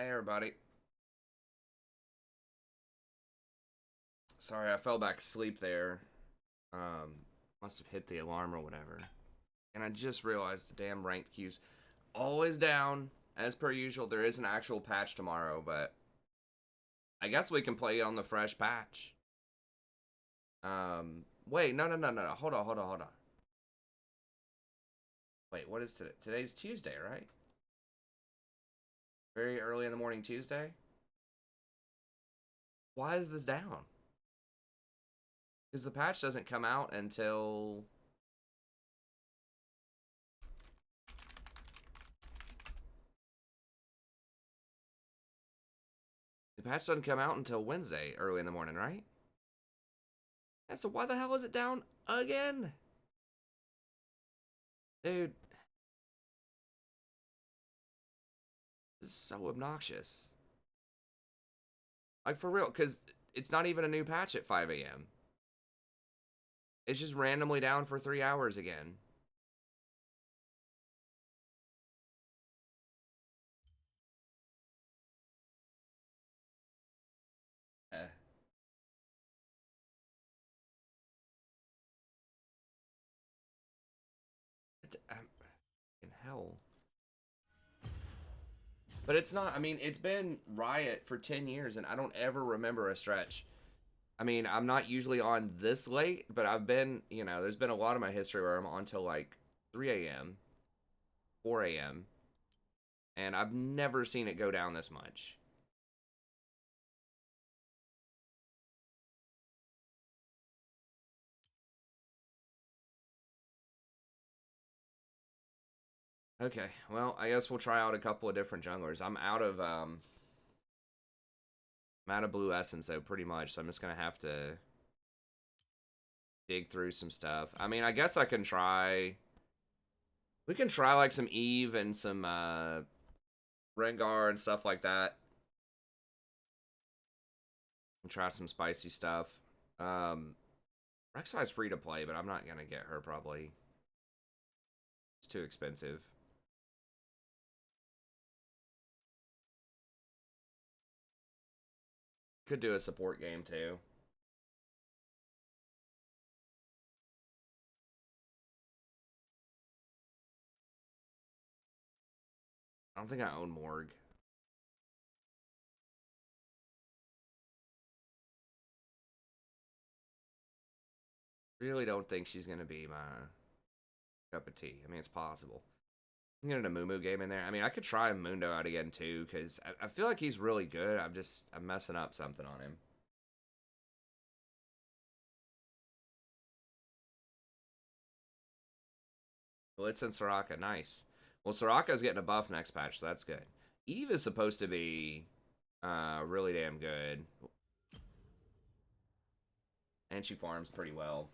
Hey everybody. Sorry, I fell back asleep there. Um, must have hit the alarm or whatever. And I just realized the damn ranked queue's always down. As per usual, there is an actual patch tomorrow, but I guess we can play on the fresh patch. Wait, no. Hold on. Wait, what is today? Today's Tuesday, right? Very early in the morning Tuesday? Why is this down? Because the patch doesn't come out until Wednesday, early in the morning, right? Yeah, so why the hell is it down again? Dude, this is so obnoxious. Like, for real, because it's not even a new patch at 5 a.m. It's just randomly down for 3 hours again. Eh. In hell. But it's not, I mean, it's been Riot for 10 years, and I don't ever remember a stretch. I mean, I'm not usually on this late, but I've been, there's been a lot of my history where I'm on till like 3 a.m., 4 a.m., and I've never seen it go down this much. Okay, well, I guess we'll try out a couple of different junglers. I'm out of blue essence though, pretty much, so I'm just gonna have to dig through some stuff. I mean, I guess I can try. We can try like some Eve and some Rengar and stuff like that. And try some spicy stuff. Um, Rek'Sai's free to play, but I'm not gonna get her probably. It's too expensive. Could do a support game too. I don't think I own Morg. Really don't think she's gonna be my cup of tea. I mean, it's possible. I'm getting a Moo game in there. I mean, I could try Mundo out again too, because I feel like he's really good. I'm messing up something on him. Blitz and Soraka, nice. Well, Soraka's getting a buff next patch, so that's good. Eve is supposed to be really damn good, and she farms pretty well.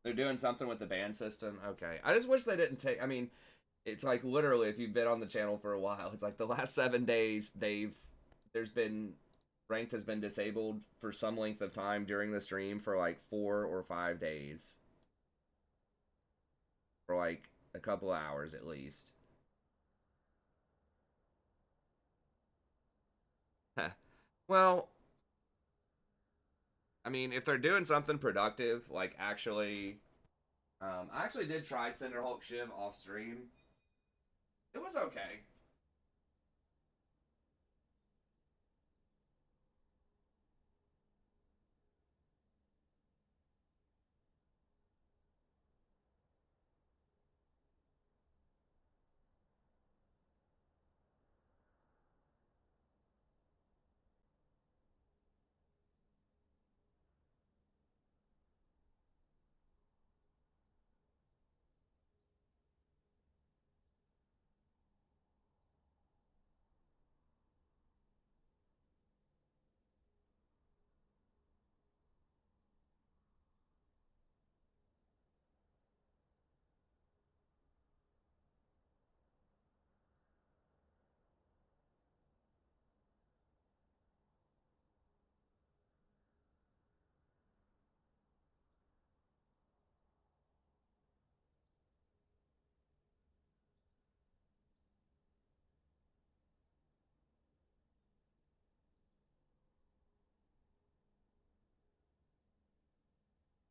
They're doing something with the ban system. Okay, I just wish they didn't take. I mean, it's like literally, if you've been on the channel for a while, it's like the last 7 days there's been ranked has been disabled for some length of time during the stream for like 4 or 5 days, for like a couple of hours at least. Well, I mean, if they're doing something productive, like actually, I actually did try Cinderhulk Shiv off stream. It was okay.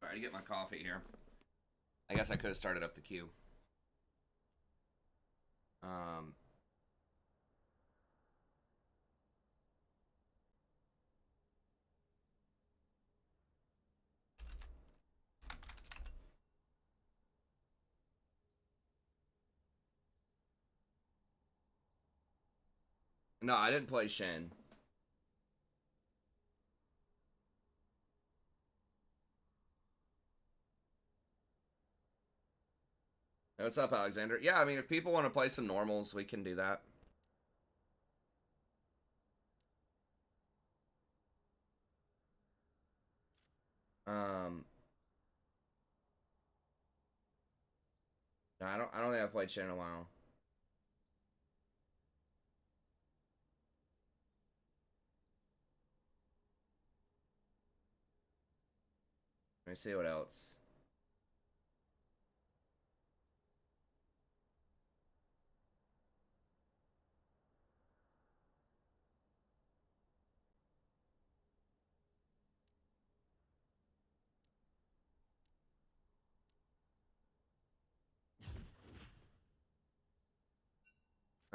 Try to get my coffee here. I guess I could have started up the queue. No, I didn't play Shin. Hey, what's up, Alexander? Yeah, I mean, if people want to play some normals, we can do that. Um, no, I don't think I've played Shin in a while. Let me see what else.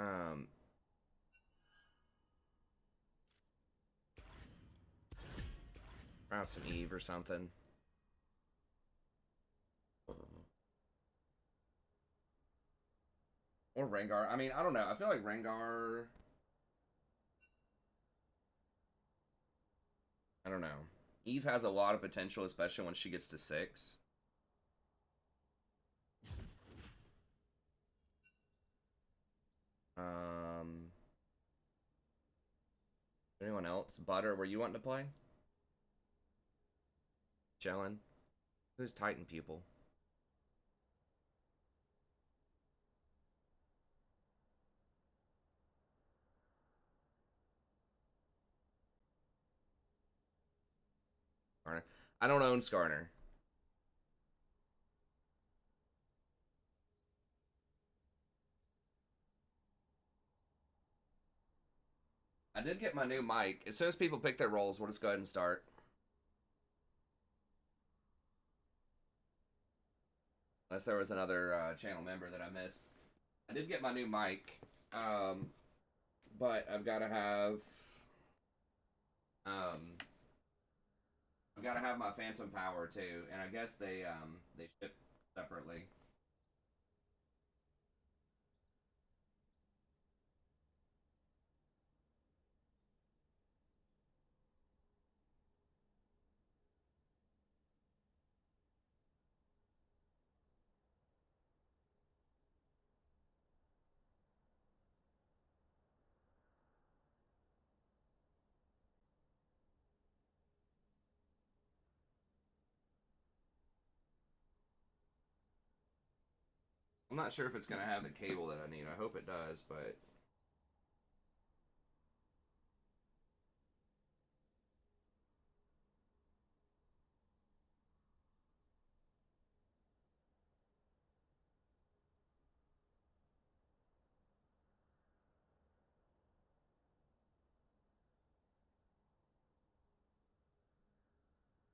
Um, perhaps some Eve or something. Or Rengar. I mean, I don't know. I feel like Rengar. I don't know. Eve has a lot of potential, especially when she gets to 6. Anyone else? Butter, were you wanting to play? Jellin? Who's Titan Pupil? Skarner. I don't own Skarner. I did get my new mic. As soon as people pick their roles, we'll just go ahead and start. Unless there was another channel member that I missed. I did get my new mic. But I've got to have... I've got to have my Phantom Power too, and I guess they ship separately. I'm not sure if it's gonna have the cable that I need. I hope it does, but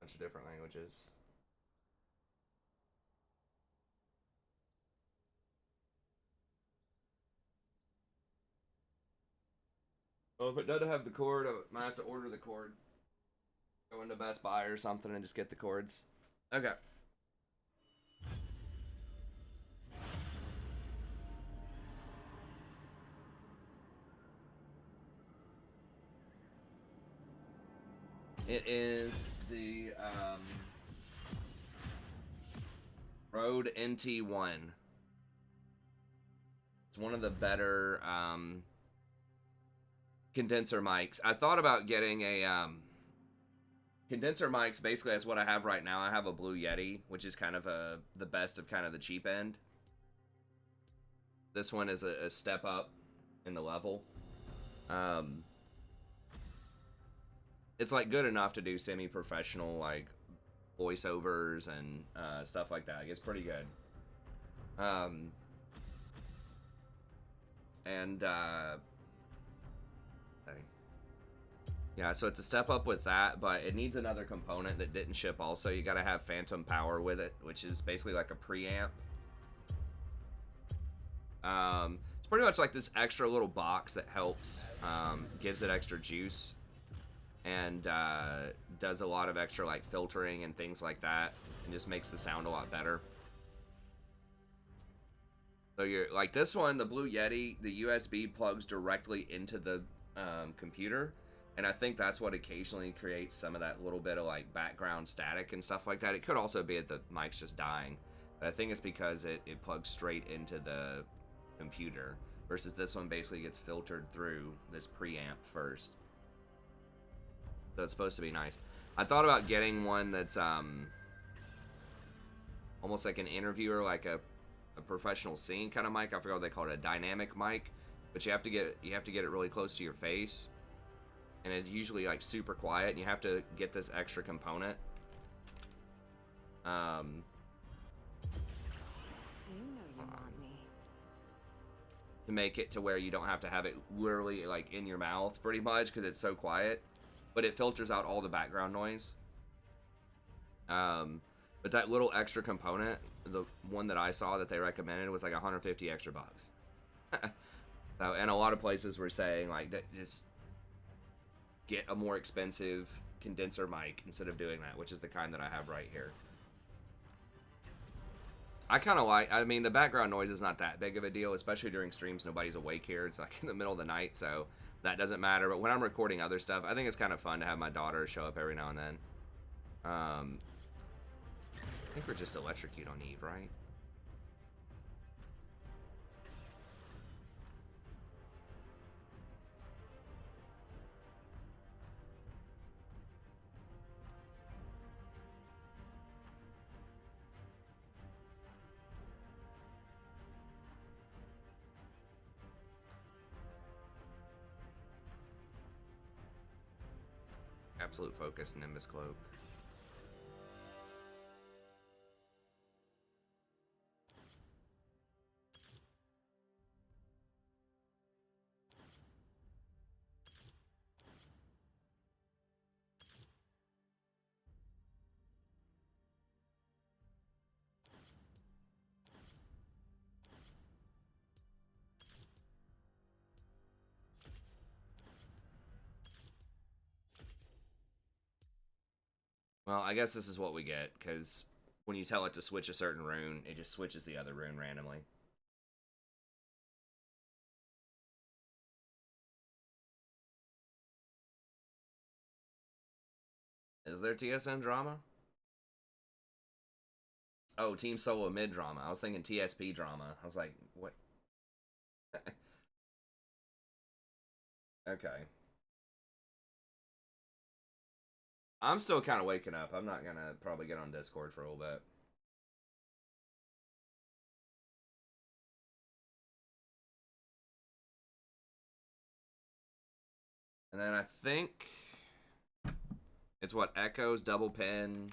a bunch of different languages. Well, if it doesn't have the cord, I might have to order the cord. Go into Best Buy or something and just get the cords. Okay. It is the Rode NT1. It's one of the better condenser mics. I thought about getting a condenser mics. Basically, that's what I have right now. I have a Blue Yeti, which is kind of the best of kind of the cheap end. This one is a step up in the level. It's like good enough to do semi-professional like voiceovers and stuff like that. It's pretty good. And Yeah, so it's a step up with that, but it needs another component that didn't ship also. You gotta have phantom power with it, which is basically like a preamp. It's pretty much like this extra little box that helps, gives it extra juice, and does a lot of extra like filtering and things like that, and just makes the sound a lot better. So you're like this one, the Blue Yeti, the USB plugs directly into the computer, and I think that's what occasionally creates some of that little bit of like background static and stuff like that. It could also be that the mic's just dying, but I think it's because it plugs straight into the computer, versus this one basically gets filtered through this preamp first. So it's supposed to be nice. I thought about getting one that's almost like an interviewer, like a professional singing kind of mic. I forgot what they call it, a dynamic mic, but you have to get it really close to your face, and it's usually like super quiet, and you have to get this extra component. To make it to where you don't have to have it literally like in your mouth pretty much, because it's so quiet, but it filters out all the background noise. But that little extra component, the one that I saw that they recommended, was like 150 extra bucks. So, and a lot of places were saying like just get a more expensive condenser mic instead of doing that, which is the kind that I have right here. I kind of like, I mean, the background noise is not that big of a deal, especially during streams. Nobody's awake here. It's like in the middle of the night, so that doesn't matter. But when I'm recording other stuff, I think it's kind of fun to have my daughter show up every now and then. I think we're just electrocute on Eve, right? Absolute focus, Nimbus cloak. Well, I guess this is what we get, because when you tell it to switch a certain rune, it just switches the other rune randomly. Is there TSM drama? Oh, Team Solo mid drama. I was thinking TSP drama. I was like, what? Okay. I'm still kind of waking up. I'm not gonna probably get on Discord for a little bit. And then I think it's what, Echoes, Double Pin.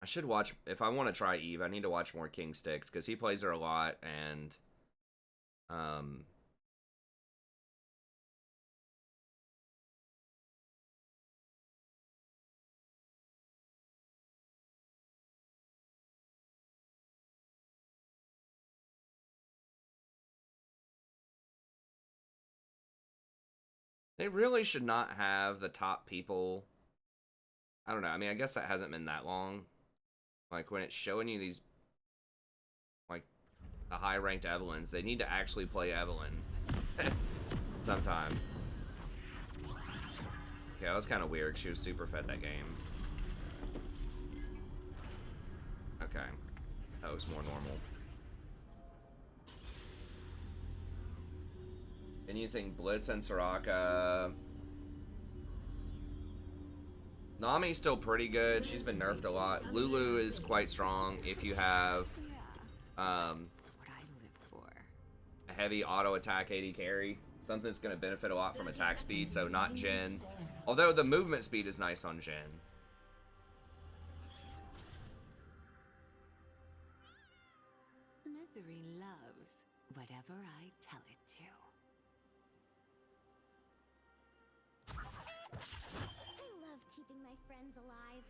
I should watch, if I want to try Eve, I need to watch more King Sticks, because he plays her a lot, and they really should not have the top people. I don't know. I mean, I guess that hasn't been that long. Like, when it's showing you these, like, the high-ranked Evelyns, they need to actually play Evelyn sometime. Okay, that was kind of weird. She was super fed that game. Okay. That looks more normal. Been using Blitz and Soraka. Nami's still pretty good. She's been nerfed a lot. Lulu is quite strong if you have a heavy auto attack AD carry. Something that's going to benefit a lot from attack speed, so not Jhin. Although the movement speed is nice on Jhin. Misery loves whatever I tell it my friends alive.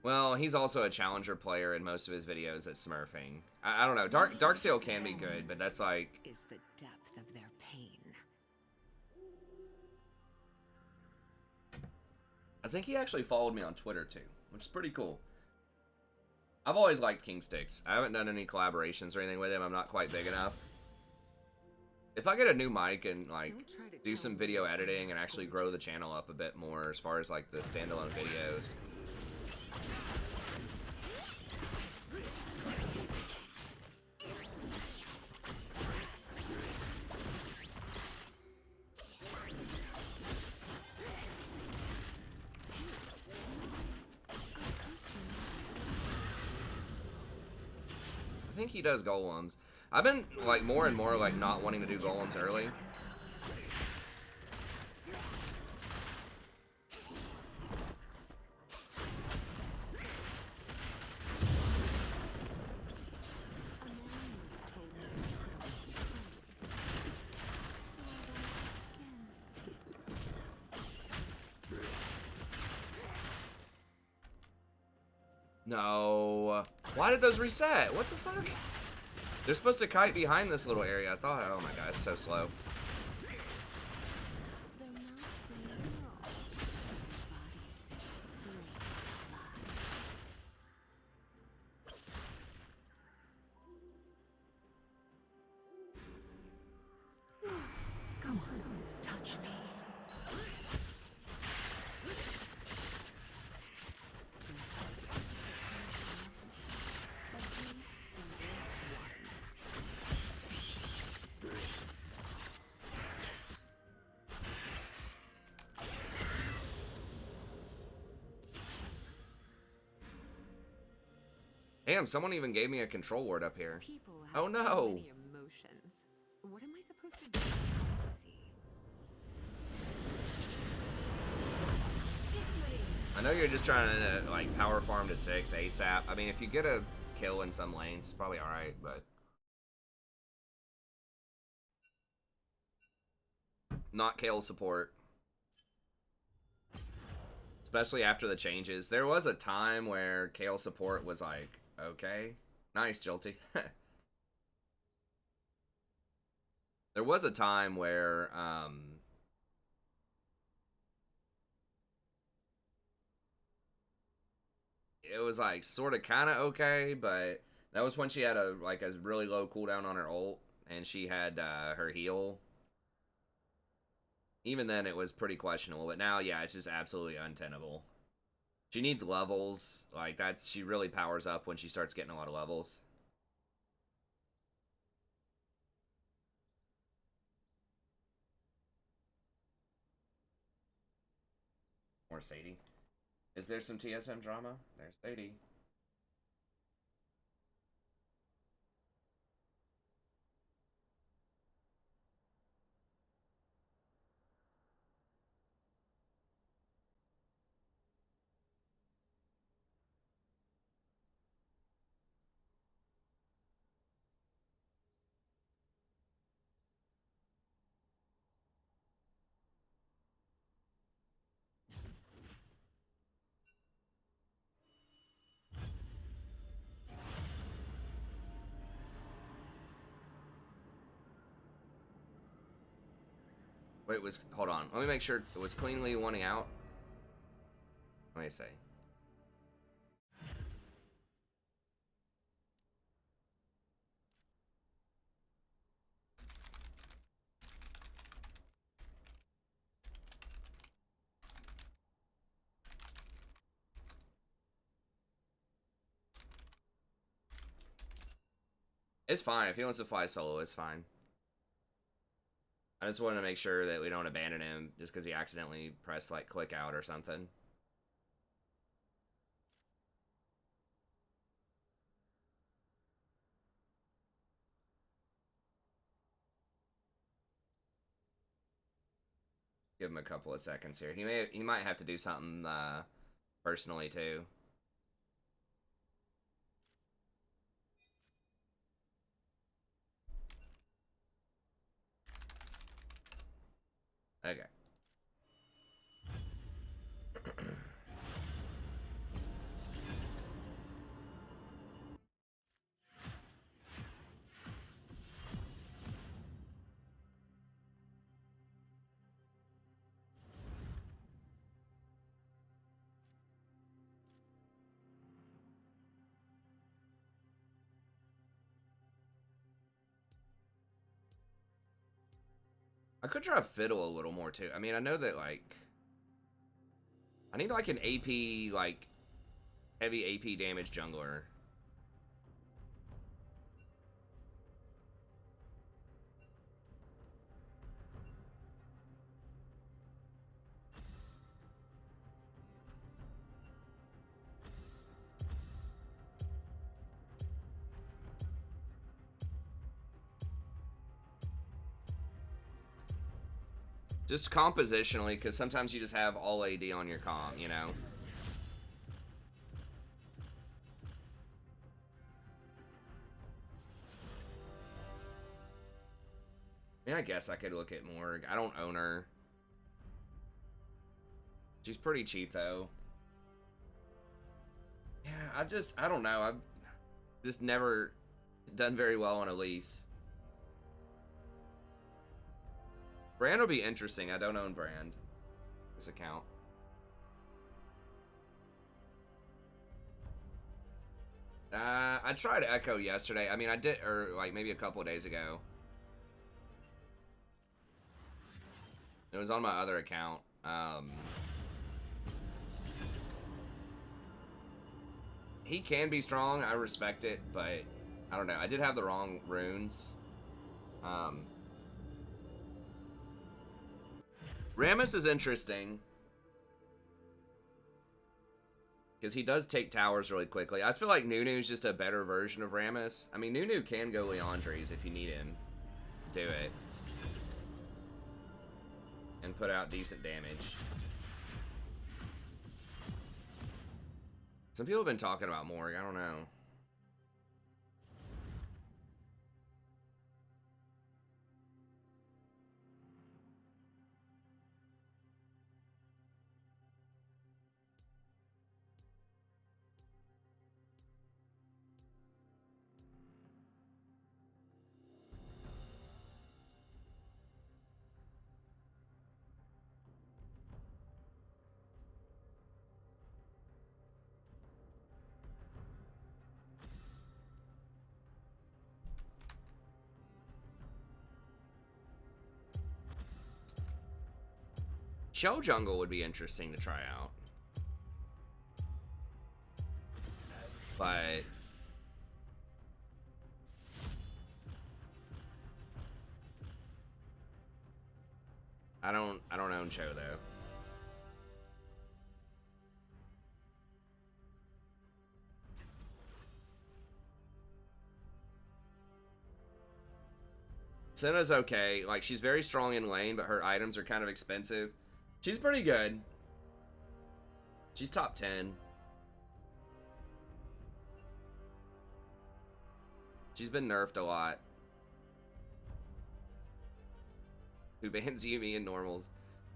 Well, he's also a challenger player in most of his videos at Smurfing. I don't know. Darksteel can be good, but that's like... is the depth of their pain. I think he actually followed me on Twitter too, which is pretty cool. I've always liked King Sticks. I haven't done any collaborations or anything with him. I'm not quite big enough. If I get a new mic and like do some video editing and actually grow the channel up a bit more as far as like the standalone videos. I think he does golems. I've been like more and more like not wanting to do golems early. No. Why did those reset? What the fuck? They're supposed to kite behind this little area. I thought, oh my god, it's so slow. Come on, touch me. Damn, someone even gave me a control ward up here. People have Oh no. too many emotions. What am I supposed to do with empathy? I know you're just trying to like power farm to 6 ASAP. I mean, if you get a kill in some lanes, it's probably alright, but not Kale support. Especially after the changes. There was a time where Kale support was like, okay. Nice, Jolty. There was a time where, it was like sort of kind of okay, but that was when she had a like a really low cooldown on her ult, and she had her heal. Even then, it was pretty questionable, but now, yeah, it's just absolutely untenable. She needs levels. Like, that's... She really powers up when she starts getting a lot of levels. More Sadie. Is there some TSM drama? There's Sadie. Wait, hold on. Let me make sure it was cleanly wanting out. Let me see. It's fine. If he wants to fly solo, it's fine. I just wanted to make sure that we don't abandon him just because he accidentally pressed, like, click out or something. Give him a couple of seconds here. He might have to do something personally too. Okay. I could try Fiddle a little more too. I mean, I know that like I need like an AP like heavy AP damage jungler. Just compositionally, because sometimes you just have all AD on your comm, you know? I mean, I guess I could look at Morg. I don't own her. She's pretty cheap, though. Yeah, I don't know. I've just never done very well on Elise. Brand will be interesting. I don't own Brand. This account. I tried Echo yesterday. I mean, I did, or like maybe a couple of days ago. It was on my other account. He can be strong. I respect it, but I don't know. I did have the wrong runes. Rammus is interesting because he does take towers really quickly. I feel like Nunu's just a better version of Rammus. I mean, Nunu can go Leandres if you need him. Do it. And put out decent damage. Some people have been talking about Morg. I don't know. Show Jungle would be interesting to try out. But I don't own Cho though. Senna's okay. Like, she's very strong in lane, but her items are kind of expensive. She's pretty good. She's top 10. She's been nerfed a lot. Who bans Yumi in normals?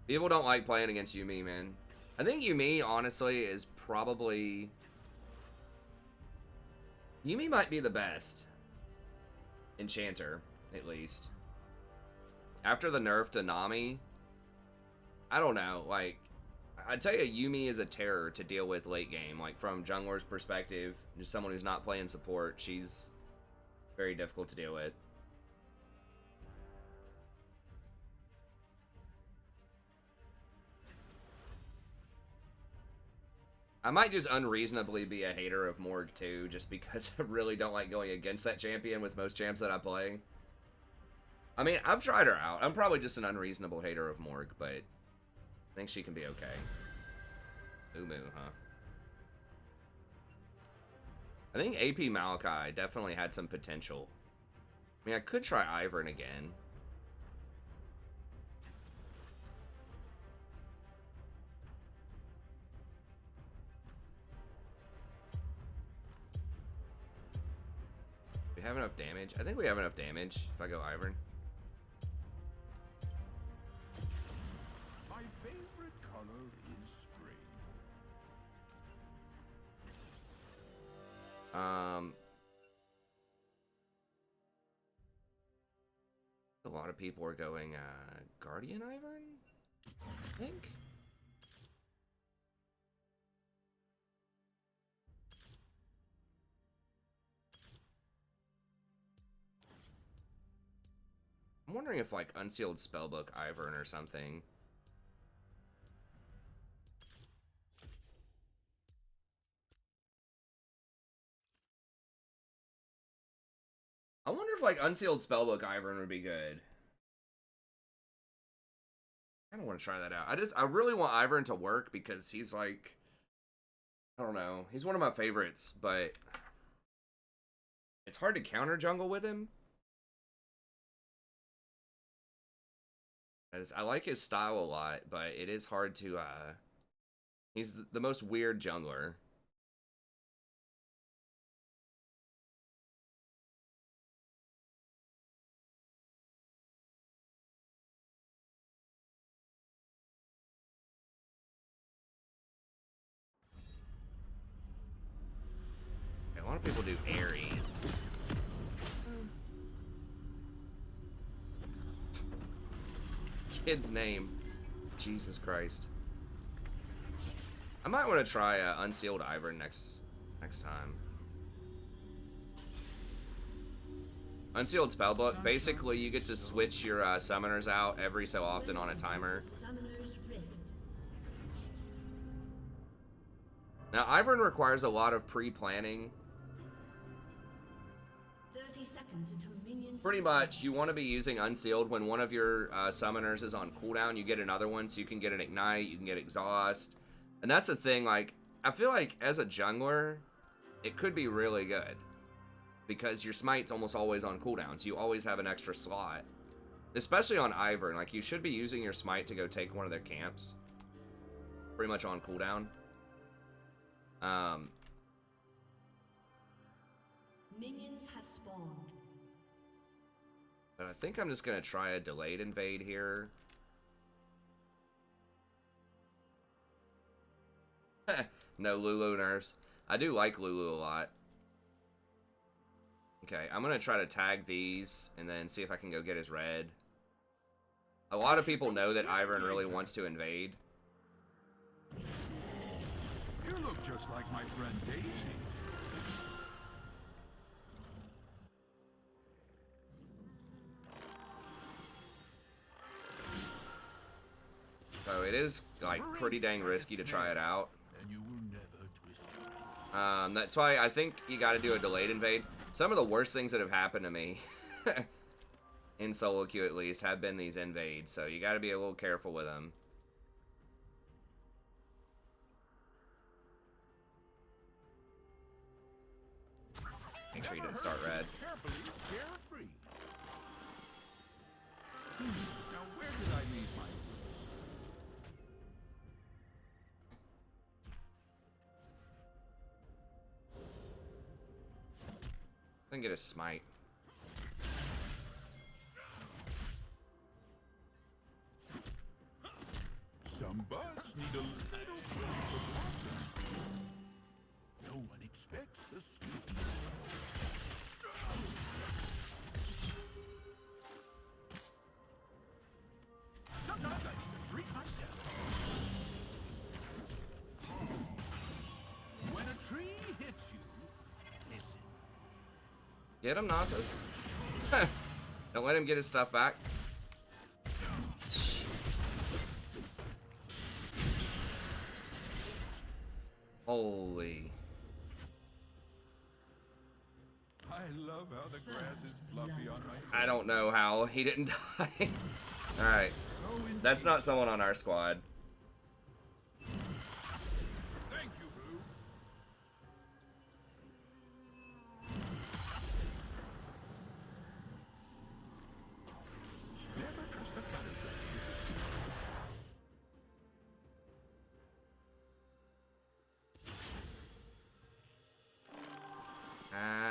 People don't like playing against Yumi, man. I think Yumi, honestly, is probably... Yumi might be the best enchanter, at least. After the nerf to Nami, I don't know, like, I'd tell you Yumi is a terror to deal with late game. Like, from jungler's perspective, just someone who's not playing support, she's very difficult to deal with. I might just unreasonably be a hater of Morg too, just because I really don't like going against that champion with most champs that I play. I mean, I've tried her out. I'm probably just an unreasonable hater of Morg, but I think she can be okay. Umu, huh? I think AP Malachi definitely had some potential. I mean, I could try Ivern again. We have enough damage? I think we have enough damage if I go Ivern. lot of people are going Guardian Ivern, I think. I'm wondering if like Unsealed Spellbook Ivern or something. I wonder if like Unsealed Spellbook Ivern would be good. I don't want to try that out. I really want Ivern to work because he's like, I don't know, he's one of my favorites, but it's hard to counter jungle with him. I like his style a lot, but it is hard to, he's the most weird jungler. A lot of people do Airy. Kid's name. Jesus Christ. I might want to try Unsealed Ivern next time. Unsealed Spellbook. Basically, you get to switch your summoners out every so often on a timer. Now, Ivern requires a lot of pre-planning. 30 seconds until minions. Pretty much, you want to be using Unsealed when one of your summoners is on cooldown. You get another one, so you can get an Ignite, you can get Exhaust. And that's the thing, like, I feel like as a jungler, it could be really good. Because your Smite's almost always on cooldown, so you always have an extra slot. Especially on Ivern, like, you should be using your Smite to go take one of their camps. Pretty much on cooldown. Minions have spawned. I think I'm just gonna try a delayed invade here. No Lulu nerfs. I do like Lulu a lot. Okay, I'm gonna try to tag these and then see if I can go get his red. A lot of people know that Ivern really wants to invade. You look just like my friend Daisy. So it is like pretty dang risky to try it out. And you will never twist. That's why I think you got to do a delayed invade. Some of the worst things that have happened to me, in solo queue at least, have been these invades. So you got to be a little careful with them. Make sure you didn't start red. Carefully, carefree. Now where did I leave my boots? Then get a smite. Some buds need a little break of blossom. No one expects the sweet. Sometimes I need to treat myself. When a tree hits you, listen. Get him, Nasus. Don't let him get his stuff back. Holy. I love how the grass is fluffy on my I don't know how he didn't die. Alright. That's not someone on our squad. Thank you, Boo. Never trust a butterfly.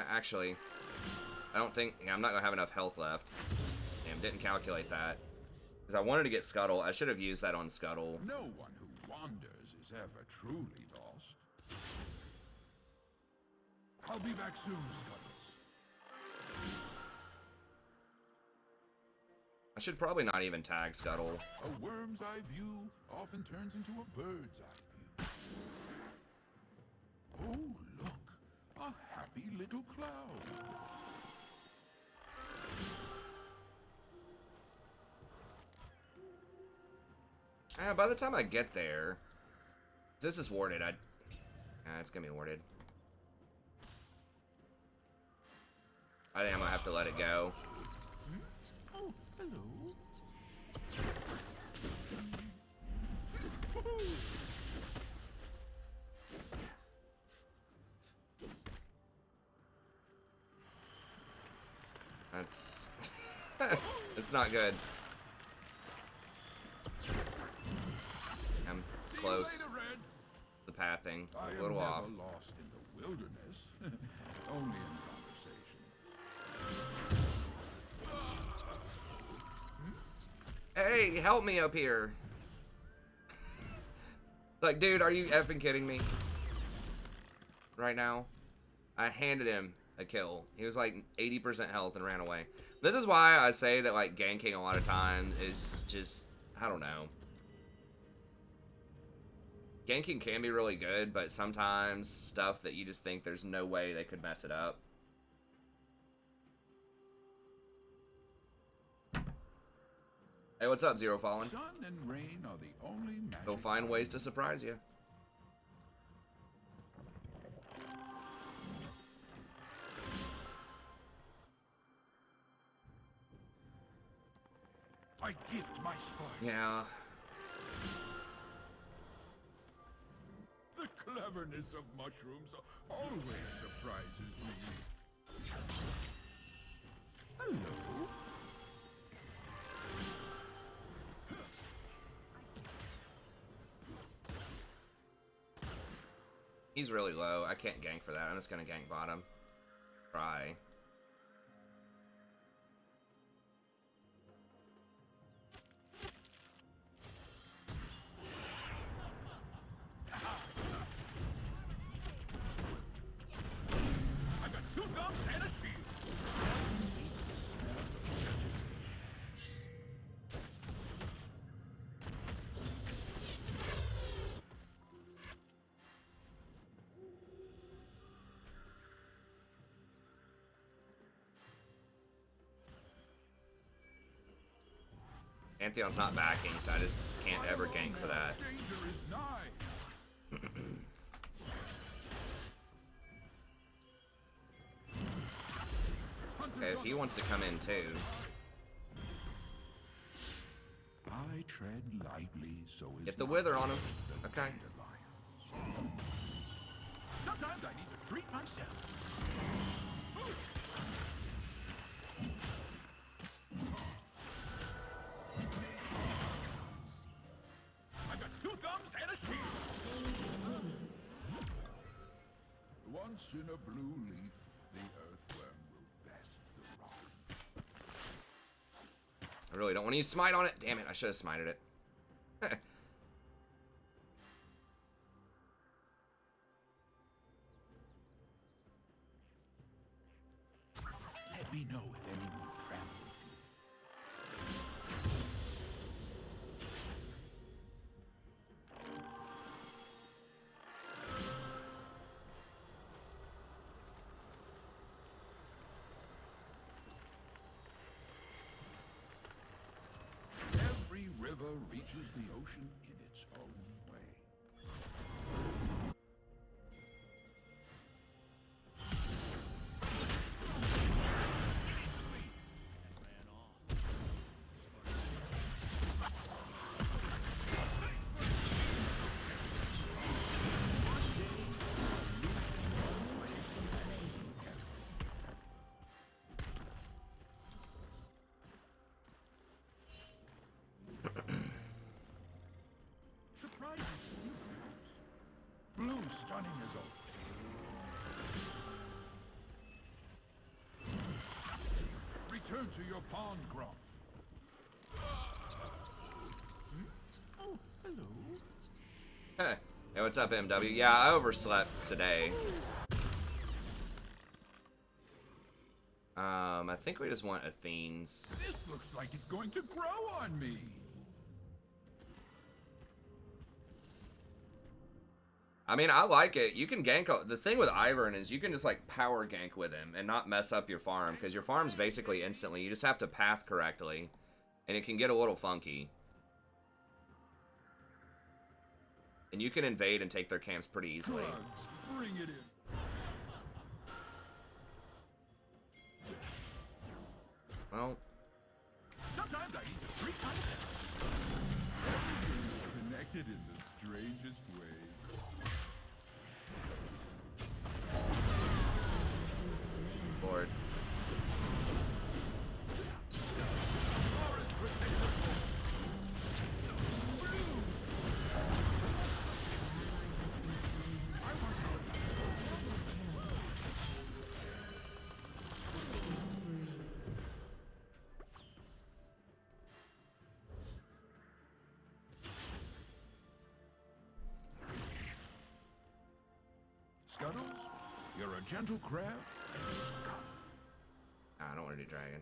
Actually, I don't think... Yeah, I'm not going to have enough health left. Damn, didn't calculate that. Because I wanted to get Scuttle. I should have used that on Scuttle. No one who wanders is ever truly lost. I'll be back soon, Scuttles. I should probably not even tag Scuttle. A worm's eye view often turns into a bird's eye view. Oh, look, a happy little cloud. By the time I get there, this is warded. It's gonna be warded. I think I might have to let it go. Oh, hello. That's it's not good. I'm close. See you later, Red. The pathing I a am little never off. lost in the wilderness, only in conversation. Hey, help me up here. Like, dude, are you effing kidding me? Right now? I handed him a kill. He was like 80% health and ran away. This is why I say that, like, ganking a lot of times is just, I don't know. Ganking can be really good, but sometimes stuff that you just think there's no way they could mess it up. Hey, what's up, Zero Fallen? Sun and rain are the only magic. They'll find ways to surprise you. I gift my spark. Yeah. The cleverness of mushrooms always surprises me. Hello. He's really low. I can't gank for that. I'm just gonna gank bottom. Try. I got 2 guns and a shield. Antheon's not backing, so I just can't ever gank for that. Danger is nigh. Okay, if he wants to come in too. I tread lightly, so is Get the my wither on him. the Okay. dandelion. Sometimes I need to treat myself. I got 2 thumbs and a shield. Once in a blue leaf, the earthworm will best the rock. I really don't want to use smite on it. Damn it, I should have smited it. Let me know if anyone tramples you. Every river reaches the ocean in its own way. Surprising. Blue stunning as always. Return to your pond, Grump. Oh, hello. Hey, what's up, MW? Yeah, I overslept today. I think we just want Athene's. This looks like it's going to grow on me. I mean, I like it. You can gank. The thing with Ivern is you can just like power gank with him and not mess up your farm because your farm's basically instantly. You just have to path correctly, and it can get a little funky. And you can invade and take their camps pretty easily. Drugs, bring it in. Well, Sometimes I eat the 3 kinds of connected in the strangest way. Lord. Scuttles, you're a gentle crab. I don't want to do dragon.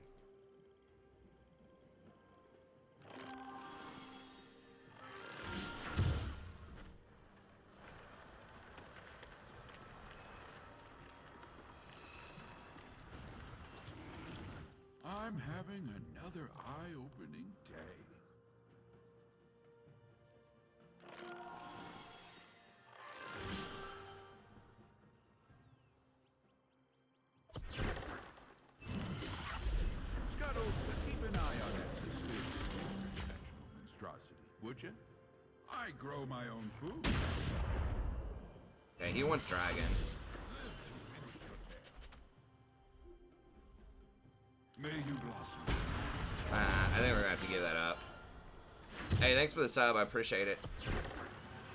I'm having another eye-opening day. Scuttles, keep an eye on that suspicious interdimensional monstrosity, would you? I grow my own food. Okay, he wants dragon. May you blossom. I think we're gonna have to give that up. Hey, thanks for the sub. I appreciate it.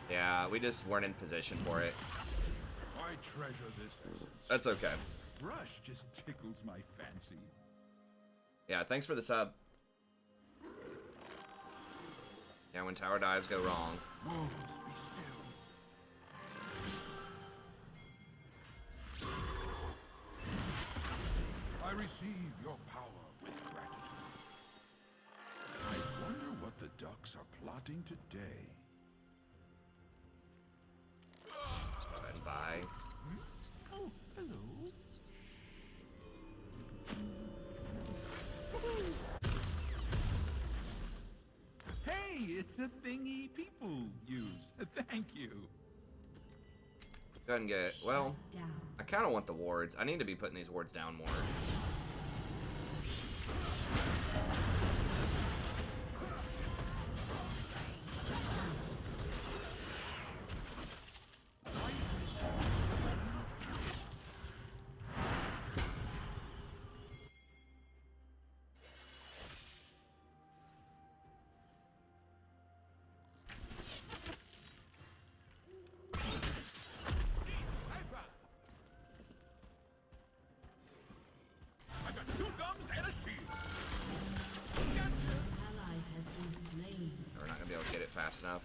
Yeah, we just weren't in position for it. I treasure this essence. That's okay. Brush just tickles my fancy. Yeah, thanks for the sub. Yeah, when tower dives go wrong. Wolves, be still. I receive your power with gratitude. I wonder what the ducks are plotting today. And bye. Oh, hello. Hey, it's a thingy people use. Thank you. Go ahead and get. Well, Down. I kind of want the wards. I need to be putting these wards down more. I got 2 gums and a shield. Ally has been slain. We're not gonna be able to get it fast enough.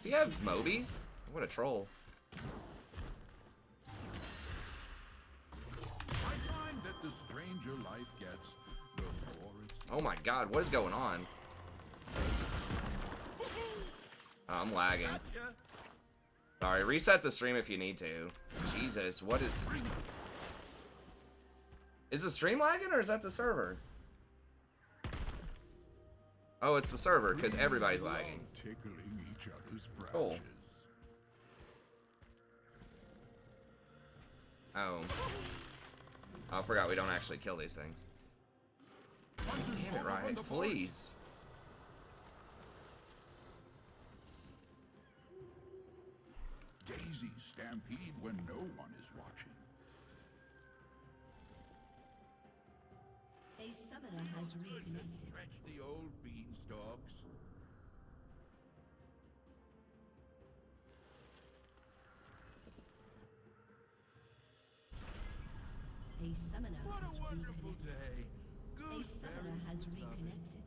Do you have Mobies? What a troll. I find that the stranger life gets, the more it's... Oh my god, what is going on? Oh, I'm lagging. Gotcha. Sorry, reset the stream if you need to. Jesus, what is... Is the stream lagging or is that the server? Oh, it's the server, because everybody's lagging. Tickling each other's branches. Cool. Oh. Oh, I forgot we don't actually kill these things. Damn it, Riot, please. Daisies stampede when no one is watching. A summoner has reconnected. Stretch the old beanstalks. A summoner What has a wonderful reconnected. day. A summoner has reconnected.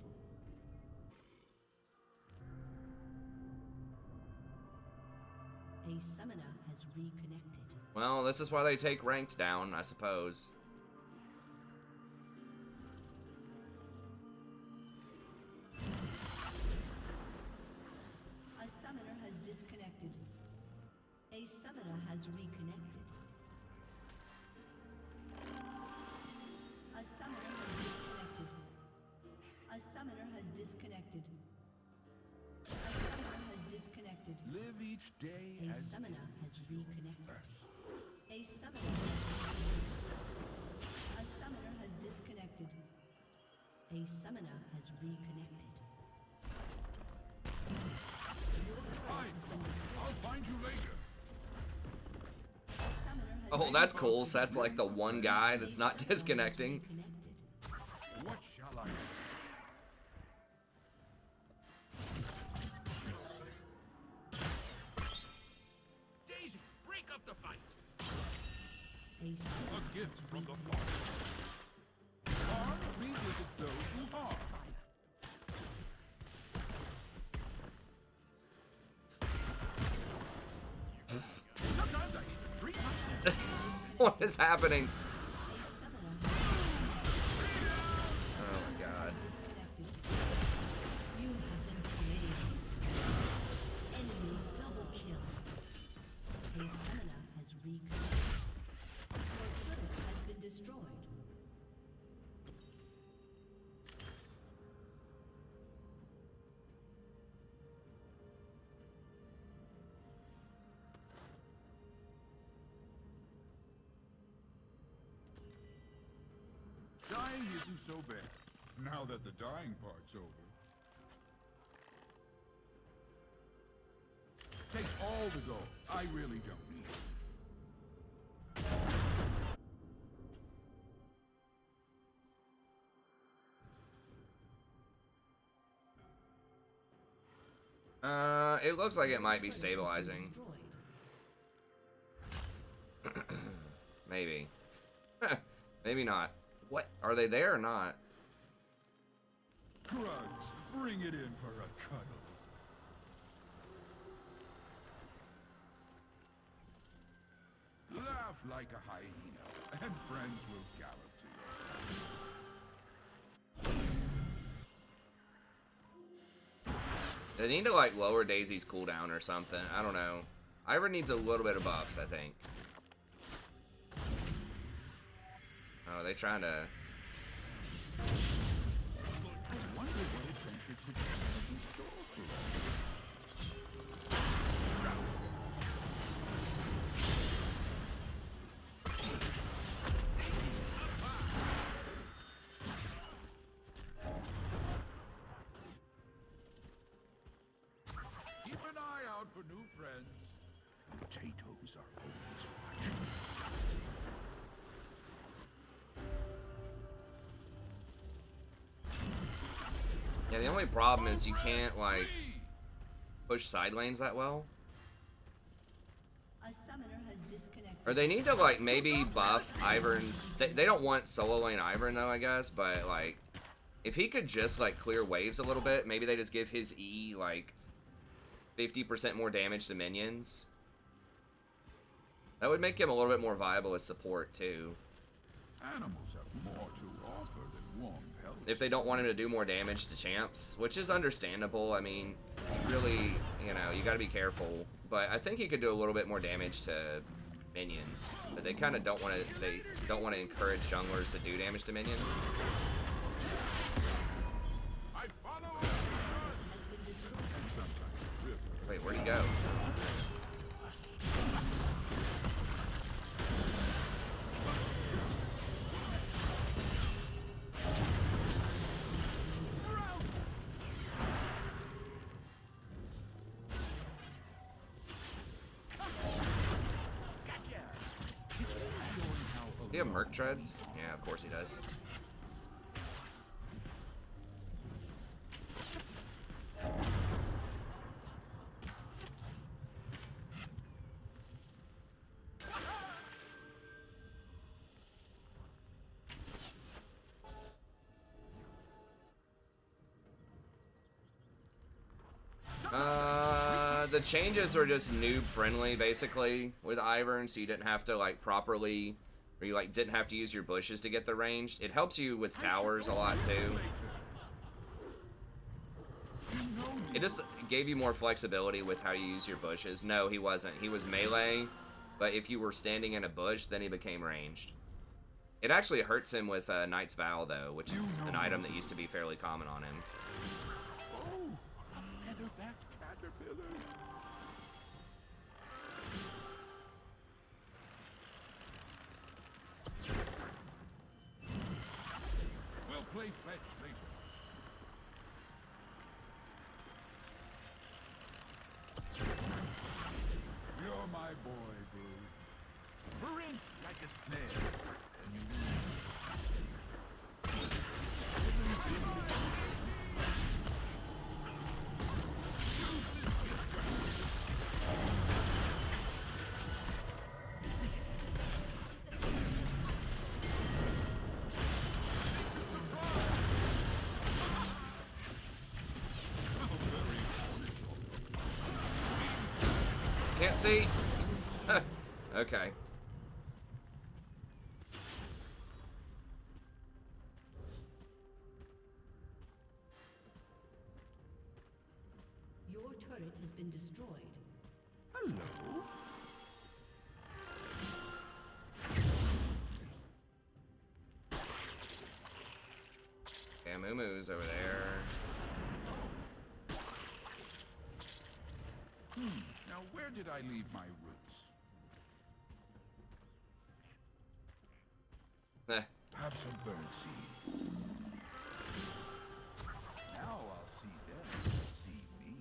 A summoner has reconnected. Well, this is why they take ranked down, I suppose. A summoner has reconnected. A summoner has disconnected. A summoner has disconnected. A summoner has disconnected. Live each day A as summoner has reconnected. best. A summoner has reconnected. A summoner has disconnected. A summoner has reconnected. Fine. I'll find you later. A summoner has Oh, that's cool. So that's like the one guy that's not disconnecting. reconnected. What shall I do? Daisy, break up the fight. A summoner A gift from the Father. Harm, please visit those who harm. Sometimes I need 3 times. What is happening? A summoner Oh my god. disconnected. You have been slain. Enemy double kill. A summoner has reconnected. Your turret has been destroyed. Dying isn't so bad, now that the dying part's over. Take all the gold. I really don't need it. It looks like it might be stabilizing. Destroyed. Maybe. Maybe not. What? Are they there or not? Grunts, bring it in for a cuddle. Laugh like a hyena, and friends will gallop to you. They need to like lower Daisy's cooldown or something. I don't know. Ivor needs a little bit of buffs, I think. Oh, they trying to. I wonder what adventure could be in store for us. Keep an eye out for new friends. Potatoes are always watching. Yeah, the only problem is you can't like push side lanes that well. A summoner has disconnected. Or they need to like maybe buff Ivern's. They don't want solo lane Ivern though, I guess. But like, if he could just like clear waves a little bit, maybe they just give his E like 50% more damage to minions. That would make him a little bit more viable as support too. Animals have more to offer than warm pelts. If they don't want him to do more damage to champs, which is understandable. I mean, you really, you know, you got to be careful. But I think he could do a little bit more damage to minions. But they kind of don't want to. They don't want to encourage junglers to do damage to minions. I follow. Has been destroyed. And sometimes rivers. Wait, where'd he go? Do you have Merc Treads? Yeah, of course he does. The changes are just noob friendly, basically, with Ivern, so you didn't have to like properly, or you like didn't have to use your bushes to get the ranged. It helps you with towers a lot too. It just gave you more flexibility with how you use your bushes. No, he wasn't. He was melee, but if you were standing in a bush, then he became ranged. It actually hurts him with Knight's Vow, though, which is an item that used to be fairly common on him. Oh, a featherbacked caterpillar. We'll play fetch later. You're my boy, boo. Brink like a snare. And you Can't see. Okay. Your turret has been destroyed. Hello. Yeah, Moo-Moo's over there. Now where did I leave my roots? Eh. Have some birdseed. Now I'll see them see me.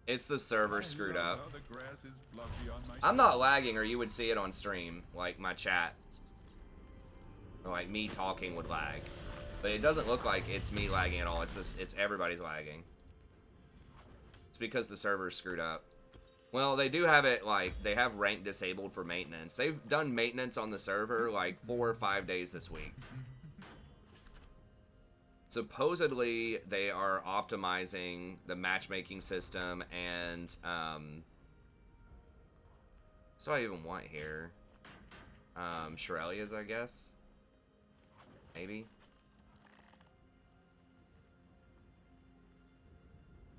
It's the server I screwed love up. how the grass is fluffy on my I'm not lagging, or you would see it on stream, like my chat. Or like me talking would lag. But it doesn't look like it's me lagging at all. It's just, it's everybody's lagging. It's because the server's screwed up. Well, they do have it, like, they have rank disabled for maintenance. They've done maintenance on the server, like, 4 or 5 days this week. Supposedly, they are optimizing the matchmaking system and, what do I even want here? Shirelia's, I guess? Maybe?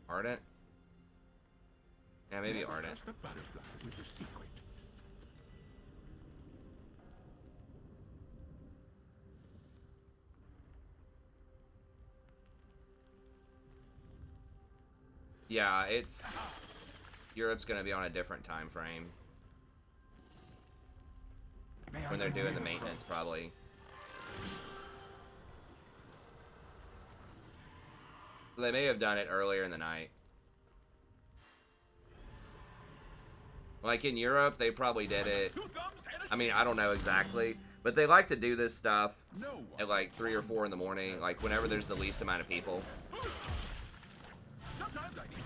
Ardent? Yeah, maybe Never Ardent. trust a butterfly with a secret. Yeah, it's... Europe's gonna be on a different time frame. When they're doing the maintenance, probably. They may have done it earlier in the night. Like in Europe, they probably did it. I mean, I don't know exactly, but they like to do this stuff at like 3 or 4 in the morning, like whenever there's the least amount of people. Sometimes I need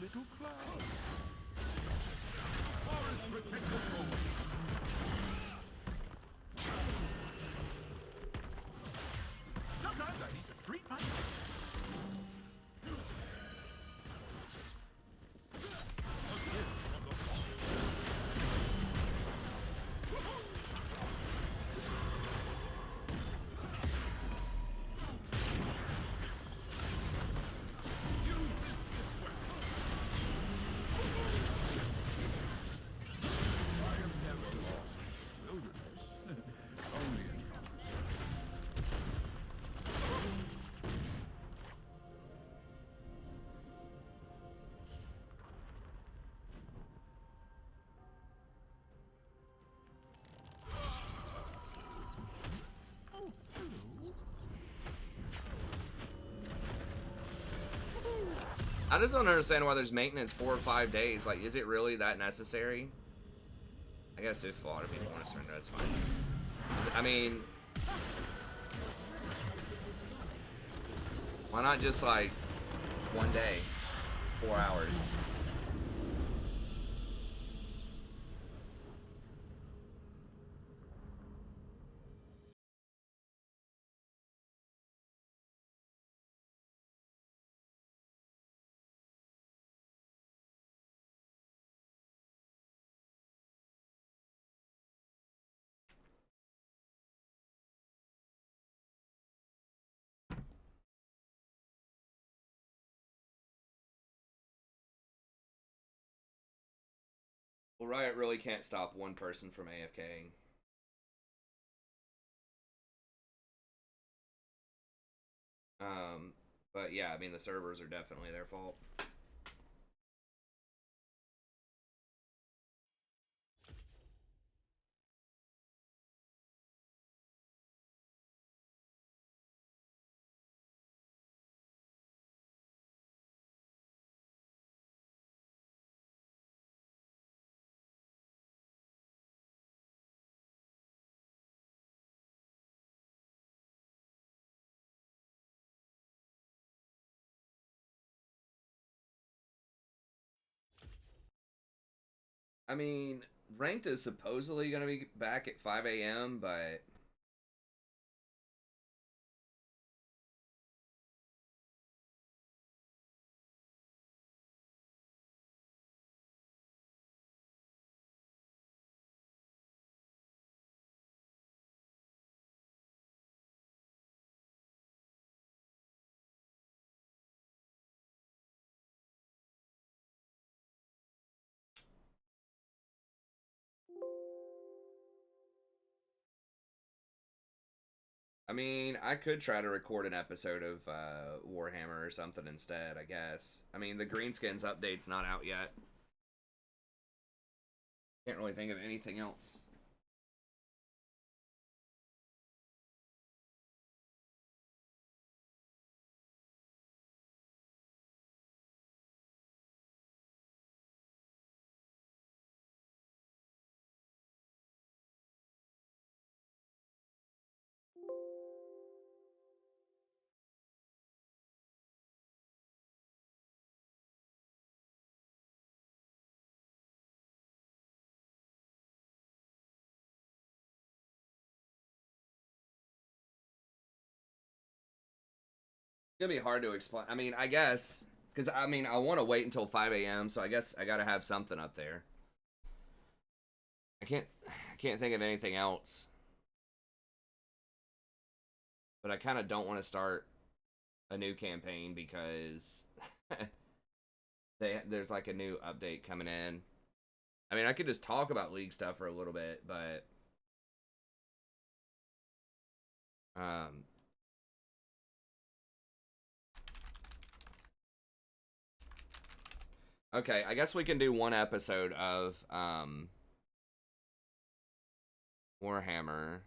little cloud. Forest protective moment. Sometimes I need to treat myself. I just don't understand why there's maintenance 4 or 5 days. Like, is it really that necessary? I guess if a lot of people want to surrender, that's fine. I mean, why not just like 1 day, 4 hours? Well, Riot really can't stop one person from AFKing. But yeah, I mean, the servers are definitely their fault. I mean, ranked is supposedly going to be back at 5 a.m., but I mean, I could try to record an episode of Warhammer or something instead, I guess. I mean, the Greenskins update's not out yet. Can't really think of anything else. It's gonna be hard to explain. I mean, I guess because I mean, I want to wait until 5 a.m., so I guess I gotta have something up there. I can't think of anything else. But I kind of don't want to start a new campaign because there's like a new update coming in. I mean, I could just talk about League stuff for a little bit, but um, okay, I guess we can do one episode of Warhammer.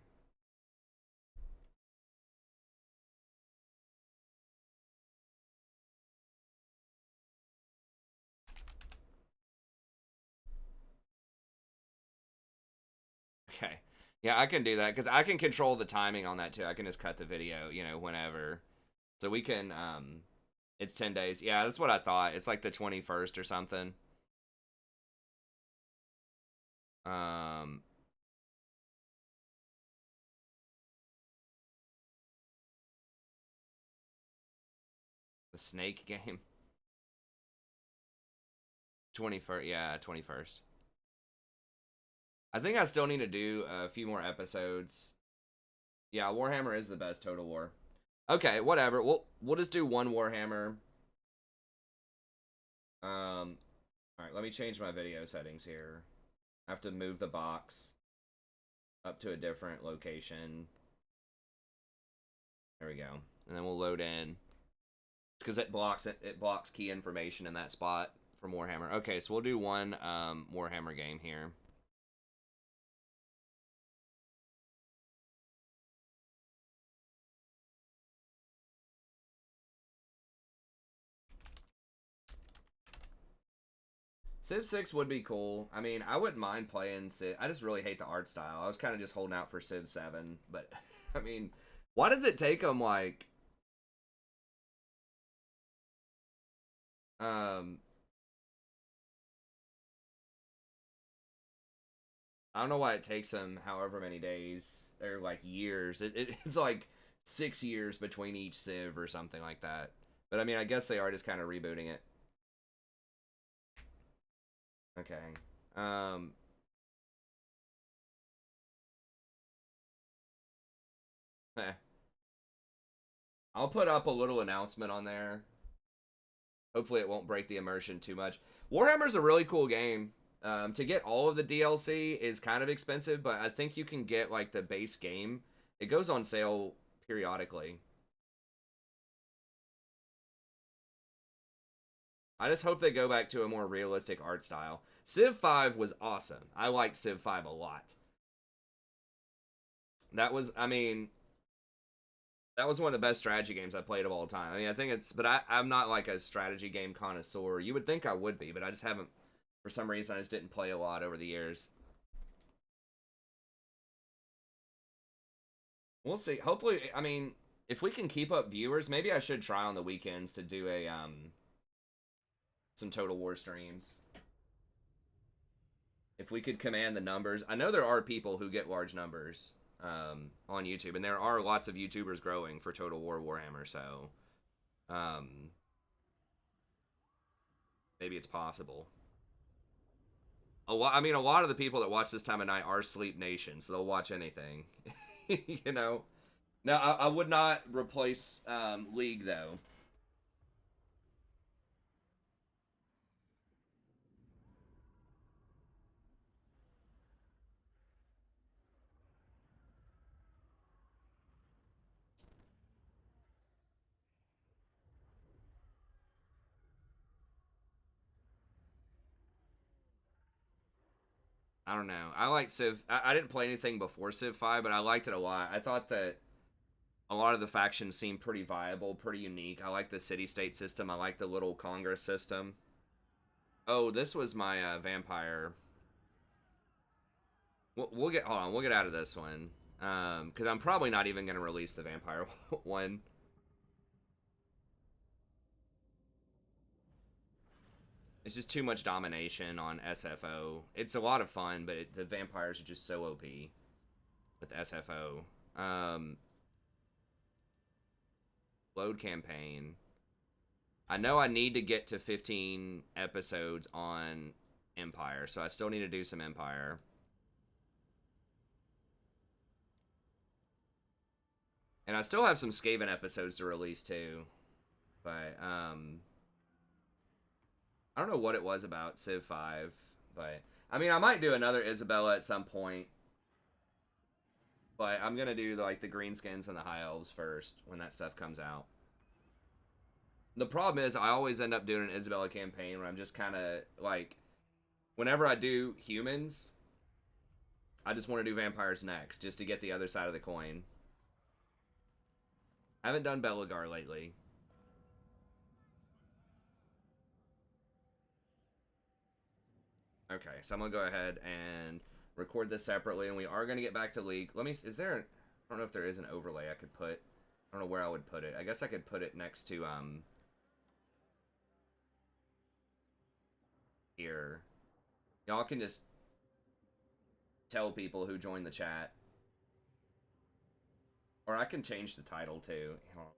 Okay. Yeah, I can do that because I can control the timing on that too. I can just cut the video, whenever. So we can it's 10 days. Yeah, that's what I thought. It's like the 21st or something. Um the snake game. 21st. Yeah, 21st. I think I still need to do a few more episodes. Yeah, Warhammer is the best Total War. Okay, whatever. We'll just do one Warhammer. All right, let me change my video settings here. I have to move the box up to a different location. There we go. And then we'll load in because it blocks key information in that spot from Warhammer. Okay, so we'll do one Warhammer game here. Civ 6 would be cool. I mean, I wouldn't mind playing Civ. I just really hate the art style. I was kind of just holding out for Civ 7, but I mean, why does it take them like um I don't know why it takes them however many days or like years. It's like 6 years between each Civ or something like that. But I mean, I guess they are just kind of rebooting it. Okay. Eh. I'll put up a little announcement on there. Hopefully it won't break the immersion too much. Warhammer's a really cool game. To get all of the DLC is kind of expensive, but I think you can get like the base game. It goes on sale periodically. I just hope they go back to a more realistic art style. Civ 5 was awesome. I liked Civ 5 a lot. That was, I mean, that was one of the best strategy games I played of all time. I mean, I think it's, but I'm not like a strategy game connoisseur. You would think I would be, but I just haven't, for some reason, I just didn't play a lot over the years. We'll see. Hopefully, I mean, if we can keep up viewers, maybe I should try on the weekends to do a, some Total War streams. If we could command the numbers. I know there are people who get large numbers on YouTube, and there are lots of YouTubers growing for Total War Warhammer, so maybe it's possible. A lot of the people that watch this time of night are Sleep Nation, so they'll watch anything. You know? Now, I would not replace League, though. I don't know. I like Civ. I didn't play anything before Civ 5, but I liked it a lot. I thought that a lot of the factions seemed pretty viable, pretty unique. I like the city-state system. I like the little Congress system. Oh, this was my vampire. We'll get, hold on, we'll get out of this one. Because I'm probably not even going to release the vampire one. It's just too much domination on SFO. It's a lot of fun, but the vampires are just so OP with SFO. Load campaign. I know I need to get to 15 episodes on Empire, so I still need to do some Empire. And I still have some Skaven episodes to release too. But I don't know what it was about Civ 5, but I mean, I might do another Isabella at some point. But I'm gonna do like the greenskins and the high elves first when that stuff comes out. The problem is I always end up doing an Isabella campaign where I'm just kind of like, whenever I do humans, I just want to do vampires next just to get the other side of the coin. I haven't done Belagar lately. Okay, so I'm gonna go ahead and record this separately, and we are gonna get back to League. Let me. Is there? I don't know if there is an overlay I could put. I don't know where I would put it. I guess I could put it next to here. Y'all can just tell people who joined the chat, or I can change the title too. Hold on.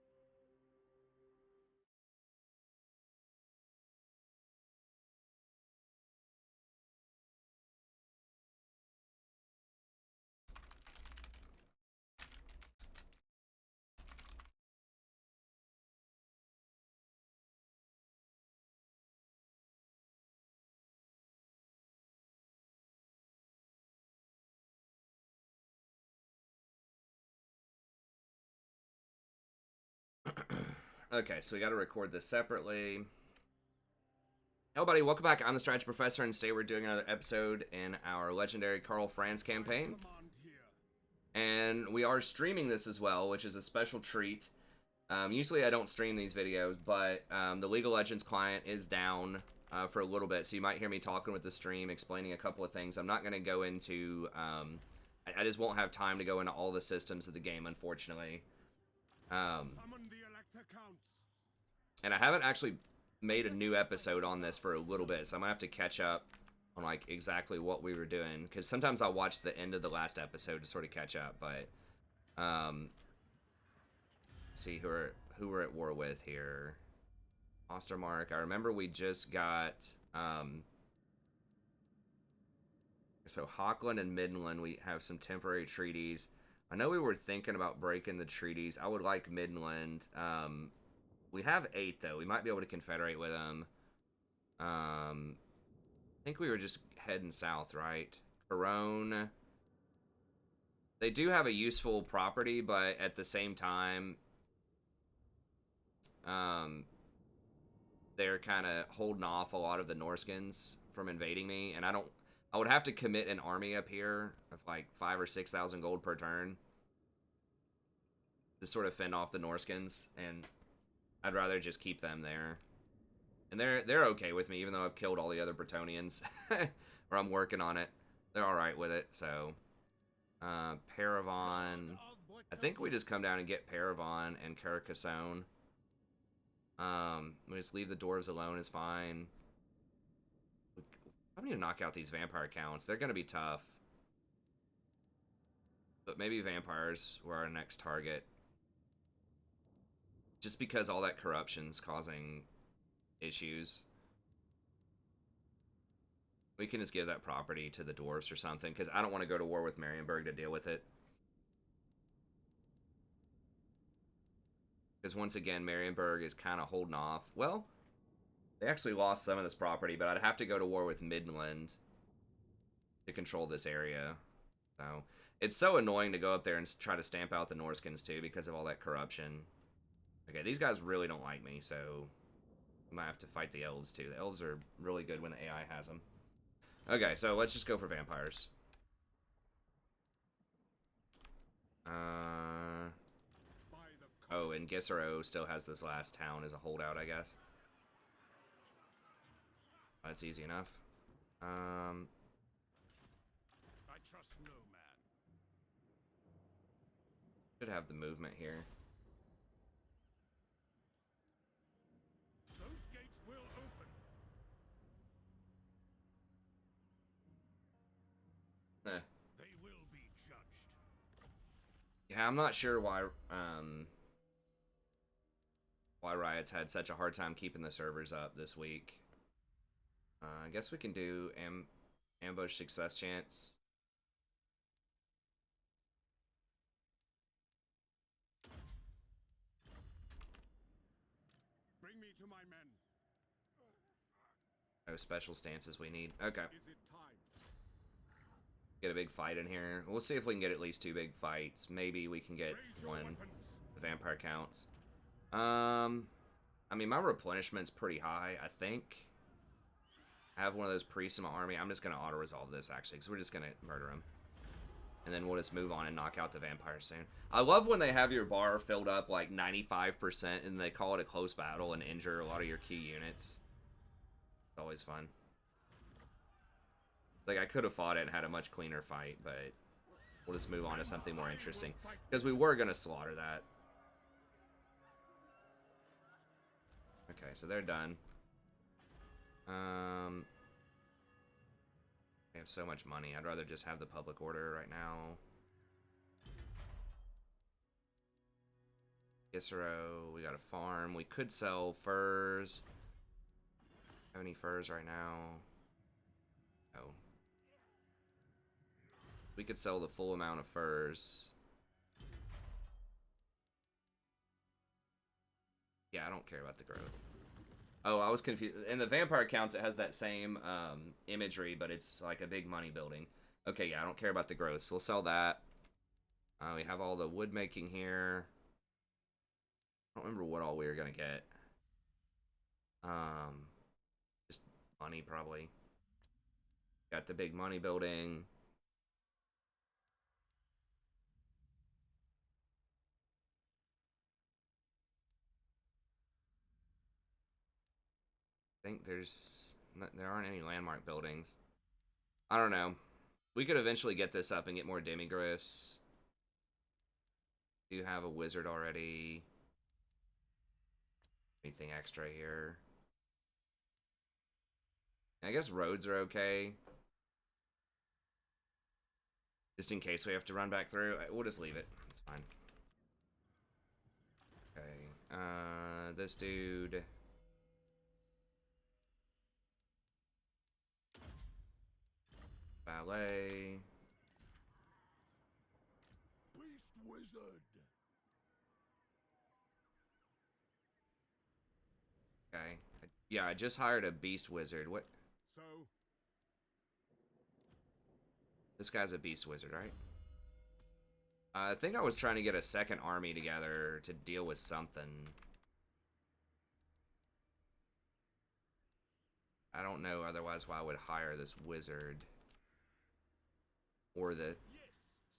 Okay, so we got to record this separately. Hello, buddy. Welcome back. I'm the Strategy Professor, and today we're doing another episode in our legendary Karl Franz campaign. And we are streaming this as well, which is a special treat. Usually I don't stream these videos, but the League of Legends client is down for a little bit, so you might hear me talking with the stream, explaining a couple of things. I'm not going to go into... I just won't have time to go into all the systems of the game, unfortunately. And I haven't actually made a new episode on this for a little bit, so I'm gonna have to catch up on like exactly what we were doing, because sometimes I'll watch the end of the last episode to sort of catch up. But see who we're at war with here. Ostermark. I remember we just got so Hochland and Midland, we have some temporary treaties. I know we were thinking about breaking the treaties. I would like Midland. We have 8, though. We might be able to confederate with them. think we were just heading south, right? Corone. They do have a useful property, but at the same time, um, they're kind of holding off a lot of the Norskins from invading me, and I would have to commit an army up here of like 5 or 6,000 gold per turn to sort of fend off the Norskins, and I'd rather just keep them there. And they're okay with me, even though I've killed all the other Bretonians, or I'm working on it. They're all right with it. So, Paravon. I think we just come down and get Paravon and Carcassonne. We just leave the dwarves alone is fine. I need to knock out these vampire counts. They're gonna be tough. But maybe vampires were our next target. Just because all that corruption's causing issues. We can just give that property to the dwarves or something, because I don't want to go to war with Marienburg to deal with it. Because once again, Marienburg is kind of holding off. Well, they actually lost some of this property, but I'd have to go to war with Midland to control this area. So, it's so annoying to go up there and try to stamp out the Norskins too, because of all that corruption. Okay, these guys really don't like me, so I might have to fight the elves too. The elves are really good when the AI has them. Okay, so let's just go for vampires. Oh, and Gissero still has this last town as a holdout, I guess. That's easy enough. I trust no man. Should have the movement here. Those gates will open. They will be judged. Yeah, I'm not sure why Riot's had such a hard time keeping the servers up this week. I guess we can do ambush success chance. Bring me to my men. No special stances we need. Okay. Is it time? Get a big fight in here. We'll see if we can get at least 2 big fights. Maybe we can get one. The vampire counts. I mean, my replenishment's pretty high, I think. I have one of those priests in my army. I'm just going to auto-resolve this, actually, because we're just going to murder him. And then we'll just move on and knock out the vampire soon. I love when they have your bar filled up like 95% and they call it a close battle and injure a lot of your key units. It's always fun. Like, I could have fought it and had a much cleaner fight, but we'll just move on to something more interesting. Because we were going to slaughter that. Okay, so they're done. We have so much money. I'd rather just have the public order right now. Gissero, we got a farm. We could sell furs. Have any furs right now? No. We could sell the full amount of furs. Yeah, I don't care about the growth. Oh, I was confused. In the vampire counts, it has that same imagery, but it's like a big money building. Okay, yeah, I don't care about the growth, so we'll sell that. We have all the wood making here. I don't remember what all we were gonna get. Just money, probably. Got the big money building. I think there aren't any landmark buildings. I don't know. We could eventually get this up and get more demigryphs. Do you have a wizard already? Anything extra here? I guess roads are okay. Just in case we have to run back through. We'll just leave it. It's fine. Okay. This dude... Ballet. Beast wizard. Okay. Yeah, I just hired a beast wizard. What? So, This guy's a beast wizard, right? I think I was trying to get a second army together to deal with something. I don't know otherwise why I would hire this wizard. Or the... Yes,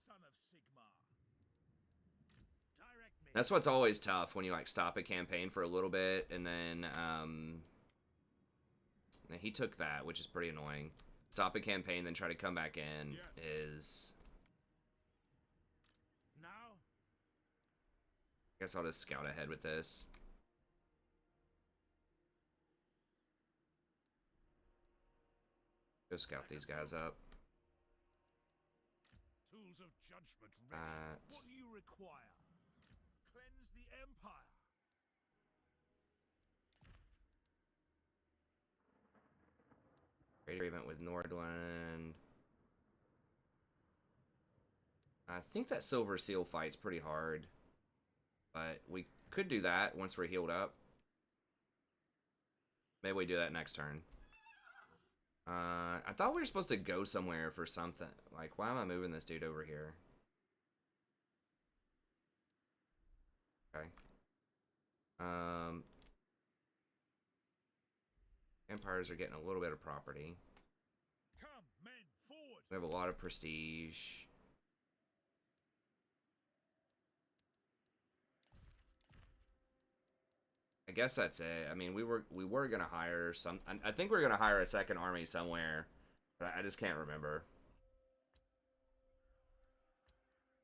son of Sigmar. Direct me. That's what's always tough when you like stop a campaign for a little bit and then he took that, which is pretty annoying. Stop a campaign, then try to come back in is... Now? I guess I'll just scout ahead with this. Go scout these guys up. Tools of judgment ready. What do you require? Cleanse the Empire. Trade agreement with Nordland. I think that Silver Seal fight's pretty hard. But we could do that once we're healed up. Maybe we do that next turn. I thought we were supposed to go somewhere for something. Like, why am I moving this dude over here? Okay. Empires are getting a little bit of property. Come, men, forward. We have a lot of prestige. I guess that's it. I mean, we were gonna hire some. I think we're gonna hire a second army somewhere, but I just can't remember.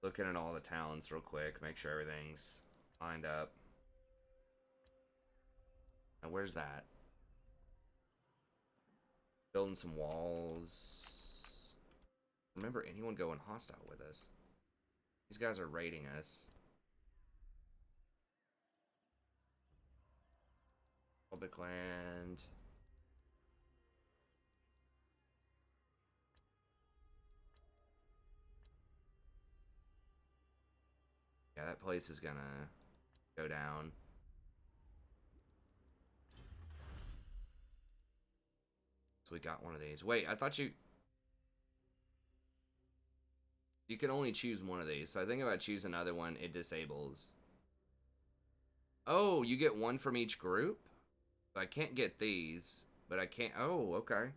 Looking at all the towns real quick, make sure everything's lined up. Now, where's that? Building some walls. Remember anyone going hostile with us? These guys are raiding us. Public land. Yeah, that place is gonna go down. So we got one of these. Wait, I thought you can only choose one of these. So I think if I choose another one, it disables. Oh, you get one from each group? So I can't get these, but I can't. Oh, okay.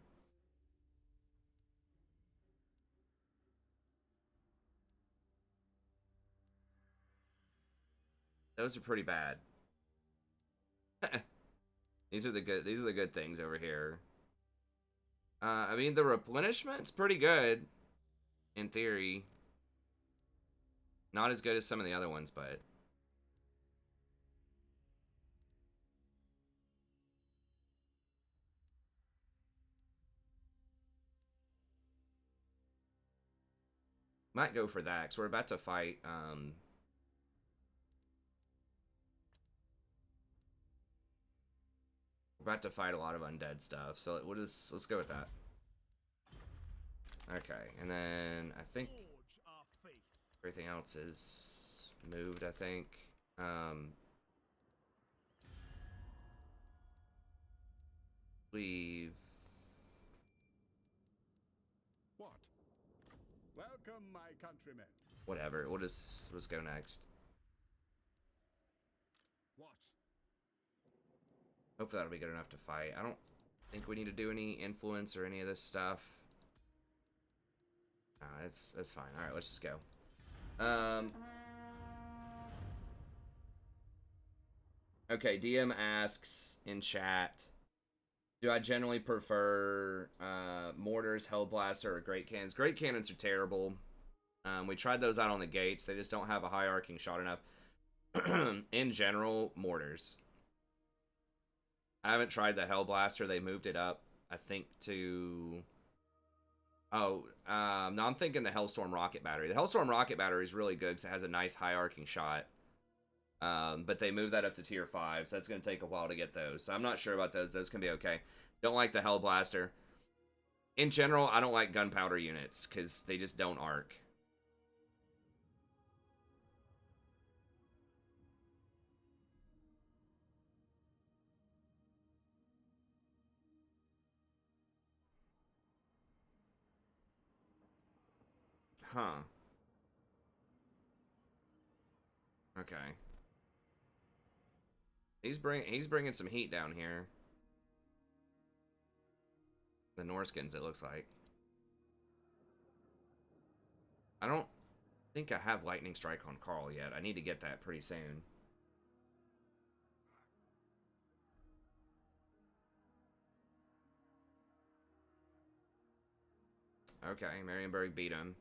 Those are pretty bad. These are the good things over here. I mean, the replenishment's pretty good in theory. Not as good as some of the other ones, but might go for that because we're about to fight. We're about to fight a lot of undead stuff, so let's go with that. Okay, and then I think everything else is moved. I think. Leave. What? Welcome, my countrymen. Whatever. Let's go next. What? Hopefully that'll be good enough to fight. I don't think we need to do any influence or any of this stuff. No, that's fine. All right, let's just go. Okay, DM asks in chat, do I generally prefer mortars, hellblaster, or great cannons? Great cannons are terrible. We tried those out on the gates. They just don't have a high arcing shot enough. In general, mortars. I haven't tried the hellblaster. They moved it up, I think, to... Oh, no, I'm thinking the Hellstorm rocket battery. The Hellstorm rocket battery is really good because it has a nice high arcing shot. But they moved that up to tier 5, so that's going to take a while to get those. So I'm not sure about those. Those can be okay. Don't like the Hellblaster. In general, I don't like gunpowder units because they just don't arc. Huh. Okay. He's bringing some heat down here. The Norskins, it looks like. I don't think I have Lightning Strike on Carl yet. I need to get that pretty soon. Okay, Marienburg beat him.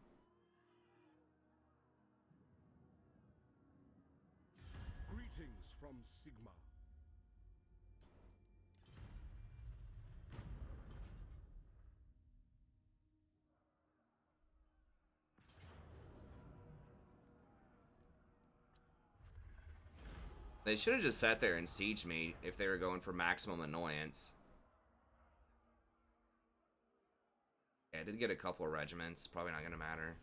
Greetings from Sigma. They should have just sat there and sieged me if they were going for maximum annoyance. Yeah, I did get a couple of regiments. Probably not going to matter.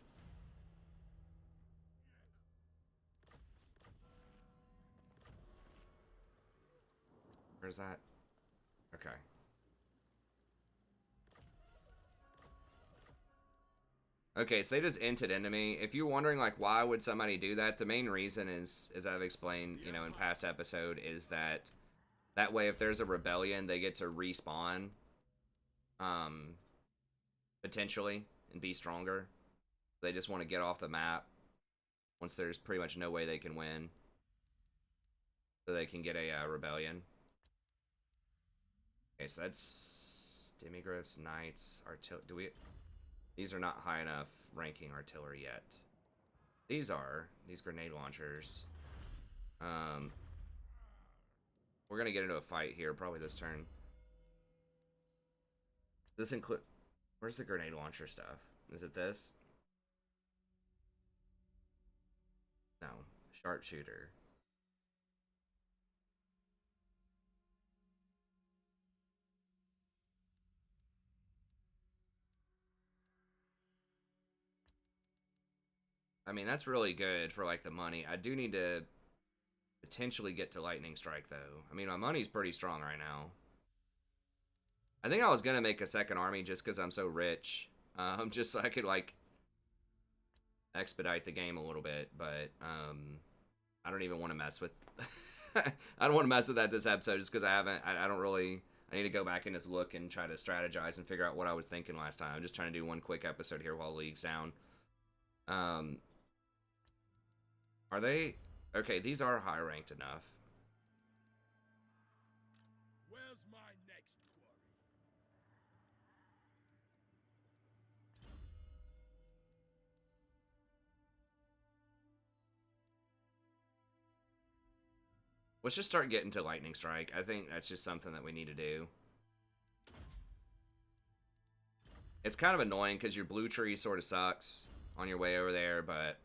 Where's that? Okay. Okay, so they just entered into me. If you're wondering, like, why would somebody do that, the main reason is, as I've explained, you know, in past episode, is that way if there's a rebellion, they get to respawn, potentially, and be stronger. They just want to get off the map once there's pretty much no way they can win, so they can get a rebellion. Okay, so that's Demigryphs, Knights, Artillery. These are not high enough ranking artillery yet. These grenade launchers. We're gonna get into a fight here probably this turn. This include. Where's the grenade launcher stuff? Is it this? No, sharpshooter. I mean, that's really good for, like, the money. I do need to potentially get to Lightning Strike, though. I mean, my money's pretty strong right now. I think I was going to make a second army just because I'm so rich. Just so I could, like, expedite the game a little bit. But I don't even want to mess with... I don't want to mess with that this episode just because I don't really... I need to go back and just look and try to strategize and figure out what I was thinking last time. I'm just trying to do one quick episode here while the league's down. Are they... Okay, these are high ranked enough. Where's my next quarry? Let's just start getting to Lightning Strike. I think that's just something that we need to do. It's kind of annoying because your blue tree sort of sucks on your way over there, but...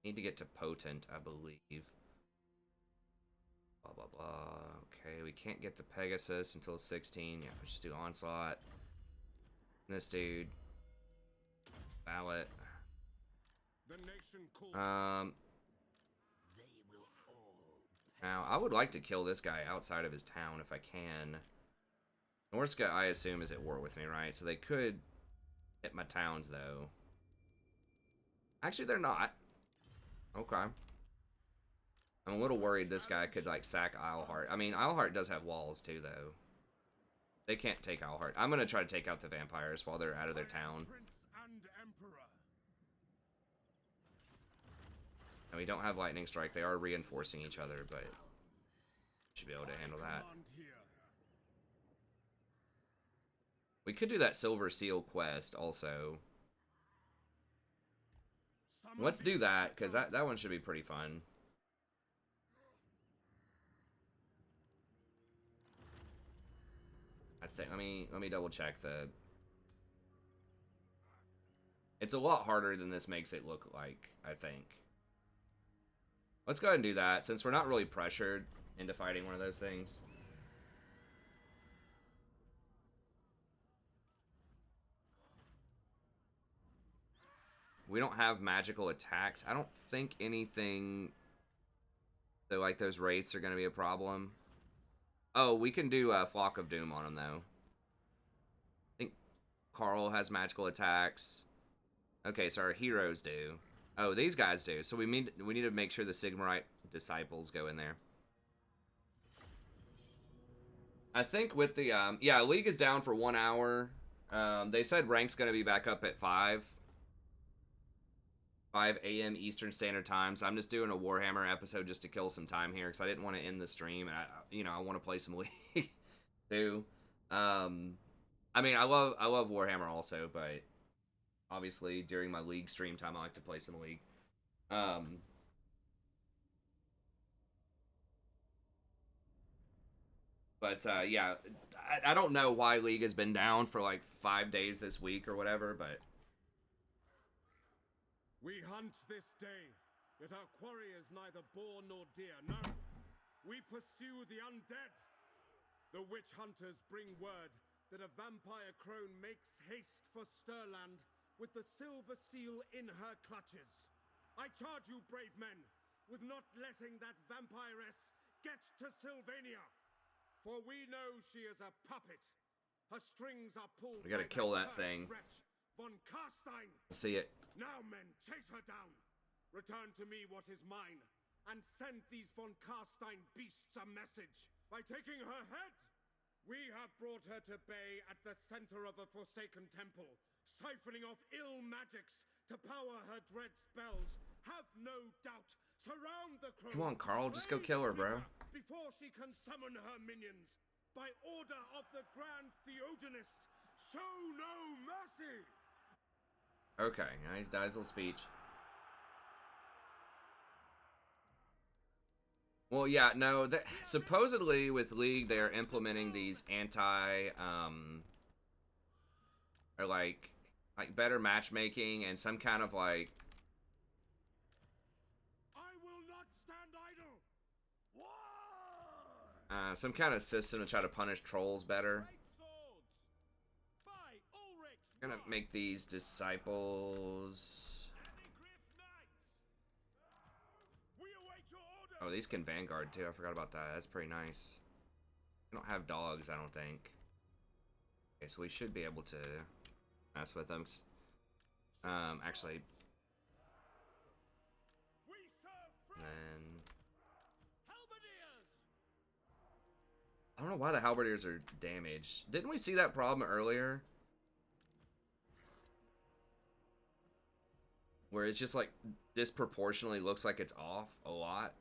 Need to get to Potent, I believe. Blah, blah, blah. Okay, we can't get the Pegasus until 16. Yeah, we'll just do Onslaught. This dude. Ballot. The nation calls. Now, I would like to kill this guy outside of his town if I can. Norska, I assume, is at war with me, right? So they could hit my towns, though. Actually, they're not. Okay. I'm a little worried this guy could, like, sack Isleheart. I mean, Isleheart does have walls, too, though. They can't take Isleheart. I'm gonna try to take out the vampires while they're out of their town. Prince and Emperor. And we don't have Lightning Strike. They are reinforcing each other, but should be able to handle that. Command here. We could do that Silver Seal quest also. Let's do that, because that one should be pretty fun. I think, let me double check the... It's a lot harder than this makes it look like, I think. Let's go ahead and do that, since we're not really pressured into fighting one of those things. We don't have magical attacks. I don't think anything So like those wraiths are gonna be a problem. Oh, we can do a Flock of Doom on them though. I think Carl has magical attacks. Okay, so our heroes do. Oh, these guys do. So we need to make sure the Sigmarite disciples go in there. I think with the yeah, League is down for 1 hour. They said rank's gonna be back up at 5 a.m. Eastern Standard Time. So I'm just doing a Warhammer episode just to kill some time here because I didn't want to end the stream, and I want to play some League too. I mean, I love Warhammer also, but obviously during my League stream time, I like to play some League. But yeah, I don't know why League has been down for like 5 days this week or whatever, but We hunt this day, yet our quarry is neither boar nor deer. No, we pursue the undead. The witch hunters bring word that a vampire crone makes haste for Stirland with the silver seal in her clutches. I charge you, brave men, with not letting that vampiress get to Sylvania. For we know she is a puppet. Her strings are pulled. We gotta by kill that that thing. wretch, Von Karstein. see it. Now, men, chase her down. Return to me what is mine, and send these Von Karstein beasts a message. By taking her head, we have brought her to bay at the center of a forsaken temple, siphoning off ill magics to power her dread spells. Have no doubt. Surround the crone. Come on, Carl, just go Slay kill her, the bro. creature before she can summon her minions. By order of the Grand Theogenist, show no mercy. Okay, nice Dazzle speech. Well, yeah, no, supposedly with League, they're implementing these or like better matchmaking and some kind of like, I will not stand idle. War! some kind of system to try to punish trolls better. Great swords. By Ulrich's Gonna word. make these disciples. We await your orders. Oh, these can Vanguard too. I forgot about that. That's pretty nice. We don't have dogs, I don't think. Okay, so we should be able to mess with them. Actually, We serve friends. then Halberdiers. I don't know why the halberdiers are damaged. Didn't we see that problem earlier? Where it's just like disproportionately looks like it's off a lot.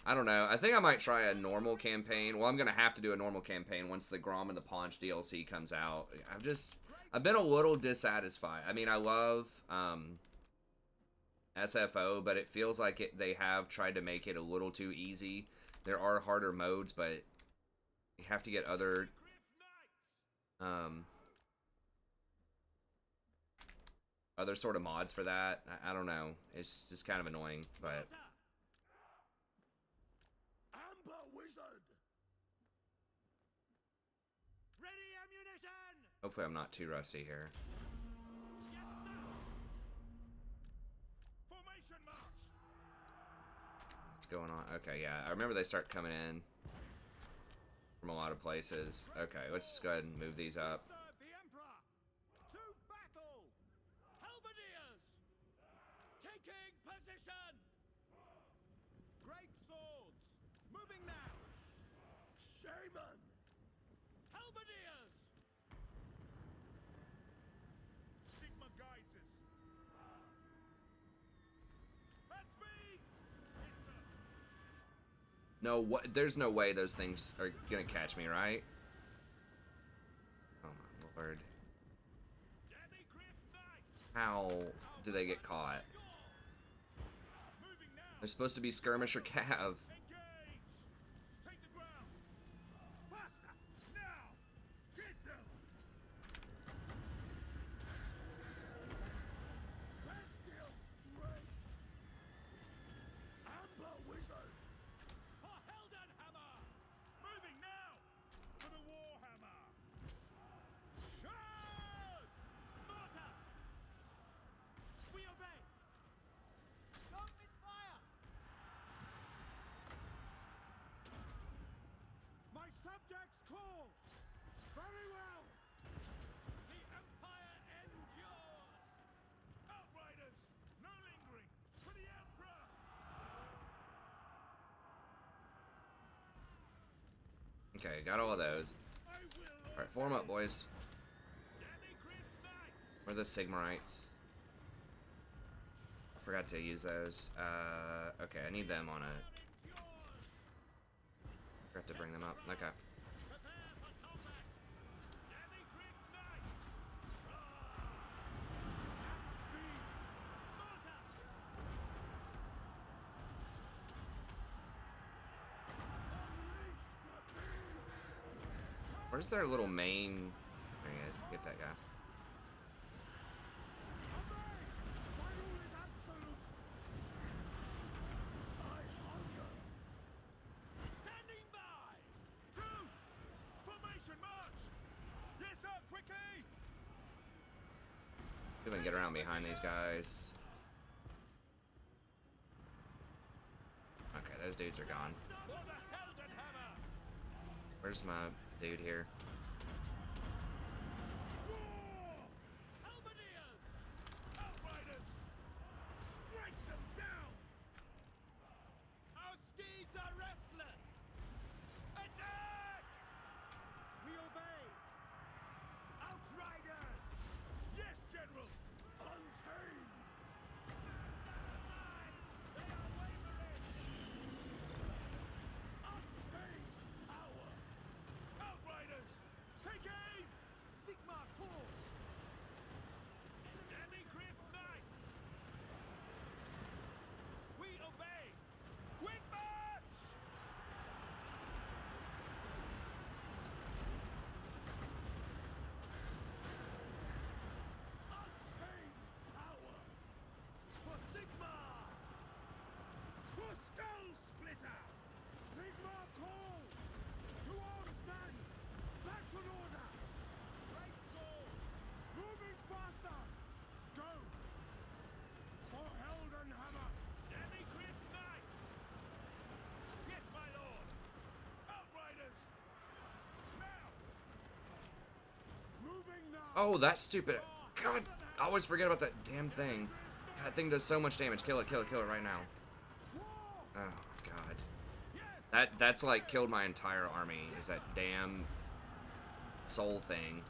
I don't know. I think I might try a normal campaign. Well, I'm gonna have to do a normal campaign once the Grom and the Paunch DLC comes out. I've been a little dissatisfied. I mean, I love SFO, but it feels like they have tried to make it a little too easy. There are harder modes, but you have to get other other sort of mods for that. I don't know. It's just kind of annoying, but Amber Wizard. Ready ammunition. hopefully I'm not too rusty here. Yes, sir. Formation march. What's going on? Okay, yeah. I remember they start coming in from a lot of places. Okay, let's just go ahead and move these up. Serve the Emperor. To battle. Halberdiers. Taking position. Great swords. Moving now. Shaman. Halberdiers. Sigma guides us. That's me. Yes, sir. No, what? There's no way those things are gonna catch me, right? Oh my lord! Danny Griff Knights. How do they get caught? Moving now. They're supposed to be skirmisher cav. Engage. Take the ground. Faster. Now. Get them. Bestial strength. Amber Wizard. For Heldenhammer. Moving now. For the Warhammer. Charge. Mortar. We obey. Don't misfire. Okay, got all of those. Alright, form up, boys. Where are the Sigmarites? I forgot to use those. Okay, I need them on a... Forgot to bring them up. Okay. Where's their little main... There he is. Get that guy. Standing by! Go! Formation march! Yes, sir, quickly! See if I can get around behind these guys. Okay, those dudes are gone. For the Heldenhammer! Where's my dude here? War! Halberdiers! Outriders! Break them down! Our steeds are restless! Attack! We obey! Outriders! Yes, General! Untamed! They are wavering! Untamed power! Outriders! Take aim! Sigma force! Demigriff Knights! We obey! Quick march! Untamed power! For Sigma! For Skull Splitter! Sigma call! To arms, men! That's an order! Great swords! Moving faster! Go! For Heldenhammer! Demigriff Knights! Yes, my lord! Outriders! Now! Moving now! Oh, that's stupid. God, I always forget about that damn thing. God, that thing does so much damage. Kill it, kill it, kill it right now. Oh, God. That's like killed my entire army, is that damn soul thing.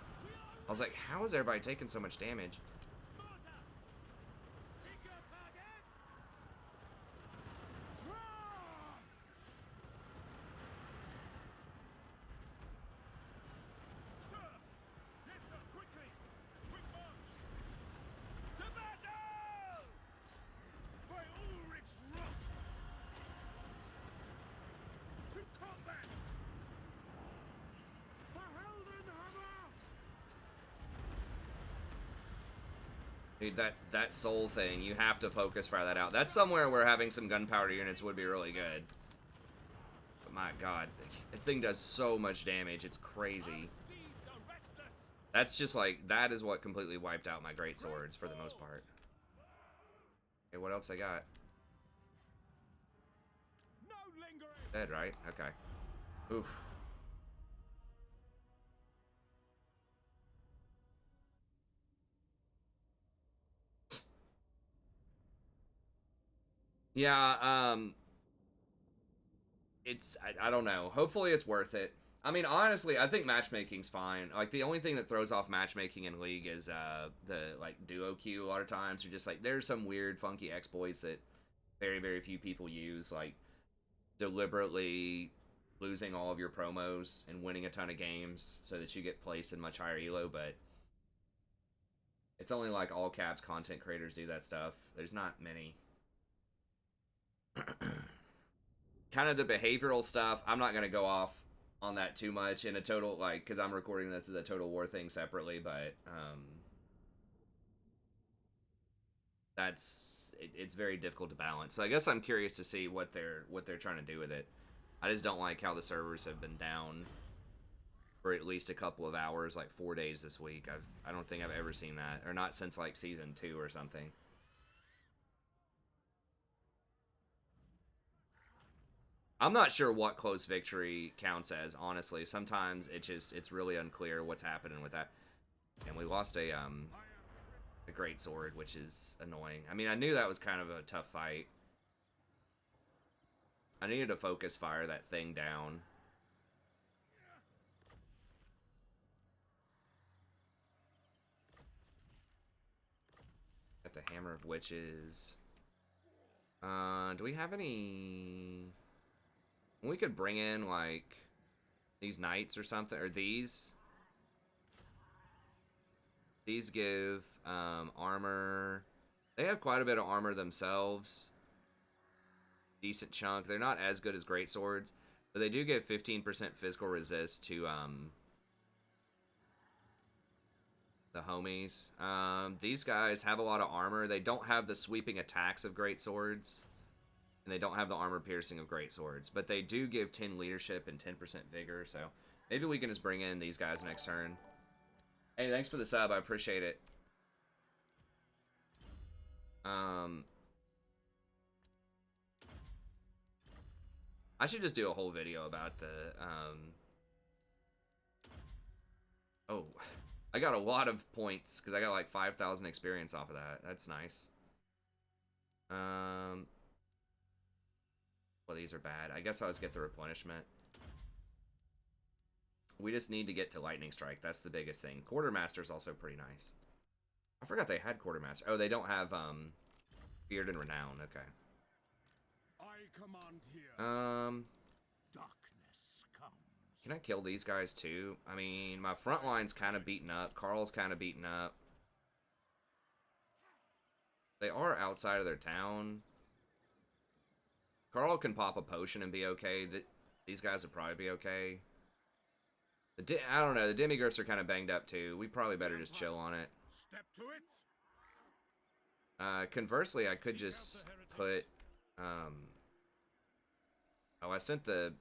I was like, how is everybody taking so much damage? Sir! Yes, sir, quickly! Quick march! To battle! By Ulrich's wrath! To combat! For Heldenhammer! Dude, that soul thing, you have to focus fire that out. That's somewhere where having some gunpowder units would be really good. But my God, that thing does so much damage. It's crazy. Steeds are restless! That's just like, that is what completely wiped out my great swords for the most part. Okay, what else I got? No lingering! Dead, right? Okay. Oof. Yeah, I don't know. Hopefully it's worth it. I mean, honestly, I think matchmaking's fine. Like, the only thing that throws off matchmaking in League is, the, like, duo queue a lot of times. You're just like, there's some weird, funky exploits that very, very few people use, like, deliberately losing all of your promos and winning a ton of games so that you get placed in much higher elo, but it's only, like, all caps content creators do that stuff. There's not many. Kind of the behavioral stuff, I'm not going to go off on that too much in a total, like, because I'm recording this as a Total War thing separately, but it's very difficult to balance. So I guess I'm curious to see what they're trying to do with it. I just don't like how the servers have been down for at least a couple of hours, like 4 days this week. I don't think I've ever seen that, or not since like season 2 or something. I'm not sure what close victory counts as, honestly. Sometimes it's really unclear what's happening with that. And we lost a great sword, which is annoying. I mean, I knew that was kind of a tough fight. I needed to focus fire that thing down. Hammer of Witches. Do we have any... We could bring in, like, these knights or something, or these. These give armor. They have quite a bit of armor themselves. Decent chunk. They're not as good as great swords, but they do give 15% physical resist to the homies. These guys have a lot of armor. They don't have the sweeping attacks of great swords, and they don't have the armor piercing of great swords, but they do give 10 leadership and 10% vigor, so maybe we can just bring in these guys next turn. Hey, thanks for the sub. I appreciate it. I should just do a whole video about the, Oh, I got a lot of points, because I got like 5,000 experience off of that. That's nice. Well, these are bad. I guess I'll just get the replenishment. We just need to get to Lightning Strike. That's the biggest thing. Quartermaster's also pretty nice. I forgot they had Quartermaster. Oh, they don't have, Beard and Renown. Okay. I command here. Darkness comes. Can I kill these guys too? I mean, my front line's kind of beaten up. Carl's kind of beaten up. They are outside of their town. Carl can pop a potion and be okay. These guys would probably be okay. I don't know. The Demigriffs are kind of banged up too. We probably better just chill on it. Step to it. Conversely, I could just put... Oh, I sent the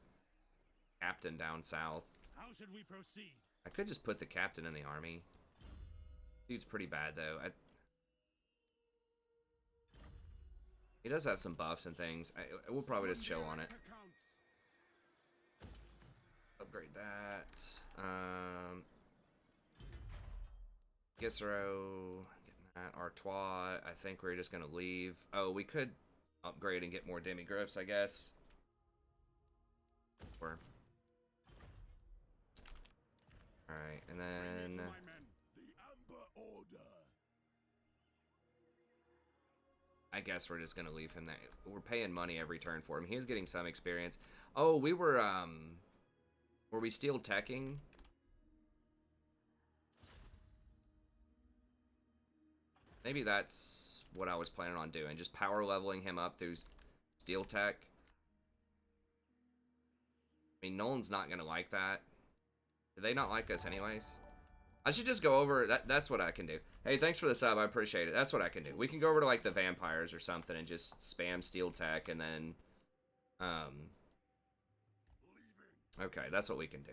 captain down south. How should we proceed? I could just put the captain in the army. Dude's pretty bad, though. He does have some buffs and things. We'll probably just chill on it. Upgrade that. Gissero. Getting that. Artois. I think we're just going to leave. Oh, we could upgrade and get more Demigriffs, I guess. Alright, and then... The Amber Order. I guess we're just gonna leave him there. We're paying money every turn for him. He's getting some experience. Oh, we were we steel teching? Maybe that's what I was planning on doing. Just power leveling him up through steel tech. I mean, Nolan's not gonna like that. Do they not like us anyways? I should just go over... That's what I can do. Hey, thanks for the sub. I appreciate it. That's what I can do. We can go over to, like, the vampires or something and just spam steel tech and then... Okay, that's what we can do.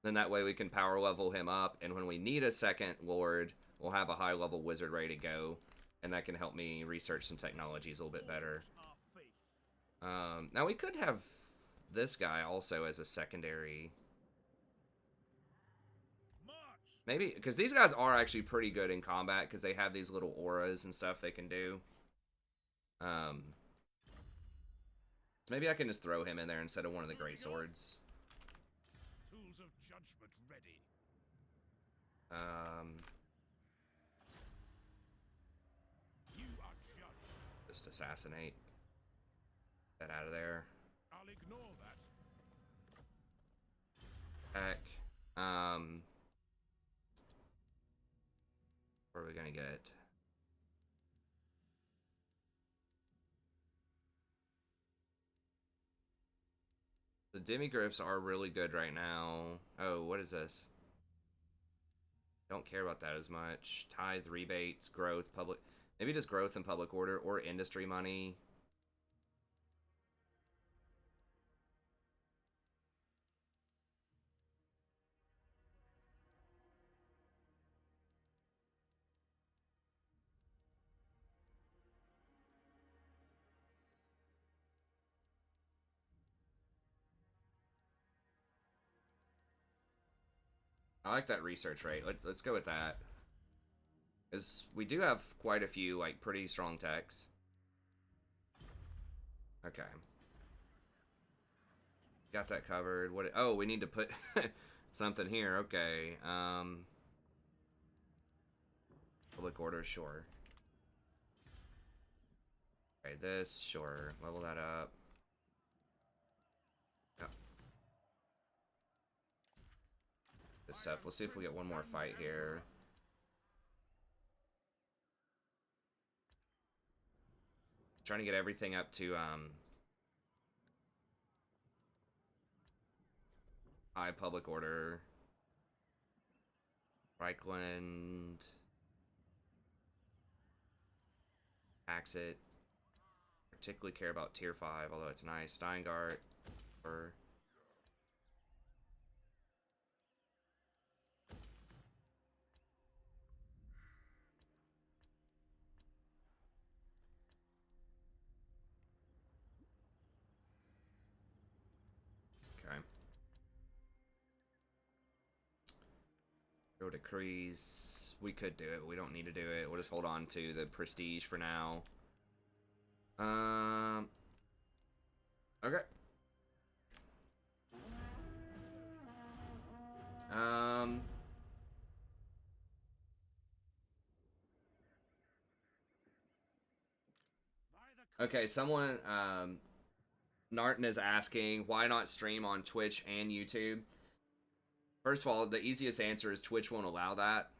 Then that way we can power level him up, and when we need a second lord, we'll have a high-level wizard ready to go, and that can help me research some technologies a little bit better. Now, we could have this guy also as a secondary... Maybe, because these guys are actually pretty good in combat, because they have these little auras and stuff they can do. So maybe I can just throw him in there instead of one of the great swords. Tools of judgment ready. You are judged. Just assassinate. Get that out of there. I'll ignore that. Heck. What are we gonna get? The Demigriffs are really good right now. Oh, what is this? Don't care about that as much. Tithe, rebates, growth, public... Maybe just growth and public order, or industry money. I like that research rate. Let's go with that. Because we do have quite a few, like, pretty strong techs. Okay. Got that covered. What? Oh, we need to put something here. Okay. Public order, sure. Okay, this, sure. Level that up. Yep. This stuff. We'll see if we get one more fight here. Trying to get everything up to, high public order. Reichland. Axit. Particularly care about tier 5, although it's nice. Steingart. Or okay. Go decrees. We could do it, but we don't need to do it. We'll just hold on to the prestige for now. Okay. Okay, someone, Narton is asking, why not stream on Twitch and YouTube? First of all, the easiest answer is Twitch won't allow that.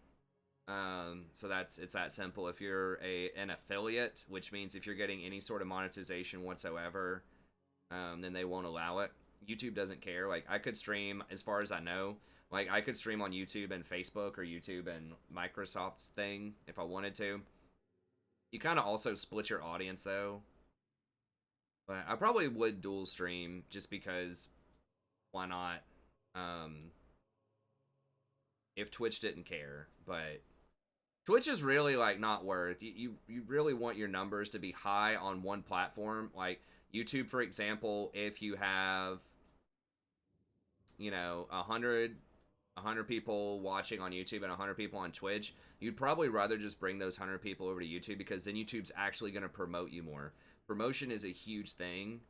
So it's that simple. If you're an affiliate, which means if you're getting any sort of monetization whatsoever, then they won't allow it. YouTube doesn't care. Like, I could stream, as far as I know, like, I could stream on YouTube and Facebook or YouTube and Microsoft's thing if I wanted to. You kind of also split your audience, though. But I probably would dual stream just because, why not? If Twitch didn't care. But Twitch is really, like, not worth. You really want your numbers to be high on one platform. Like, YouTube, for example, if you have, you know, 100 people watching on YouTube and 100 people on Twitch, you'd probably rather just bring those 100 people over to YouTube, because then YouTube's actually going to promote you more. Promotion is a huge thing,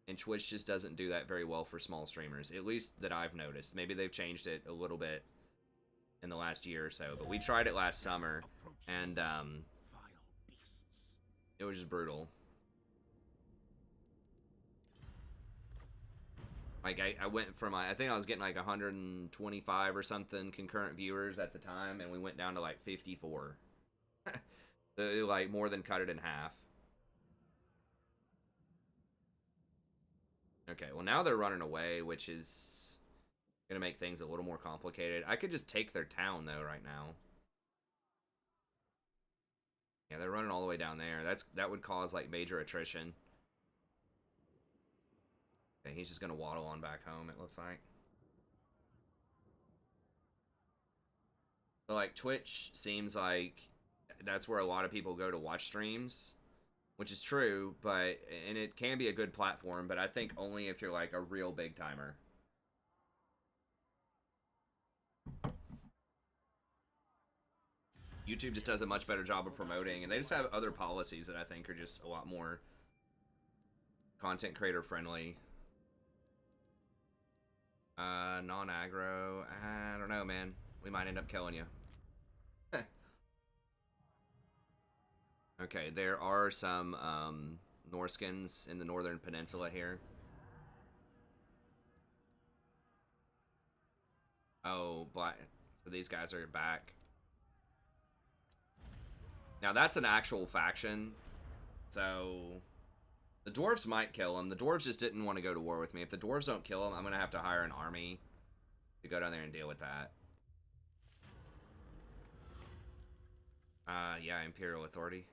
and Twitch just doesn't do that very well for small streamers, at least that I've noticed. Maybe they've changed it a little bit in the last year or so, but we tried it last summer, and it was just brutal. Like, I went from, I think I was getting like 125 or something concurrent viewers at the time, and we went down to like 54. So it, like, more than cut it in half. Okay, well, now they're running away, which is gonna make things a little more complicated. I could just take their town, though, right now. Yeah, they're running all the way down there. That would cause, like, major attrition. Okay, he's just gonna waddle on back home, it looks like. So, like, Twitch seems like that's where a lot of people go to watch streams, which is true, but, and it can be a good platform, but I think only if you're, like, a real big timer. YouTube just does a much better job of promoting, and they just have other policies that I think are just a lot more content creator friendly. Non-aggro, I don't know, man. We might end up killing you. Okay, there are some Norskins in the northern peninsula here. Oh, black. So these guys are back. Now that's an actual faction. So the dwarves might kill him. The dwarves just didn't want to go to war with me. If the dwarves don't kill him, I'm going to have to hire an army to go down there and deal with that. Yeah, Imperial Authority.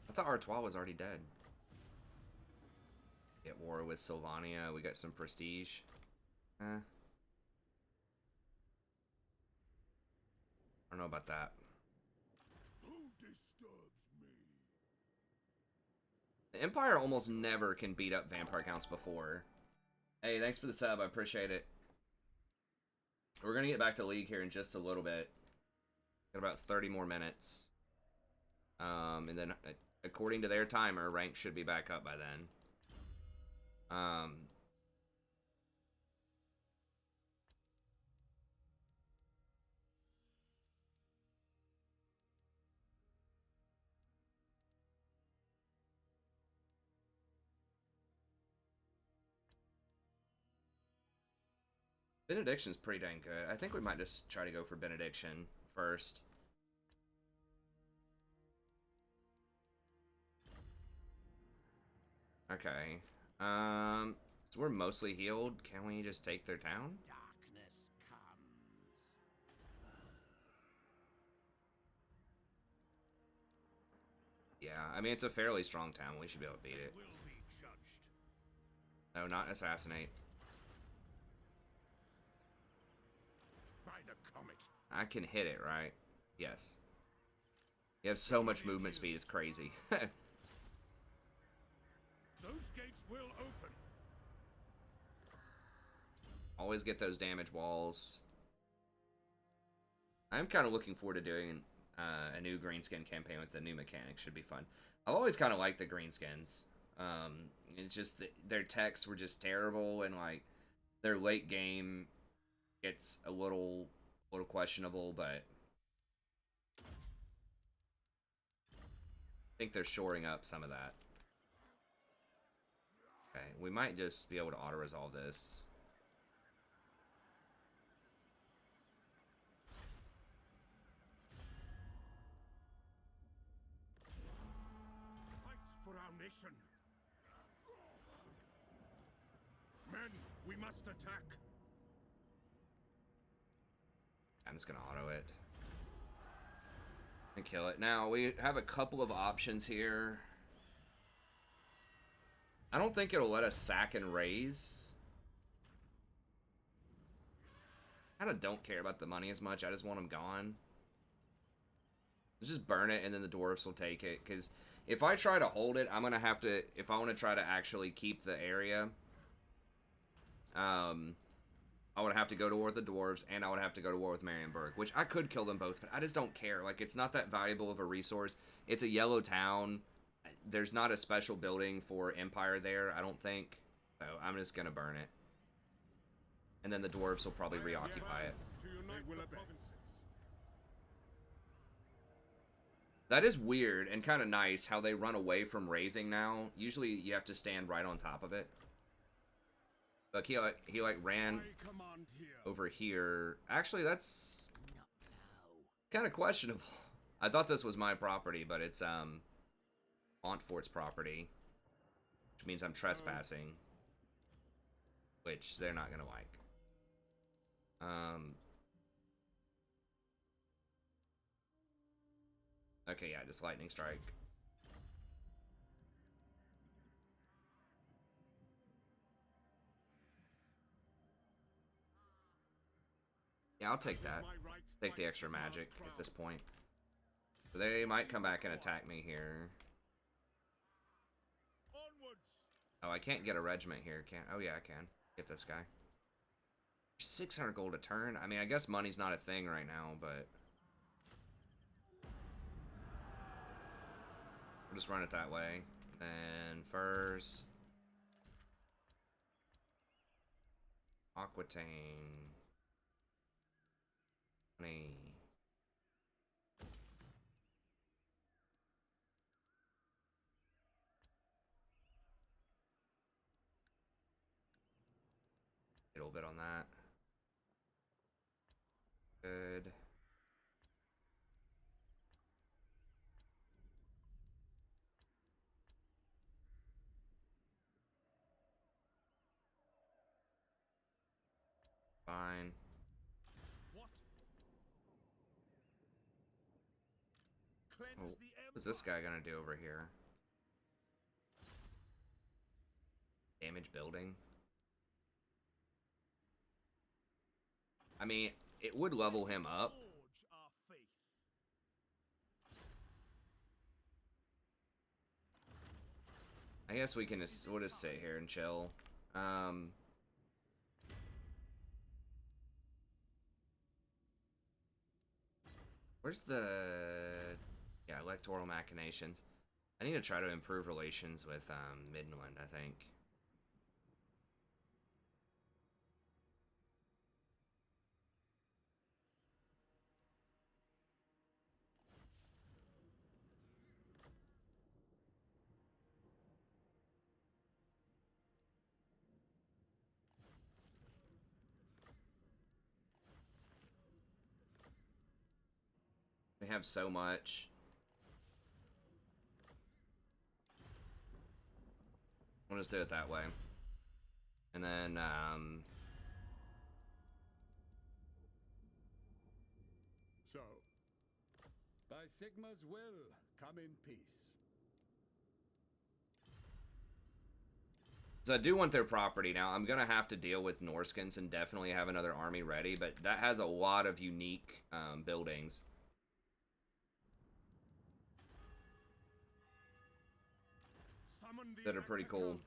I thought Artois was already dead. Get war with Sylvania. We got some prestige. I don't know about that. Who disturbs me? The Empire almost never can beat up vampire counts before. Hey, thanks for the sub. I appreciate it. We're going to get back to League here in just a little bit. Got about 30 more minutes. And then, according to their timer, rank should be back up by then. Benediction's pretty dang good. I think we might just try to go for Benediction first. Okay. So we're mostly healed. Can we just take their town? Darkness comes. Yeah, I mean, it's a fairly strong town. We should be able to beat it. Will be judged. No, not assassinate. By the comet. I can hit it, right? Yes. You have so much movement speed, it's crazy. Those gates will open. Always get those damage walls. I'm kind of looking forward to doing a new greenskin campaign with the new mechanics. Should be fun. I've always kind of liked the greenskins. It's just their techs were just terrible, and like their late game gets a little questionable, but I think they're shoring up some of that. Okay, we might just be able to auto-resolve this. Fight for our nation. Men, we must attack. I'm just gonna auto it and kill it. Now we have a couple of options here. I don't think it'll let us sack and raise. I kind of don't care about the money as much. I just want them gone. Let's just burn it, and then the dwarves will take it. Because if I try to hold it, I'm gonna have to. If I want to try to actually keep the area, I would have to go to war with the dwarves, and I would have to go to war with Marienburg, which I could kill them both, but I just don't care. Like, it's not that valuable of a resource. It's a yellow town. There's not a special building for Empire there, I don't think. So I'm just gonna burn it. And then the dwarves will probably reoccupy it. To unite the provinces. That is weird and kind of nice how they run away from raising now. Usually you have to stand right on top of it. Look, he like ran I command here. over here. Actually, that's kind of questionable. I thought this was my property, but it's Montfort's property, which means I'm trespassing, which they're not gonna like. Okay, yeah, just lightning strike. Yeah, I'll take that. Take the extra magic at this point. So they might come back and attack me here. Onwards. Oh, I can't get a regiment here, can't? Oh yeah, I can. Get this guy. 600 gold a turn? I mean, I guess money's not a thing right now, but we'll just run it that way. Then furs. Aquitaine. Money. A little bit on that. Good. Fine. What? Oh, Cleanse the what's this guy gonna do over here? Damage building. I mean, it would level him up. Forge our faith. I guess we can just, we'll just sit here and chill. Where's the electoral machinations? I need to try to improve relations with Midland, I think. They have so much. We'll just do it that way. And then, So, by Sigma's will, come in peace. so I do want their property now. I'm gonna have to deal with Norskins and definitely have another army ready, but that has a lot of unique buildings. Summon the That are pretty cool.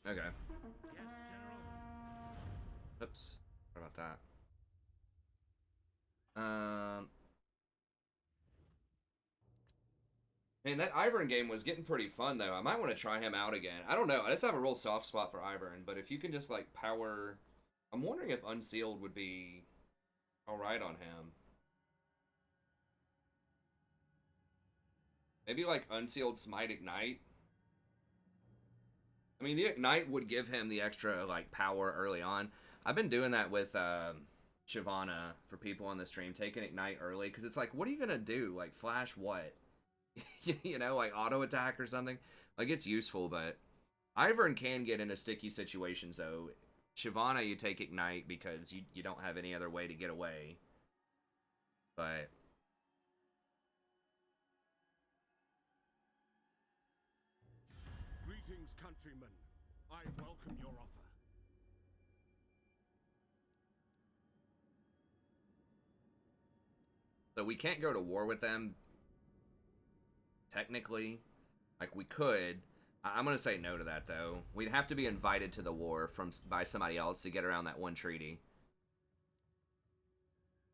Electrocons. Okay. Yes, General. Oops. What about that? Man, that Ivern game was getting pretty fun though. I might want to try him out again. I don't know. I just have a real soft spot for Ivern, but if you can just like power, I'm wondering if Unsealed would be all right on him. Maybe like Unsealed Smite Ignite. I mean, the Ignite would give him the extra like power early on. I've been doing that with Shyvana for people on the stream, taking Ignite early because it's like, what are you gonna do? Like flash what? You know, like auto attack or something. Like it's useful, but Ivern can get into sticky situations though. Shyvana, you take Ignite because you don't have any other way to get away. But Greetings, countrymen. I welcome your offer. so we can't go to war with them. Technically, like we could. I'm gonna say no to that though. We'd have to be invited to the war by somebody else to get around that one treaty.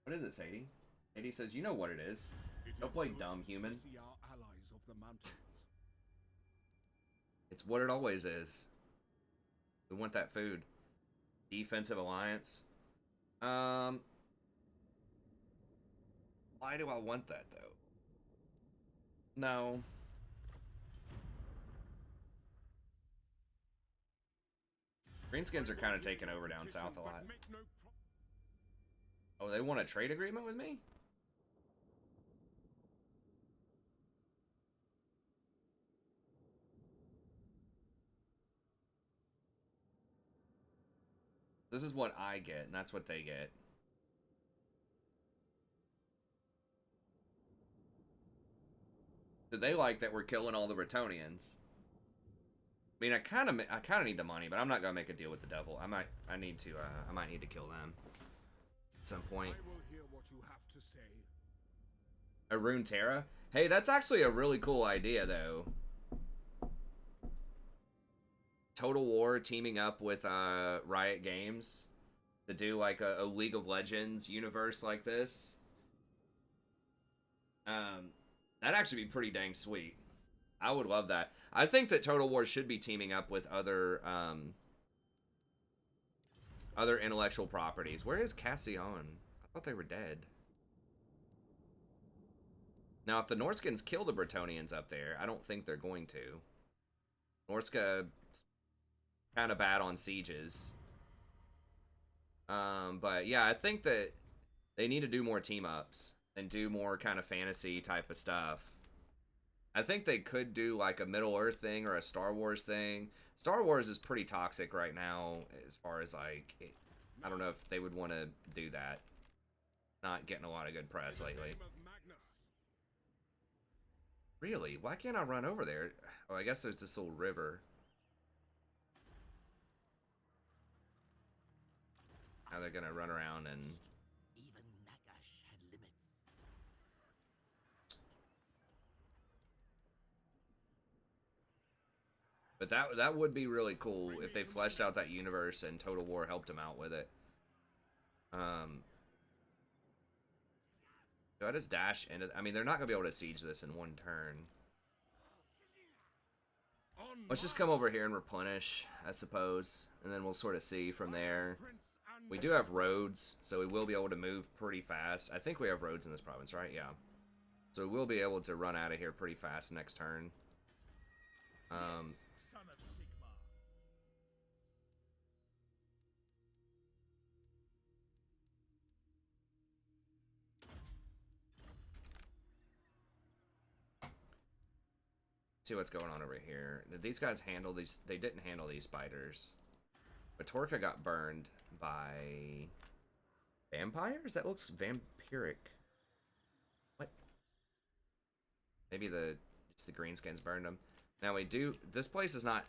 What is it, Sadie? Sadie says, "You know what it is. Don't play dumb, human. To see our allies of the mountains. It's what it always is. We want that food. Defensive alliance. Why do I want that though? No. Greenskins are kind of taking over down south a lot. Oh, they want a trade agreement with me? This is what I get, and that's what they get. Do they like that we're killing all the Bretonians? I mean, I kind of need the money, but I'm not gonna make a deal with the devil. I might need to kill them at some point. I will hear what you have to say. A Rune Terra? Hey, that's actually a really cool idea, though. Total War teaming up with Riot Games to do like a League of Legends universe like this. That'd actually be pretty dang sweet. I would love that. I think that Total War should be teaming up with other intellectual properties. Where is Cassian? I thought they were dead. Now, if the Norskins kill the Bretonians up there, I don't think they're going to. Norska kind of bad on sieges. But yeah, I think that they need to do more team ups and do more kind of fantasy type of stuff. I think they could do like a Middle Earth thing or a Star Wars thing. Star Wars is pretty toxic right now as far as like, I don't know if they would want to do that. Not getting a lot of good press lately. Really? Why can't I run over there? Oh, I guess there's this little river. Now they're gonna run around and... Even Nagash had limits. But that would be really cool if they fleshed out that universe and Total War helped them out with it. Do I just dash into... I mean, they're not going to be able to siege this in one turn. Let's just come over here and replenish, I suppose. And then we'll sort of see from there. We do have roads, so we will be able to move pretty fast. I think we have roads in this province, right? Yeah. So we will be able to run out of here pretty fast next turn. Son of Sigma. See what's going on over here. Did these guys handle these? They didn't handle these spiders. But Torka got burned by vampires? That looks vampiric. What? Maybe just the greenskins burned them. Now we do, this place is not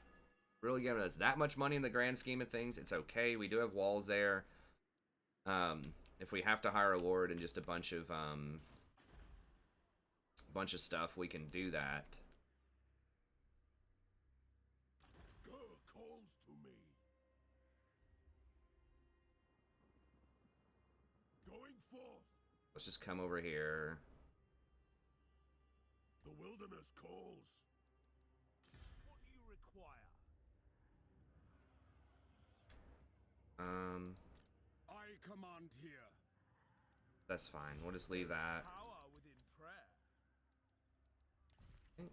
really giving us that much money in the grand scheme of things. It's okay. We do have walls there. If we have to hire a lord and just a bunch of stuff, we can do that. Calls to me. Going forth. Let's just come over here. The wilderness calls. What do you require? I command here. That's fine. We'll just leave that. Power within prayer. I think.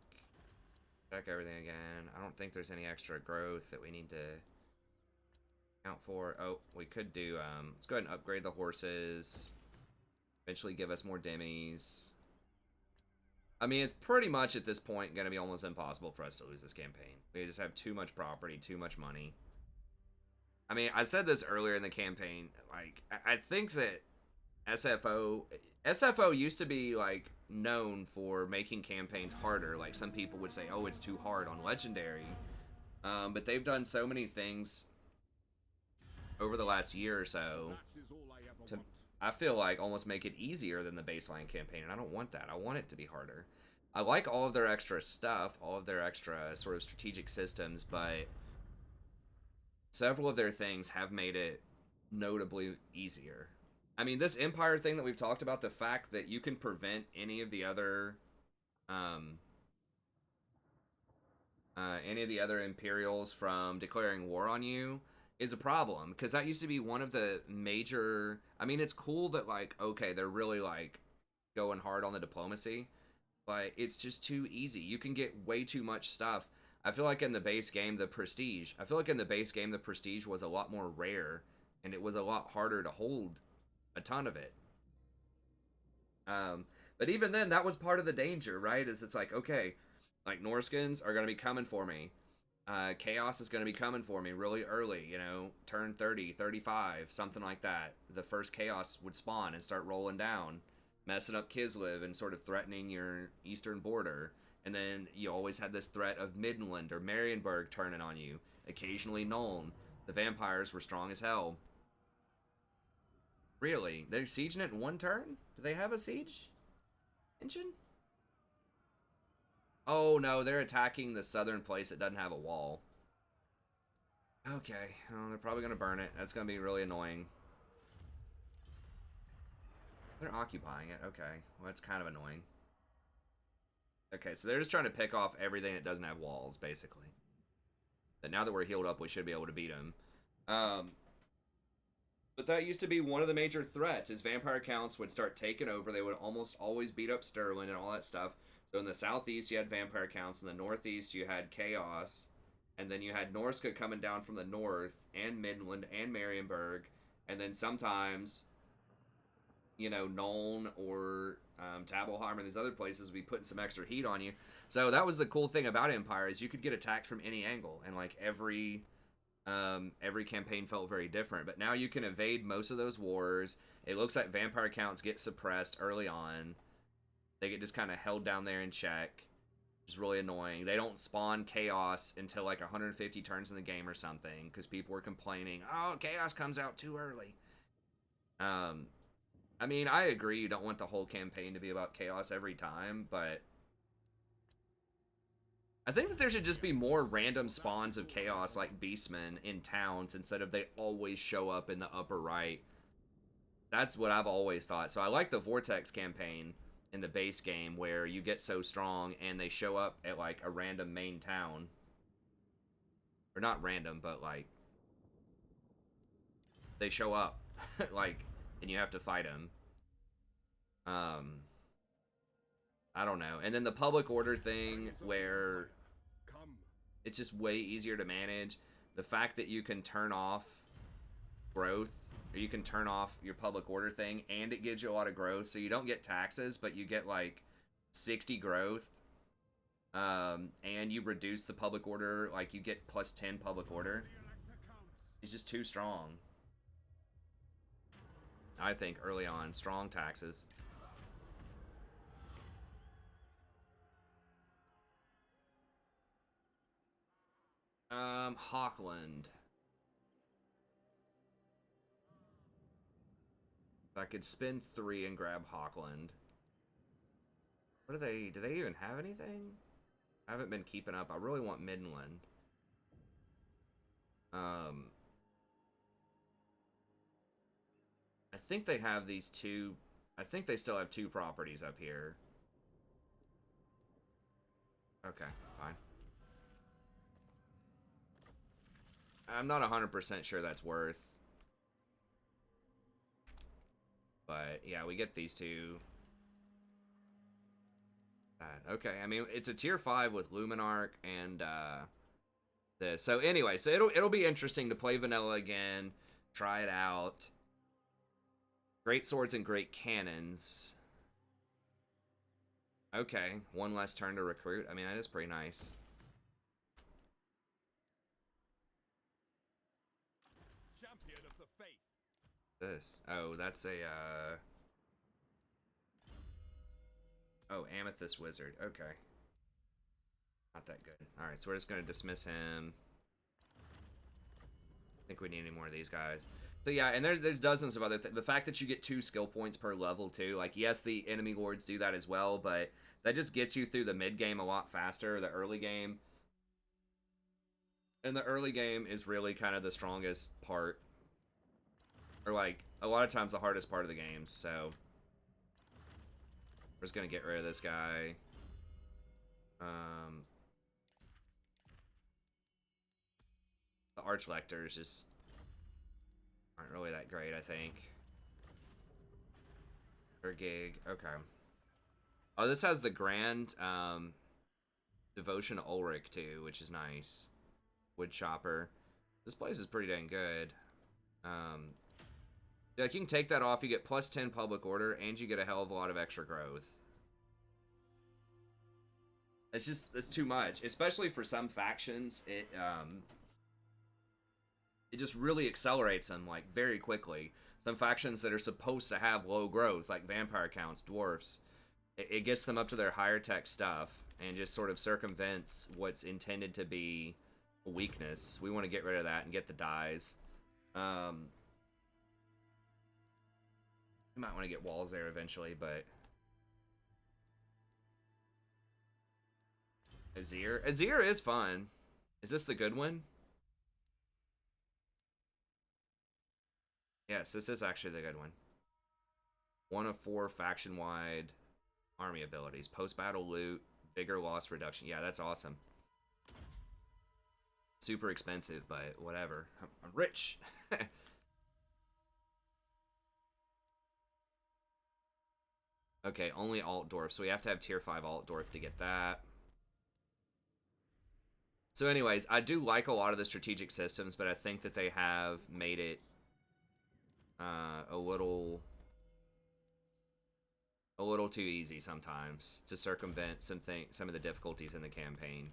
Check everything again. I don't think there's any extra growth that we need to account for. Oh, we could do, let's go ahead and upgrade the horses. Eventually give us more demis. I mean, it's pretty much at this point going to be almost impossible for us to lose this campaign. We just have too much property, too much money. I mean, I said this earlier in the campaign. Like, I think that SFO used to be, like, known for making campaigns harder. Like, some people would say, oh, it's too hard on Legendary. But they've done so many things over the last year or so That is all I ever to, want. I feel like, almost make it easier than the baseline campaign, and I don't want that. I want it to be harder. I like all of their extra stuff, all of their extra sort of strategic systems, but several of their things have made it notably easier. I mean, this Empire thing that we've talked about, the fact that you can prevent any of the other Imperials from declaring war on you is a problem, because that used to be one of the major... I mean, it's cool that, like, okay, they're really, like, going hard on the diplomacy, but it's just too easy. You can get way too much stuff. I feel like in the base game, the Prestige was a lot more rare, and it was a lot harder to hold a ton of it. But even then, that was part of the danger, right? Is it's like, okay, like, Norskins are going to be coming for me. Chaos is going to be coming for me really early, you know, turn 30, 35, something like that. The first Chaos would spawn and start rolling down, messing up Kislev and sort of threatening your eastern border. And then you always had this threat of Midland or Marienburg turning on you. Occasionally Nuln. The vampires were strong as hell. Really? They're sieging it in one turn? Do they have a siege engine? Oh no, they're attacking the southern place that doesn't have a wall. Okay, well, they're probably going to burn it. That's going to be really annoying. They're occupying it. Okay, well, that's kind of annoying. Okay, so they're just trying to pick off everything that doesn't have walls, basically. But now that we're healed up, we should be able to beat them. But that used to be one of the major threats, is vampire counts would start taking over. They would almost always beat up Sterling and all that stuff. So in the southeast, you had vampire counts. In the northeast, you had Chaos. And then you had Norska coming down from the north, and Midland, and Marienburg. And then sometimes, you know, Nuln or Tabelheim or these other places would be putting some extra heat on you. So that was the cool thing about Empire, is you could get attacked from any angle. And, like, every campaign felt very different. But now you can evade most of those wars. It looks like vampire counts get suppressed early on. They get just kind of held down there in check, which is really annoying. They don't spawn Chaos until like 150 turns in the game or something, because people were complaining, oh, Chaos comes out too early. I mean, I agree you don't want the whole campaign to be about Chaos every time, but I think that there should just be more random spawns of Chaos, like Beastmen, in towns, instead of they always show up in the upper right. That's what I've always thought. So I like the Vortex campaign in the base game, where you get so strong and they show up at like a random main town, or not random, but like they show up like, and you have to fight them. I don't know. And then the public order thing, where it's just way easier to manage. The fact that you can turn off growth, or you can turn off your public order thing, and it gives you a lot of growth, so you don't get taxes, but you get like 60 growth. And you reduce the public order, like you get plus 10 public order. He's just too strong. I think early on, strong taxes. Hawkland. If I could spend 3 and grab Hawkland. What do they even have anything? I haven't been keeping up. I really want Midland. I think they have these two. I think they still have 2 properties up here. Okay, fine. I'm not 100% sure that's worth. But yeah, we get these 2. Okay, I mean, it's a tier 5 with Luminarch and this. So anyway, so it'll be interesting to play vanilla again, try it out. Great swords and great cannons. Okay, 1 less turn to recruit. I mean, that is pretty nice. Champion of the faith. This. Oh, that's a oh, Amethyst Wizard. Okay. Not that good. Alright, so we're just gonna dismiss him. I think we need any more of these guys. So yeah, and there's dozens of other things. The fact that you get 2 skill points per level too, like yes, the enemy lords do that as well, but that just gets you through the mid game a lot faster. The early game, and the early game is really kind of the strongest part, or like a lot of times the hardest part of the game. So we're just gonna get rid of this guy. The Archlectors just aren't really that great, I think. Per gig, okay. Oh, this has the Grand Devotion to Ulrich too, which is nice. Wood Chopper. This place is pretty dang good. Like you can take that off, you get plus 10 public order, and you get a hell of a lot of extra growth. It's too much, especially for some factions. It just really accelerates them like very quickly. Some factions that are supposed to have low growth, like vampire counts, dwarfs, it gets them up to their higher tech stuff and just sort of circumvents what's intended to be a weakness. We want to get rid of that and get the dies. We might want to get walls there eventually, but Azir is fun. Is this the good one? Yes, this is actually the good one. 1 of 4 faction-wide army abilities. Post-battle loot, bigger loss reduction. Yeah, that's awesome. Super expensive, but whatever. I'm rich. Okay, only Altdorf. So we have to have tier 5 Altdorf to get that. So anyways, I do like a lot of the strategic systems, but I think that they have made it a little too easy sometimes to circumvent some of the difficulties in the campaign.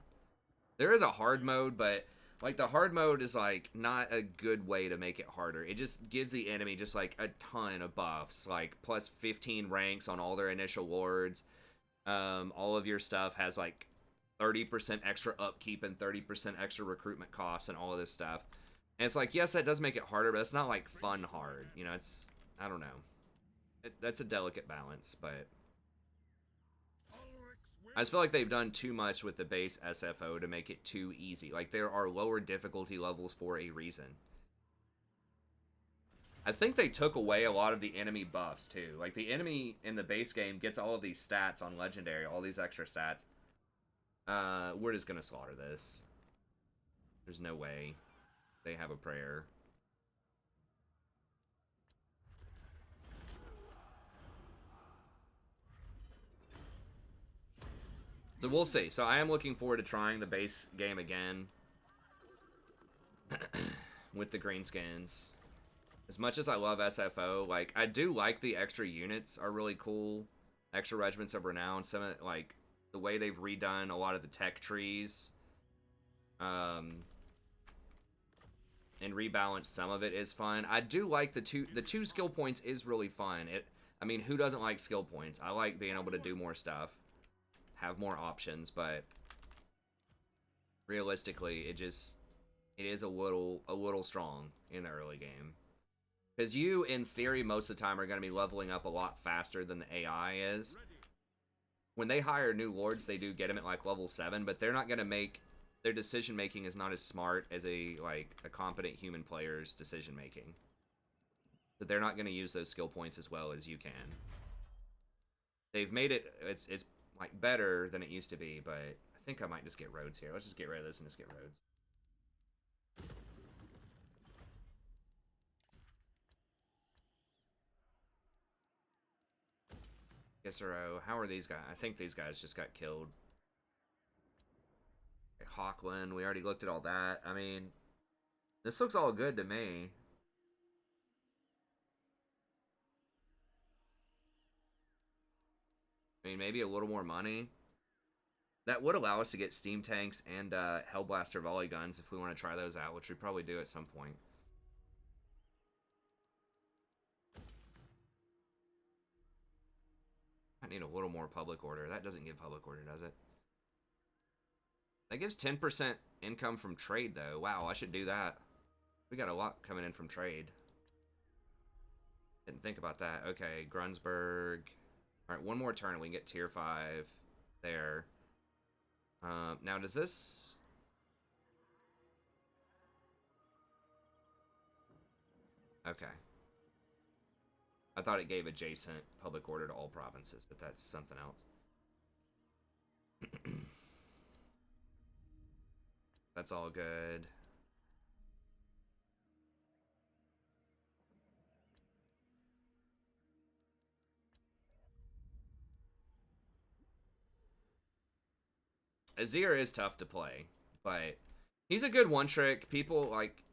There is a hard mode, but like the hard mode is like not a good way to make it harder. It just gives the enemy just like a ton of buffs, like plus 15 ranks on all their initial lords. All of your stuff has like 30% extra upkeep and 30% extra recruitment costs and all of this stuff. And it's like, yes, that does make it harder, but it's not like fun hard. You know, it's, I don't know. That's a delicate balance, but I just feel like they've done too much with the base SFO to make it too easy. Like, there are lower difficulty levels for a reason. I think they took away a lot of the enemy buffs, too. Like, the enemy in the base game gets all of these stats on Legendary, all these extra stats. We're just gonna slaughter this. There's no way. They have a prayer. So we'll see. So I am looking forward to trying the base game again with the greenskins. As much as I love SFO, like I do like the extra units are really cool. Extra regiments of renown. Some of like the way they've redone a lot of the tech trees, and rebalance some of it is fun. I do like the two skill points is really fun. I mean, who doesn't like skill points? I like being able to do more stuff, have more options, but realistically, it is a little strong in the early game. Because you, in theory, most of the time are going to be leveling up a lot faster than the AI is. When they hire new lords, they do get them at like level 7, but they're not going to make... Their decision making is not as smart as a competent human player's decision making. So they're not going to use those skill points as well as you can. They've made it's like better than it used to be, but I think I might just get roads here. Let's just get rid of this and just get roads. Isero, how are these guys? I think these guys just got killed. Hawkland, we already looked at all that. I mean, this looks all good to me. I mean, maybe a little more money. That would allow us to get steam tanks and Hellblaster volley guns if we want to try those out, which we probably do at some point. I need a little more public order. That doesn't give public order, does it? That gives 10% income from trade, though. Wow, I should do that. We got a lot coming in from trade. Didn't think about that. Okay, Grunsburg. Alright, one more turn and we can get tier 5 there. Now, does this... Okay. I thought it gave adjacent public order to all provinces, but that's something else. That's all good. Azir is tough to play, but he's a good one-trick. People, like,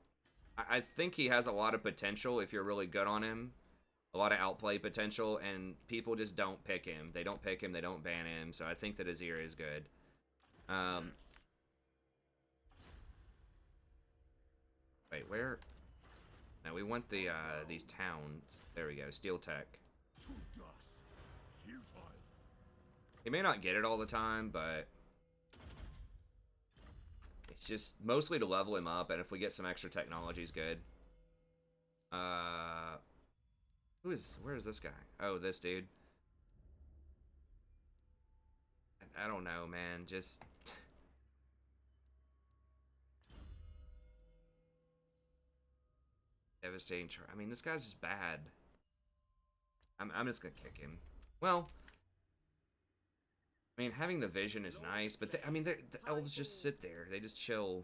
I think he has a lot of potential if you're really good on him. A lot of outplay potential, and people just don't pick him. They don't pick him, they don't ban him, so I think that Azir is good. Wait, where? No, we want the these towns. There we go, Steel Tech. He may not get it all the time, but it's just mostly to level him up, and if we get some extra technology is good. Where is this guy? Oh, this dude. I don't know, man, just... Devastating. I mean, this guy's just bad. I'm just gonna kick him. Well, I mean, having the vision is nice, but I mean, the elves just sit there. They just chill.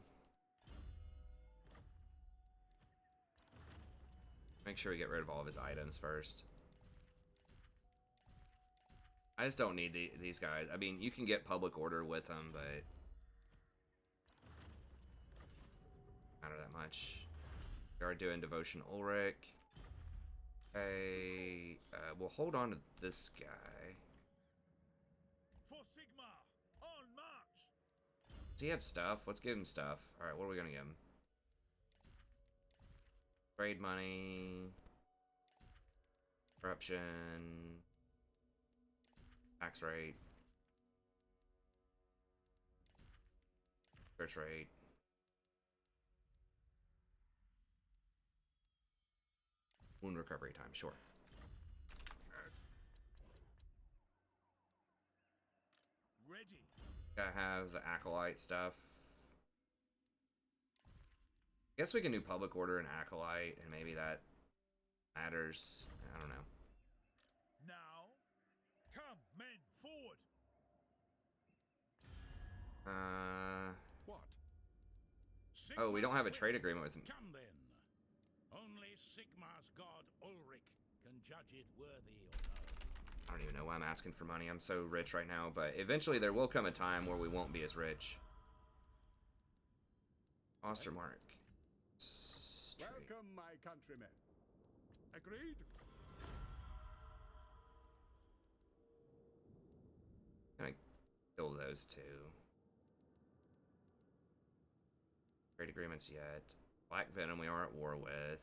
Make sure we get rid of all of his items first. I just don't need these guys. I mean, you can get public order with them, but not that much. We are doing Devotion Ulrich. Okay, we'll hold on to this guy. For Sigma, on march. Does he have stuff? Let's give him stuff. Alright, what are we gonna give him? Trade money. Corruption. Tax rate. Search rate. Wound recovery time, sure. Ready. Gotta have the Acolyte stuff. Guess we can do public order and Acolyte, and maybe that matters. I don't know. Now, come, men, forward. What? Oh, we don't have a trade agreement with him. Come then. Only Sigmar's god Ulrich can judge it worthy or no. I don't even know why I'm asking for money. I'm so rich right now, but eventually there will come a time where we won't be as rich. Ostermark. Welcome, my countrymen. Agreed? Can I kill kill those two. Trade agreements yet. Black Venom we are at war with.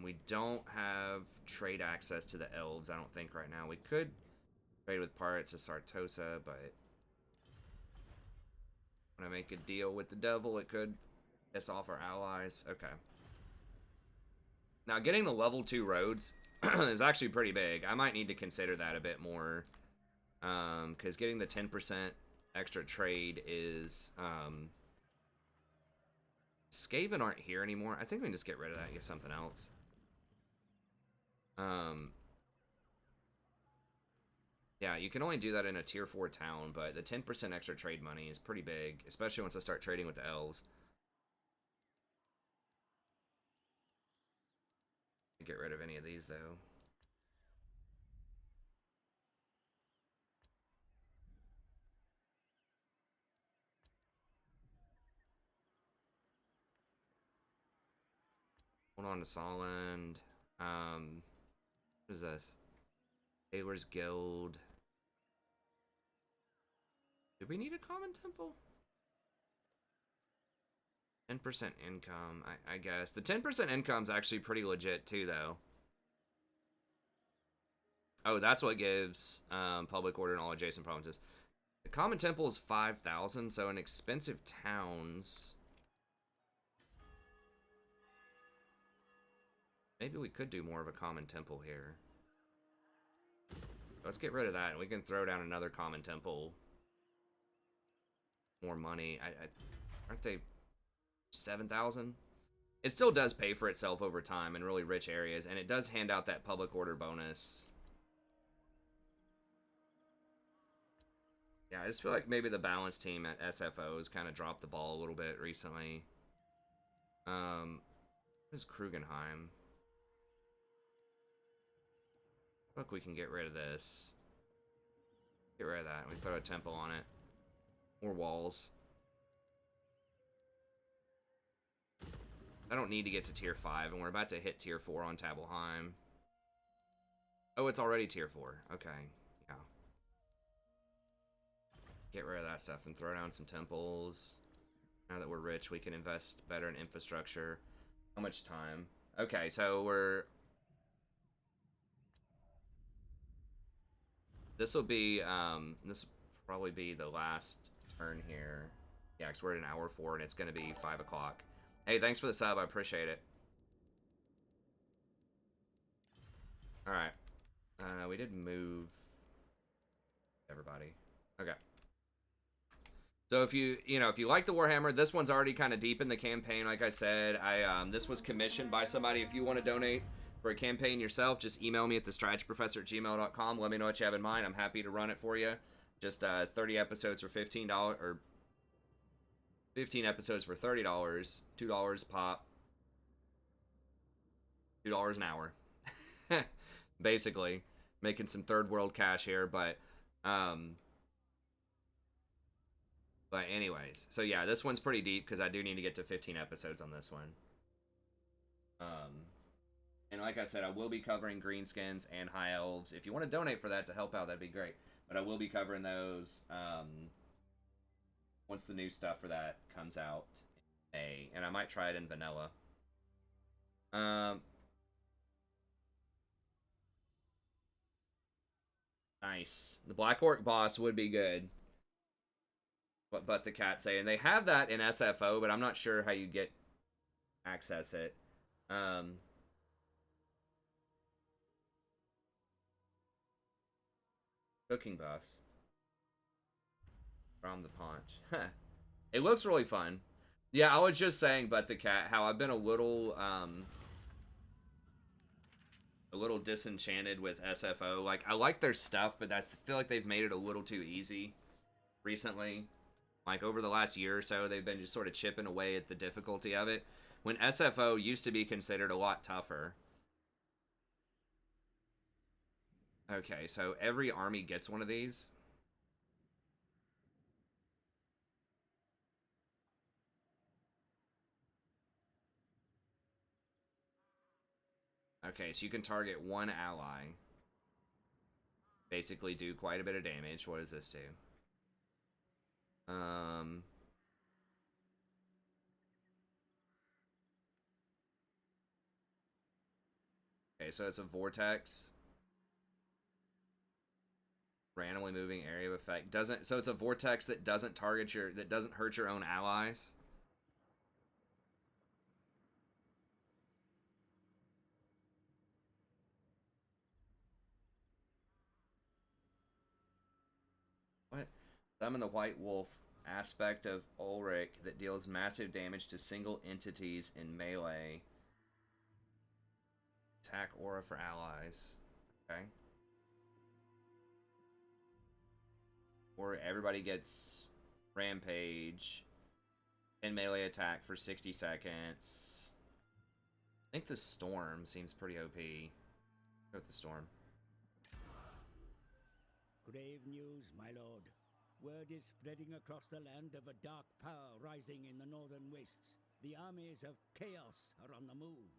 We don't have trade access to the elves, I don't think, right now. We could trade with Pirates of Sartosa, but when I make a deal with the devil, it could piss off our allies. Okay. Now, getting the level 2 roads is actually pretty big. I might need to consider that a bit more. Because getting the 10% extra trade is... Skaven aren't here anymore. I think we can just get rid of that and get something else. Yeah, you can only do that in a tier 4 town, but the 10% extra trade money is pretty big, especially once I start trading with the elves. Get rid of any of these, though. Hold on to Solland. What is this? Taylor's Guild. Do we need a common temple? 10% income, I guess. The 10% income is actually pretty legit, too, though. Oh, that's what gives public order in all adjacent provinces. The common temple is 5,000, so in expensive towns... Maybe we could do more of a common temple here. Let's get rid of that, and we can throw down another common temple. More money. Aren't they 7,000? It still does pay for itself over time in really rich areas, and it does hand out that public order bonus. Yeah, I just feel like maybe the balance team at SFO has kind of dropped the ball a little bit recently. What is Krugenheim? Look, we can get rid of this. Get rid of that. We throw a temple on it. More walls. I don't need to get to tier 5, and we're about to hit tier 4 on Tabelheim. Oh, it's already tier 4. Okay, yeah. Get rid of that stuff and throw down some temples. Now that we're rich, we can invest better in infrastructure. How much time? Okay, so we're... This will be, this will probably be the last turn here. Yeah, because we're at an hour 4, and it's going to be 5 o'clock. Hey, thanks for the sub. I appreciate it. Alright. We did move everybody. Okay. So if you like the Warhammer, this one's already kind of deep in the campaign. Like I said, this was commissioned by somebody. If you want to donate for a campaign yourself, just email me at thestrategyprofessor@gmail.com. Let me know what you have in mind. I'm happy to run it for you. Just 30 episodes for $15, or 15 episodes for $30, $2 pop, $2 an hour. Basically, making some third world cash here, but anyways, so yeah, this one's pretty deep because I do need to get to 15 episodes on this one. And like I said, I will be covering greenskins and high elves. If you want to donate for that to help out, that'd be great. But I will be covering those once the new stuff for that comes out in May. And I might try it in vanilla. Nice. The Black Orc boss would be good. But the cat saying they have that in SFO, but I'm not sure how you get access it. Cooking buffs from the paunch. It looks really fun. Yeah, I was just saying, but the cat, how I've been a little disenchanted with SFO. Like, I like their stuff, but I feel like they've made it a little too easy recently. Like, over the last year or so, they've been just sort of chipping away at the difficulty of it, when SFO used to be considered a lot tougher. Okay, so every army gets one of these. Okay, so you can target one ally. basically do quite a bit of damage. What does this do? Okay, so it's a vortex. Randomly moving area of effect. Doesn't, so it's a vortex that doesn't target your, that doesn't hurt your own allies. What? Summon the White Wolf aspect of Ulrich that deals massive damage to single entities in melee. Attack aura for allies. Okay. Or everybody gets rampage and melee attack for 60 seconds. I think the storm seems pretty OP. Go with the storm. Grave news, my lord. Word is spreading across the land of a dark power rising in the northern wastes. The armies of chaos are on the move.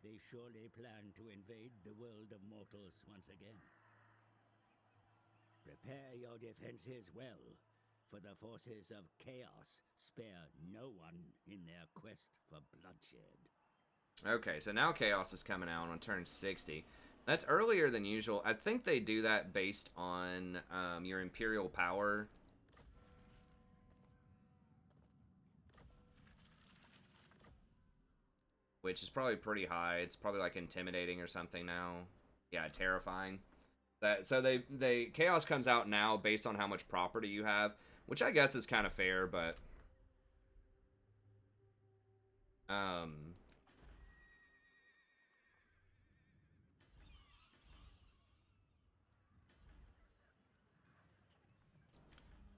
They surely plan to invade the world of mortals once again. Prepare your defenses well, for the forces of chaos spare no one in their quest for bloodshed. Okay, so now chaos is coming out on turn 60. That's earlier than usual. I think they do that based on your Imperial power. Which is probably pretty high. It's probably like intimidating or something now. Yeah, terrifying. So they chaos comes out now based on how much property you have, which I guess is kind of fair, but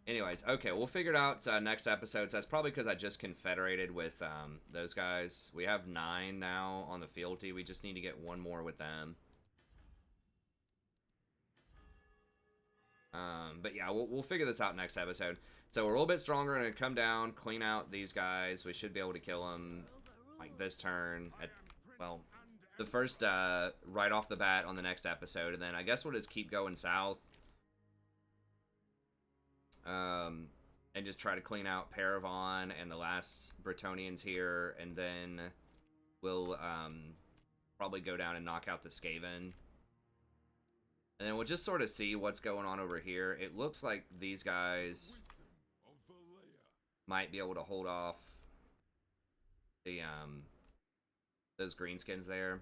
anyways, okay, we'll figure it out next episode. So that's probably because I just confederated with those guys. We have 9 now on the fealty. We just need to get 1 more with them. But yeah, we'll figure this out next episode. So we're a little bit stronger. We're going to come down, clean out these guys. We should be able to kill them like this turn. Well, the first right off the bat on the next episode. And then I guess we'll just keep going south. And just try to clean out Paravon and the last Bretonnians here. And then we'll probably go down and knock out the Skaven. And then we'll just sort of see what's going on over here. It looks like these guys might be able to hold off the those greenskins there.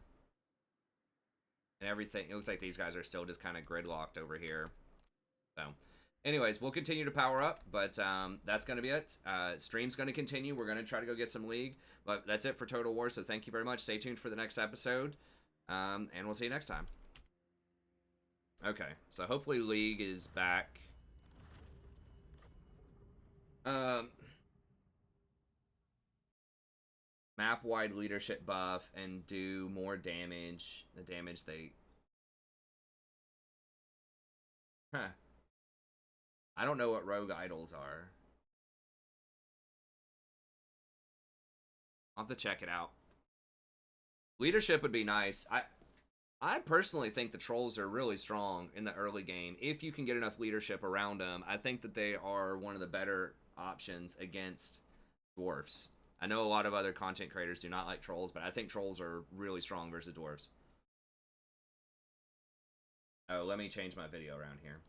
And everything, it looks like these guys are still just kind of gridlocked over here. So, anyways, we'll continue to power up, but that's going to be it. Stream's going to continue. We're going to try to go get some League, but that's it for Total War, so thank you very much. Stay tuned for the next episode, and we'll see you next time. Okay, so hopefully League is back. Map-wide leadership buff and do more damage. The damage they... Huh. I don't know what rogue idols are. I'll have to check it out. Leadership would be nice. I personally think the trolls are really strong in the early game. If you can get enough leadership around them, I think that they are one of the better options against dwarfs. I know a lot of other content creators do not like trolls, but I think trolls are really strong versus dwarves. Oh, let me change my video around here.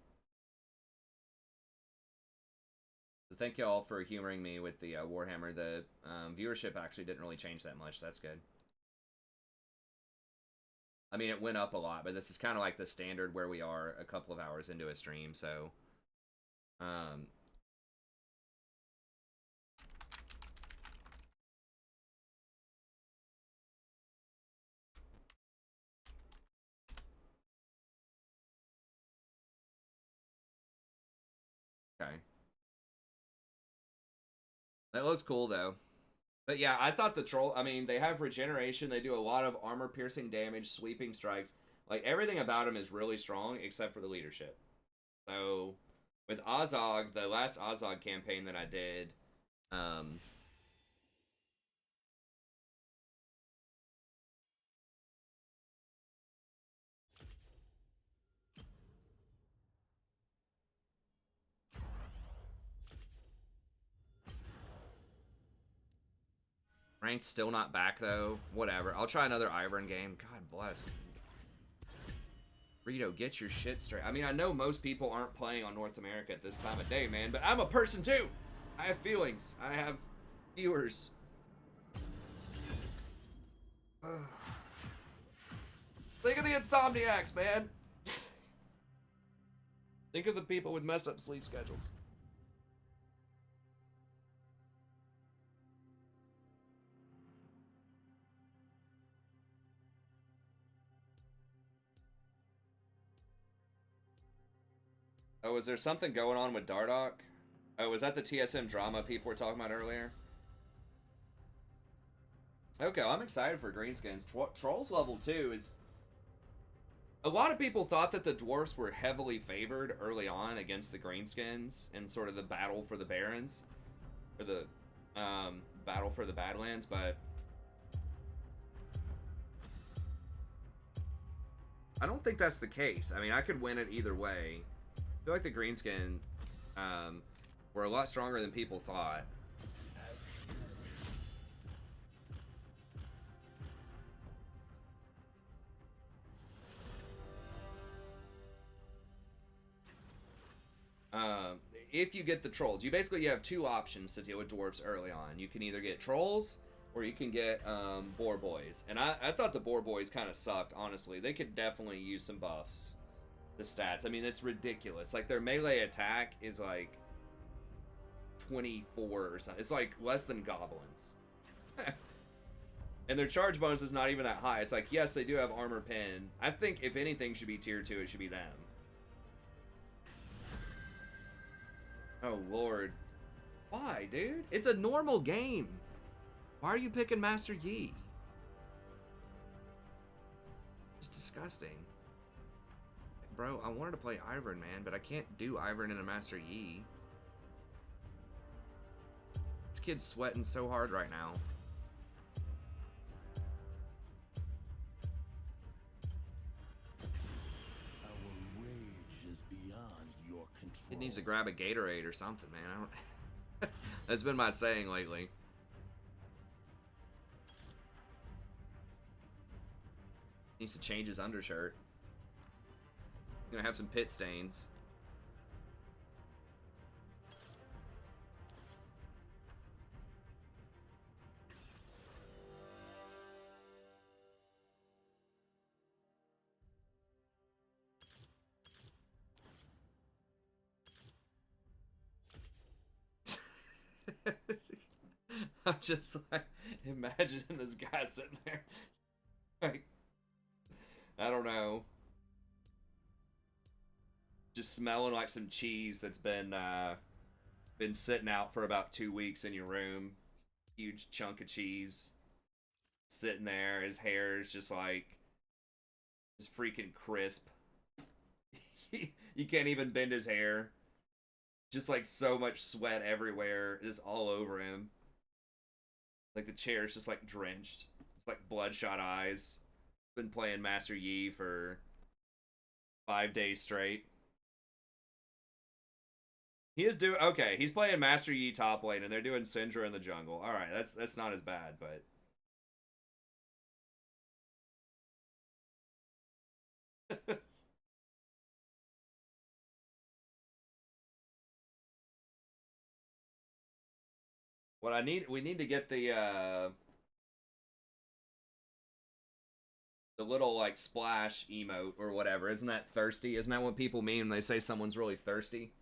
So thank y'all for humoring me with the Warhammer. The viewership actually didn't really change that much. That's good. I mean, it went up a lot, but this is kind of like the standard where we are a couple of hours into a stream, so... Okay. That looks cool, though. But yeah, I thought the troll... I mean, they have regeneration. They do a lot of armor-piercing damage, sweeping strikes. Like, everything about them is really strong, except for the leadership. So, with Azog, the last Azog campaign that I did... Rank's still not back, though. Whatever. I'll try another Ivern game. God bless. Rito, get your shit straight. I mean, I know most people aren't playing on North America at this time of day, man, but I'm a person, too. I have feelings. I have viewers. Think of the insomniacs, man. Think of the people with messed up sleep schedules. Oh, is there something going on with Dardoch? Oh, was that the TSM drama people were talking about earlier? Okay, well, I'm excited for Greenskins. Trolls level 2 is... A lot of people thought that the dwarfs were heavily favored early on against the Greenskins in sort of the battle for the Barrens. Or the battle for the Badlands, but... I don't think that's the case. I mean, I could win it either way. I feel like the Greenskin were a lot stronger than people thought. If you get the trolls, you have two options to deal with dwarves early on. You can either get trolls or you can get boar boys. And I thought the boar boys kind of sucked, honestly. They could definitely use some buffs. The stats, I mean, it's ridiculous. Like, their melee attack is like 24 or something. It's like less than goblins. And their charge bonus is not even that high. It's like, yes, they do have armor pen. I think if anything should be tier 2, it should be them. Oh, Lord. Why, dude? It's a normal game. Why are you picking Master Yi? It's disgusting. Bro, I wanted to play Ivern, man, but I can't do Ivern in a Master Yi. This kid's sweating so hard right now. Our rage is beyond your control. He needs to grab a Gatorade or something, man. I don't... That's been my saying lately. Needs to change his undershirt. Gonna have some pit stains. I'm just like imagining this guy sitting there like, I don't know, just smelling like some cheese that's been sitting out for about 2 weeks in your room. Huge chunk of cheese sitting there. His hair is just like just freaking crisp. You can't even bend his hair. Just like so much sweat everywhere, just all over him. Like the chair's just like drenched. It's like bloodshot eyes. Been playing Master Yi for 5 days straight. He is doing okay. He's playing Master Yi top lane, and they're doing Syndra in the jungle. All right, that's not as bad, but we need to get the little like splash emote or whatever. Isn't that thirsty? Isn't that what people mean when they say someone's really thirsty?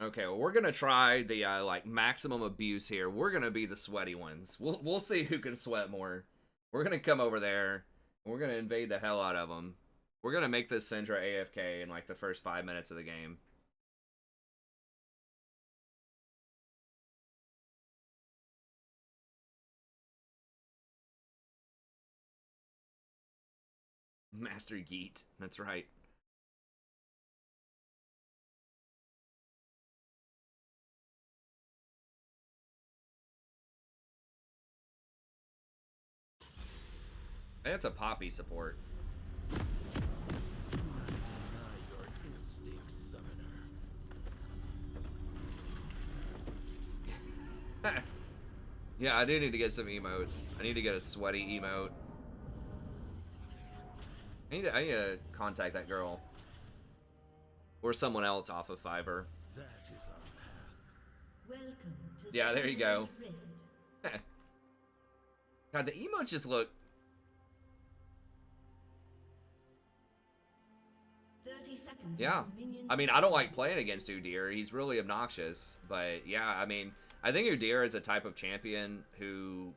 Okay, well, we're gonna try the like maximum abuse here. We're gonna be the sweaty ones. We'll see who can sweat more. We're gonna come over there and we're gonna invade the hell out of them. We're gonna make this Syndra AFK in like the first 5 minutes of the game. Master Yeet. That's right. That's a Poppy support. Your instinct, summoner. Yeah, I do need to get some emotes. I need to get a sweaty emote. I need to contact that girl. Or someone else off of Fiverr. That is our path. Welcome to Yeah, there you go. Summoner's Rift. God, the emotes just look... 30 seconds. Yeah. until minions I mean, I don't like playing against Udyr. He's really obnoxious. But yeah, I mean, I think Udyr is a type of champion who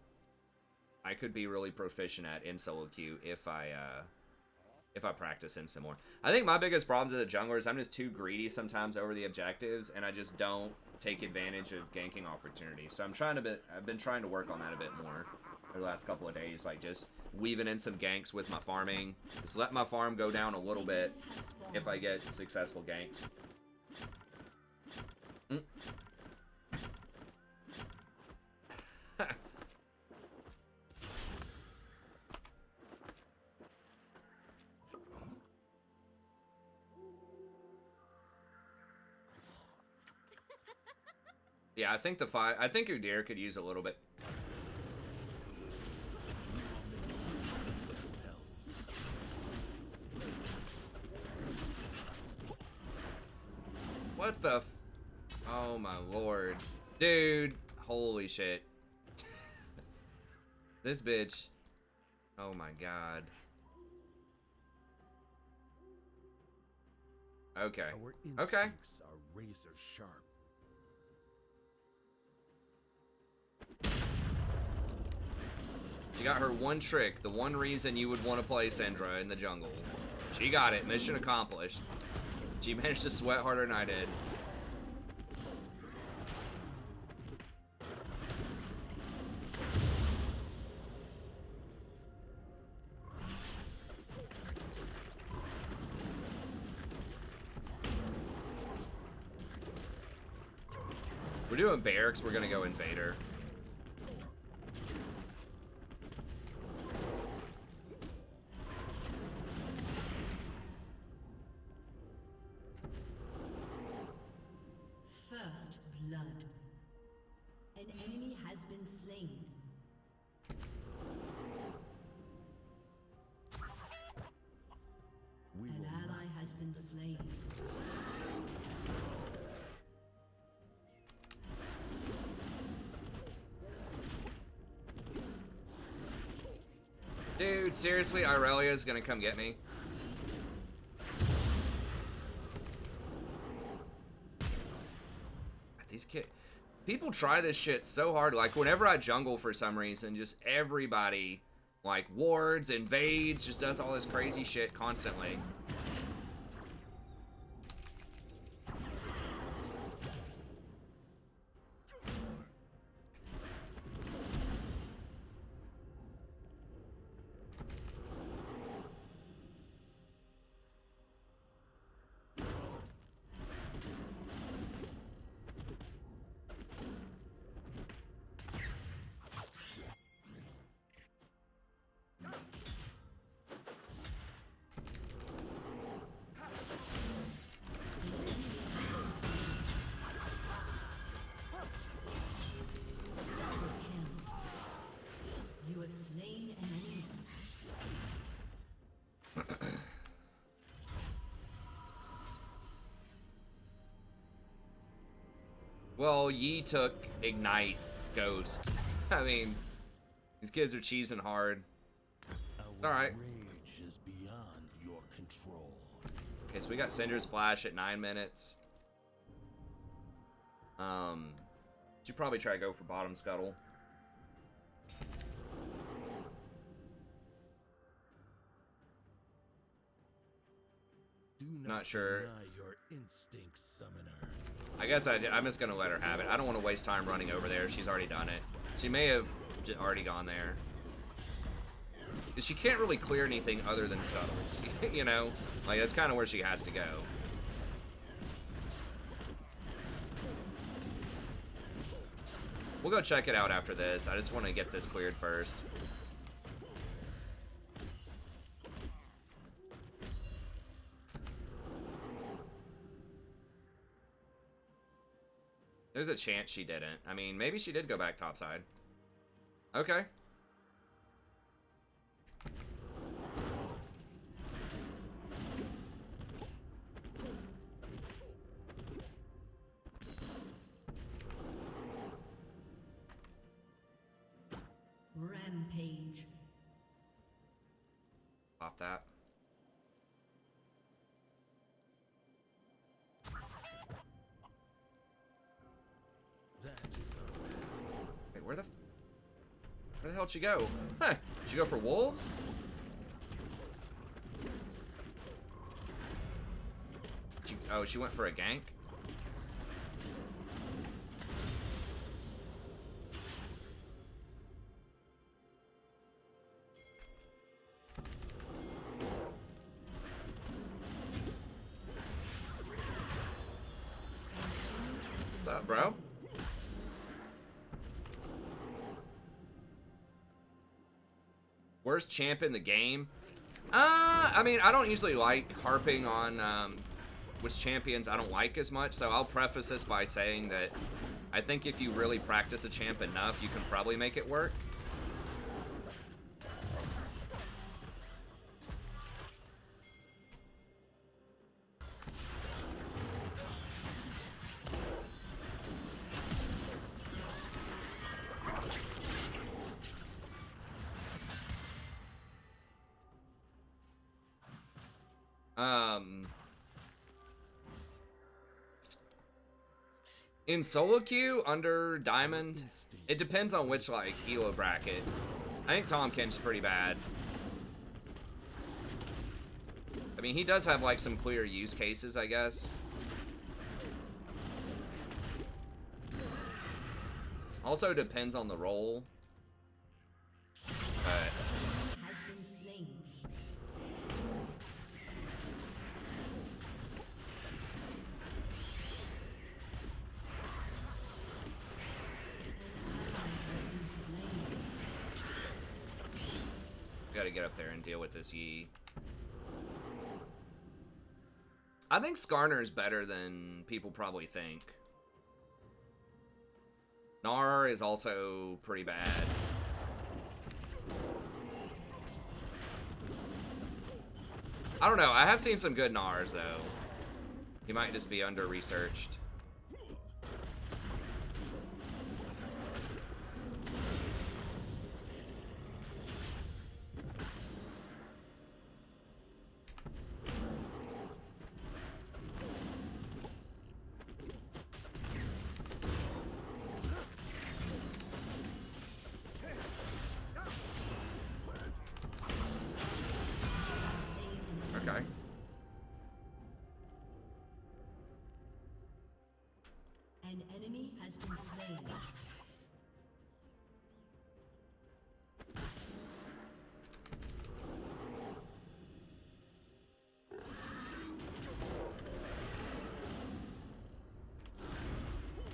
I could be really proficient at in solo queue if I practice him some more. I think my biggest problems as a jungler is I'm just too greedy sometimes over the objectives, and I just don't take advantage of ganking opportunities. So I've been trying to work on that a bit more over the last couple of days, like just weaving in some ganks with my farming. Just let my farm go down a little bit if I get successful ganks. Yeah, I think I think Udyr could use a little bit. What the oh my lord. Dude, holy shit. This bitch. Oh my god. Okay. Our Okay. instincts are razor sharp. She got her one trick, the one reason you would want to play Syndra in the jungle. She got it, mission accomplished. She managed to sweat harder than I did. We're doing barracks, we're gonna go invader. First blood. An enemy has been slain. We An will ally has been slain. Dude, seriously, Irelia's gonna come get me? These kids... People try this shit so hard. Like, whenever I jungle for some reason, just everybody, like, wards, invades, just does all this crazy shit constantly. You have slain an enemy. Well, Yi took Ignite Ghost. I mean, these kids are cheesing hard. Our Alright. rage is beyond your control. Okay, so we got Syndra's Flash at 9 minutes. Should probably try to go for bottom scuttle. Do Not sure. deny your instinct, summoner. I guess I'm just gonna let her have it. I don't want to waste time running over there. She's already done it. She may have already gone there. 'Cause she can't really clear anything other than scuttles. You know? Like, that's kind of where she has to go. We'll go check it out after this. I just want to get this cleared first. There's a chance she didn't. I mean, maybe she did go back topside. Okay. Rampage. Pop that. Wait, where the hell did she go? Huh? Did she go for wolves? Oh, she went for a gank? What's up, bro? Worst champ in the game? I mean, I don't usually like harping on which champions I don't like as much, so I'll preface this by saying that I think if you really practice a champ enough, you can probably make it work. In solo queue, under Diamond, it depends on which, like, elo bracket. I think Tom Kench's pretty bad. I mean, he does have, like, some clear use cases, I guess. Also depends on the role. But Has been slain. gotta get up there and deal with this Yi. I think Skarner is better than people probably think. Gnar is also pretty bad. I don't know. I have seen some good Gnars, though. He might just be under-researched. Okay. An enemy has been slain.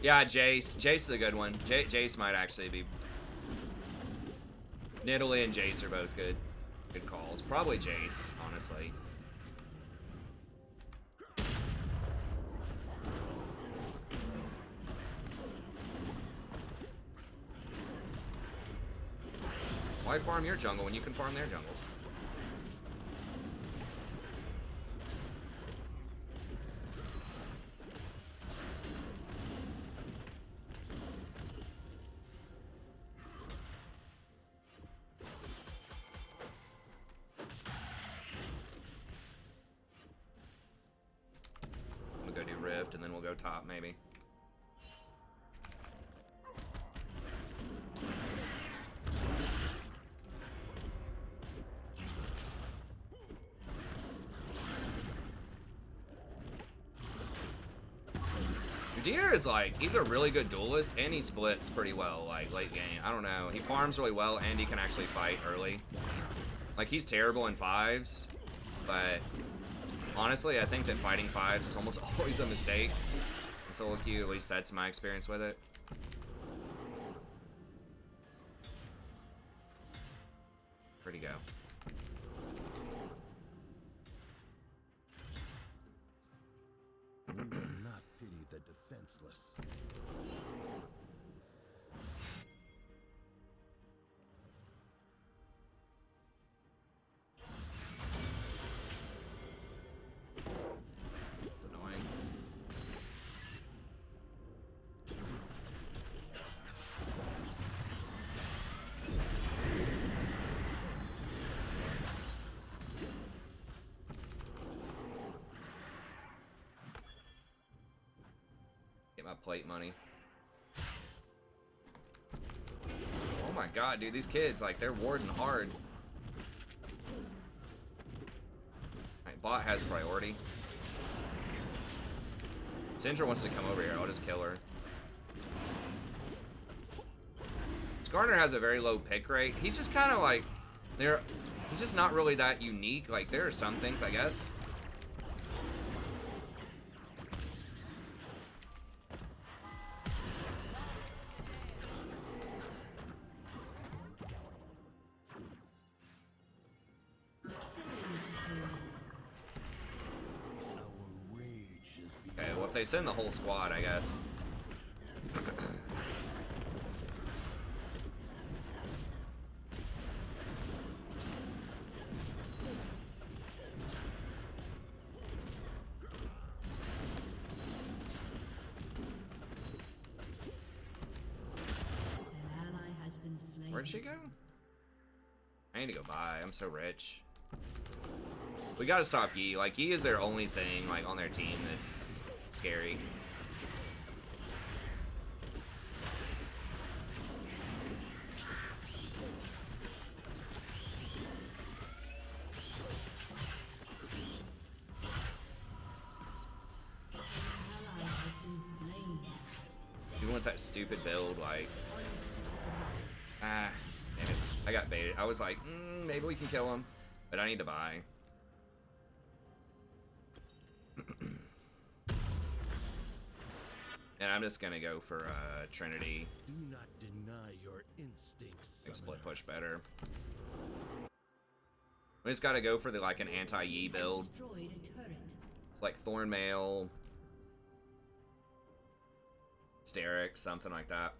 Yeah, Jace. Jace is a good one. Jace might actually be... Nidalee and Jace are both good. Good calls. Probably Jace, honestly. Why farm your jungle when you can farm their jungle? We'll go do Rift and then we'll go top maybe. Udyr is like, he's a really good duelist, and he splits pretty well, like, late game. I don't know. He farms really well, and he can actually fight early. Like, he's terrible in fives, but honestly, I think that fighting fives is almost always a mistake in solo queue. At least that's my experience with it. Where'd he go? We will not pity the defenseless. defenseless. It's annoying. Get my plate money. Oh my god, dude, these kids, like, they're warding hard. Alright, bot has priority. Syndra wants to come over here, I'll just kill her. Skarner has a very low pick rate. He's just kind of like, he's just not really that unique. Like, there are some things, I guess. Okay, well, if they send the whole squad, I guess. An ally has been slain. Where'd she go? I need to go buy. I'm so rich. We gotta stop Yi. Like, Yi is their only thing, like, on their team that's scary. Ally has been slain. You want that stupid build, like... Ah, damn it. I got baited. I was like, maybe we can kill him, but I need to buy. And I'm just gonna go for Trinity. Do not deny your instincts. Make split summoner. push better. We just gotta go for the like an anti-Yi build. Destroyed a turret. It's like Thornmail, Sterix, something like that.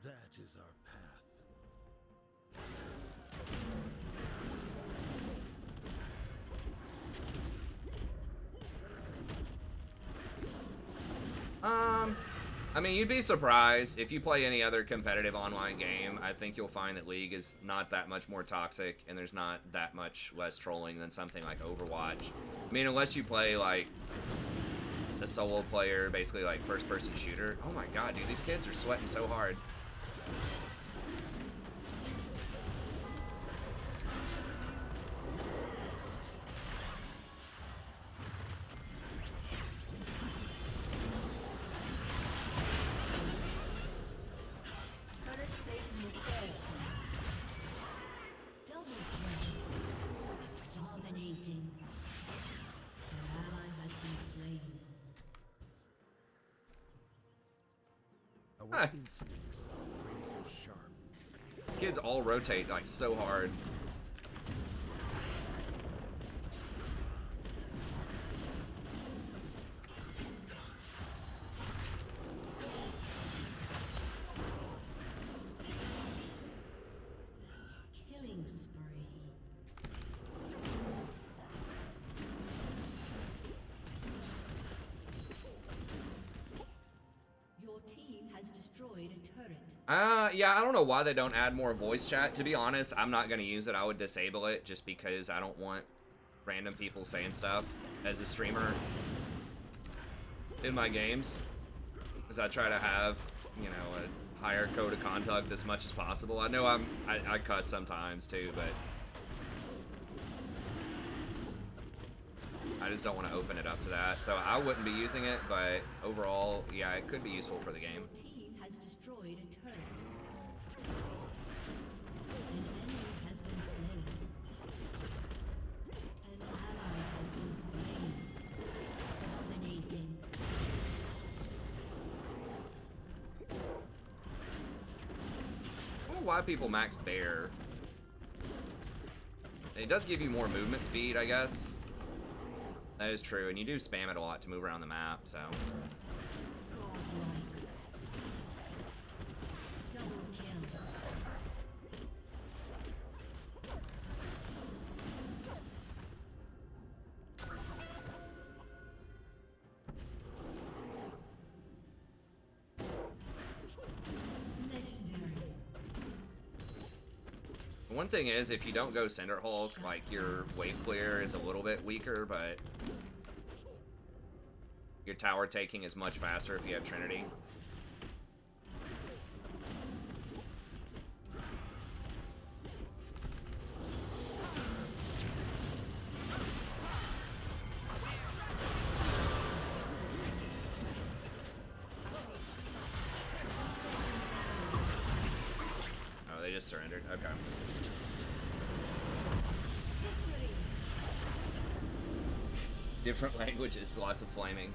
That is our path. I mean, you'd be surprised if you play any other competitive online game. I think you'll find that League is not that much more toxic, and there's not that much less trolling than something like Overwatch. I mean, unless you play like a solo player, basically like first-person shooter. Oh my god, dude, these kids are sweating so hard. Turret plating will fall soon. Double kill. Dominating. An ally has been slain. Our instincts are razor sharp. These kids all rotate like so hard. Killing spree. Your team has destroyed a turret. Yeah, I don't know why they don't add more voice chat. To be honest, I'm not gonna use it. I would disable it just because I don't want random people saying stuff as a streamer in my games. Because I try to have, you know, a higher code of conduct as much as possible. I know I cuss sometimes too, but I just don't want to open it up to that. So I wouldn't be using it, but overall, yeah, it could be useful for the game. Your team has destroyed a turret. An enemy has been slain. An ally has been slain. Dominating. I don't know why people max bear. It does give you more movement speed, I guess. That is true, and you do spam it a lot to move around the map, so. Double kill. Legendary. One thing is, if you don't go Cinder Hulk, like, your wave clear is a little bit weaker, but your tower taking is much faster if you have Trinity. Oh, they just surrendered. Okay. Different languages, lots of flaming.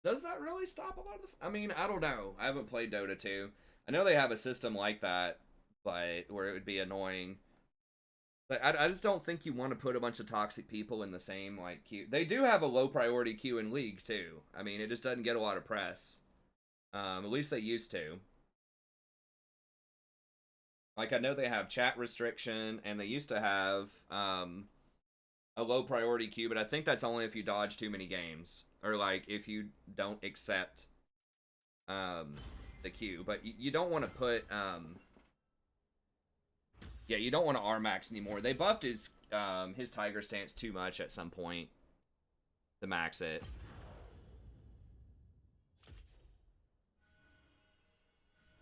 Does that really stop a lot of the... I mean, I don't know. I haven't played Dota 2. I know they have a system like that, but where it would be annoying. But I just don't think you want to put a bunch of toxic people in the same, like, queue. They do have a low priority queue in League, too. I mean, it just doesn't get a lot of press. At least they used to. Like, I know they have chat restriction, and they used to have a low priority queue, but I think that's only if you dodge too many games. Or, like, if you don't accept the queue. But you don't want to put... yeah, you don't want to R-max anymore. They buffed his Tiger stance too much at some point to max it.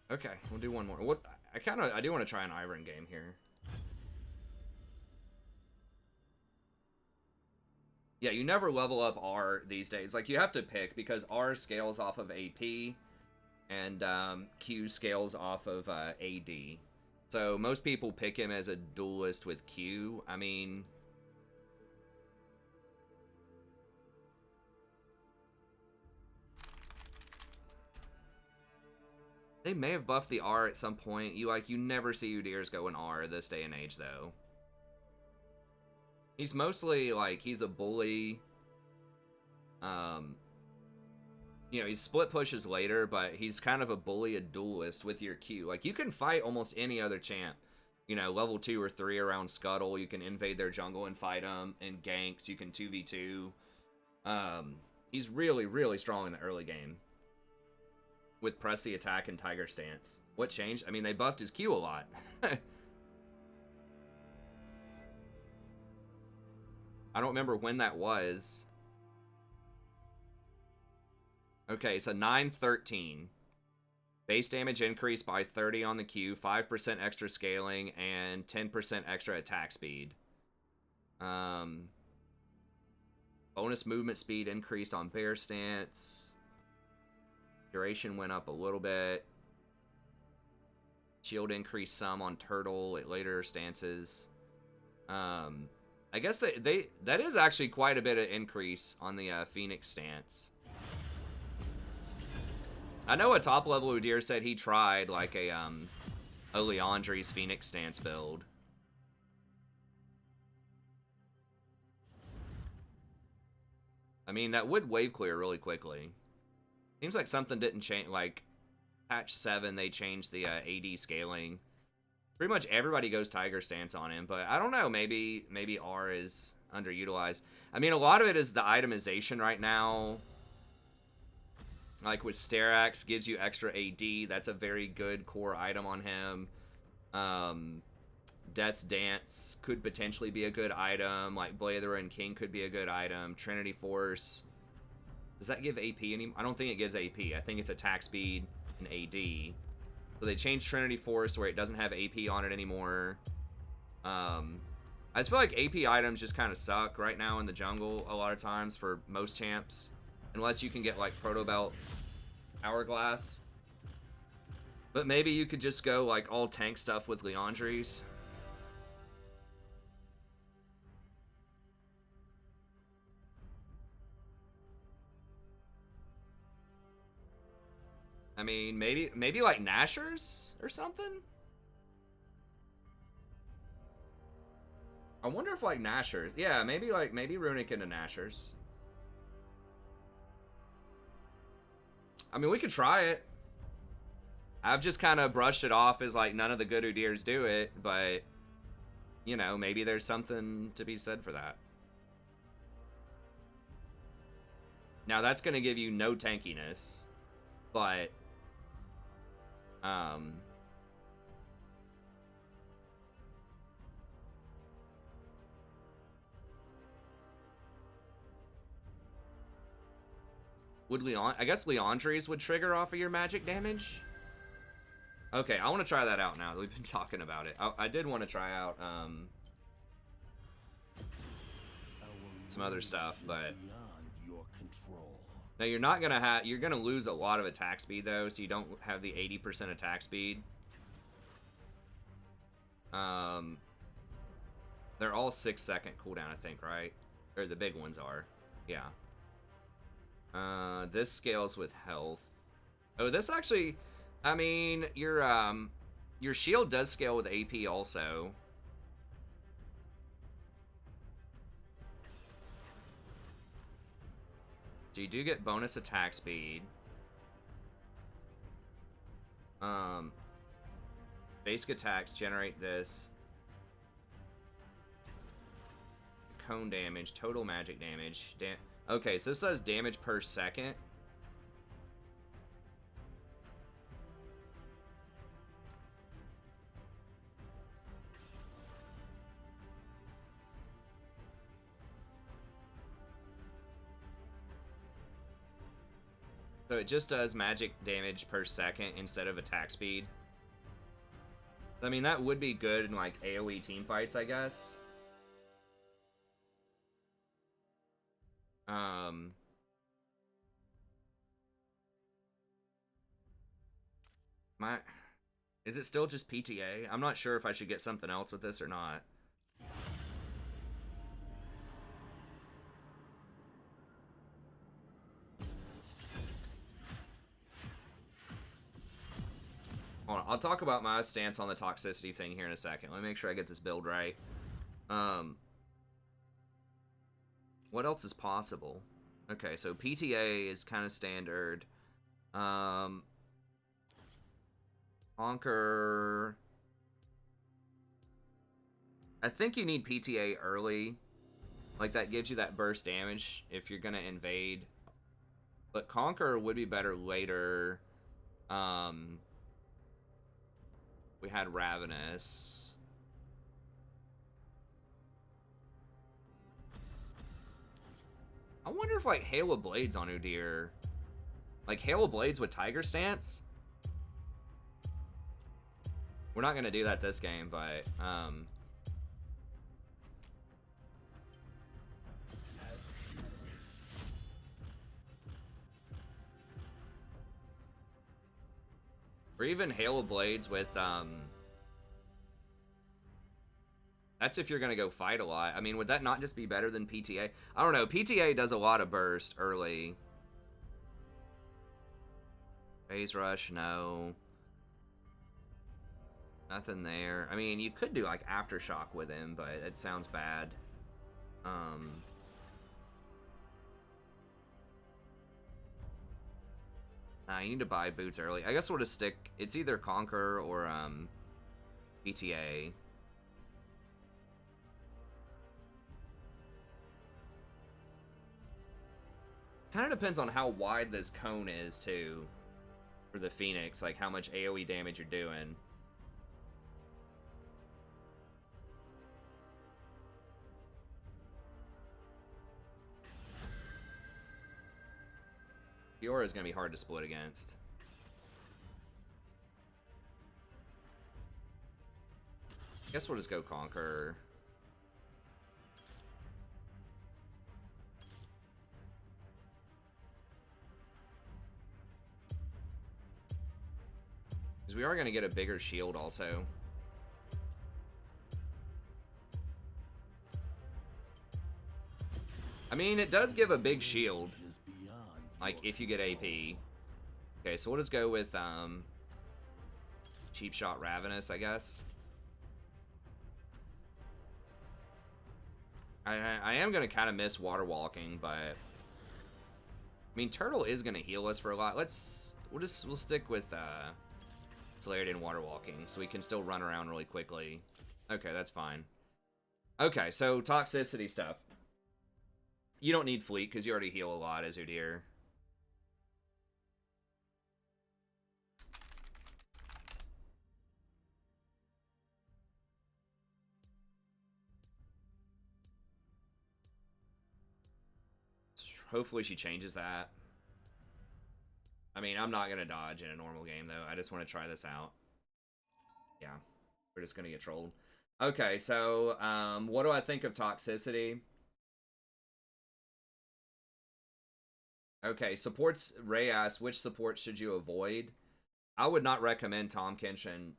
Okay, we'll do one more. What I do want to try an Iron game here. Yeah, you never level up R these days. Like, you have to pick because R scales off of AP and Q scales off of AD. So most people pick him as a duelist with Q. I mean... They may have buffed the R at some point. You never see Udyr's go in R this day and age, though. He's mostly, like, he's a bully. You know, he split pushes later, but he's kind of a bully, a duelist with your Q. Like, you can fight almost any other champ. You know, level 2 or 3 around Scuttle. You can invade their jungle and fight them. In ganks, you can 2v2. He's really, really strong in the early game. With press the attack and Tiger stance. What changed? I mean, they buffed his Q a lot. I don't remember when that was. Okay, so 913. Base damage increased by 30 on the Q, 5% extra scaling, and 10% extra attack speed. Bonus movement speed increased on bear stance. Duration went up a little bit. Shield increased some on turtle at later stances. I guess that is actually quite a bit of increase on the Phoenix stance. I know a top level Udyr said he tried like a Leandri's Phoenix stance build. I mean, that would wave clear really quickly. Seems like something didn't change. Like patch 7, they changed the AD scaling. Pretty much everybody goes Tiger stance on him, but I don't know. Maybe R is underutilized. I mean, a lot of it is the itemization right now. Like with Sterax, gives you extra AD. That's a very good core item on him. Death's Dance could potentially be a good item. Like Blade of the Ruined King could be a good item. Trinity Force. Does that give AP anymore? I don't think it gives AP. I think it's attack speed and AD. So they changed Trinity Force where it doesn't have AP on it anymore. I just feel like AP items just kind of suck right now in the jungle a lot of times for most champs. Unless you can get like Proto Belt Hourglass. But maybe you could just go like all tank stuff with Leandri's. I mean, maybe like Nashers or something? I wonder if like Nashers. Yeah, maybe Runic into Nashers. I mean, we could try it. I've just kind of brushed it off as like none of the good Udyrs do it, but you know, maybe there's something to be said for that. Now that's going to give you no tankiness, but would Leon? I guess Leandries would trigger off of your magic damage. Okay, I want to try that out now that we've been talking about it. I did want to try out some other stuff, but now you're not gonna you're gonna lose a lot of attack speed though, so you don't have the 80% attack speed. They're all 6-second cooldown, I think, right? Or the big ones are. Yeah. This scales with health. Oh, this actually, I mean, your shield does scale with AP also. So you do get bonus attack speed. Basic attacks generate this. Cone damage, total magic damage. Okay, so this says damage per second. So it just does magic damage per second instead of attack speed. I mean, that would be good in like AoE team fights, I guess. Is it still just PTA? I'm not sure if I should get something else with this or not. Hold on, I'll talk about my stance on the toxicity thing here in a second. Let me make sure I get this build right. What else is possible? Okay, so PTA is kind of standard. Conquer. I think you need PTA early. Like, that gives you that burst damage if you're gonna invade. But Conquer would be better later. We had Ravenous. I wonder if, like, Hail of Blades on Udyr. Like, Hail of Blades with Tiger Stance? We're not gonna do that this game, but, or even Hail of Blades with, that's if you're gonna go fight a lot. I mean, would that not just be better than PTA? I don't know. PTA does a lot of burst early. Phase Rush, no. Nothing there. I mean, you could do, like, Aftershock with him, but it sounds bad. Nah, you need to buy boots early. I guess we'll just stick... It's either Conquer or, PTA. Kind of depends on how wide this cone is, too, for the Phoenix. Like, how much AoE damage you're doing. Fiora is going to be hard to split against. I guess we'll just go Conquer. Because we are going to get a bigger shield also. I mean, it does give a big shield. Like, if you get AP. Okay, so we'll just go with Cheap Shot Ravenous, I guess. I am gonna kind of miss water walking, but I mean Turtle is gonna heal us for a lot. We'll stick with Celerity and water walking, so we can still run around really quickly. Okay, that's fine. Okay, so toxicity stuff. You don't need fleet because you already heal a lot as your deer. Hopefully she changes that. I mean, I'm not going to dodge in a normal game, though. I just want to try this out. Yeah, we're just going to get trolled. Okay, so what do I think of toxicity? Okay, supports. Ray asks, which supports should you avoid? I would not recommend Tom Kench and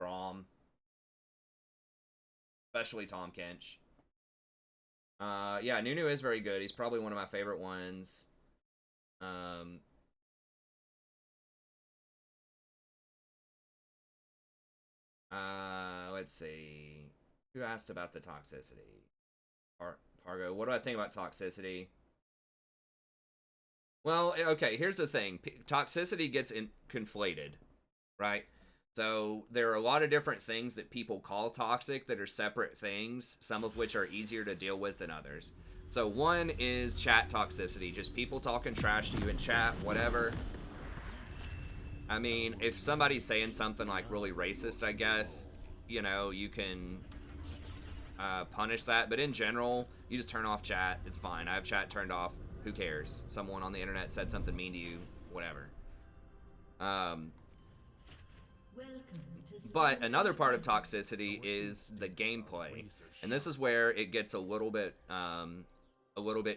Braum. Especially Tom Kench. Yeah, Nunu is very good. He's probably one of my favorite ones. Let's see. Who asked about the toxicity? Pargo. What do I think about toxicity? Well, okay, here's the thing. Toxicity gets conflated, right? So there are a lot of different things that people call toxic that are separate things, some of which are easier to deal with than others. So one is chat toxicity, just people talking trash to you in chat, whatever. I mean, if somebody's saying something like really racist, I guess, you know, you can punish that. But in general, you just turn off chat. It's fine. I have chat turned off. Who cares? Someone on the internet said something mean to you, whatever. But another part of toxicity is the gameplay, and this is where it gets a little bit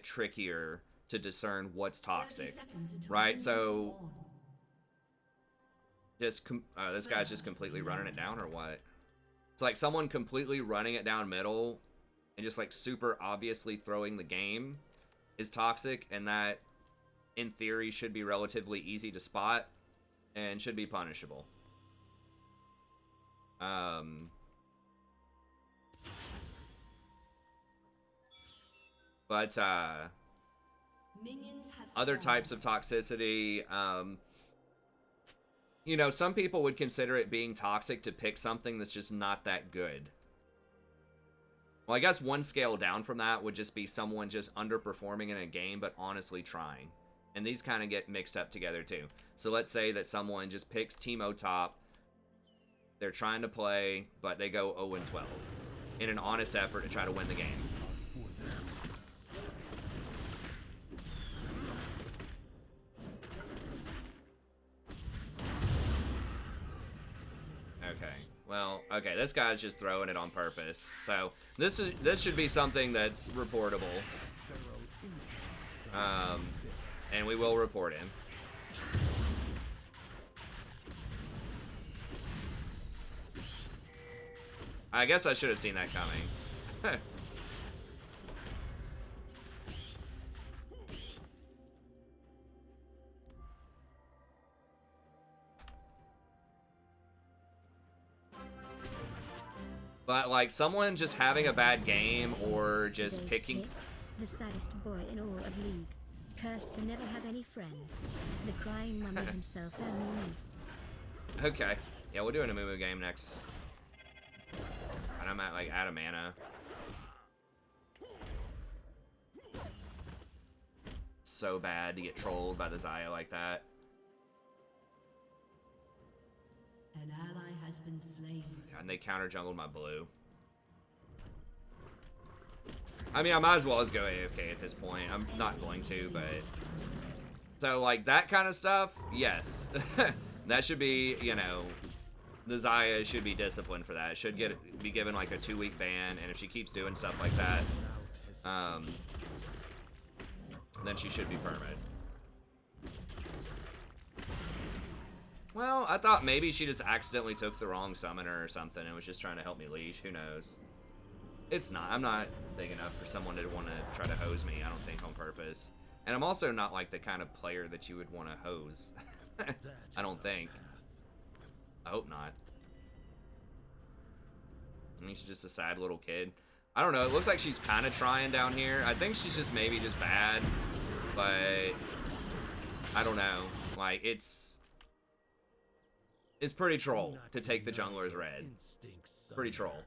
trickier to discern what's toxic, right? So, this guy's just completely running it down, or what? It's like someone completely running it down middle and just like super obviously throwing the game is toxic, and that in theory should be relatively easy to spot and should be punishable. But other types of toxicity, you know, some people would consider it being toxic to pick something that's just not that good. Well, I guess one scale down from that would just be someone just underperforming in a game but honestly trying. And these kind of get mixed up together too. So let's say that someone just picks Teemo top. They're trying to play, but they go 0-12 in an honest effort to try to win the game. Okay. Well, okay, this guy's just throwing it on purpose. So this should be something that's reportable. And we will report him. I guess I should have seen that coming. But, like, someone just having a bad game or just picking... The saddest boy in all of League. Cursed to never have any friends. The crying mummy himself, Okay. Yeah, we'll do an Amumu game next. And I'm at, like, out of mana. So bad to get trolled by the Xayah like that. An ally has been slain. And they counter jungled my blue. I mean, I might as well just go AFK at this point. I'm not going to, but... So, like, that kind of stuff, yes. That should be, you know... The Xayah should be disciplined for that. It should be given, like, a 2-week ban, and if she keeps doing stuff like that, then she should be permanent. Well, I thought maybe she just accidentally took the wrong summoner or something and was just trying to help me leash. Who knows? It's not. I'm not big enough for someone to want to try to hose me, I don't think, on purpose. And I'm also not like the kind of player that you would want to hose. I don't think. I hope not. I mean, she's just a sad little kid. I don't know. It looks like she's kind of trying down here. I think she's just maybe just bad. But I don't know. Like, it's pretty troll to take the jungler's red. Pretty troll.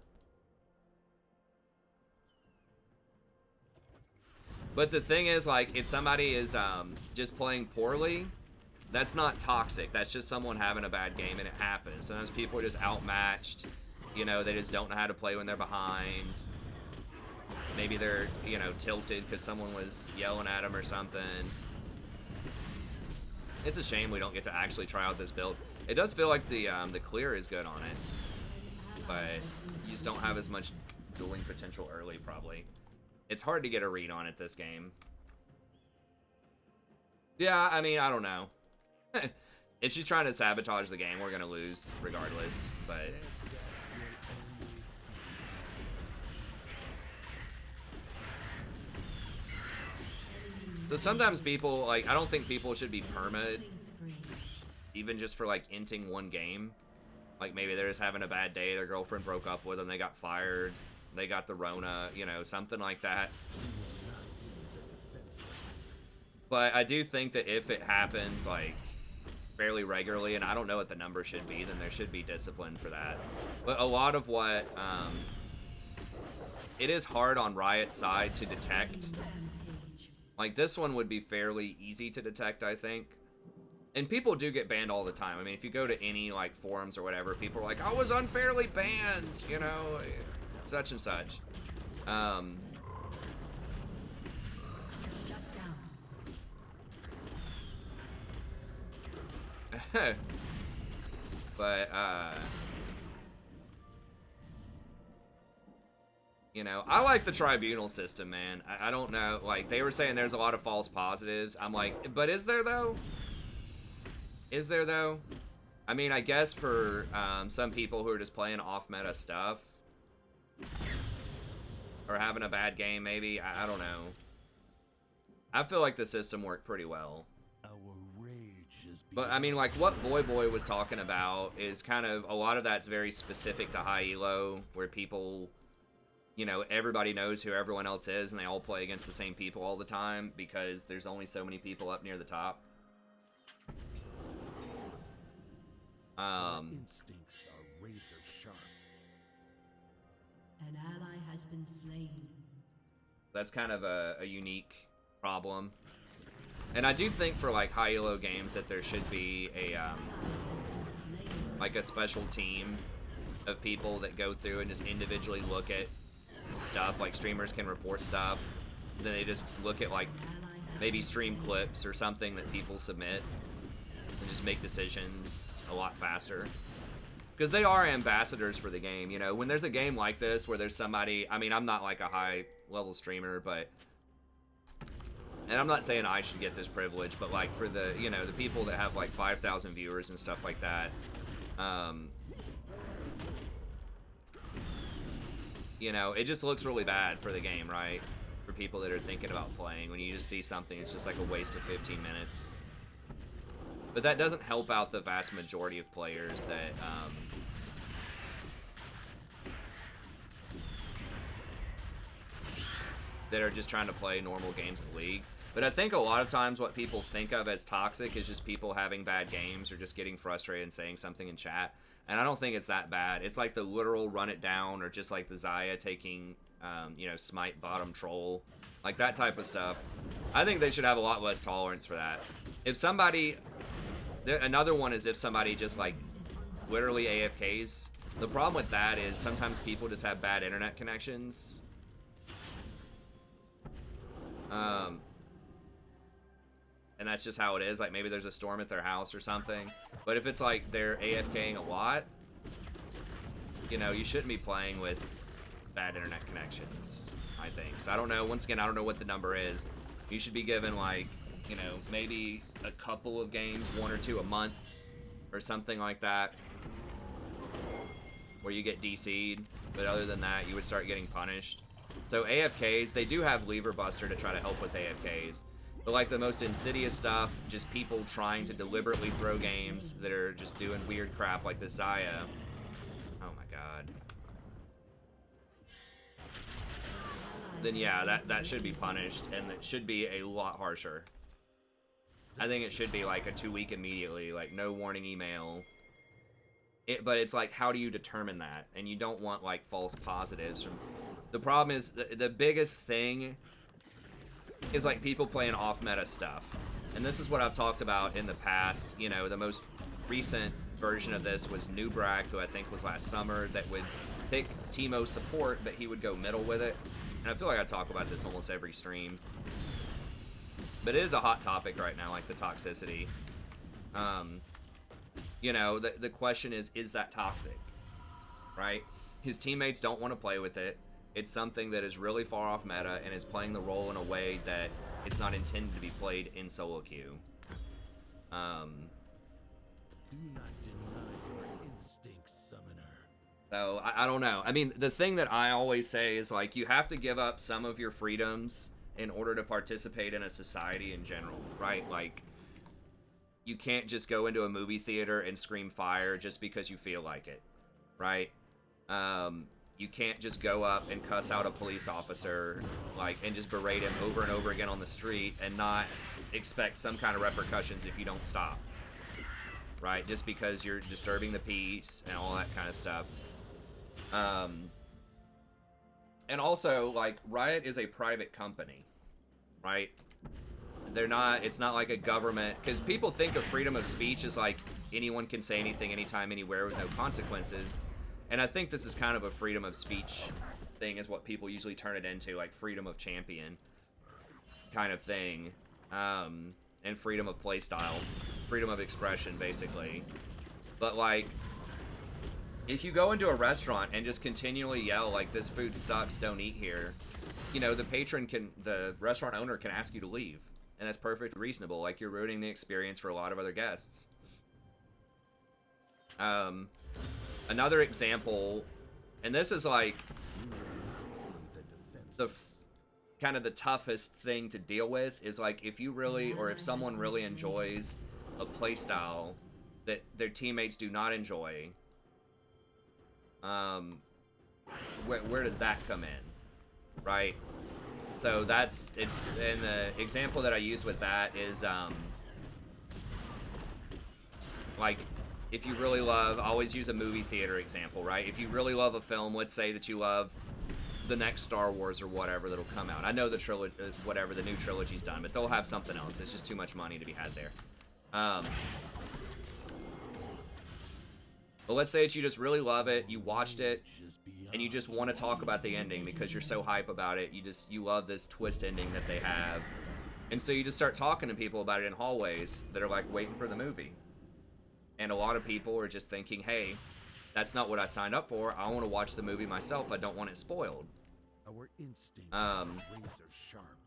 But the thing is, like, if somebody is just playing poorly, that's not toxic. That's just someone having a bad game, and it happens. Sometimes people are just outmatched. You know, they just don't know how to play when they're behind. Maybe they're, you know, tilted because someone was yelling at them or something. It's a shame we don't get to actually try out this build. It does feel like the clear is good on it, but you just don't have as much dueling potential early, probably. It's hard to get a read on it this game. Yeah, I mean, I don't know. If she's trying to sabotage the game, we're gonna lose regardless, but... So sometimes people, like, I don't think people should be perma'd, even just for, like, inting one game. Like, maybe they're just having a bad day, their girlfriend broke up with them, they got fired, they got the Rona, you know, something like that. But I do think that if it happens, like, fairly regularly, and I don't know what the number should be, then there should be discipline for that. But a lot of what, it is hard on Riot's side to detect. Like, this one would be fairly easy to detect, I think. And people do get banned all the time. I mean, if you go to any, like, forums or whatever, people are like, I was unfairly banned, you know, such and such. But, you know, I like the tribunal system, man. I don't know, like, they were saying there's a lot of false positives. I'm like, but is there, though? Is there, though? I mean, I guess for some people who are just playing off-meta stuff, or having a bad game, maybe, I don't know. I feel like the system worked pretty well. But, I mean, like, what Boy was talking about is kind of, a lot of that's very specific to high elo, where people... You know, everybody knows who everyone else is, and they all play against the same people all the time because there's only so many people up near the top. Instincts are razor sharp. An ally has been slain. That's kind of a unique problem. And I do think for, like, high elo games that there should be a, like, a special team of people that go through and just individually look at stuff. Like, streamers can report stuff, then they just look at, like, maybe stream clips or something that people submit and just make decisions a lot faster, because they are ambassadors for the game. You know, when there's a game like this where there's somebody, I mean, I'm not like a high level streamer, but, and I'm not saying I should get this privilege, but like for the, you know, the people that have like 5,000 viewers and stuff like that, you know, it just looks really bad for the game, right? For people that are thinking about playing. When you just see something, it's just like a waste of 15 minutes. But that doesn't help out the vast majority of players that are just trying to play normal games in League. But I think a lot of times what people think of as toxic is just people having bad games or just getting frustrated and saying something in chat. And I don't think it's that bad. It's like the literal run it down, or just like the Xayah taking, you know, smite bottom troll. Like that type of stuff. I think they should have a lot less tolerance for that. If somebody... Another one is if somebody just like literally AFKs. The problem with that is sometimes people just have bad internet connections. And that's just how it is. Like, maybe there's a storm at their house or something. But if it's like they're AFKing a lot, you know, you shouldn't be playing with bad internet connections, I think. So I don't know. Once again, I don't know what the number is. You should be given, like, you know, maybe a couple of games, 1 or 2 a month, or something like that, where you get DC'd. But other than that, you would start getting punished. So AFKs, they do have Lever Buster to try to help with AFKs. But like the most insidious stuff, just people trying to deliberately throw games that are just doing weird crap like the Zaya. Oh my god. Then yeah, that should be punished, and it should be a lot harsher. I think it should be like a 2-week immediately, like no warning email. But it's like, how do you determine that? And you don't want like false positives from... The problem is, the biggest thing is like people playing off-meta stuff. And this is what I've talked about in the past. You know, the most recent version of this was Nubrak, who I think was last summer, that would pick Teemo support, but he would go middle with it. And I feel like I talk about this almost every stream. But it is a hot topic right now, like the toxicity. You know, the question is that toxic? Right? His teammates don't want to play with it. It's something that is really far off meta and is playing the role in a way that it's not intended to be played in solo queue. Do not deny your instincts, summoner. So, I don't know. I mean, the thing that I always say is, like, you have to give up some of your freedoms in order to participate in a society in general, right? Like, you can't just go into a movie theater and scream fire just because you feel like it, right? You can't just go up and cuss out a police officer, like, and just berate him over and over again on the street and not expect some kind of repercussions if you don't stop, right? Just because you're disturbing the peace and all that kind of stuff. And also, like, Riot is a private company, right? It's not like a government, because people think of freedom of speech as like anyone can say anything anytime anywhere with no consequences. And I think this is kind of a freedom of speech thing, is what people usually turn it into, like freedom of champion kind of thing. And freedom of playstyle, freedom of expression, basically. But like, if you go into a restaurant and just continually yell like, this food sucks, don't eat here, you know, the restaurant owner can ask you to leave. And that's perfectly reasonable. Like, you're ruining the experience for a lot of other guests. Another example, and this is like the kind of the toughest thing to deal with, is like if you really, or if someone really enjoys a playstyle that their teammates do not enjoy, where does that come in, right? So and the example that I use with that is, like, if you really love, I always use a movie theater example, right? If you really love a film, let's say that you love the next Star Wars or whatever that'll come out. I know the trilogy, whatever the new trilogy's done, but they'll have something else. It's just too much money to be had there. But let's say that you just really love it, you watched it, and you just want to talk about the ending because you're so hype about it. You love this twist ending that they have. And so you just start talking to people about it in hallways that are like waiting for the movie. And a lot of people are just thinking, hey, that's not what I signed up for. I want to watch the movie myself. I don't want it spoiled. Our instincts are razor sharp.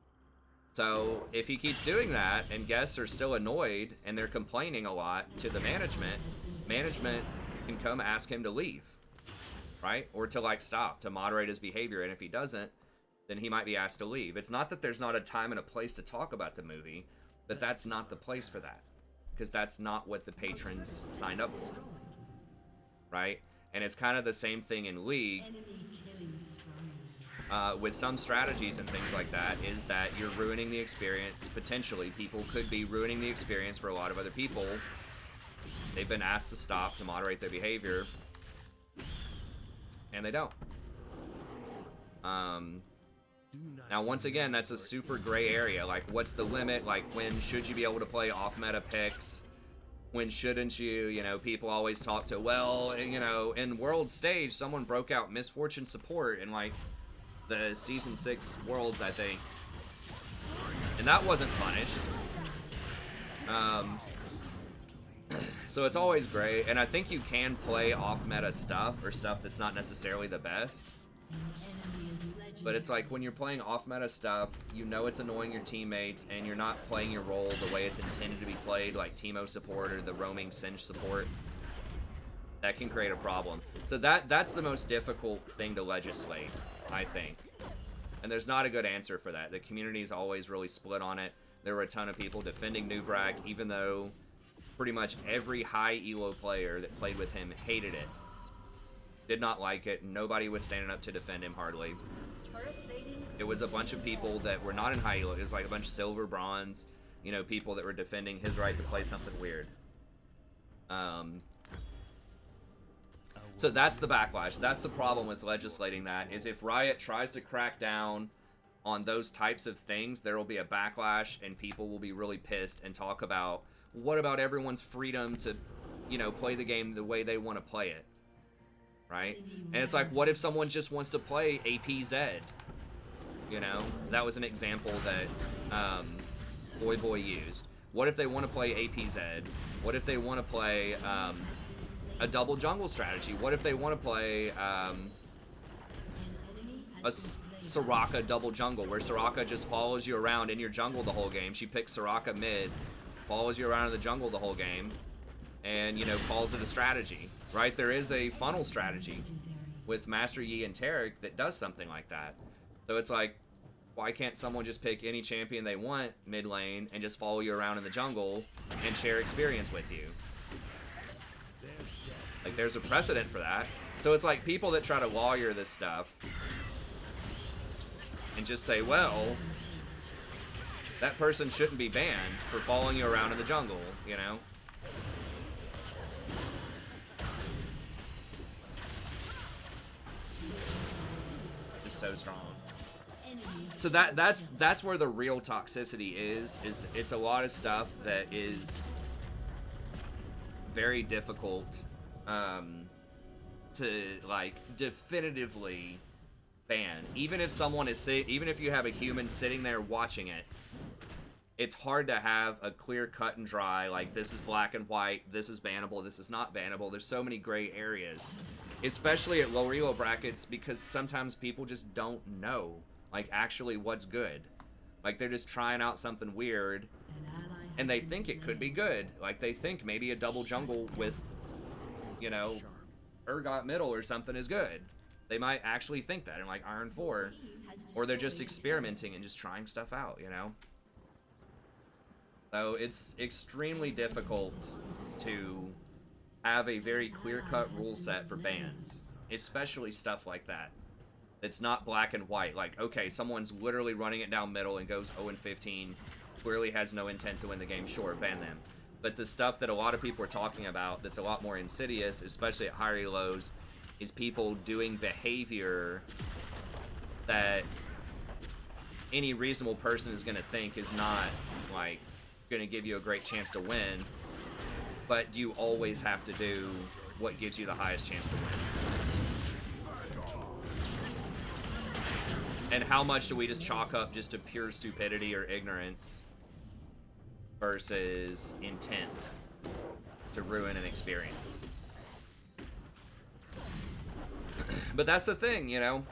So if he keeps doing that and guests are still annoyed and they're complaining a lot to the management can come ask him to leave, right? Or to like stop, to moderate his behavior. And if he doesn't, then he might be asked to leave. It's not that there's not a time and a place to talk about the movie, but that's not the place for that, because that's not what the patrons signed up for, right? And it's kind of the same thing in League. With some strategies and things like that, is that you're ruining the experience. Potentially, people could be ruining the experience for a lot of other people. They've been asked to stop, to moderate their behavior, and they don't. Now, once again, that's a super gray area. Like, what's the limit? Like, when should you be able to play off-meta picks? When shouldn't you? You know, people always talk to, well, you know, in World Stage, someone broke out Misfortune support in, like, the Season 6 Worlds, I think. And that wasn't punished. So it's always gray, and I think you can play off-meta stuff, or stuff that's not necessarily the best. But it's like, when you're playing off-meta stuff, you know it's annoying your teammates, and you're not playing your role the way it's intended to be played, like Teemo support or the roaming Cinch support. That can create a problem. So that's the most difficult thing to legislate, I think. And there's not a good answer for that. The community is always really split on it. There were a ton of people defending Nubrak, even though pretty much every high elo player that played with him hated it. Did not like it. Nobody was standing up to defend him hardly. It was a bunch of people that were not in high elo. It was like a bunch of silver, bronze, you know, people that were defending his right to play something weird. So that's the backlash. That's the problem with legislating that, is if Riot tries to crack down on those types of things, there will be a backlash and people will be really pissed and talk about, what about everyone's freedom to, you know, play the game the way they want to play it, right? And it's like, what if someone just wants to play APZ? You know, that was an example that Boy used. What if they want to play APZ? What if they want to play a double jungle strategy? What if they want to play a Soraka double jungle, where Soraka just follows you around in your jungle the whole game? She picks Soraka mid, follows you around in the jungle the whole game, and, you know, calls it a strategy, right? There is a funnel strategy with Master Yi and Taric that does something like that. So it's like, why can't someone just pick any champion they want mid lane and just follow you around in the jungle and share experience with you? Like, there's a precedent for that. So it's like people that try to lawyer this stuff and just say, well, that person shouldn't be banned for following you around in the jungle, you know? Just so strong. So that's where the real toxicity is it's a lot of stuff that is very difficult to, like, definitively ban. Even if someone is even if you have a human sitting there watching it, it's hard to have a clear cut and dry, like, this is black and white, this is bannable, this is not bannable. There's so many gray areas, especially at lower elo brackets, because sometimes people just don't know, like, actually what's good. Like, they're just trying out something weird and they think it could be good. Like, they think maybe a double jungle with, you know, Urgot middle or something is good. They might actually think that in, like, Iron 4. Or they're just experimenting and just trying stuff out, you know? So it's extremely difficult to have a very clear-cut rule set for bans, especially stuff like that. It's not black and white. Like, okay, someone's literally running it down middle and goes 0-15, clearly has no intent to win the game, sure, ban them. But the stuff that a lot of people are talking about that's a lot more insidious, especially at higher elos, is people doing behavior that any reasonable person is going to think is not, like, going to give you a great chance to win, but do you always have to do what gives you the highest chance to win? And how much do we just chalk up just to pure stupidity or ignorance versus intent to ruin an experience? But that's the thing, you know?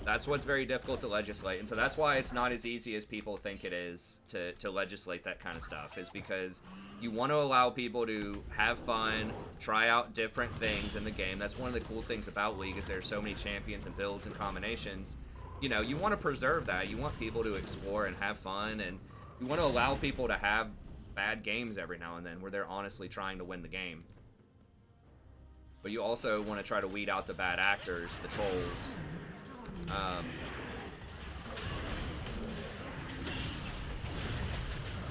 That's what's very difficult to legislate, and so that's why it's not as easy as people think it is to legislate that kind of stuff, is because you want to allow people to have fun, try out different things in the game. That's one of the cool things about League, is there's so many champions and builds and combinations. You know, you want to preserve that. You want people to explore and have fun, and you want to allow people to have bad games every now and then where they're honestly trying to win the game. But you also want to try to weed out the bad actors, the trolls.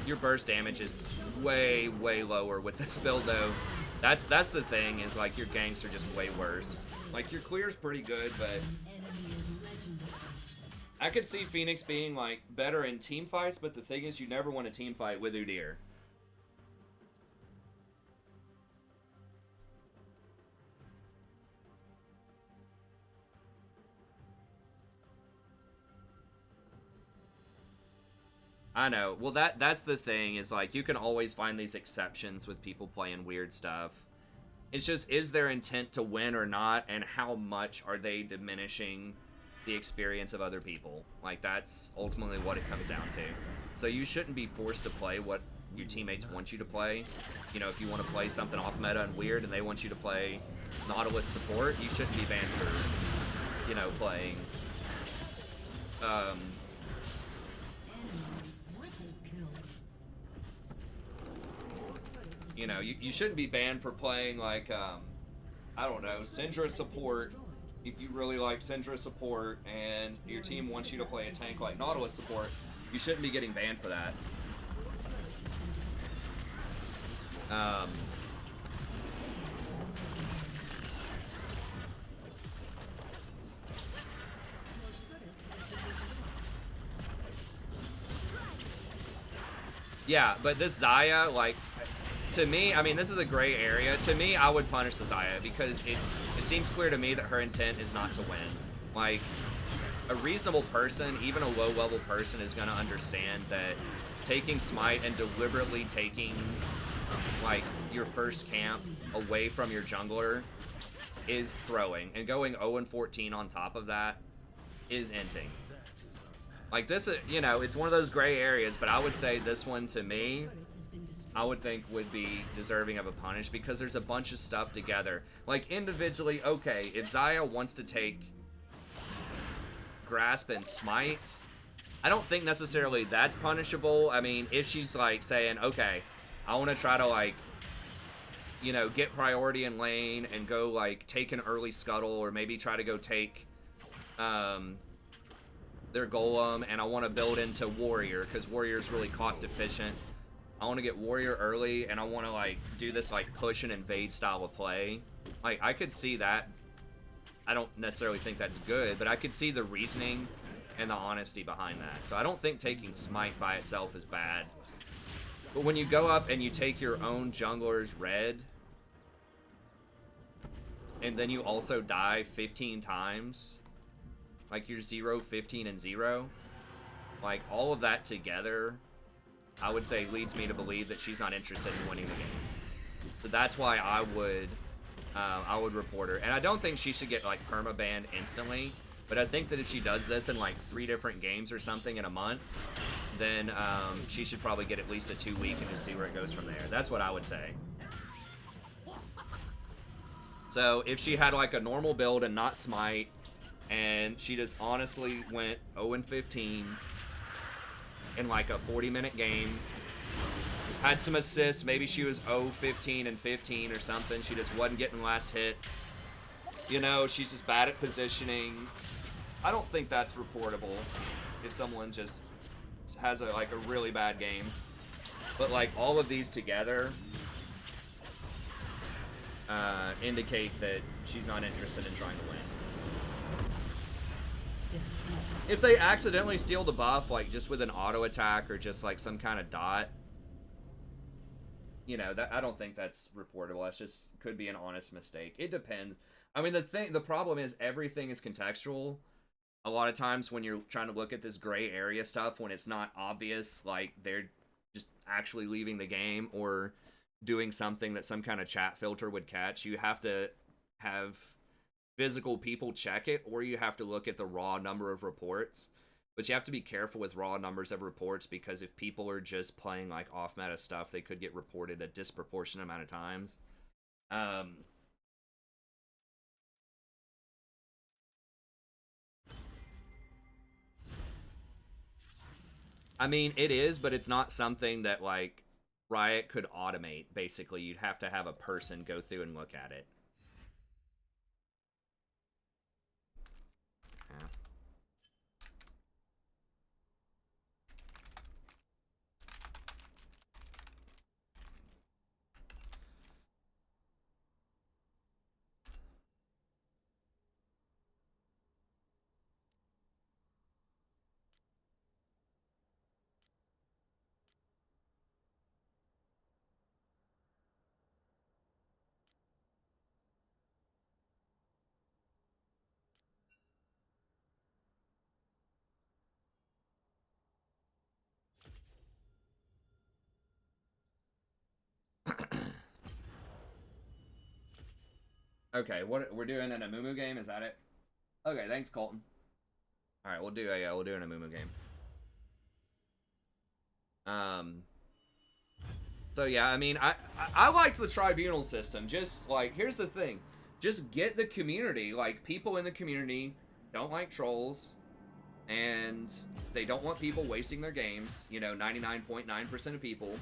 Your burst damage is way, way lower with this build, though. That's the thing, is, like, your ganks are just way worse. Like, your clear's pretty good, but I could see Phoenix being, like, better in team fights, but the thing is, you never want a team fight with Udyr. I know. Well, that's the thing, is, like, you can always find these exceptions with people playing weird stuff. It's just, is their intent to win or not, and how much are they diminishing the experience of other people? Like, that's ultimately what it comes down to. So you shouldn't be forced to play what your teammates want you to play. You know, if you want to play something off meta and weird and they want you to play Nautilus support, you shouldn't be banned for, you know, playing You know, you shouldn't be banned for playing like I don't know, Syndra support. If you really like Syndra support and your team wants you to play a tank like Nautilus support, you shouldn't be getting banned for that. Yeah, but this Xayah, like, to me, I mean, this is a gray area. To me, I would punish the Xayah because it seems clear to me that her intent is not to win. Like, a reasonable person, even a low-level person, is going to understand that taking Smite and deliberately taking, like, your first camp away from your jungler is throwing. And going 0-14 on top of that is inting. Like, this, you know, it's one of those gray areas, but I would say this one, to me, I would think would be deserving of a punish because there's a bunch of stuff together. Like, individually, okay, if Xayah wants to take Grasp and Smite, I don't think necessarily that's punishable. I mean, if she's, like, saying, okay, I want to try to, like, you know, get priority in lane and go, like, take an early scuttle or maybe try to go take, their golem, and I want to build into warrior because warrior is really cost efficient. I want to get warrior early, and I want to like do this like push and invade style of play. Like, I could see that. I don't necessarily think that's good, but I could see the reasoning and the honesty behind that. So I don't think taking Smite by itself is bad. But when you go up and you take your own jungler's red, and then you also die 15 times, like you're 0, 15, and 0. Like, all of that together, I would say leads me to believe that she's not interested in winning the game. So that's why I would report her. And I don't think she should get, like, perma-banned instantly. But I think that if she does this in, like, 3 different games or something in a month, then she should probably get at least a 2-week and just see where it goes from there. That's what I would say. So if she had, like, a normal build and not Smite, and she just honestly went 0-15 in like a 40-minute game, had some assists, maybe she was 0-15 and 15 or something, she just wasn't getting last hits, you know, she's just bad at positioning. I don't think that's reportable if someone just has like a really bad game. But like all of these together indicate that she's not interested in trying to win. If they accidentally steal the buff, like just with an auto attack or just like some kind of dot, you know, that I don't think that's reportable. That's just could be an honest mistake. It depends. I mean, the problem is everything is contextual. A lot of times when you're trying to look at this gray area stuff, when it's not obvious, like they're just actually leaving the game or doing something that some kind of chat filter would catch, you have to have physical people check it, or you have to look at the raw number of reports. But you have to be careful with raw numbers of reports because if people are just playing like off-meta stuff, they could get reported a disproportionate amount of times. I mean, it is, but it's not something that like Riot could automate. Basically, you'd have to have a person go through and look at it. Okay, what we're doing an Amumu game? Is that it? Okay, thanks, Colton. All right, we'll do an Amumu game. So yeah, I mean, I liked the tribunal system. Just like, here's the thing, just get the community. Like, people in the community don't like trolls, and they don't want people wasting their games. You know, 99.9% of people.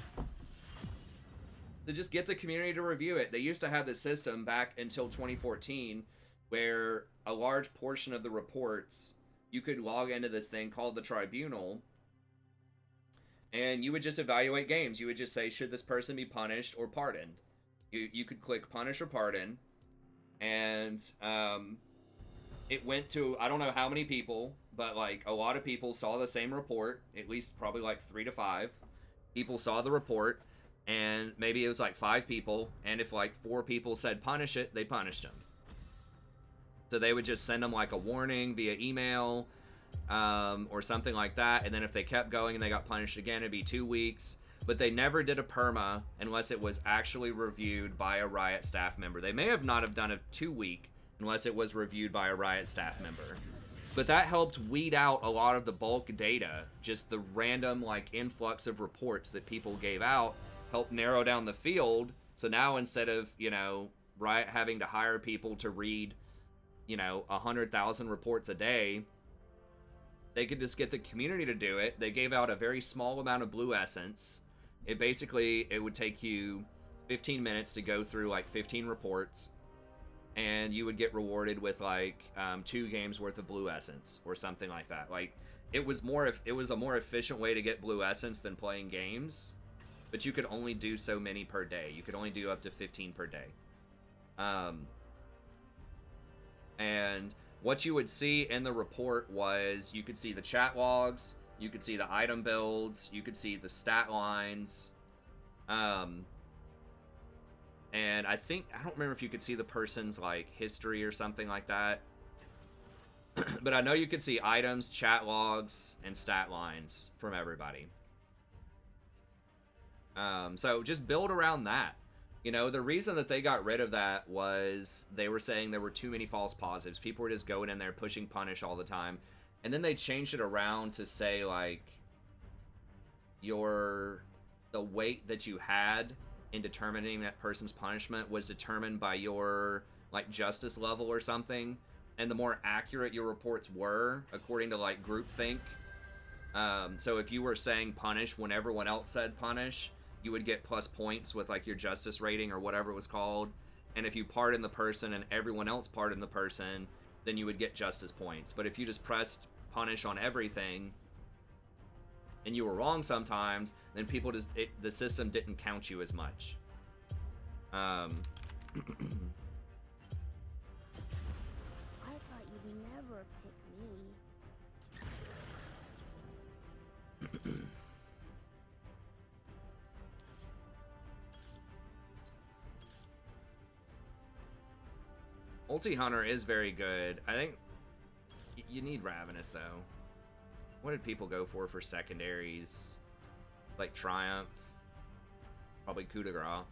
to just get the community to review it. They used to have this system back until 2014 where a large portion of the reports, you could log into this thing called the tribunal, and you would just evaluate games. You would just say, should this person be punished or pardoned? You could click punish or pardon, and it went to, I don't know how many people, but like a lot of people saw the same report, at least probably like 3 to 5 people saw the report, and maybe it was like 5 people, and if like 4 people said punish it, they punished them. So they would just send them like a warning via email, or something like that, and then if they kept going and they got punished again, it'd be 2 weeks. But they never did a perma unless it was actually reviewed by a Riot staff member. They may have not have done a 2-week unless it was reviewed by a Riot staff member. But that helped weed out a lot of the bulk data. Just the random like influx of reports that people gave out helped narrow down the field. So now instead of, you know, Riot having to hire people to read, you know, 100,000 reports a day, they could just get the community to do it. They gave out a very small amount of blue essence. It would take you 15 minutes to go through like 15 reports, and you would get rewarded with like 2 games worth of blue essence or something like that. Like it was a more efficient way to get blue essence than playing games, but you could only do so many per day. You could only do up to 15 per day. And what you would see in the report was you could see the chat logs, you could see the item builds, you could see the stat lines, and I don't remember if you could see the person's like history or something like that, but I know you could see items, chat logs, and stat lines from everybody. So just build around that. You know, the reason that they got rid of that was they were saying there were too many false positives. People were just going in there pushing punish all the time. And then they changed it around to say, like, the weight that you had in determining that person's punishment was determined by your, like, justice level or something. And the more accurate your reports were, according to, like, groupthink. So if you were saying punish when everyone else said punish, you would get plus points with like your justice rating or whatever it was called. And if you pardon the person and everyone else pardoned the person, then you would get justice points. But if you just pressed punish on everything and you were wrong sometimes, then people the system didn't count you as much. I thought you'd never pick me. Multi-Hunter is very good. I think you need Ravenous, though. What did people go for secondaries? Like Triumph. Probably Coup de Grace.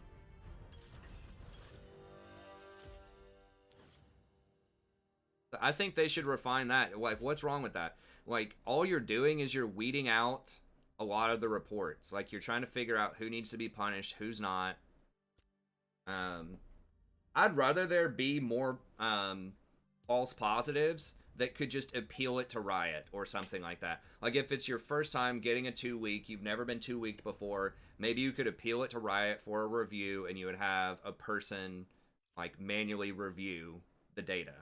I think they should refine that. Like, what's wrong with that? Like, all you're doing is you're weeding out a lot of the reports. Like, you're trying to figure out who needs to be punished, who's not. I'd rather there be more false positives that could just appeal it to Riot or something like that. Like if it's your first time getting a 2-week, you've never been 2-weeked before, maybe you could appeal it to Riot for a review and you would have a person like manually review the data,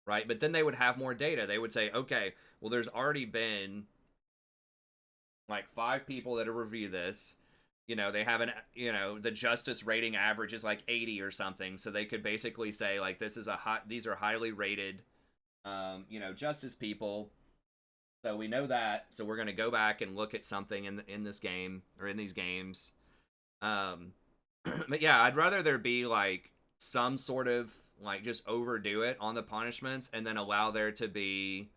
right? But then they would have more data. They would say, okay, well there's already been like 5 people that have reviewed this. You know, they have the justice rating average is like 80 or something. So they could basically say like, these are highly rated, justice people. So we know that. So we're going to go back and look at something in this game or in these games. But yeah, I'd rather there be like some sort of like just overdo it on the punishments and then allow there to be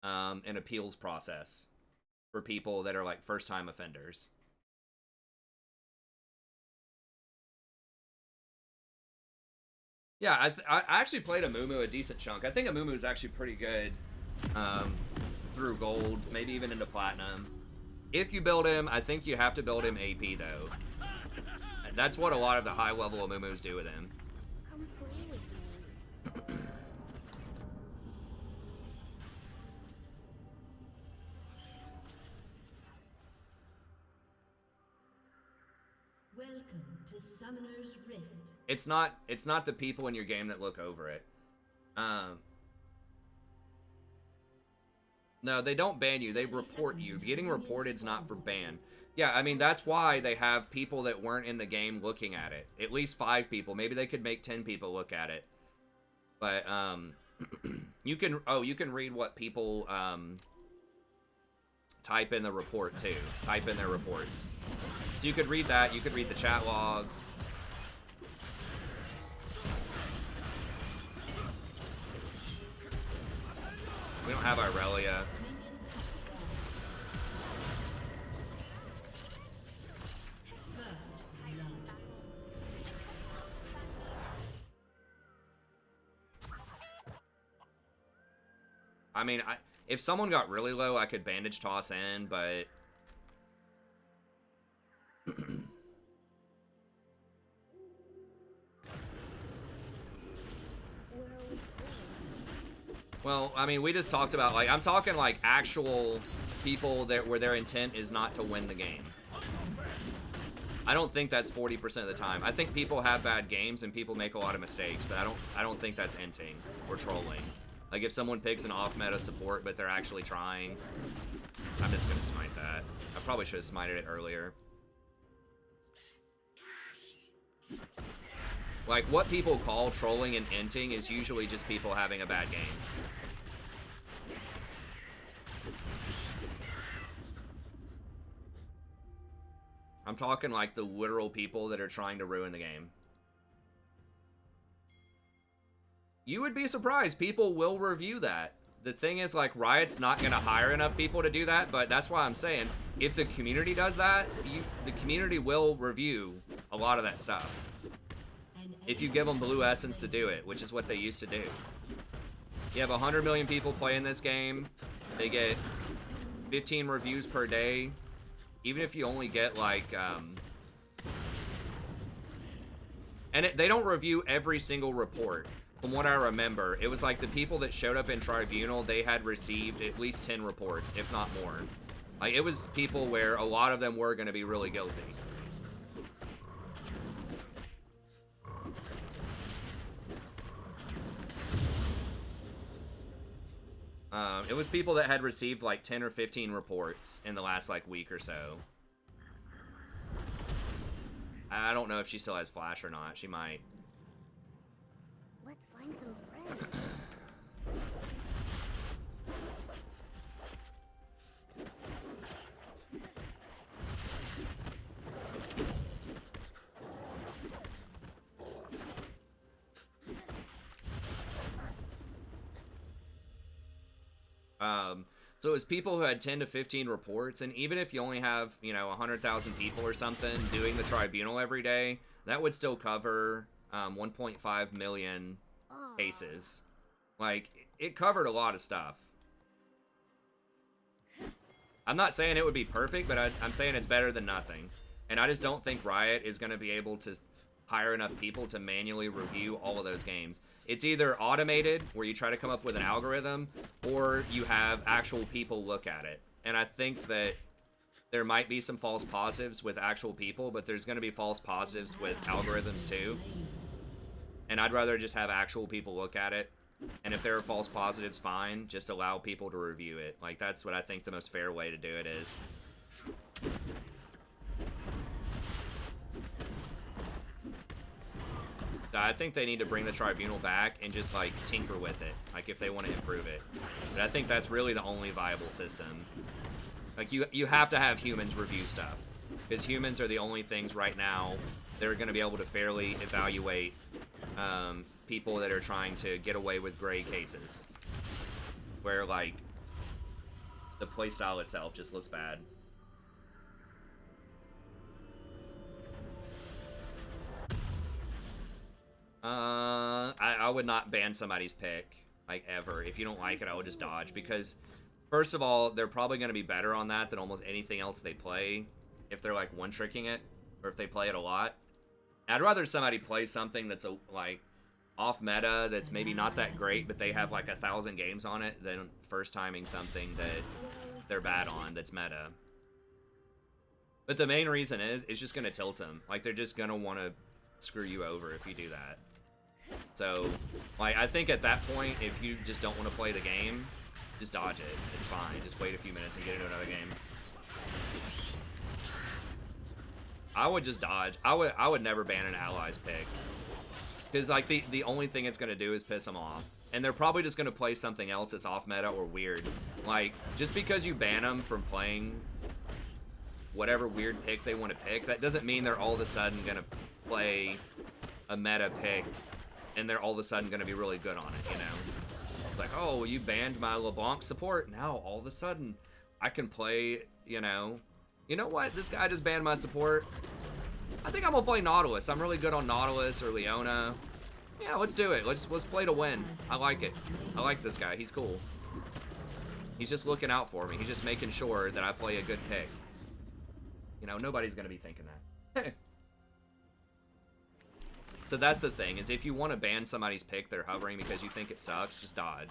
an appeals process for people that are like first time offenders. Yeah, I actually played Amumu a decent chunk. I think Amumu is actually pretty good through gold, maybe even into platinum. If you build him, I think you have to build him AP though. That's what a lot of the high level Amumus do with him. Come play with me. Welcome to Summoner's Rift. It's not the people in your game that look over it. No, they don't ban you. They report you. Getting reported is not for ban. Yeah, I mean, that's why they have people that weren't in the game looking at it. At least 5 people. Maybe they could make 10 people look at it. But, you can read what people, type in the report, too. Type in their reports. So you could read that. You could read the chat logs. We don't have Irelia. I mean, if someone got really low, I could bandage toss in, but... Well, I mean, we just talked about, like, I'm talking, like, actual people that where their intent is not to win the game. I don't think that's 40% of the time. I think people have bad games and people make a lot of mistakes, but I don't think that's inting or trolling. Like, if someone picks an off-meta support, but they're actually trying, I'm just gonna smite that. I probably should have smited it earlier. Like, what people call trolling and inting is usually just people having a bad game. I'm talking like the literal people that are trying to ruin the game. You would be surprised. People will review that. The thing is, like, Riot's not going to hire enough people to do that, but that's why I'm saying, if the community does that, the community will review a lot of that stuff. If you give them blue essence to do it, which is what they used to do. You have 100 million people playing this game. They get 15 reviews per day. Even if you only get, like, they don't review every single report. From what I remember, it was like the people that showed up in Tribunal, they had received at least 10 reports, if not more. Like, it was people where a lot of them were going to be really guilty. It was people that had received like 10 or 15 reports in the last like week or so. I don't know if she still has Flash or not. She might. Let's find some friends. So it was people who had 10 to 15 reports, and even if you only have, you know, 100,000 people or something doing the Tribunal every day, that would still cover 1.5 million cases. Like, it covered a lot of stuff. I'm not saying it would be perfect, but I'm saying it's better than nothing. And I just don't think Riot is going to be able to hire enough people to manually review all of those games. It's either automated, where you try to come up with an algorithm, or you have actual people look at it. And I think that there might be some false positives with actual people, but there's going to be false positives with algorithms too. And I'd rather just have actual people look at it. And if there are false positives, fine. Just allow people to review it. Like, that's what I think the most fair way to do it is. So I think they need to bring the Tribunal back and just, like, tinker with it. Like, if they want to improve it. But I think that's really the only viable system. Like, you have to have humans review stuff. Because humans are the only things right now that are going to be able to fairly evaluate people that are trying to get away with gray cases. Where, like, the playstyle itself just looks bad. I would not ban somebody's pick, like, ever. If you don't like it, I would just dodge, because, first of all, they're probably going to be better on that than almost anything else they play, if they're, like, one-tricking it, or if they play it a lot. I'd rather somebody play something that's, like, off-meta, that's maybe not that great, but they have, like, 1,000 games on it, than first-timing something that they're bad on, that's meta. But the main reason is, it's just gonna tilt them. Like, they're just gonna want to screw you over if you do that. So, like, I think at that point, if you just don't want to play the game, just dodge it. It's fine. Just wait a few minutes and get into another game. I would just dodge. I would never ban an ally's pick. Because, like, the only thing it's gonna do is piss them off. And they're probably just gonna play something else that's off meta or weird. Like, just because you ban them from playing whatever weird pick they want to pick, that doesn't mean they're all of a sudden gonna play a meta pick and they're all of a sudden gonna be really good on it, you know? It's like, oh, well, you banned my LeBlanc support, now all of a sudden I can play, you know what, this guy just banned my support. I think I'm gonna play Nautilus. I'm really good on Nautilus or Leona. Yeah, let's do it. Let's play to win. I like it. I like this guy. He's cool. He's just looking out for me. He's just making sure that I play a good pick. You know, nobody's gonna be thinking that. So that's the thing, is if you want to ban somebody's pick they're hovering because you think it sucks, just dodge.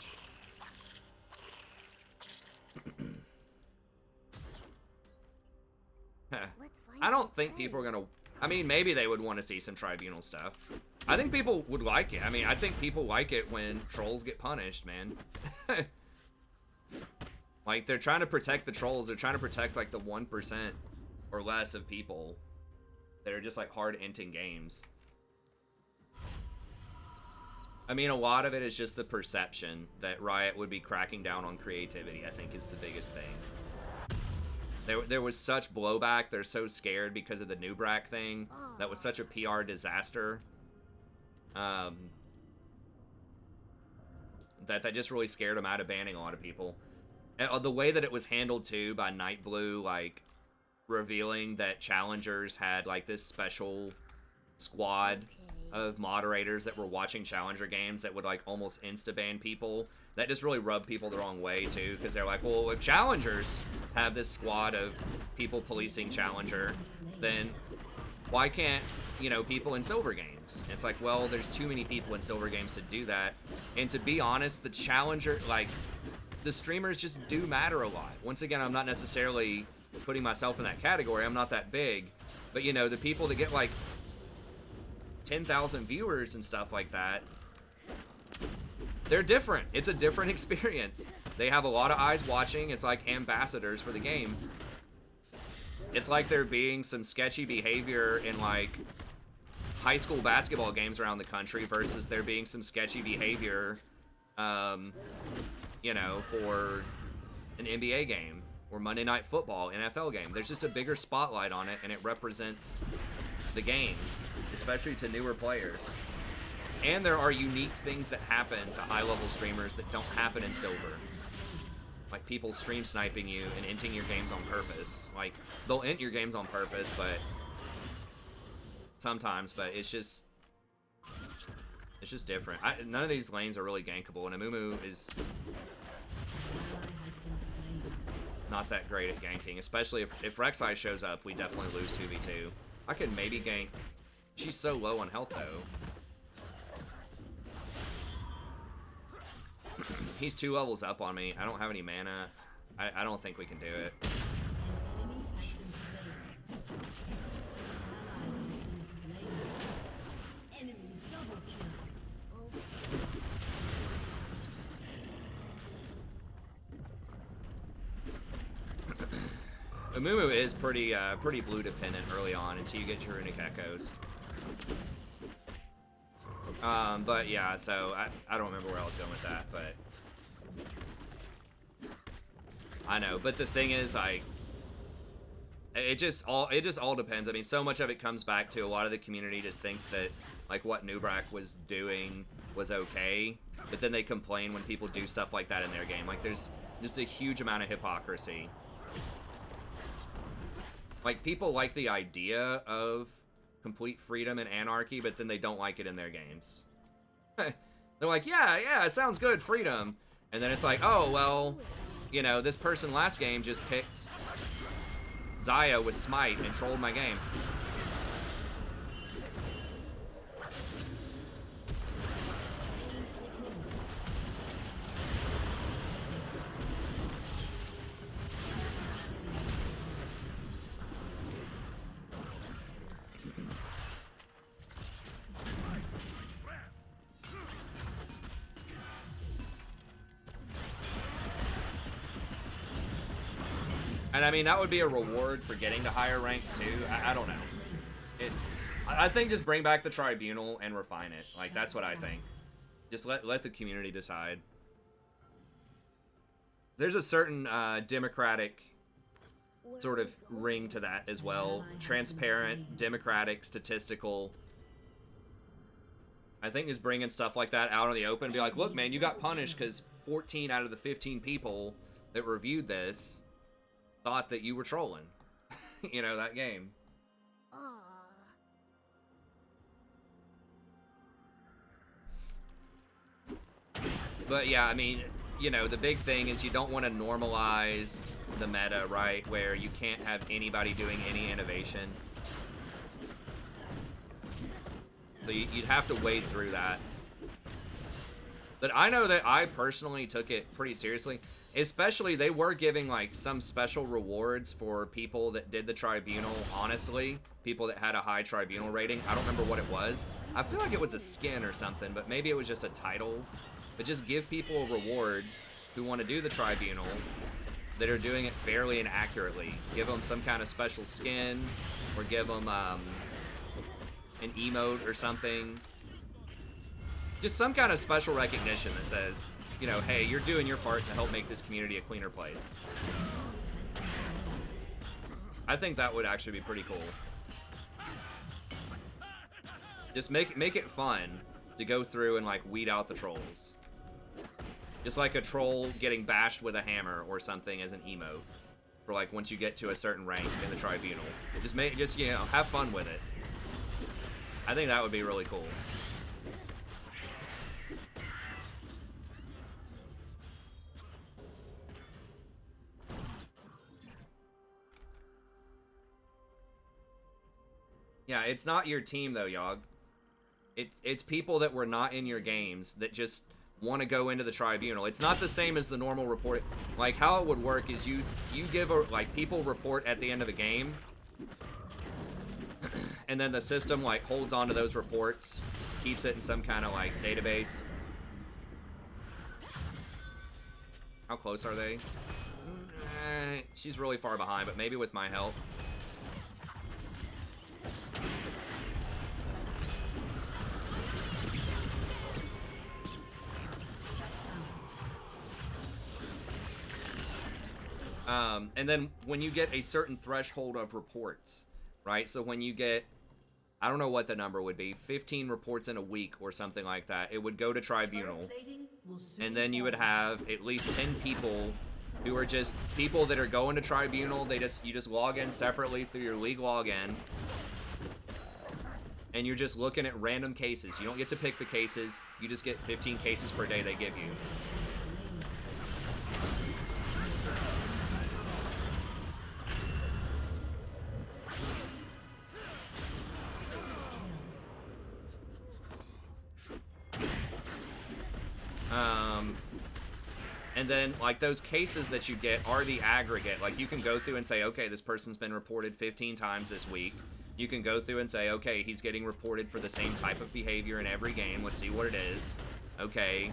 I don't think people are gonna... I mean, maybe they would want to see some tribunal stuff. I think people would like it. I mean, I think people like it when trolls get punished, man. Like, they're trying to protect the trolls. They're trying to protect, like, the 1% or less of people that are just, like, hard-inting games. I mean, a lot of it is just the perception that Riot would be cracking down on creativity, I think, is the biggest thing. There was such blowback. They're so scared because of the Nubrak thing. That was such a PR disaster. That just really scared them out of banning a lot of people. And the way that it was handled, too, by Nightblue, like, revealing that challengers had, like, this special squad of moderators that were watching challenger games that would, like, almost insta-ban people. That just really rubbed people the wrong way, too, because they're like, well, if challengers have this squad of people policing challenger, then why can't, you know, people in silver games? It's like, well, there's too many people in silver games to do that. And to be honest, the challenger, like, the streamers just do matter a lot. Once again, I'm not necessarily putting myself in that category. I'm not that big. But, you know, the people that get, like, 10,000 viewers and stuff like that, they're different. It's a different experience. They have a lot of eyes watching. It's like ambassadors for the game. It's like there being some sketchy behavior in, like, high school basketball games around the country versus there being some sketchy behavior, you know, for an NBA game or Monday Night Football, NFL game. There's just a bigger spotlight on it, and it represents the game, especially to newer players. And there are unique things that happen to high-level streamers that don't happen in silver. Like people stream sniping you and inting your games on purpose. Like, they'll int your games on purpose, but sometimes, but it's just different. None of these lanes are really gankable, and Amumu is not that great at ganking, especially if Rek'Sai shows up, we definitely lose 2v2. I could maybe gank. She's so low on health, though. He's 2 levels up on me. I don't have any mana. I don't think we can do it. Amumu is pretty blue dependent early on until you get your runic echoes. But yeah, so I don't remember where I was going with that, but I know. But the thing is, like, it just all depends. I mean, so much of it comes back to a lot of the community just thinks that, like, what Nubrak was doing was okay, but then they complain when people do stuff like that in their game. Like, there's just a huge amount of hypocrisy. Like, people like the idea of complete freedom and anarchy, but then they don't like it in their games. They're like, yeah, it sounds good, freedom. And then it's like, oh, well, you know, this person last game just picked Xayah with Smite and trolled my game. And I mean, that would be a reward for getting to higher ranks too. I don't know. I think just bring back the tribunal and refine it. Like, that's what I think. Just let the community decide. There's a certain democratic sort of ring to that as well. Transparent, democratic, statistical. I think just bringing stuff like that out in the open and be like, look, man, you got punished because 14 out of the 15 people that reviewed this thought that you were trolling. You know, that game. But yeah, I mean, you know, the big thing is you don't want to normalize the meta, right? Where you can't have anybody doing any innovation. So you'd have to wade through that. But I know that I personally took it pretty seriously. Especially, they were giving, like, some special rewards for people that did the tribunal, honestly. People that had a high tribunal rating. I don't remember what it was. I feel like it was a skin or something, but maybe it was just a title. But just give people a reward who want to do the tribunal that are doing it fairly and accurately. Give them some kind of special skin, or give them an emote or something. Just some kind of special recognition that says, you know, hey, you're doing your part to help make this community a cleaner place. I think that would actually be pretty cool. Just make it fun to go through and, like, weed out the trolls. Just like a troll getting bashed with a hammer or something as an emote. For, like, once you get to a certain rank in the tribunal. Just, you know, have fun with it. I think that would be really cool. Yeah, it's not your team though, Yogg. It's people that were not in your games that just want to go into the tribunal. It's not the same as the normal report. Like, how it would work is you give like, people report at the end of a game, and then the system, like, holds on to those reports, keeps it in some kind of, like, database. How close are they? She's really far behind, but maybe with my help. And then when you get a certain threshold of reports, right? So when you get, I don't know what the number would be, 15 reports in a week or something like that, it would go to tribunal. And then you would have at least 10 people who are just people that are going to tribunal. You just log in separately through your league login. And you're just looking at random cases. You don't get to pick the cases. You just get 15 cases per day they give you. And then, like, those cases that you get are the aggregate. Like, you can go through and say, okay, this person's been reported 15 times this week. You can go through and say, okay, he's getting reported for the same type of behavior in every game. Let's see what it is. Okay.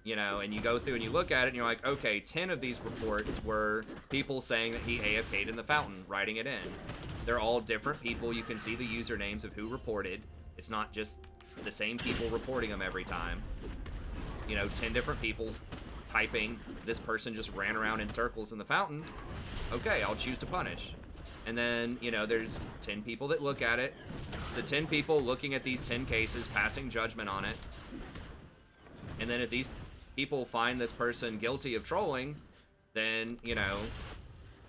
You know, and you go through and you look at it and you're like, okay, 10 of these reports were people saying that he AFK'd in the fountain, writing it in. They're all different people. You can see the usernames of who reported. It's not just the same people reporting them every time. It's, you know, 10 different people typing, this person just ran around in circles in the fountain. Okay, I'll choose to punish. And then, you know, there's 10 people that look at it. The 10 people looking at these 10 cases, passing judgment on it. And then if these people find this person guilty of trolling, then, you know,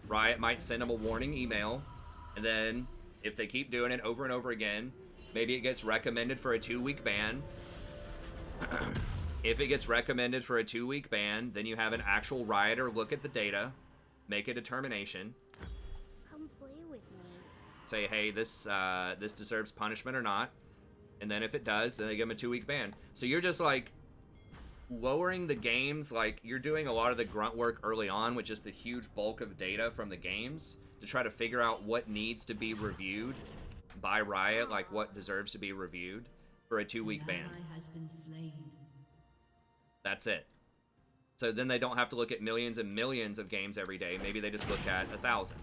Riot might send them a warning email. And then, if they keep doing it over and over again, maybe it gets recommended for a 2-week ban. If it gets recommended for a 2-week ban, then you have an actual rioter look at the data, make a determination. Come play with me. Say, hey, this deserves punishment or not. And then if it does, then they give them a 2-week ban. So you're just, like, lowering the games, like, you're doing a lot of the grunt work early on with just the huge bulk of data from the games to try to figure out what needs to be reviewed by Riot, like what deserves to be reviewed for a 2-week ban. Has been slain. That's it. So then they don't have to look at millions and millions of games every day. Maybe they just look at 1,000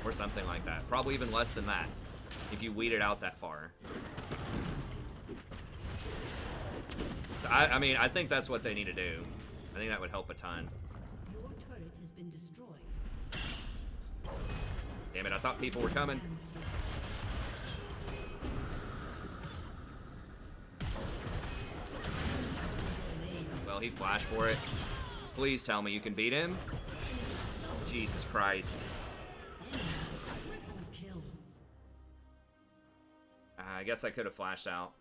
or something like that. Probably even less than that if you weed it out that far. I mean, I think that's what they need to do. I think that would help a ton. Your turret has been destroyed. Damn it, I thought people were coming. Well, he flashed for it. Please tell me you can beat him. Jesus Christ. I guess I could have flashed out.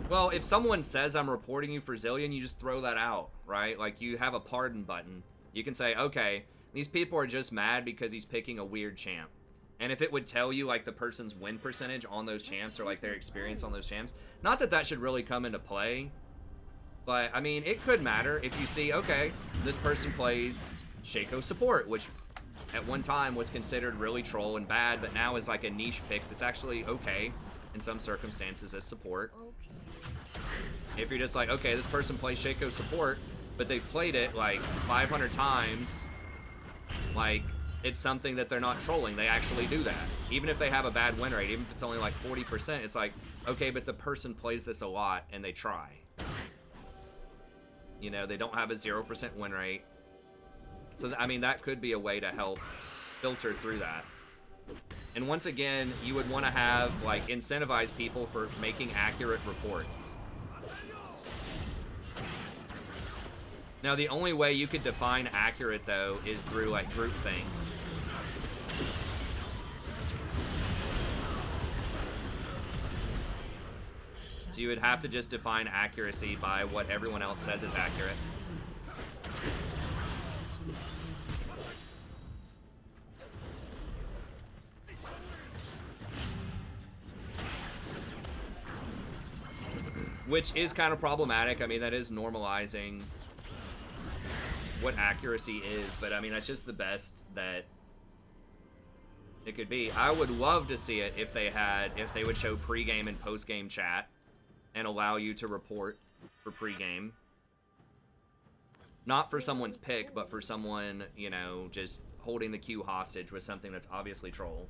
Well, if someone says I'm reporting you for Zillion, you just throw that out, right? Like, you have a pardon button. You can say, okay, these people are just mad because he's picking a weird champ. And if it would tell you, like, the person's win percentage on those champs or, like, their experience on those champs, not that that should really come into play, but, I mean, it could matter if you see, okay, this person plays Shaco support, which at one time was considered really troll and bad, but now is, like, a niche pick that's actually okay in some circumstances as support. If you're just like, okay, this person plays Shaco support, but they've played it like 500 times, like, it's something that they're not trolling. They actually do that. Even if they have a bad win rate, even if it's only like 40%, it's like, okay, but the person plays this a lot and they try. You know, they don't have a 0% win rate. So, I mean, that could be a way to help filter through that. And once again, you would want to have, like, incentivize people for making accurate reports. Now, the only way you could define accurate, though, is through, like, groupthink. So you would have to just define accuracy by what everyone else says is accurate. Which is kind of problematic. I mean, that is normalizing what accuracy is, but I mean, that's just the best that it could be. I would love to see it if they would show pregame and postgame chat and allow you to report for pregame. Not for someone's pick, but for someone, you know, just holding the queue hostage with something that's obviously troll.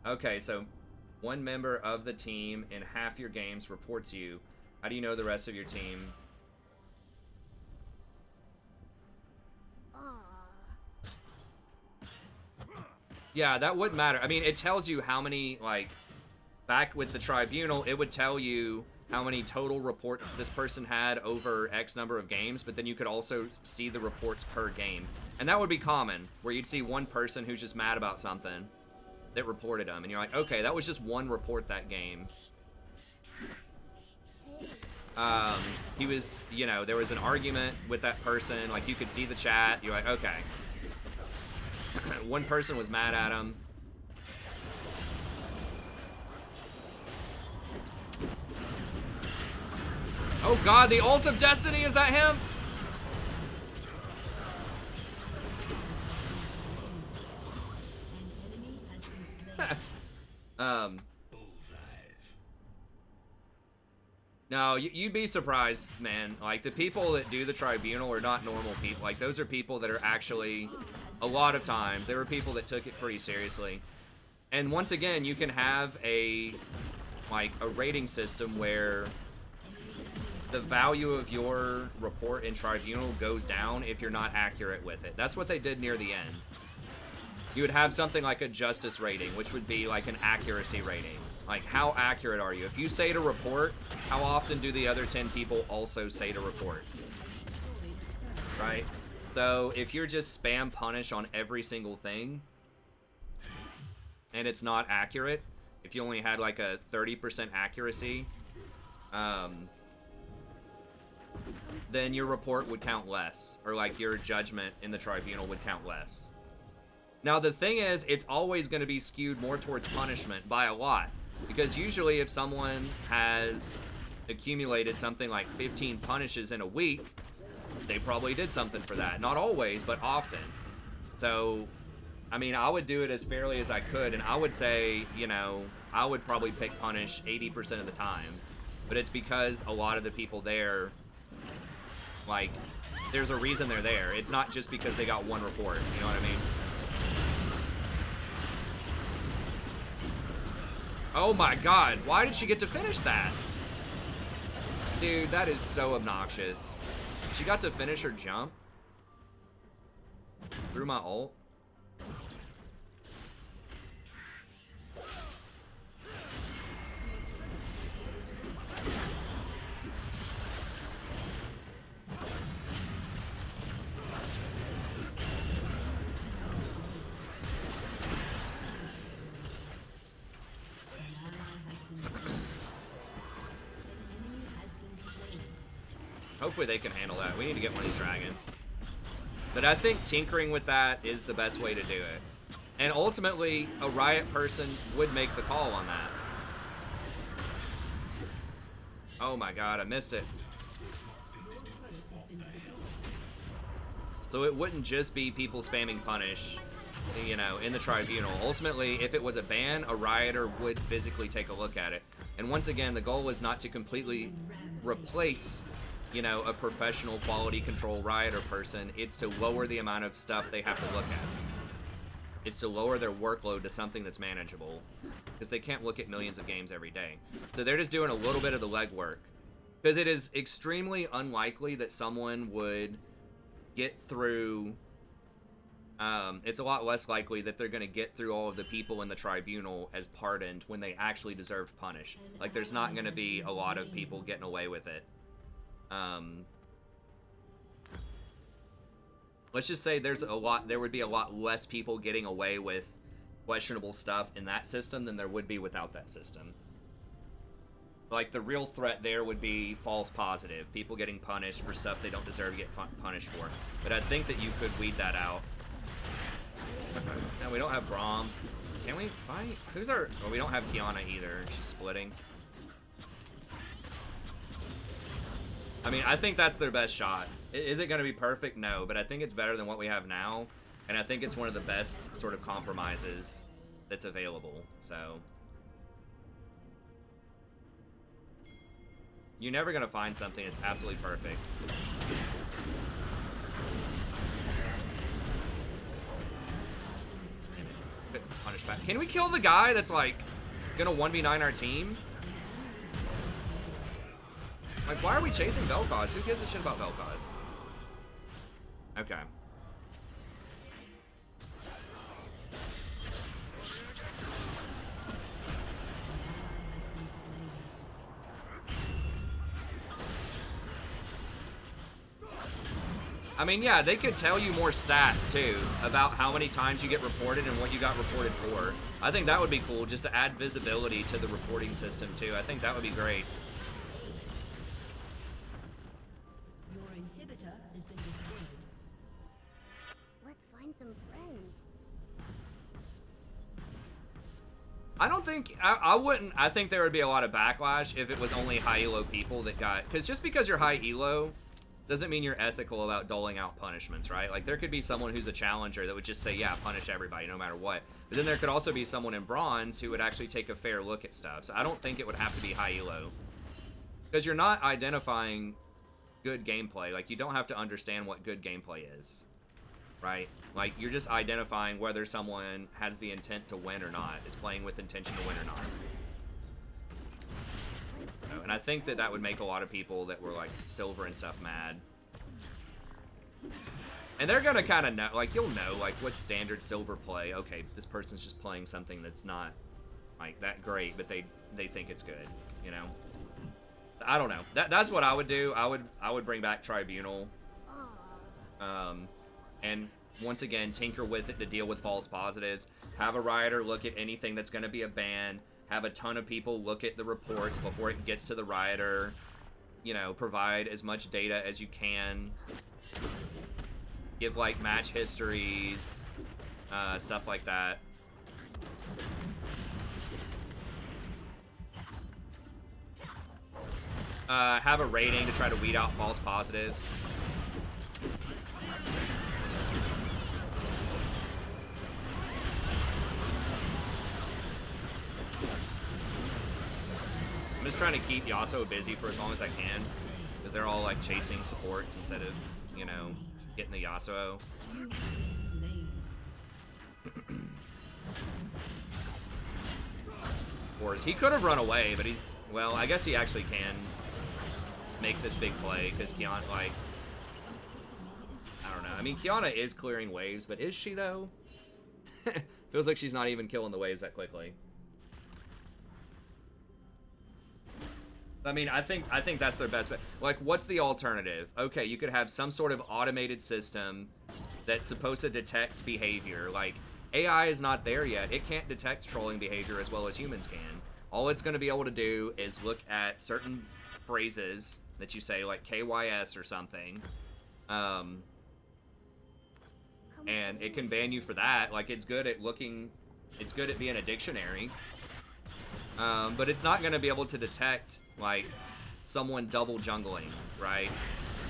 Okay, so one member of the team in half your games reports you. How do you know the rest of your team? Yeah, that wouldn't matter. I mean, it tells you how many, like, back with the tribunal, it would tell you how many total reports this person had over X number of games, but then you could also see the reports per game. And that would be common, where you'd see one person who's just mad about something that reported them, and you're like, okay, that was just one report that game. He was, you know, there was an argument with that person, like, you could see the chat, you're like, okay. One person was mad at him. Oh god, the ult of destiny, is that him? No, you'd be surprised, man. Like, the people that do the tribunal are not normal people. Like, those are people that are actually, a lot of times, there were people that took it pretty seriously. And once again, you can have a rating system where the value of your report in tribunal goes down if you're not accurate with it. That's what they did near the end. You would have something like a justice rating, which would be like an accuracy rating. Like, how accurate are you? If you say to report, how often do the other 10 people also say to report? Right? So, if you're just spam punish on every single thing, and it's not accurate, if you only had like a 30% accuracy, then your report would count less, or like your judgment in the tribunal would count less. Now, the thing is, it's always going to be skewed more towards punishment by a lot. Because usually if someone has accumulated something like 15 punishes in a week, they probably did something for that. Not always, but often. So I mean, I would do it as fairly as I could, and I would say, you know, I would probably pick punish 80% of the time. But it's because a lot of the people there, like, there's a reason they're there. It's not just because they got one report, you know what I mean? Oh my god, why did she get to finish that? Dude, that is so obnoxious. She got to finish her jump through my ult. Hopefully they can handle that. We need to get one of these dragons. But I think tinkering with that is the best way to do it. And ultimately, a Riot person would make the call on that. Oh my god, I missed it. So it wouldn't just be people spamming punish, you know, in the tribunal. Ultimately, if it was a ban, a Rioter would physically take a look at it. And once again, the goal is not to completely replace, you know, a professional quality control Rioter person. It's to lower the amount of stuff they have to look at. It's to lower their workload to something that's manageable, because they can't look at millions of games every day. So they're just doing a little bit of the legwork, because it is extremely unlikely that someone would get through. It's a lot less likely that they're going to get through all of the people in the tribunal as pardoned when they actually deserved punish. Like, there's not going to be a lot of people getting away with it. Let's just say there would be a lot less people getting away with questionable stuff in that system than there would be without that system. Like, the real threat there would be false positive, people getting punished for stuff they don't deserve to get punished for. But I think that you could weed that out. No, we don't have Braum. Can we fight? Who's our... Well, we don't have Kiana either. She's splitting. I mean, I think that's their best shot. Is it going to be perfect? No, but I think it's better than what we have now. And I think it's one of the best sort of compromises that's available. So... You're never going to find something that's absolutely perfect. Punish back. Can we kill the guy that's, like, gonna 1v9 our team? Like, why are we chasing Vel'Koz? Who gives a shit about Vel'Koz? Okay. I mean, yeah, they could tell you more stats, too, about how many times you get reported and what you got reported for. I think that would be cool, just to add visibility to the reporting system, too. I think that would be great. Your inhibitor has been destroyed. Let's find some friends. I don't think... I wouldn't... I think there would be a lot of backlash if it was only high elo people that got... Because just because you're high elo... doesn't mean you're ethical about doling out punishments, right? Like, there could be someone who's a challenger that would just say, yeah, punish everybody no matter what. But then there could also be someone in bronze who would actually take a fair look at stuff. So I don't think it would have to be high elo. Because you're not identifying good gameplay. Like, you don't have to understand what good gameplay is, right? Like, you're just identifying whether someone has the intent to win or not, is playing with intention to win or not. And I think that that would make a lot of people that were, like, silver and stuff mad. And they're gonna kind of know, like, you'll know, like, what standard silver play. Okay, this person's just playing something that's not, like, that great, but they think it's good, you know? I don't know. That's what I would do. I would bring back Tribunal. And once again, tinker with it to deal with false positives. Have a Rioter look at anything that's gonna be a ban. Have a ton of people look at the reports before it gets to the Rioter. You know, provide as much data as you can. Give, like, match histories, stuff like that. Have a rating to try to weed out false positives. just trying to keep Yasuo busy for as long as I can, because they're all like chasing supports instead of, you know, getting the Yasuo. Or he could have run away, but he's, well, I guess he actually can make this big play, because Kiana, like, I don't know. I mean, Kiana is clearing waves, but is she, though? Feels like she's not even killing the waves that quickly. I mean, I think that's their best bet. Like, what's the alternative? Okay, you could have some sort of automated system that's supposed to detect behavior. Like, AI is not there yet. It can't detect trolling behavior as well as humans can. All it's going to be able to do is look at certain phrases that you say, like KYS or something, and it can ban you for that. Like, it's good at looking, it's good at being a dictionary, but it's not going to be able to detect, like, someone double jungling, right,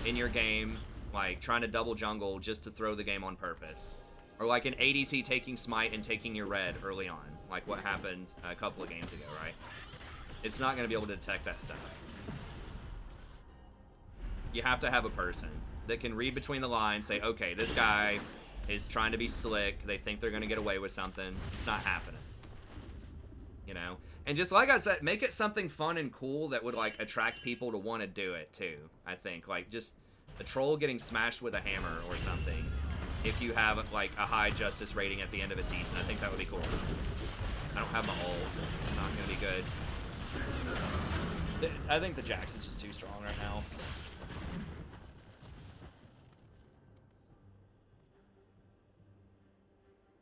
in your game, like, trying to double jungle just to throw the game on purpose. Or like an ADC taking smite and taking your red early on, like what happened a couple of games ago, right? It's not going to be able to detect that stuff. You have to have a person that can read between the lines, say, okay, this guy is trying to be slick, they think they're going to get away with something, it's not happening. You know? And just like I said, make it something fun and cool that would, like, attract people to want to do it, too, I think. Like, just a troll getting smashed with a hammer or something. If you have, like, a high justice rating at the end of a season, I think that would be cool. I don't have my ult. It's not going to be good. I think the Jax is just too strong right now.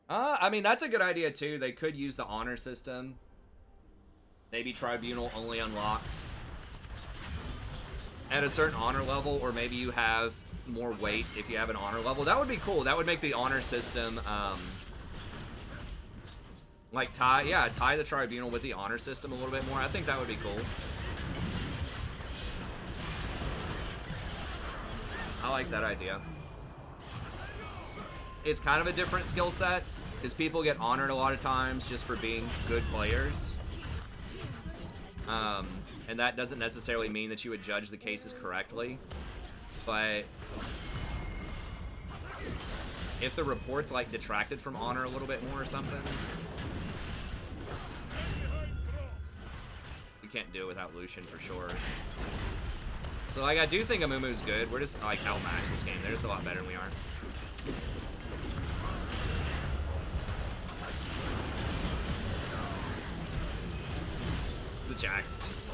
I mean, that's a good idea, too. They could use the honor system. Maybe Tribunal only unlocks at a certain honor level, or maybe you have more weight if you have an honor level. That would be cool. That would make the honor system, like, tie the Tribunal with the honor system a little bit more. I think that would be cool. I like that idea. It's kind of a different skill set, because people get honored a lot of times just for being good players. And that doesn't necessarily mean that you would judge the cases correctly. But if the report's, like, detracted from honor a little bit more or something, you can't do it without Lucian for sure. So, like, I do think Amumu's good. We're just, like, outmatched this game. They're just a lot better than we are. The Jax is just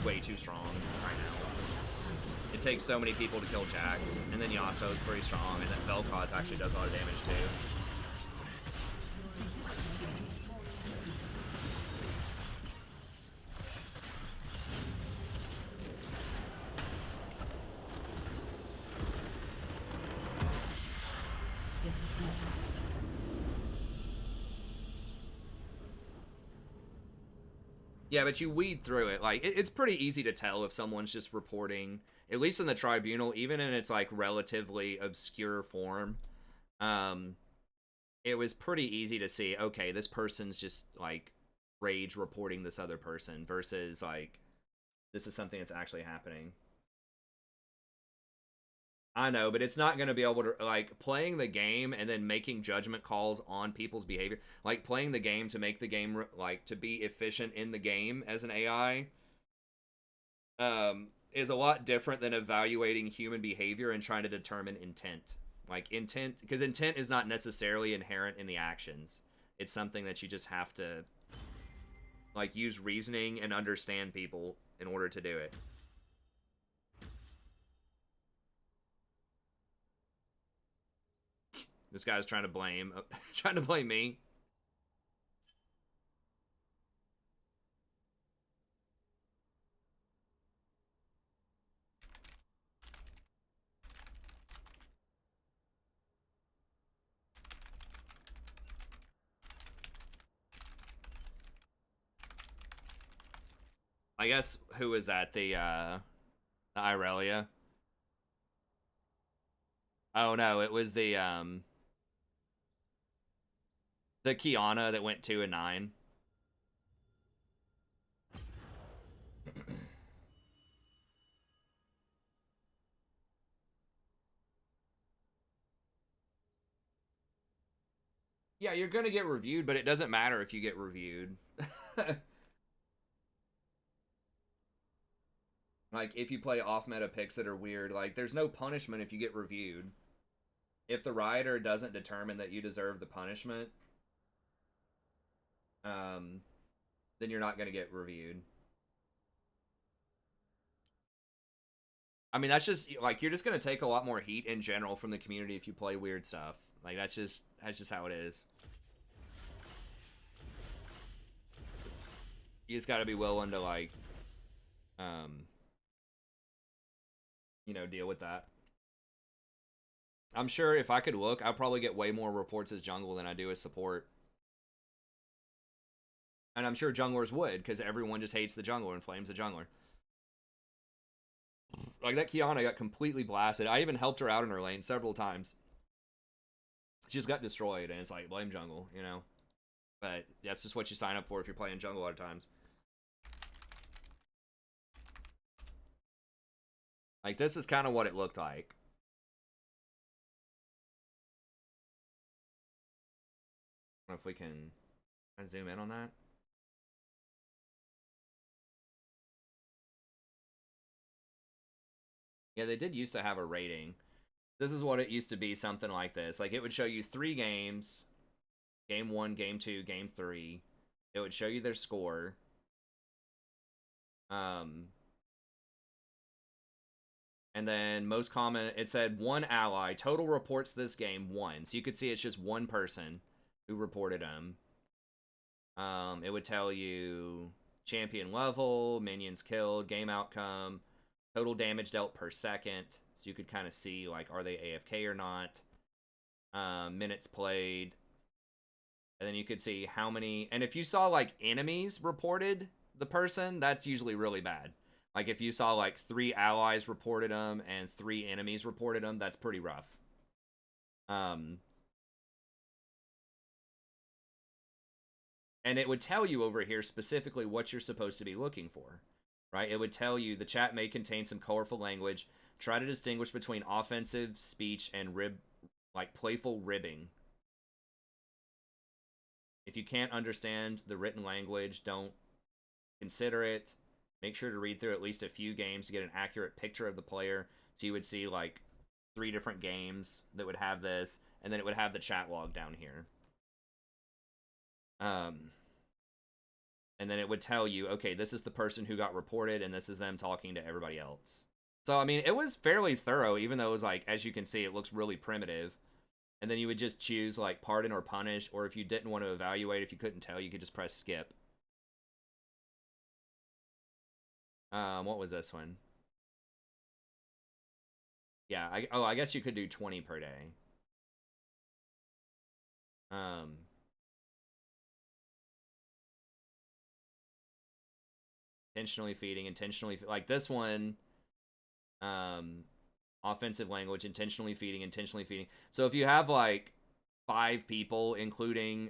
way too strong right now. It takes so many people to kill Jax, and then Yasuo is pretty strong, and then Vel'Koz actually does a lot of damage too. Yeah, but you weed through it. Like, it's pretty easy to tell if someone's just reporting, at least in the Tribunal, even in its, like, relatively obscure form. It was pretty easy to see, okay, this person's just, like, rage reporting this other person versus, like, this is something that's actually happening. I know, but it's not going to be able to, like, playing the game and then making judgment calls on people's behavior. Like, playing the game to make the game, like, to be efficient in the game as an AI is a lot different than evaluating human behavior and trying to determine intent. Like, intent, because intent is not necessarily inherent in the actions. It's something that you just have to, like, use reasoning and understand people in order to do it. This guy's trying to blame me. I guess, who was that? The Irelia? Oh no, it was the Kiana that went 2 and 9. Yeah, you're gonna get reviewed, but it doesn't matter if you get reviewed. Like, if you play off-meta picks that are weird, like, there's no punishment if you get reviewed. If the rioter doesn't determine that you deserve the punishment, then you're not gonna get reviewed. I mean, that's just, like, you're just gonna take a lot more heat in general from the community if you play weird stuff. Like, that's just how it is. You just gotta be willing to, like, you know, deal with that. I'm sure if I could look, I'd probably get way more reports as jungle than I do as support. And I'm sure junglers would, because everyone just hates the jungler and flames the jungler. Like, that Kiana got completely blasted. I even helped her out in her lane several times. She just got destroyed, and it's like, blame jungle, you know? But that's just what you sign up for if you're playing jungle a lot of times. Like, this is kind of what it looked like. I don't know if we can zoom in on that. Yeah, they did used to have a rating. This is what it used to be, something like this. Like, it would show you 3 games. Game 1, Game 2, Game 3. It would show you their score. And then most common, it said 1 ally. Total reports this game, 1. So you could see it's just 1 person who reported them. It would tell you champion level, minions killed, game outcome, total damage dealt per second. So you could kind of see, like, are they AFK or not? Minutes played. And then you could see how many... And if you saw, like, enemies reported the person, that's usually really bad. Like, if you saw, like, 3 allies reported them and 3 enemies reported them, that's pretty rough. And it would tell you over here specifically what you're supposed to be looking for, right? It would tell you the chat may contain some colorful language. Try to distinguish between offensive speech and playful ribbing. If you can't understand the written language, don't consider it. Make sure to read through at least a few games to get an accurate picture of the player. So you would see, like, 3 different games that would have this, and then it would have the chat log down here. And then it would tell you, okay, this is the person who got reported, and this is them talking to everybody else. So, I mean, it was fairly thorough, even though it was, like, as you can see, it looks really primitive. And then you would just choose, like, pardon or punish, or if you didn't want to evaluate, if you couldn't tell, you could just press skip. What was this one? Yeah, I guess you could do 20 per day. Intentionally feeding, like this one, offensive language, intentionally feeding. So if you have, like, 5 people, including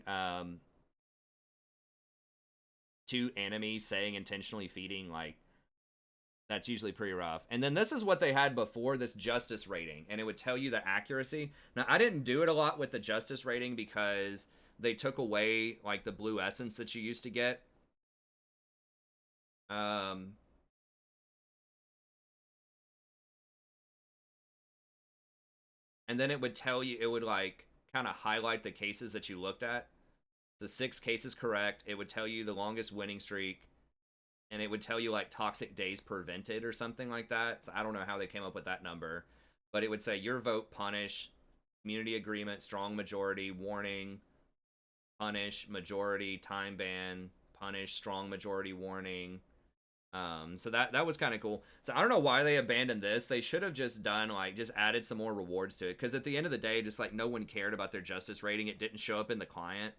2 enemies saying intentionally feeding, like, that's usually pretty rough. And then this is what they had before, this justice rating, and it would tell you the accuracy. Now, I didn't do it a lot with the justice rating because they took away, like, the blue essence that you used to get. And then it would tell you, it would, like, kind of highlight the cases that you looked at. The 6 cases correct. It would tell you the longest winning streak. And it would tell you, like, toxic days prevented or something like that. So I don't know how they came up with that number. But it would say, your vote, punish, community agreement, strong majority, warning, punish, majority, time ban, punish, strong majority, warning. So that was kind of cool. So I don't know why they abandoned this. They should have just done, like, just added some more rewards to it. Because at the end of the day, just, like, no one cared about their justice rating. It didn't show up in the client.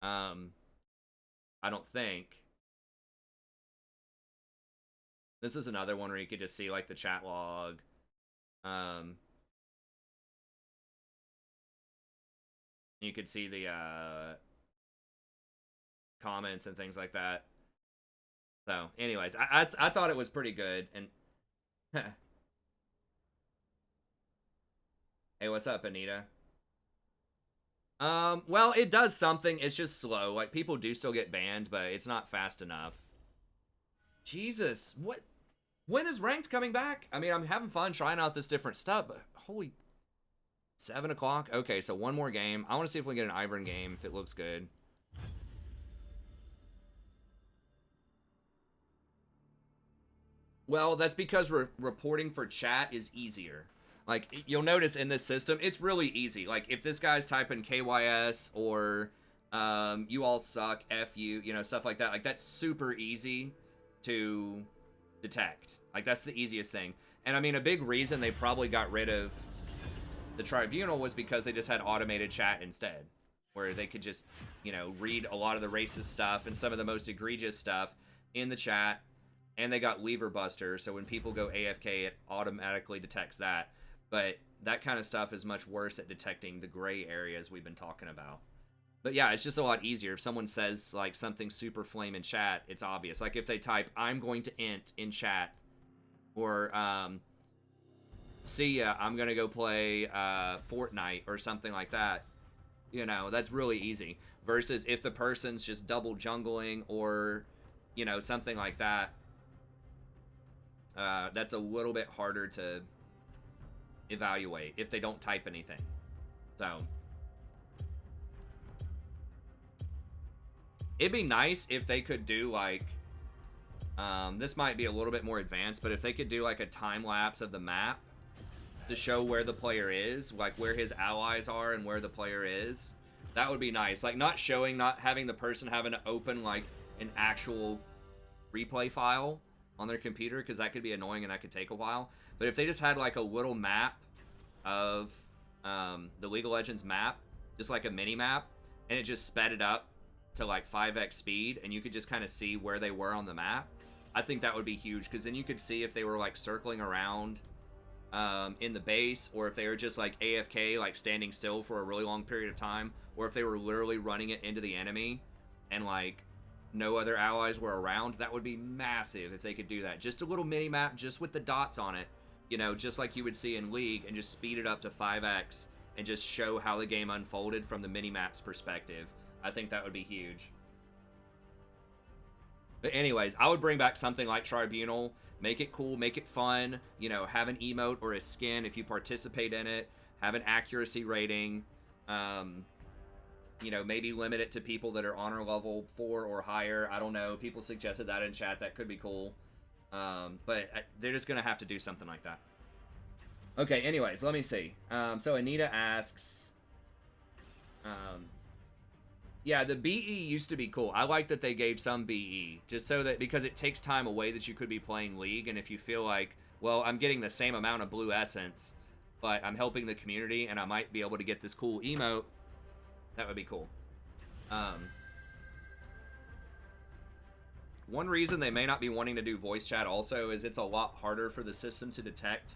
I don't think. This is another one where you could just see, like, the chat log. You could see the comments and things like that. So, anyways, I thought it was pretty good. And hey, what's up, Anita? Well, it does something. It's just slow. Like, people do still get banned, but it's not fast enough. Jesus, what? When is ranked coming back? I mean, I'm having fun trying out this different stuff, but holy... 7 o'clock? Okay, so one more game. I want to see if we can get an Ivern game, if it looks good. Well, that's because reporting for chat is easier. Like, you'll notice in this system, it's really easy. Like, if this guy's typing KYS or you all suck, F you, you know, stuff like that, like, that's super easy to detect. Like, that's the easiest thing. And, I mean, a big reason they probably got rid of the Tribunal was because they just had automated chat instead, where they could just, you know, read a lot of the racist stuff and some of the most egregious stuff in the chat, and they got Lever Buster, so when people go AFK, it automatically detects that. But that kind of stuff is much worse at detecting the gray areas we've been talking about. But yeah, it's just a lot easier. If someone says, like, something super flame in chat, it's obvious. Like, if they type, I'm going to int in chat, or, see ya, I'm gonna go play Fortnite or something like that. You know, that's really easy. Versus if the person's just double jungling or, you know, something like that, that's a little bit harder to evaluate if they don't type anything. So it'd be nice if they could do like, this might be a little bit more advanced, but if they could do like a time lapse of the map to show where the player is, like where his allies are and where the player is, that would be nice. Like, not having the person having to open like an actual replay file on their computer, because that could be annoying and that could take a while. But if they just had like a little map of the League of Legends map, just like a mini map, and it just sped it up to like 5x speed, and you could just kind of see where they were on the map, I think that would be huge, because then you could see if they were like circling around in the base, or if they were just like AFK, like standing still for a really long period of time, or if they were literally running it into the enemy and like no other allies were around. That would be massive if they could do that. Just a little mini map just with the dots on it, you know, just like you would see in League, and just speed it up to 5x and just show how the game unfolded from the mini map's perspective. I think that would be huge. But anyways, I would bring back something like Tribunal. Make it cool, make it fun, you know, have an emote or a skin if you participate in it, have an accuracy rating, you know, maybe limit it to people that are honor level 4 or higher. I don't know, people suggested that in chat, that could be cool. But they're just gonna have to do something like that. Okay, anyways, let me see. So Anita asks, yeah, the BE used to be cool. I like that they gave some BE, just so that, because it takes time away that you could be playing League, and if you feel like, well, I'm getting the same amount of blue essence, but I'm helping the community, and I might be able to get this cool emote, that would be cool. One reason they may not be wanting to do voice chat also is it's a lot harder for the system to detect,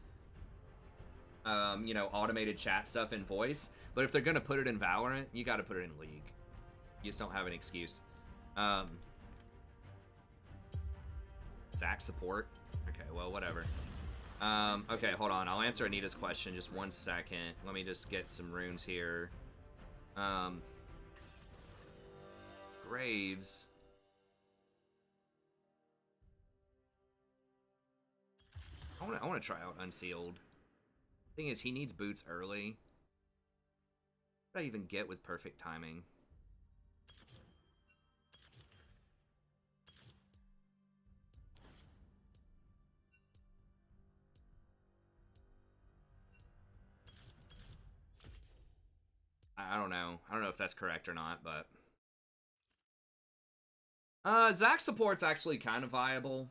you know, automated chat stuff in voice, but if they're going to put it in Valorant, you got to put it in League. You just don't have an excuse. Zach support? Okay, well, whatever. Okay, hold on. I'll answer Anita's question. Just 1 second. Let me just get some runes here. Graves. I want to try out Unsealed. Thing is, he needs boots early. What did I even get with perfect timing? I don't know. I don't know if that's correct or not, but... Zach support's actually kind of viable.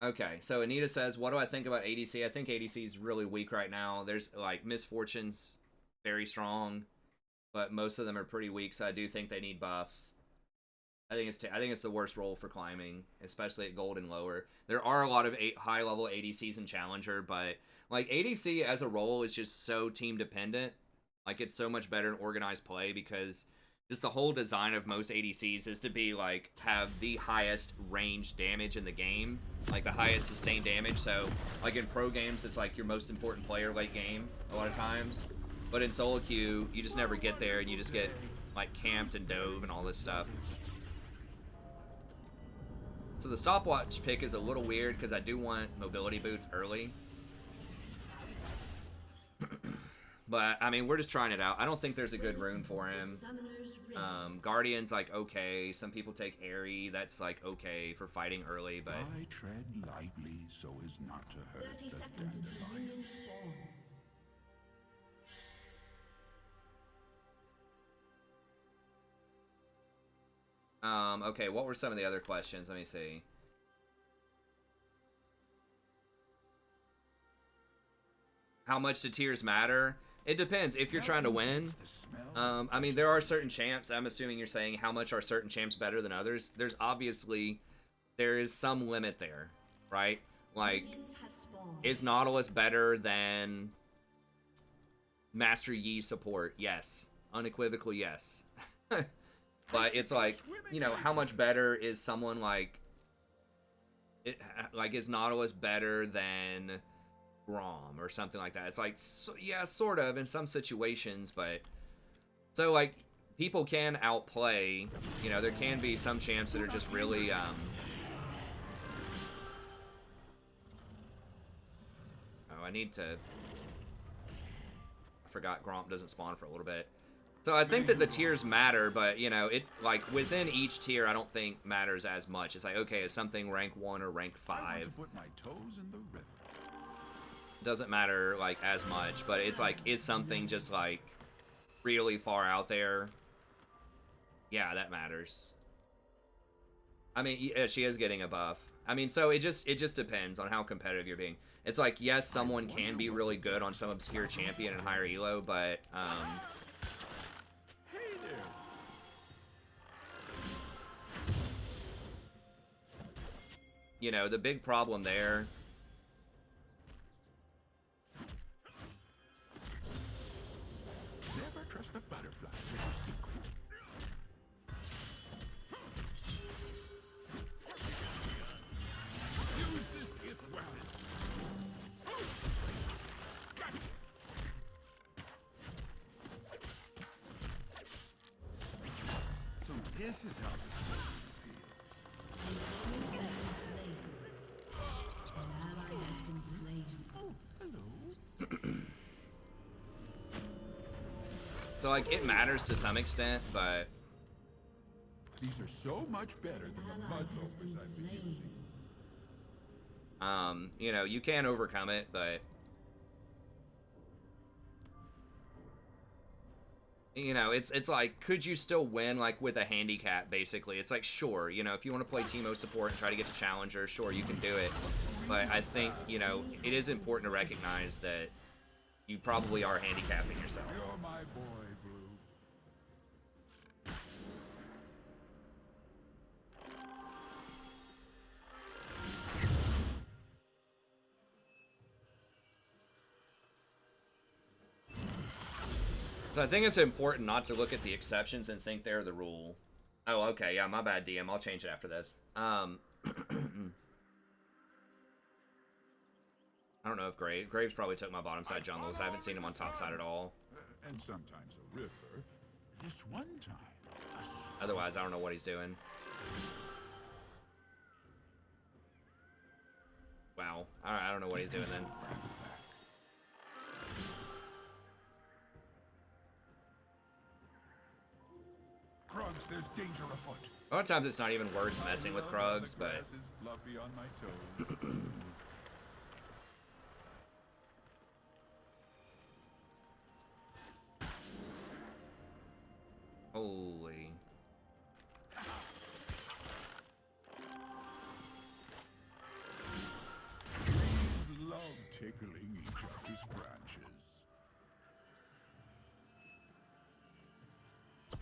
Okay, so Anita says, what do I think about ADC? I think ADC is really weak right now. There's, like, Misfortune's very strong, but most of them are pretty weak, so I do think they need buffs. I think it's the worst role for climbing, especially at gold and lower. There are a lot of high-level ADCs in Challenger, but, like, ADC as a role is just so team-dependent. Like, it's so much better in organized play, because just the whole design of most ADCs is to be, like, have the highest range damage in the game. Like, the highest sustained damage. So, like, in pro games, it's, like, your most important player late game, a lot of times. But in solo queue, you just never get there, and you just get like camped and dove and all this stuff. So the stopwatch pick is a little weird because I do want mobility boots early. But I mean, we're just trying it out. I don't think there's a good rune for him. Guardian's like okay. Some people take Airy. That's like okay for fighting early, but I tread lightly so as not to hurt 30 the seconds until dandelion. minions spawn. Okay, what were some of the other questions? Let me see. How much do tiers matter? It depends if you're trying to win. I mean, there are certain champs. I'm assuming you're saying how much are certain champs better than others. There's obviously, there is some limit there, right? Like, is Nautilus better than Master Yi support? Yes. Unequivocal yes. But it's like, you know, how much better is someone like, is Nautilus better than Grom or something like that? It's like, so, yeah, sort of in some situations, but so like people can outplay, you know, there can be some champs that are just really oh, I forgot Gromp doesn't spawn for a little bit. So I think that the tiers matter, but you know, it like within each tier I don't think matters as much. It's like, okay, is something rank 1 or rank 5? I want to put my toes in the river. Doesn't matter like as much, but it's like, is something just like really far out there? Yeah, that matters. I mean, yeah, she is getting a buff. I mean, so it just depends on how competitive you're being. It's like, yes, someone can be really good on some obscure champion and higher elo, but you know, the big problem there Never trust a butterfly. Use this gift well. So this is how this so like it matters to some extent, but these are so much better than the mud loafers I've been using. you know, you can overcome it, but you know, it's like, could you still win like with a handicap? Basically, it's like, sure, you know, if you want to play Teemo support and try to get to Challenger, sure, you can do it. But I think, you know, it is important to recognize that you probably are handicapping yourself. You're my boy, Blue. So I think it's important not to look at the exceptions and think they're the rule. Oh, okay, yeah, my bad, DM. I'll change it after this. I don't know if Graves probably took my bottom side jungles. I haven't seen him on top side at all. And sometimes a river. This one time. Otherwise, I don't know what he's doing. Wow. I don't know what he's doing then. Krugs, there's danger afoot. A lot of times it's not even worth messing with Krugs, but Grass is fluffy on my toes. holy. Trees love tickling each other's branches.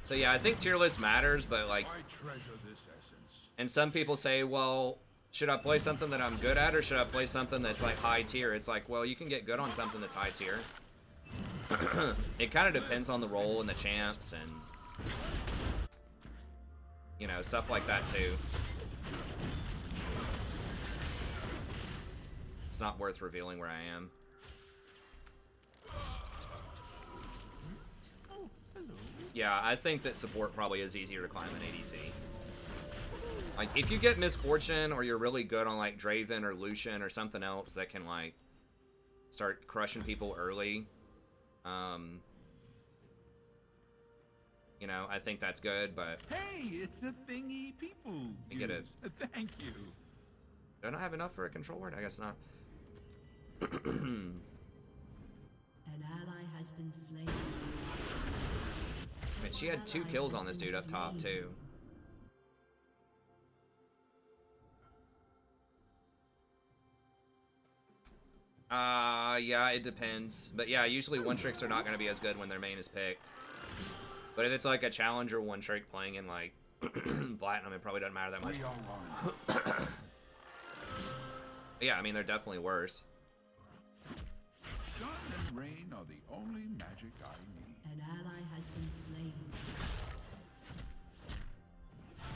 So yeah, I think tier list matters, but like, I treasure this essence. and some people say, well, should I play something that I'm good at, or should I play something that's like high tier? It's like, well, you can get good on something that's high tier. It kind of depends on the role and the champs and, you know, stuff like that too. It's not worth revealing where I am. Yeah, I think that support probably is easier to climb than ADC. Like, if you get Misfortune, or you're really good on, like, Draven or Lucian or something else that can, like, start crushing people early, you know, I think that's good, but... Hey, it's a thingy people I get it. use. Thank you. Don't I have enough for a control word? I guess not. An ally has been slain. I mean, she had 2 kills on this dude up top, too. Yeah, it depends. But yeah, usually one-tricks are not going to be as good when their main is picked. But if it's like a challenger one-trick playing in, like, Platinum, it probably doesn't matter that much. Yeah, I mean, they're definitely worse. Sun and rain are the only magic I need. An ally has been slain.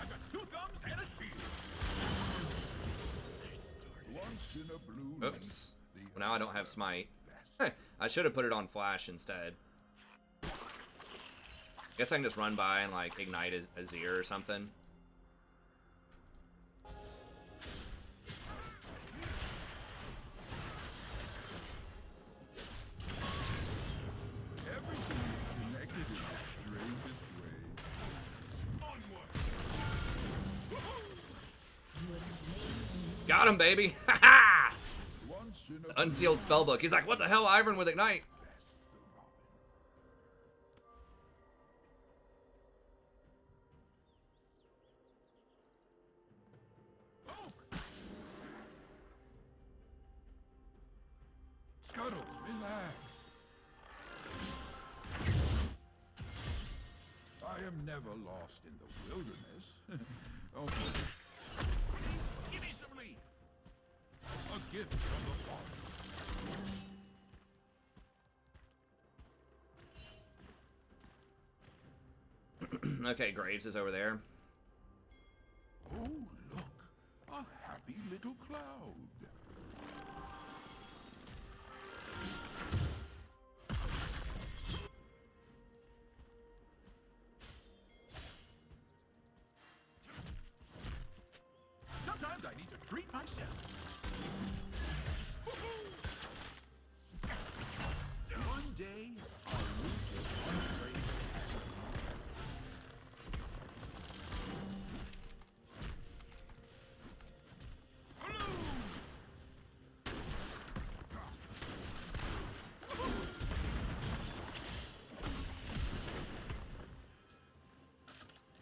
I got 2 thumbs and a shield. Once in a blue Oops. Well, now I don't have Smite. I should have put it on Flash instead. Guess I can just run by and, like, ignite Azir or something. Everything is connected in the strangest ways. Onward. Got him, baby! Ha ha! Once in a Unsealed spellbook. He's like, what the hell, Ivern with Ignite? Scuttles, relax. I am never lost in the wilderness. Oh, give me some leaf. A gift from the father. Okay, Graves is over there. Oh, look. A happy little cloud. Sometimes I need to treat myself. One day, I'll move to one place.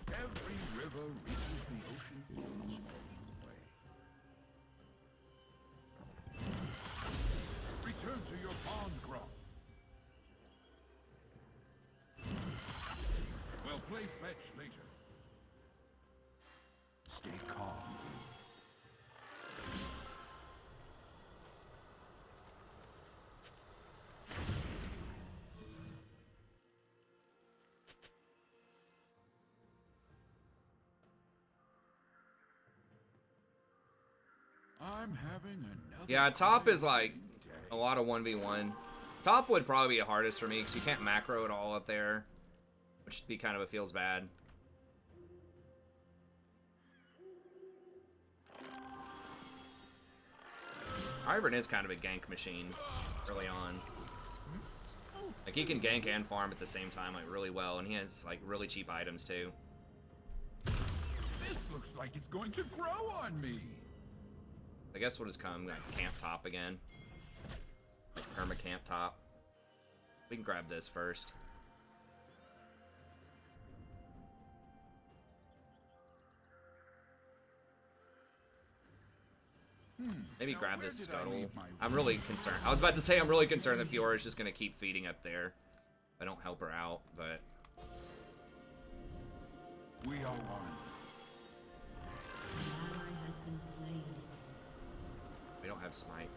Every river reaches the ocean in its own way. Return to your pond, Grump. We'll play fetch later. Stay calm. I'm having another. Yeah, top is like day. a lot of 1v1. Top would probably be the hardest for me because you can't macro it all up there, which would be kind of a feels bad. Ivern is kind of a gank machine early on. Like, he can gank and farm at the same time, like, really well, and he has, like, really cheap items, too. This looks like it's going to grow on me. I guess we'll just come, like, camp top again. Like, perma camp top. We can grab this first. Maybe Now, grab where this did I scuttle. leave my I'm really concerned. I was about to say I'm really concerned that Fiora is just going to keep feeding up there. I don't help her out, but... We are one. An ally has been slain. We don't have smite.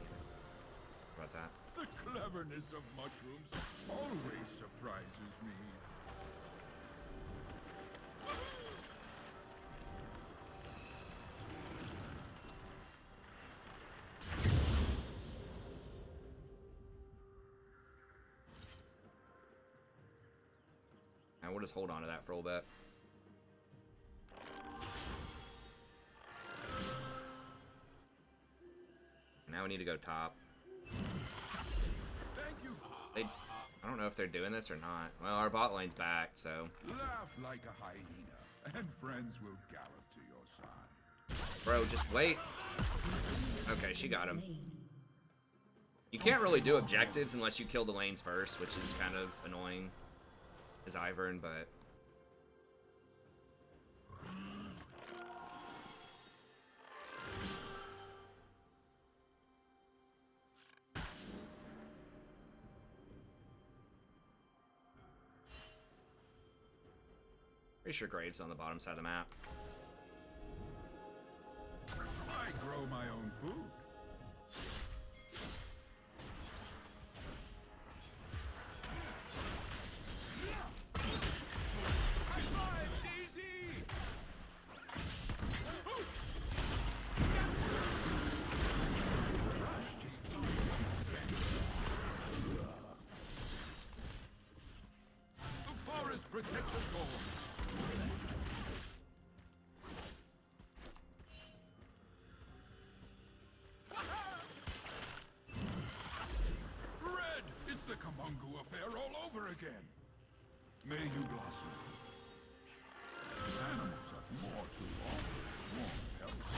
How about that? The cleverness of mushrooms always surprises me. Alright, we'll just hold on to that for a little bit. Now we need to go top. Thank you. I don't know if they're doing this or not. Well, our bot lane's back, so... Laugh like a hyena, and friends will gallop to your side. Bro, just wait. Okay, she got him. You can't really do objectives unless you kill the lanes first, which is kind of annoying as Ivern, but... Pretty sure Graves on the bottom side of the map. I grow my own food. High five, Daisy! The forest protects us all. Red! It's the Kamungu affair all over again. May you blossom. Animals have more to offer. Warm pelts.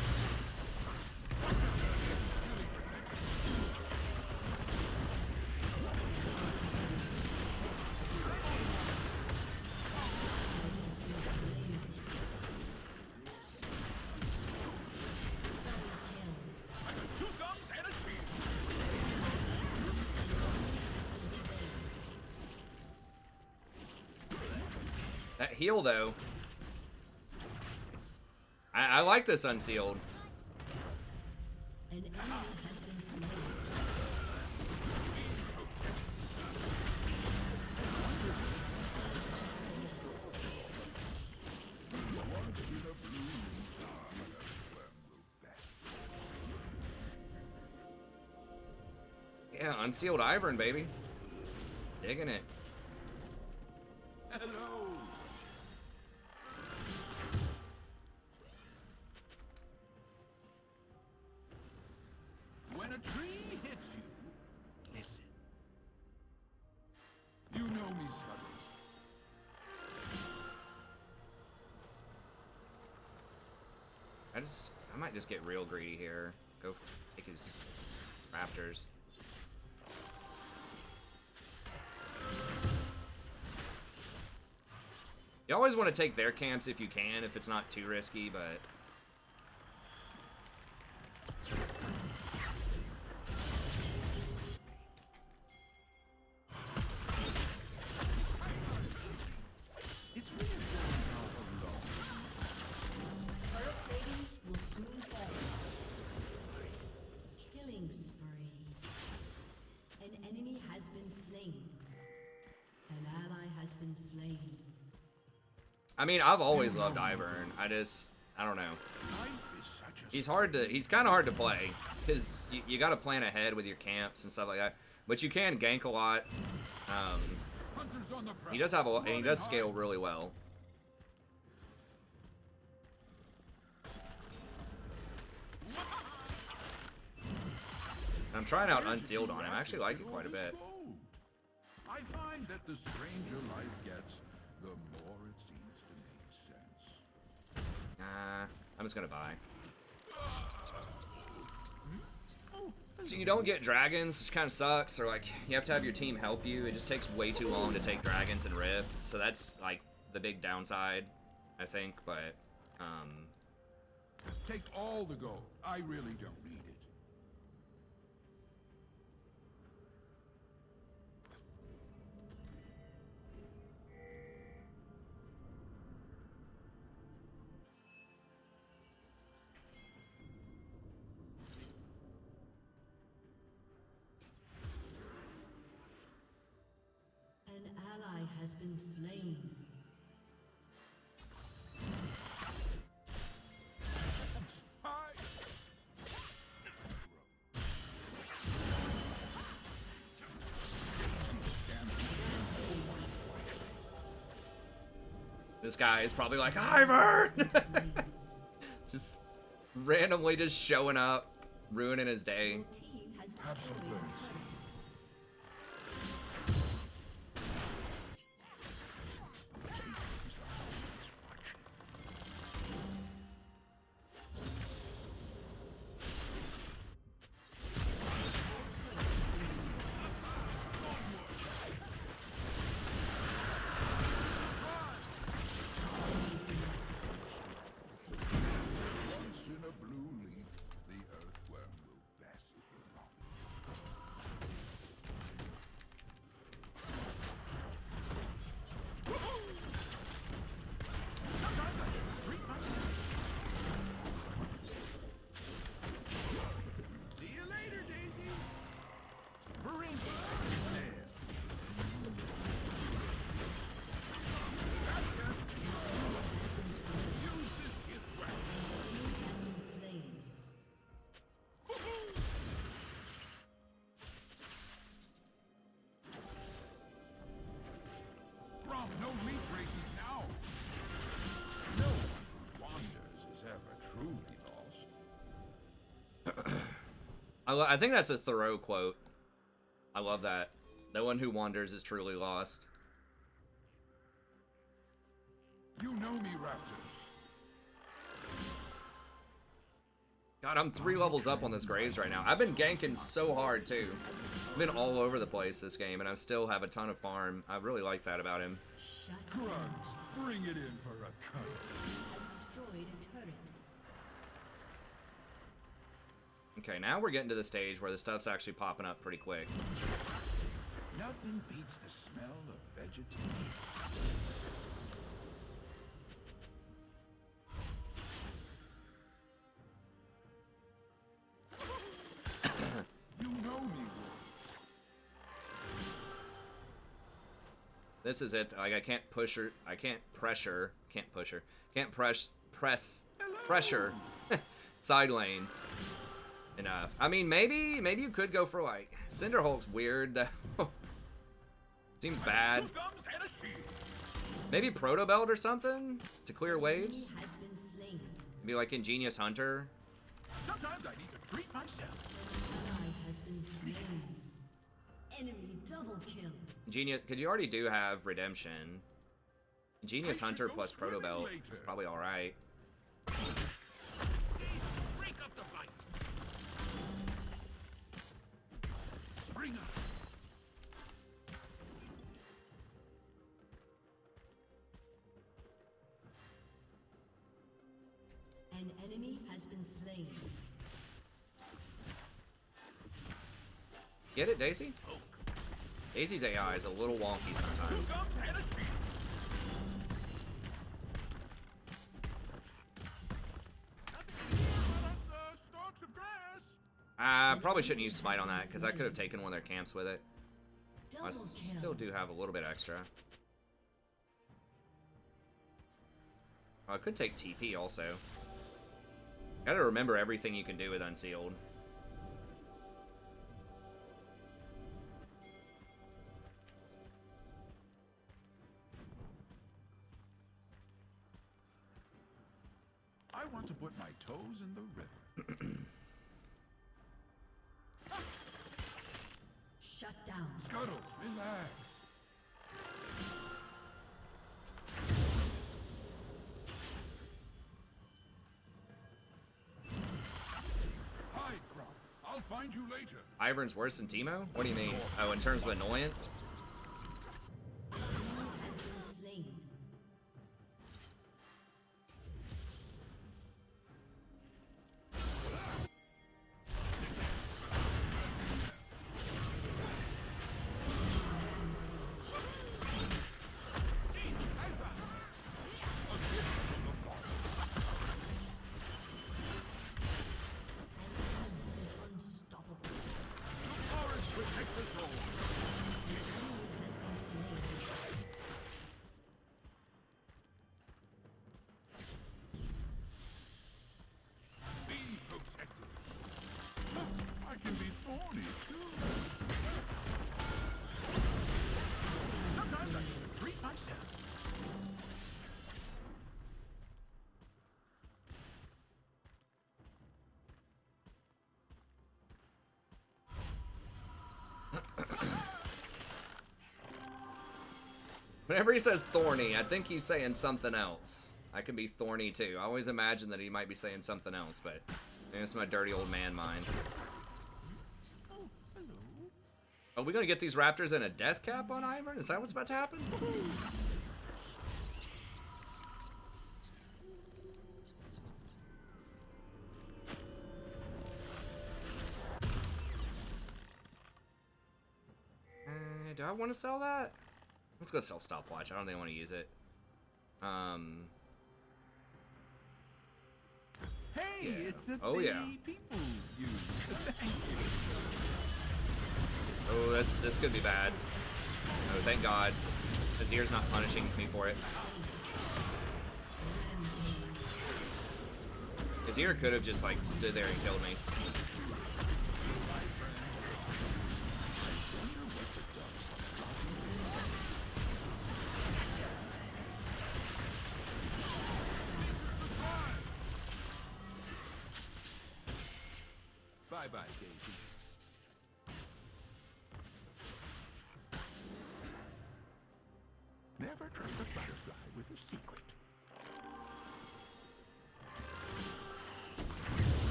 I got 2 guns and a shield. That heal, though. I like this unsealed. An enemy has been slain. Yeah, unsealed Ivern, baby. Digging it. Hello. When a tree hits you, listen. You know me, Scuttle. I might just get real greedy here. Go take his raptors. You always want to take their camps if you can, if it's not too risky, but... It's reassuring how alone. Turret plating will soon fall. Killing spree. An enemy has been slain. An ally has been slain. I mean, I've always loved Ivern. I don't know. Life is such a He's kind of hard to play, because you got to plan ahead with your camps and stuff like that. But you can gank a lot. Hunters on the prowl. He does have and he does scale really well. I'm trying out Unsealed on him. I actually like it quite a bit. I find that the stranger life gets, the more it seems to make sense. I'm just gonna buy. So you don't get dragons, which kind of sucks, or like you have to have your team help you. It just takes way too long to take dragons and Rift, so that's like the big downside, I think. But Take all the gold. I really don't need it. An ally has been slain. Hi. this guy is probably like, Ivern! Just randomly just showing up, ruining his day. Your team has Have some destroyed a mercy. turret. Once in a blue leaf, the earthworm will bask in longing. See you later, Daisy. Has been slain. Rob, no meat races now. No one who wanders is ever truly lost. I think that's a Thoreau quote. I love that. No one who wanders is truly lost. You know me, Raptor. God, I'm 3 levels up on this Graves right now. I've been ganking so hard, too. I've been all over the place this game, and I still have a ton of farm. I really like that about him. Shut Grunts, bring it in for a cut. has destroyed a turret. Okay, now we're getting to the stage where the stuff's actually popping up pretty quick. Nothing beats the smell of vegetation. You know me, This is it. Like, I can't push her. I can't pressure. Can't push her. Can't pressure side lanes enough. I mean, maybe you could go for, like, Cinderhulk's weird. Seems bad. Maybe Proto Belt or something to clear waves. Enemy has been slain. Maybe like Ingenious Hunter. Sometimes I need to treat myself. Ally has been slain. Enemy double kill. Ingenious, because you already do have Redemption. Ingenious I should Hunter go plus Proto swimming Belt later. is probably all right. Break up the fight. Bring us. An enemy has been slain. Get it, Daisy? Daisy's AI is a little wonky sometimes. Stalks of grass. I probably shouldn't use Smite on that, because I could have taken one of their camps with it. Double I kill. still do have a little bit extra. Oh, I could take TP also. Gotta remember everything you can do with Unsealed. I want to put my toes in the river. Shut down. Scuttles, relax. Hide, Grump. I'll find you later. Ivern's worse than Teemo? What do you mean? Oh, in terms of annoyance? Enemy has been slain. An enemy is unstoppable. Forest protect us all. Whenever he says thorny, I think he's saying something else. I could be thorny too. I always imagine that he might be saying something else, but maybe it's my dirty old man mind. Are we gonna get these raptors in a death cap on Ivern? Is that what's about to happen? Do I want to sell that? Let's go sell stopwatch. I don't think I want to use it. Hey, Yeah. it's a Oh, thing yeah. people use. Thank you. Oh, this could be bad. Oh, thank God. Azir's not punishing me for it. Azir could have just, like, stood there and killed me. Bye-bye, Daisy. Never trust a butterfly with a secret.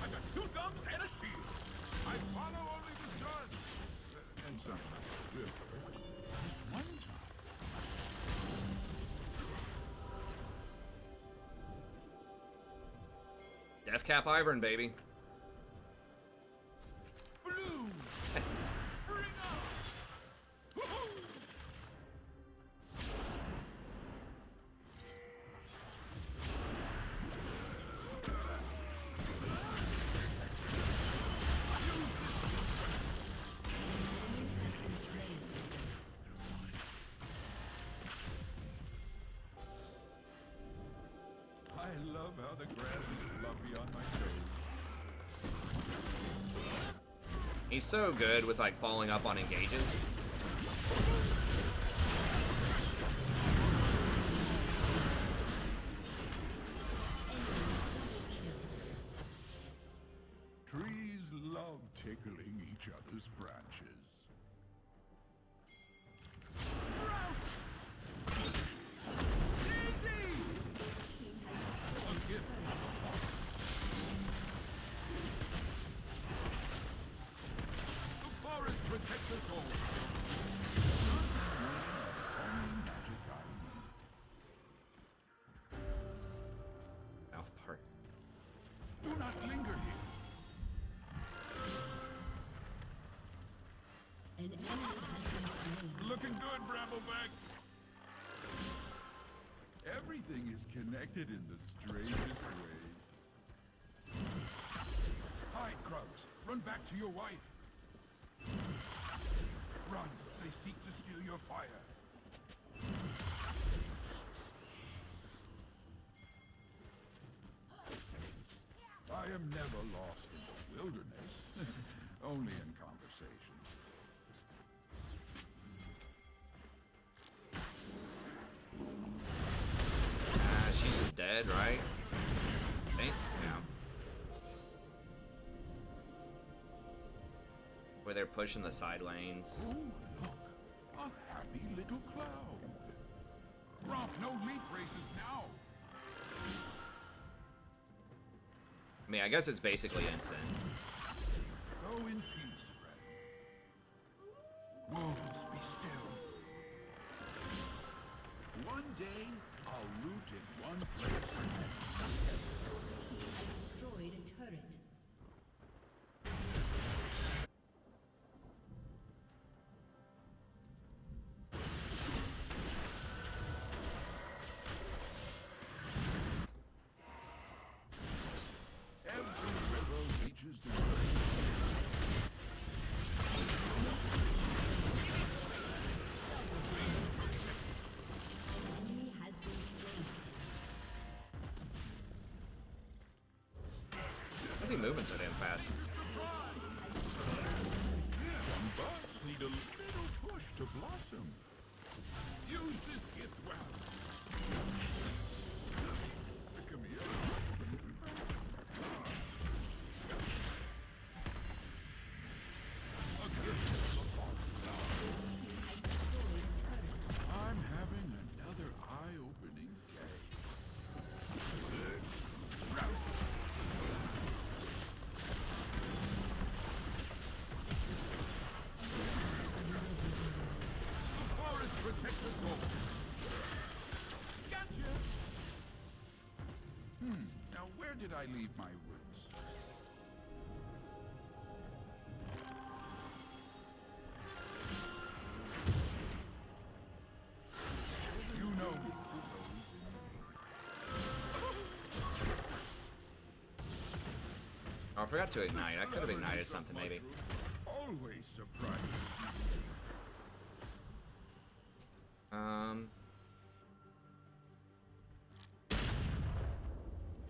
I got 2 thumbs and a shield. I follow only the sun. And sometimes the river. One time. Death cap Ivern, baby. Blue! Bring up! Woohoo! I love how the grass is fluffy on my toes. He's so good with, like, following up on engages. Trees love tickling each other's branches. A gift. The forest protects us all. Magic island. Mouth part. Do not linger here. An enemy has been slain. Looking good, Brambleback. Everything is connected in the strangest ways. Hide, Krugs. Run back to your wife. Run. They seek to steal your fire. I am never lost in the wilderness. Only in conversation. She's just dead, right? I think? Yeah. Where they're pushing the side lanes. Oh, look. A happy little cloud. Romp, no leaf races now. I mean, I guess it's basically instant. Go in peace, friend. Wolves, be still. One day, I'll root in one place. He has destroyed a turret. Every river reaches the earth. He has been slain. How's he moving so damn fast? Some buds need a little push to blossom. Use this gift well. Come here. did I leave my roots? You know me. Oh, I forgot to ignite. I could have ignited something, maybe. Always surprised.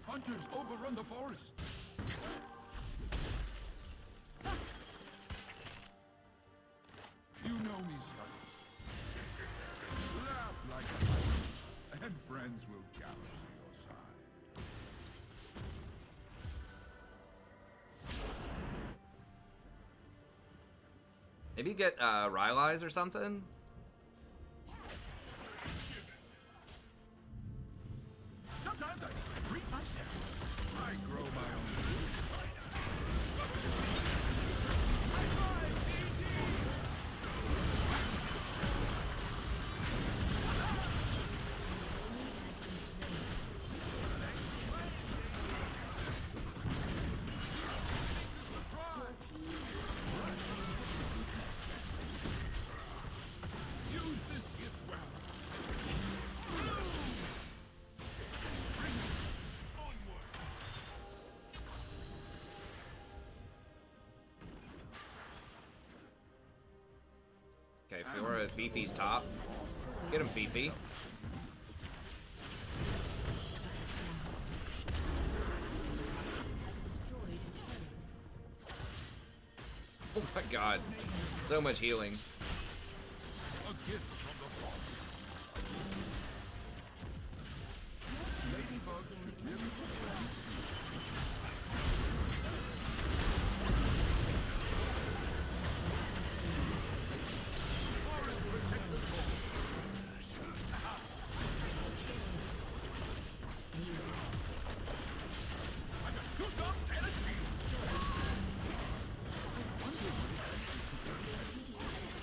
Hunters overrun the forest. You know me, son. Laugh like a lion, and friends will gallop to your side. Maybe get Rylai's or something? Sometimes I need to treat myself. I grow my own food. Use this gift well. Okay, Fiora, Fifi's top. Get him, Fifi. Oh my god. So much healing. A gift from the forest. Ladybugs live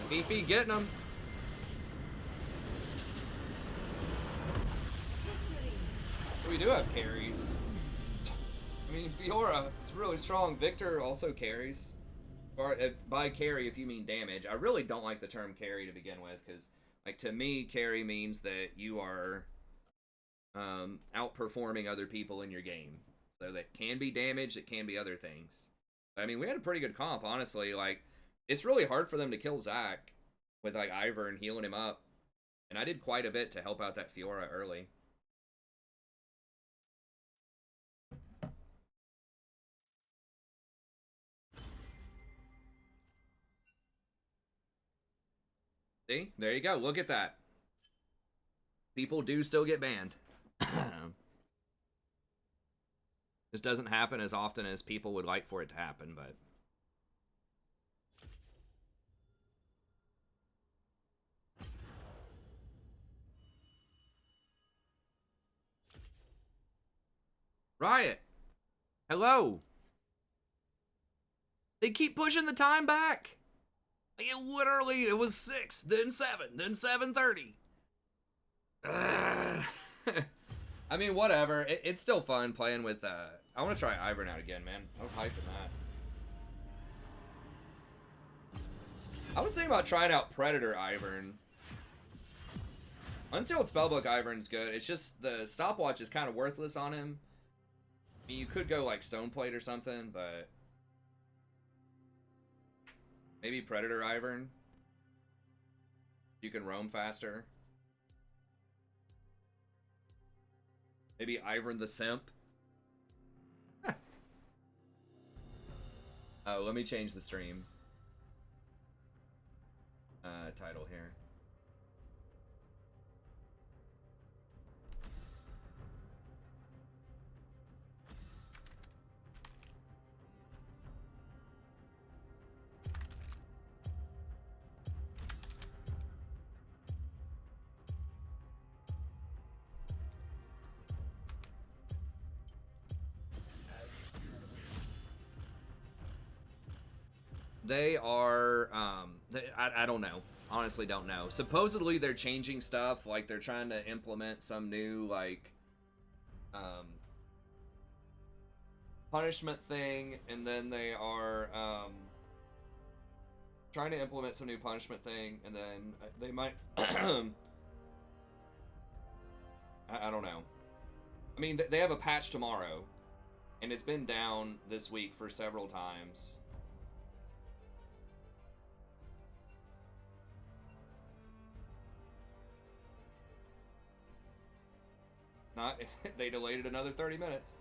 Fifi getting him. We do have carries. I mean, Fiora is really strong. Victor also carries. Or by carry, if you mean damage. I really don't like the term carry to begin with, because, like, to me, carry means that you are outperforming other people in your game. So that can be damage, it can be other things. I mean, we had a pretty good comp, honestly. Like, it's really hard for them to kill Zac with, like, Ivern and healing him up. And I did quite a bit to help out that Fiora early. See? There you go. Look at that. People do still get banned. This doesn't happen as often as people would like for it to happen, but... Riot! Hello! They keep pushing the time back! Like, it was 6, then 7, then 7:30. I mean, whatever. It's still fun playing with, I want to try Ivern out again, man. I was hyping that. I was thinking about trying out Predator Ivern. Unsealed Spellbook Ivern's good. It's just the stopwatch is kind of worthless on him. I mean, you could go like Stoneplate or something, but maybe Predator Ivern. You can roam faster. Maybe Ivern the Simp. Oh, let me change the stream title here. They are, I don't know. Honestly, don't know. Supposedly, they're changing stuff. Like, they're trying to implement some new, like, punishment thing, and then they are trying to implement some new punishment thing, and then they might I don't know. I mean, they have a patch tomorrow, and it's been down this week for several times. Not they delayed it another 30 minutes.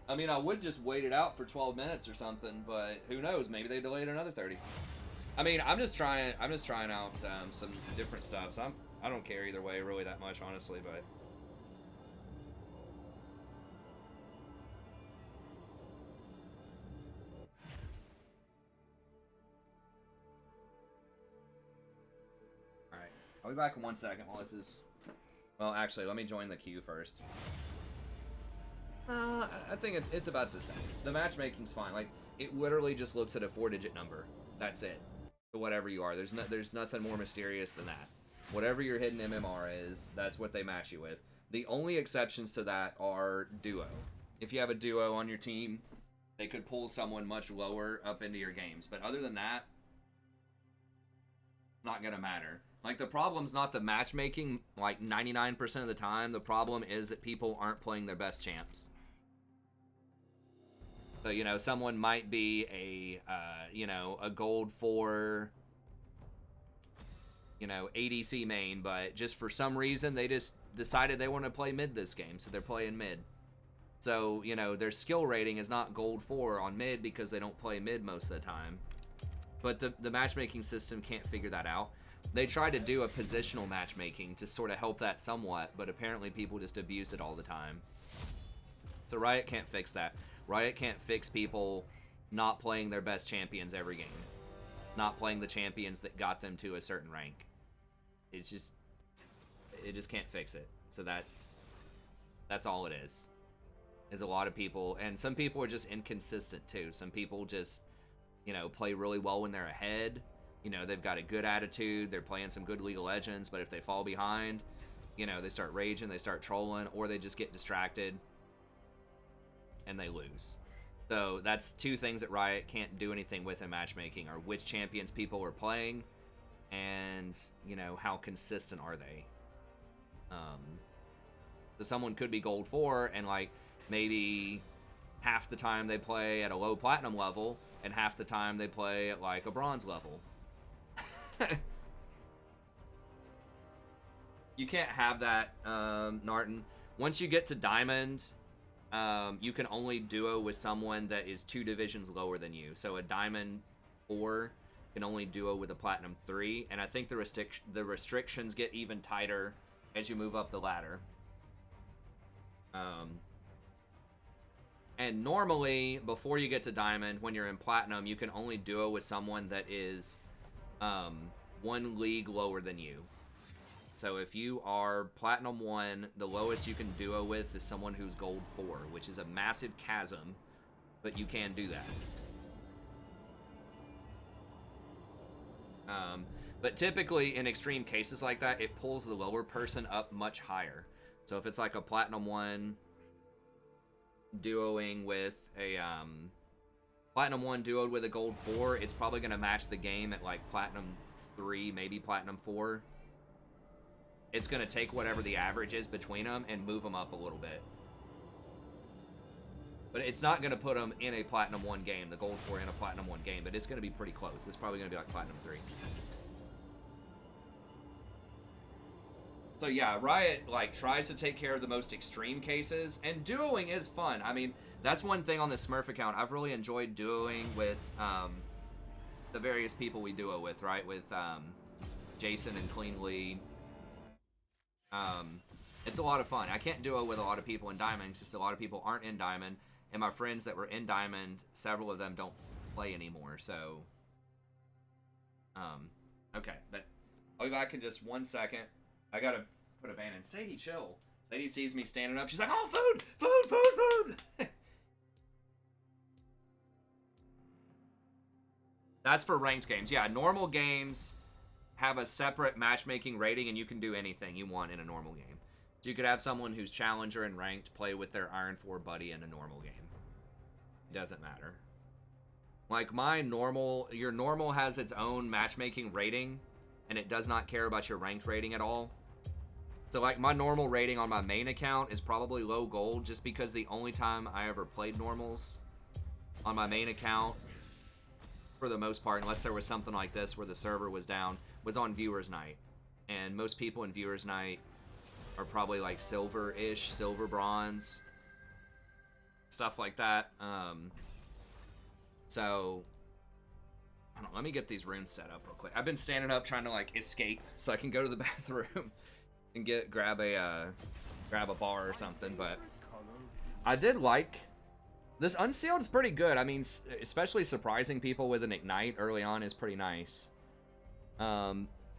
I mean, I would just wait it out for 12 minutes or something, but who knows? Maybe they delayed another 30. I mean, I'm just trying out some different stuff. So I don't care either way, really, that much, honestly. But all right, I'll be back in 1 second while this is. Well, actually, let me join the queue first. I think it's about the same. The matchmaking's fine. Like, it literally just looks at a 4-digit number. That's it. So whatever you are, there's nothing more mysterious than that. Whatever your hidden MMR is, that's what they match you with. The only exceptions to that are duo. If you have a duo on your team, they could pull someone much lower up into your games. But other than that, not gonna matter. Like, the problem's not the matchmaking, like 99% of the time. The problem is that people aren't playing their best champs. So, you know, someone might be a gold 4, ADC main, but just for some reason, they just decided they want to play mid this game, so they're playing mid. So, their skill rating is not gold 4 on mid because they don't play mid most of the time. But the matchmaking system can't figure that out. They tried to do a positional matchmaking to sort of help that somewhat, but apparently people just abuse it all the time. So Riot can't fix that. Riot can't fix people not playing their best champions every game. Not playing the champions that got them to a certain rank. It just can't fix it. So that's all it is. Is a lot of people, and some people are just inconsistent too. Some people just, play really well when they're ahead. They've got a good attitude, they're playing some good League of Legends, but if they fall behind, they start raging, they start trolling, or they just get distracted and they lose. So that's two things that Riot can't do anything with in matchmaking, are which champions people are playing and, how consistent are they. So someone could be gold 4 and like maybe half the time they play at a low platinum level and half the time they play at like a bronze level. You can't have that, Narton. Once you get to Diamond, you can only duo with someone that is 2 divisions lower than you. So a Diamond 4 can only duo with a Platinum 3, and I think the restrictions get even tighter as you move up the ladder. And normally, before you get to Diamond, when you're in Platinum, you can only duo with someone that is 1 league lower than you. So if you are Platinum 1, the lowest you can duo with is someone who's Gold 4, which is a massive chasm, but you can do that. But typically, in extreme cases like that, it pulls the lower person up much higher. So if it's like a Platinum 1 duoing with a Platinum 1 duoed with a Gold 4, it's probably going to match the game at like Platinum 3, maybe Platinum 4. It's going to take whatever the average is between them and move them up a little bit. But it's not going to put them in a Platinum 1 game, the Gold 4 in a Platinum 1 game, but it's going to be pretty close. It's probably going to be like Platinum 3. So yeah, Riot like tries to take care of the most extreme cases, and duoing is fun. I mean, that's one thing on the Smurf account. I've really enjoyed duoing with the various people we duo with, right? With Jason and Clean Lee. It's a lot of fun. I can't duo with a lot of people in Diamond, it's just a lot of people aren't in Diamond, and my friends that were in Diamond, several of them don't play anymore, so... okay, but I'll be back in just 1 second. I gotta put a ban in. Sadie, chill. Sadie sees me standing up, she's like, oh, food! Food, food, food! That's for ranked games. Yeah, normal games have a separate matchmaking rating, and you can do anything you want in a normal game. So you could have someone who's challenger and ranked play with their Iron 4 buddy in a normal game. It doesn't matter. Like my normal, your normal has its own matchmaking rating, and it does not care about your ranked rating at all. So like my normal rating on my main account is probably low gold, just because the only time I ever played normals on my main account, for the most part, unless there was something like this where the server was down, was on viewers night. And most people in viewers night are probably like silver-ish, silver bronze, stuff like that. So I don't know, let me get these runes set up real quick. I've been standing up trying to like escape so I can go to the bathroom and grab a bar or something. But I did like this unsealed is pretty good. I mean, especially surprising people with an ignite early on is pretty nice.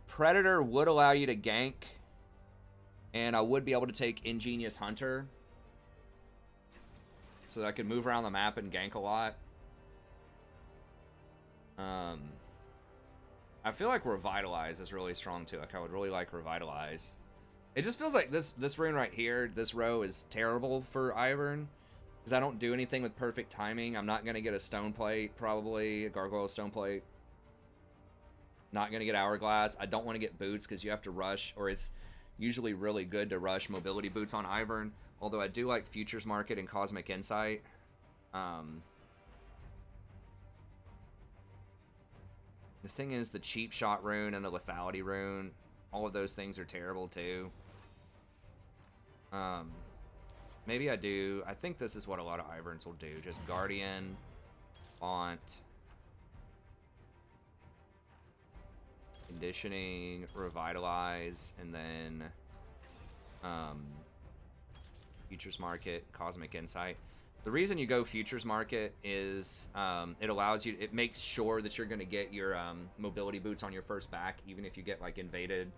Predator would allow you to gank, and I would be able to take Ingenious Hunter, so that I could move around the map and gank a lot. I feel like Revitalize is really strong too. Like I would really like Revitalize. It just feels like this rune right here, this row is terrible for Ivern, because I don't do anything with perfect timing. I'm not gonna get a stone plate, probably a gargoyle stone plate. Not gonna get hourglass. I don't want to get boots because you have to rush, or it's usually really good to rush mobility boots on Ivern. Although I do like Futures Market and Cosmic Insight. The thing is, the cheap shot rune and the lethality rune, all of those things are terrible too. Maybe I do. I think this is what a lot of Iverns will do. Just Guardian, Font, Conditioning, Revitalize, and then Futures Market, Cosmic Insight. The reason you go Futures Market is it allows you, it makes sure that you're going to get your mobility boots on your first back, even if you get like invaded.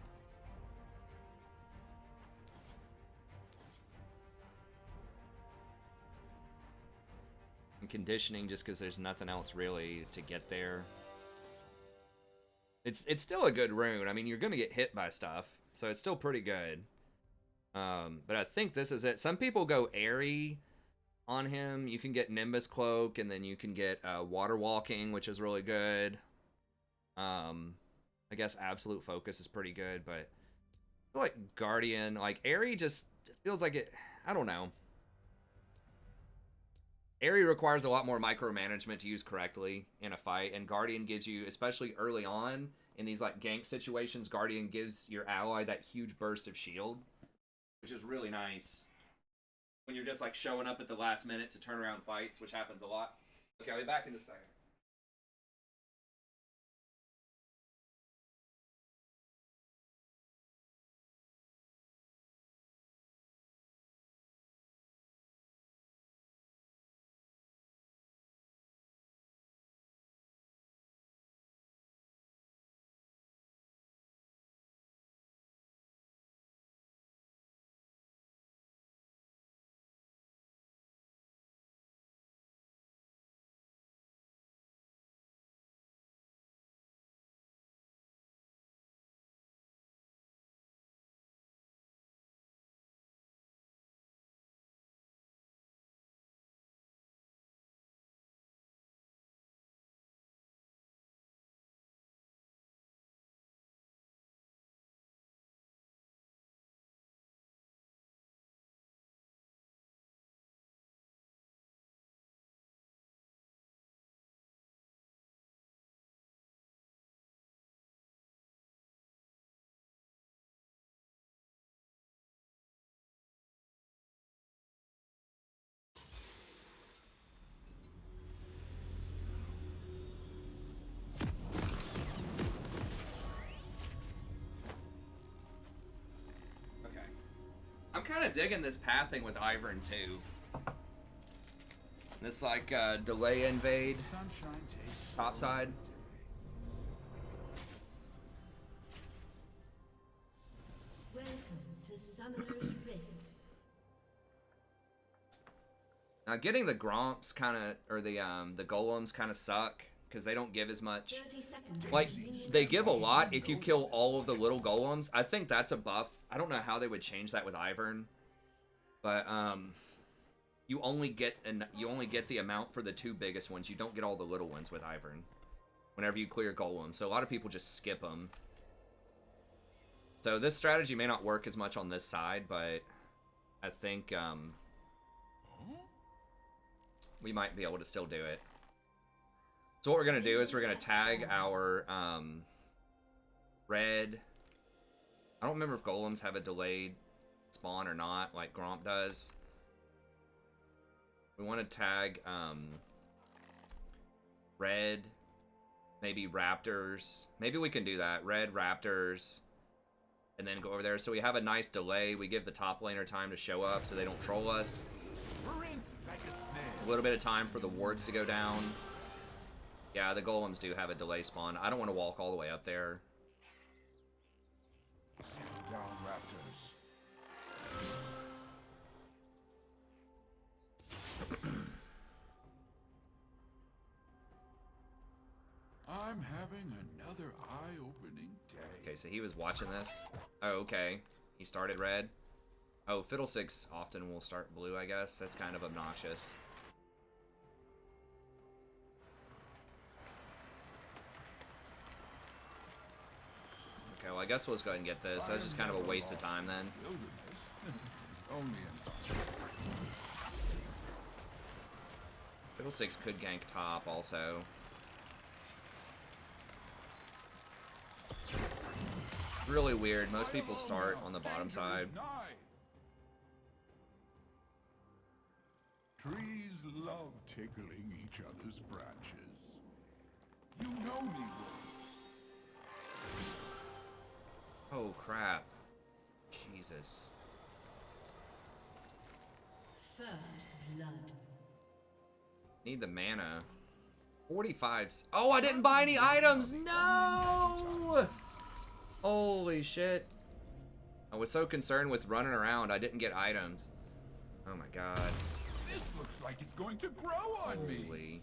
And Conditioning just because there's nothing else really to get there. It's still a good rune. I mean, you're going to get hit by stuff, so it's still pretty good. But I think this is it. Some people go Airy on him. You can get Nimbus Cloak, and then you can get Water Walking, which is really good. I guess Absolute Focus is pretty good, but I feel like Guardian, like Airy just feels like it, I don't know. Airy requires a lot more micromanagement to use correctly in a fight, and Guardian gives you, especially early on in these like gank situations, Guardian gives your ally that huge burst of shield, which is really nice when you're just like showing up at the last minute to turn around fights, which happens a lot. Okay, I'll be back in a second. I'm kind of digging this pathing with Ivern too. This like delay invade topside. Welcome to Summoner's Rift. Now getting the Gromps kind of, or the golems kind of suck because they don't give as much. 30 seconds. Like, they give a lot if you kill all of the little golems. I think that's a buff. I don't know how they would change that with Ivern, but you only get the amount for the 2 biggest ones. You don't get all the little ones with Ivern whenever you clear golems. So a lot of people just skip them. So this strategy may not work as much on this side, but I think we might be able to still do it. So what we're going to do is we're going to tag our red. I don't remember if golems have a delayed spawn or not, like Gromp does. We want to tag red, maybe raptors. Maybe we can do that. Red raptors, and then go over there. So we have a nice delay. We give the top laner time to show up so they don't troll us. A little bit of time for the wards to go down. Yeah, the golems do have a delay spawn. I don't want to walk all the way up there. Down, raptors. I'm having another eye-opening day. Okay, so he was watching this. Oh, okay. He started red. Oh, Fiddlesticks often will start blue, I guess. That's kind of obnoxious. Okay, well, I guess we'll just go ahead and get this. That's just kind of a waste of time then. Only in Fiddlesticks could gank top also. Really weird. Most people start on the bottom side. Trees love tickling each other's branches. You know me, Rose. Oh, crap. Jesus. First blood. Need the mana. 45s. Oh, I didn't buy any items! No! Holy shit. I was so concerned with running around, I didn't get items. Oh my god. This looks like it's going to grow on me. Holy.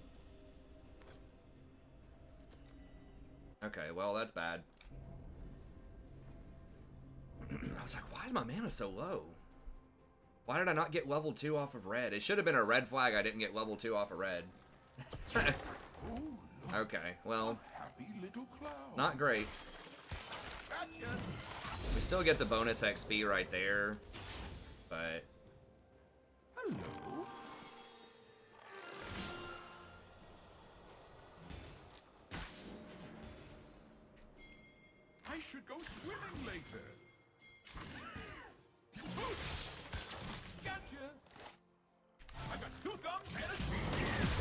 Okay, well, that's bad. I was like, why is my mana so low? Why did I not get level 2 off of red? It should have been a red flag I didn't get level 2 off of red. Okay, well, Happy little cloud. not great. We still get the bonus XP right there, but... Hello. I should go swimming later. Gotcha. I got 2 gums and a cheese.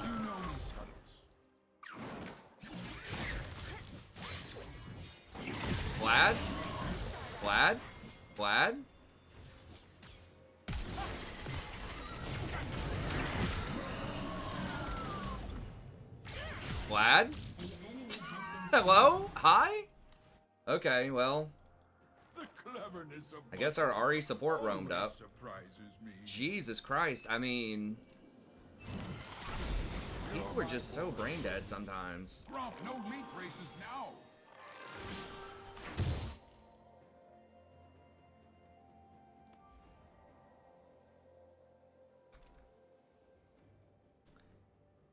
You know me, Scuttles. Vlad? Vlad? Vlad? Vlad? Hello? Hi? Okay, well, The cleverness of I guess our RE support roamed always up. surprises me. Jesus Christ, I mean... People are just so brain dead sometimes. Gromp, no leap races now.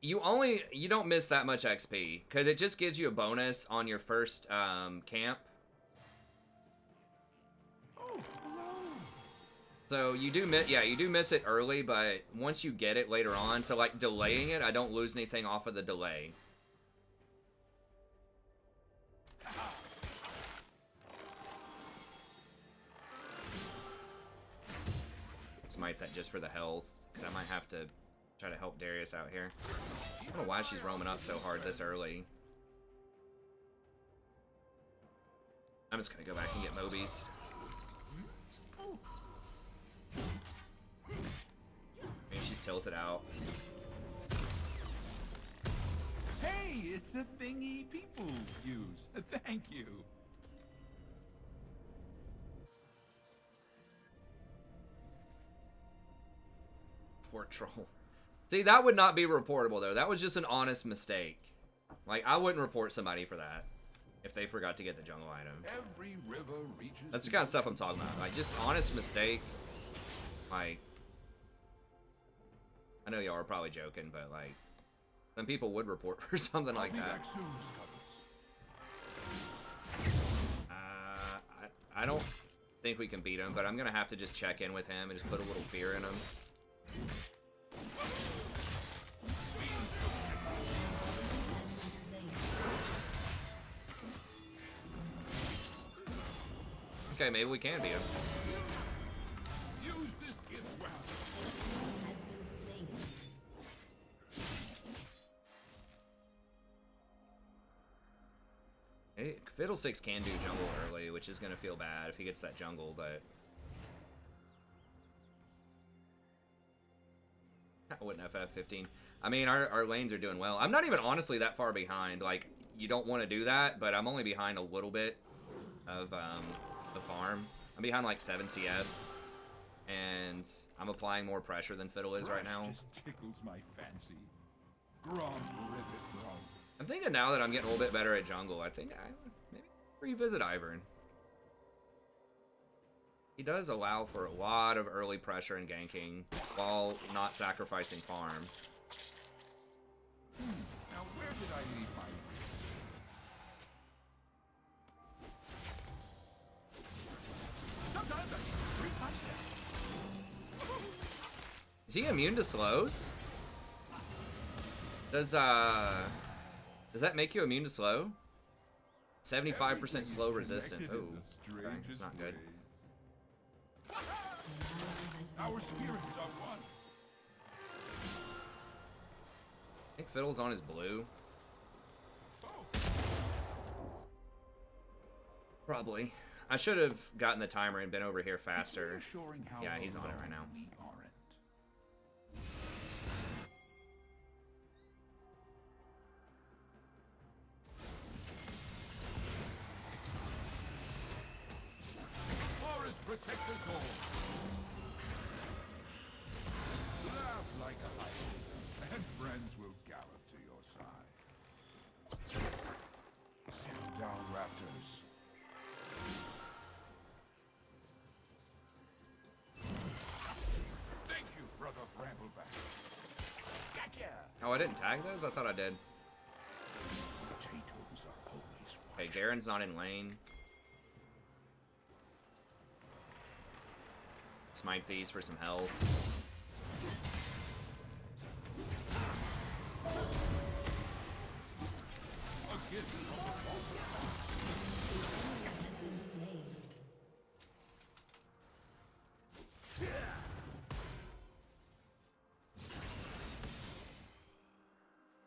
You don't miss that much XP, because it just gives you a bonus on your first camp. So you do miss it early, but once you get it later on, so like delaying it, I don't lose anything off of the delay. Smite that just for the health, because I might have to try to help Darius out here. I don't know why she's roaming up so hard this early. I'm just gonna go back and get Mobies. Maybe she's tilted out. Hey, it's a thingy people use. Thank you. Poor troll. See, that would not be reportable, though. That was just an honest mistake. Like, I wouldn't report somebody for that if they forgot to get the jungle item. Every river reaches. That's the kind of stuff I'm talking about. Like, just honest mistake. Like, I know y'all are probably joking, but, like, some people would report for something like that. Back soon, I don't think we can beat him, but I'm going to have to just check in with him and just put a little fear in him. Okay, maybe we can beat him. Use this gift well. Has been slain. Hey, Fiddlesticks can do jungle early, which is going to feel bad if he gets that jungle, but... I wouldn't FF15. I mean, our lanes are doing well. I'm not even honestly that far behind. Like, you don't want to do that, but I'm only behind a little bit of the farm. I'm behind like 7 CS, and I'm applying more pressure than Fiddle is right now. Just tickles my fancy. Grom, rivet, grom. I'm thinking now that I'm getting a little bit better at jungle, I think I maybe revisit Ivern. He does allow for a lot of early pressure and ganking while not sacrificing farm. Now where did I leave my... Sometimes I treat myself. Is he immune to slows? Does that make you immune to slow? 75% slow resistance. Oh, okay, that's not good. Our spirits are one. I think Fiddle's on his blue. Probably. I should have gotten the timer and been over here faster. Yeah, he's on it right now. Forest protect us all. Laugh like a lion, and friends will gallop to your side. Settle down, raptors. Thank you, brother Brambleback. Gotcha! Oh, I didn't tag those? I thought I did. Potatoes are always one. Okay, Garen's not in lane. Smite these for some health. Has been slain.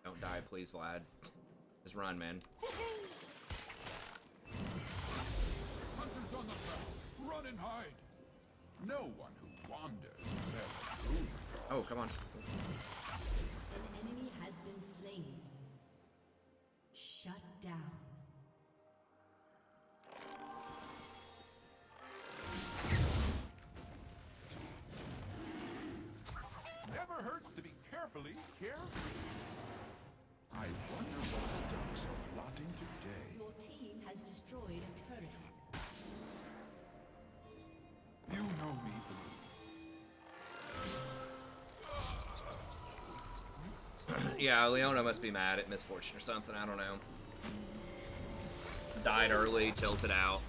Don't die, please, Vlad. Just run, man. Hunters on the prowl. Run and hide. No one who wanders left room. Oh, come on. An enemy has been slain. Shut down. Never hurts to be carefully carefree. I wonder what the ducks are plotting today. Your team has destroyed a turret. You know me, Blue. Yeah, Leona must be mad at misfortune or something. I don't know. Died early, tilted out.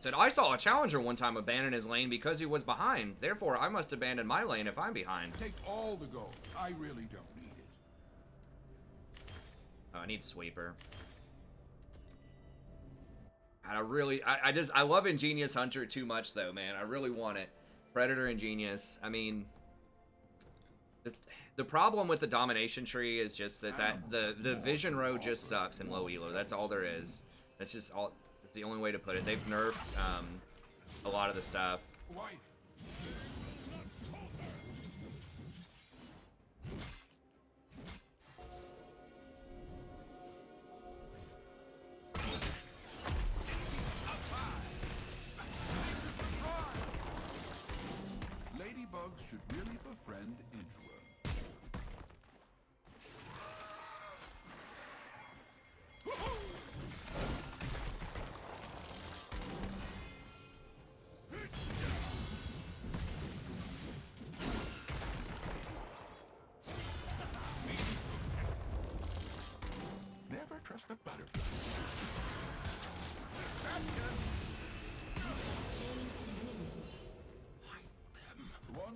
Said, I saw a challenger one time abandon his lane because he was behind. Therefore, I must abandon my lane if I'm behind. Take all the gold. I really don't need it. Oh, I need sweeper. And I love Ingenious Hunter too much though, man. I really want it. Predator Ingenious. I mean, the problem with the domination tree is just that the vision row just sucks in low elo. That's all there is. That's just all. That's the only way to put it. They've nerfed a lot of the stuff. Wife. Ladybugs should really befriend inchworms.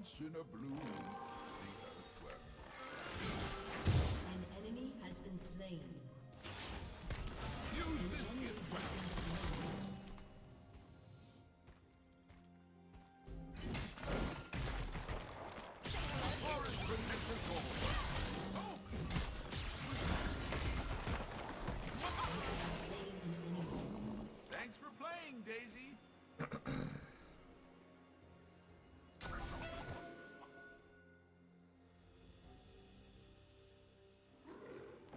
once in a blue moon, the earthworm. An enemy has been slain. Use An this enemy gift has weapon. been slain. Forest protector call. Oh! Thanks for playing, Daisy.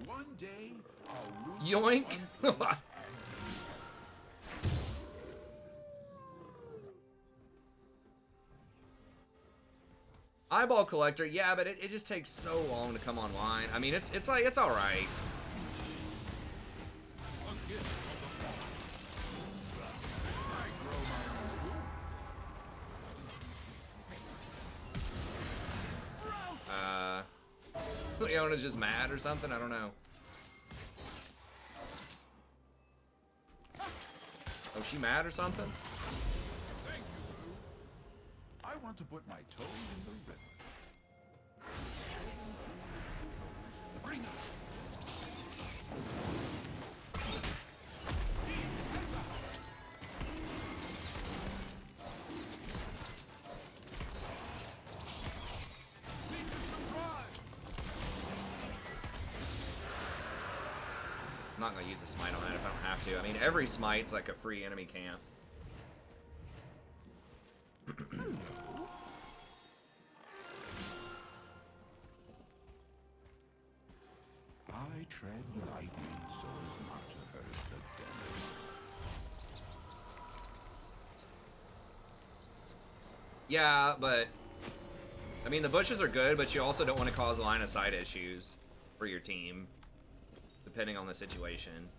One day, I'll root Yoink. one place Eyeball collector, yeah, but it just takes so long to come online. I mean, it's like it's all right. a gift from the fall. I grow my own food. Leona's just mad or something. I don't know. Oh, she mad or something? Thank you, Blue. I want to put my toe in the river. Bring it. I'm not gonna use a smite on that if I don't have to. I mean, every smite's like a free enemy camp. I tread lightly so as not to hurt the dead. Yeah, but I mean, the bushes are good, but you also don't want to cause line of sight issues for your team, depending on the situation.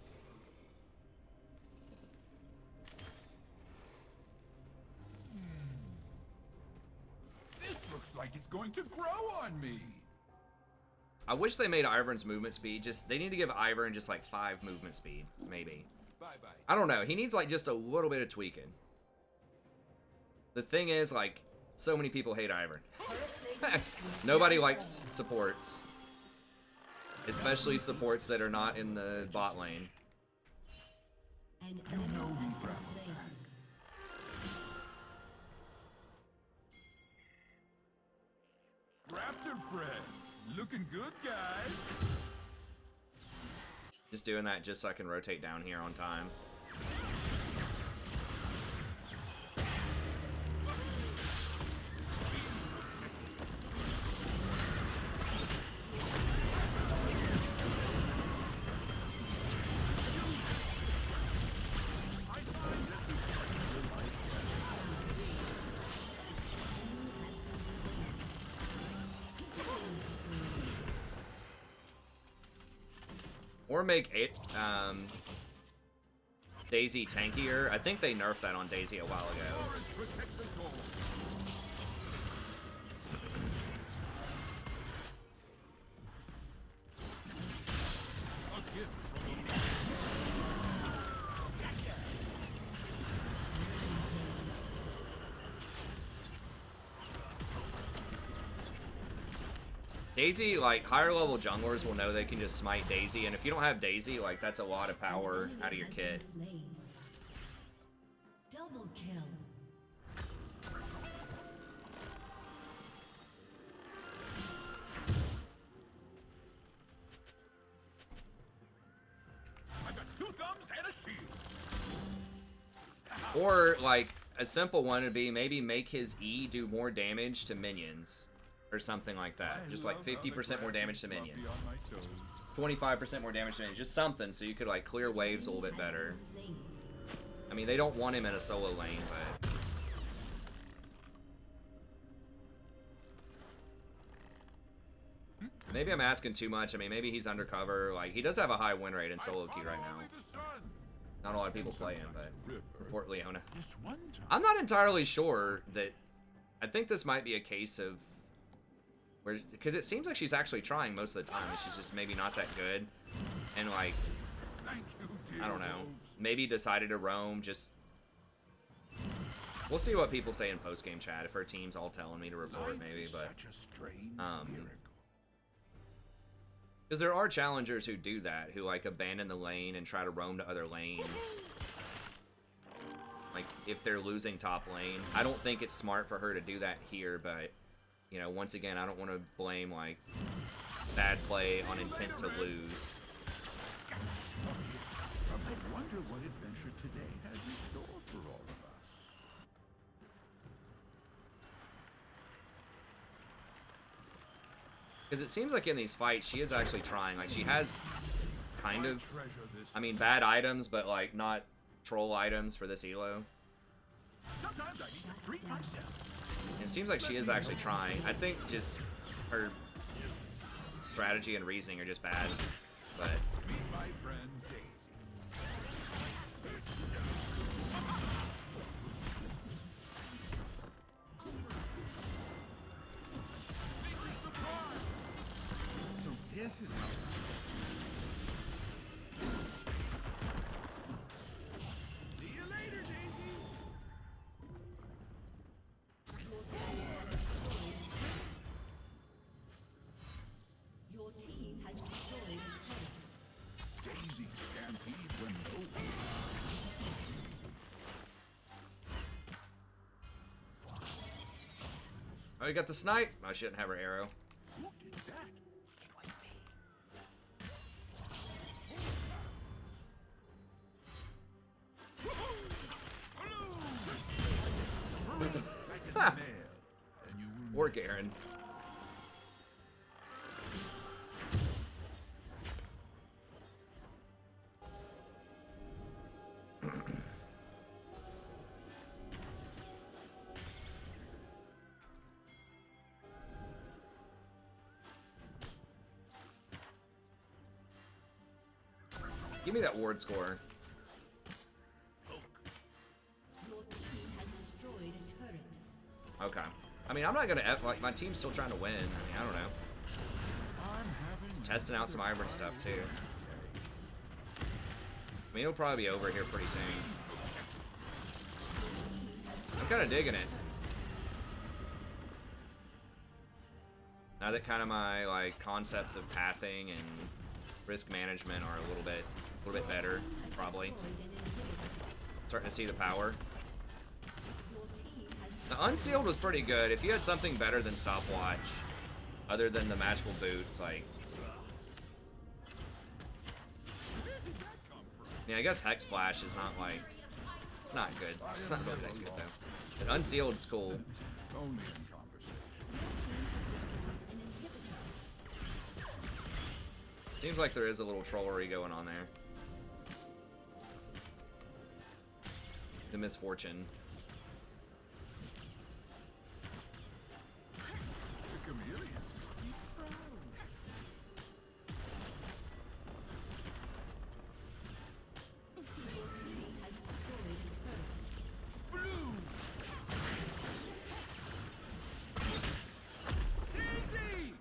This looks like it's going to grow on me. I wish they made Ivern's movement speed they need to give Ivern just like 5 movement speed, maybe. Bye-bye. I don't know. He needs like just a little bit of tweaking. The thing is, like, so many people hate Ivern. Nobody likes supports. Especially supports that are not in the bot lane. An enemy has been slain. Raptor friends, looking good, guys. Just doing that just so I can rotate down here on time. Or make it, Daisy tankier. I think they nerfed that on Daisy a while ago. Forest protector call. A gift from the Daisy, like, higher level junglers will know they can just smite Daisy, and if you don't have Daisy, like, that's a lot of power An enemy out of your has been kit. slain. Double kill. I got 2 thumbs and a shield. Or, like, a simple one would be maybe make his E do more damage to minions. Or something like that. Just like 50% more damage to minions. 25% more damage to minions. Just something so you could, like, clear waves a little bit better. I mean, they don't want him in a solo lane, but... Maybe I'm asking too much. I mean, maybe he's undercover. Like, he does have a high win rate in solo queue right now. Not a lot of people play him, but report Leona. I'm not entirely sure that... I think this might be a case of... Because it seems like she's actually trying most of the time. She's just maybe not that good. And, like... I don't know. Maybe decided to roam just... We'll see what people say in post-game chat. If our team's all telling me to report, maybe, but because there are challengers who do that, who like abandon the lane and try to roam to other lanes. Like if they're losing top lane, I don't think it's smart for her to do that here. But you know, once again, I don't want to blame like bad play on intent to lose. I wonder what adventure today has in store for all of us. Because it seems like in these fights, she is actually trying. Like, she has kind of, I mean, bad items, but, like, not troll items for this elo. Sometimes I need to treat myself. It seems like she is actually trying. I think just her strategy and reasoning are just bad. But Meet my friend Daisy. So this is how. See you later, Daisy. Your team has destroyed a turret. Daisy stampede when no one. oh, you got the snipe. I shouldn't have her arrow. Who did that? Back in the mail, and you will Or Garen. Give me that ward score. Your team has destroyed a turret. Okay. I mean, I'm not gonna like my team's still trying to win. I mean, I don't know. It's testing out some Ivern stuff too. I mean, it'll probably be over here pretty soon. I'm kind of digging it. Now that kind of my like concepts of pathing and risk management are a little bit better, probably. Starting to see the power. The Unsealed was pretty good. If you had something better than Stopwatch, other than the magical boots, like... Yeah, I guess Hex Flash is not like... It's not good. It's not really that good, though. But Unsealed's cool. only in conversation. Seems like there is a little trollery going on there. The misfortune. The chameleon. Blue. Daisy.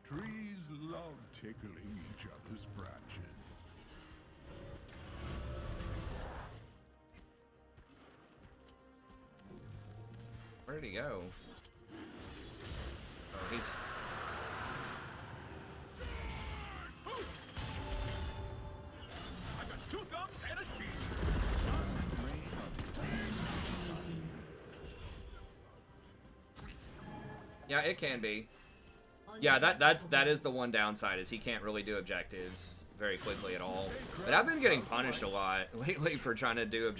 Trees love tickling each other's branches. Where did he go? Oh, he's... I got 2 thumbs and a shield. Yeah, it can be. Yeah, that is the one downside, is he can't really do objectives very quickly at all. But I've been getting punished a lot lately for trying to do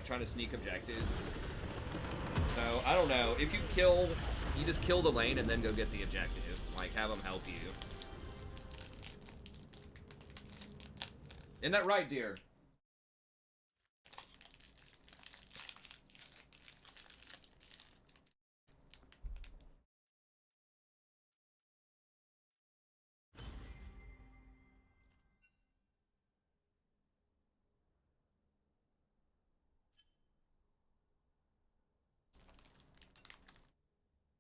trying to sneak objectives. So, I don't know. If you just kill the lane and then go get the objective. Like, have them help you. Isn't that right, dear?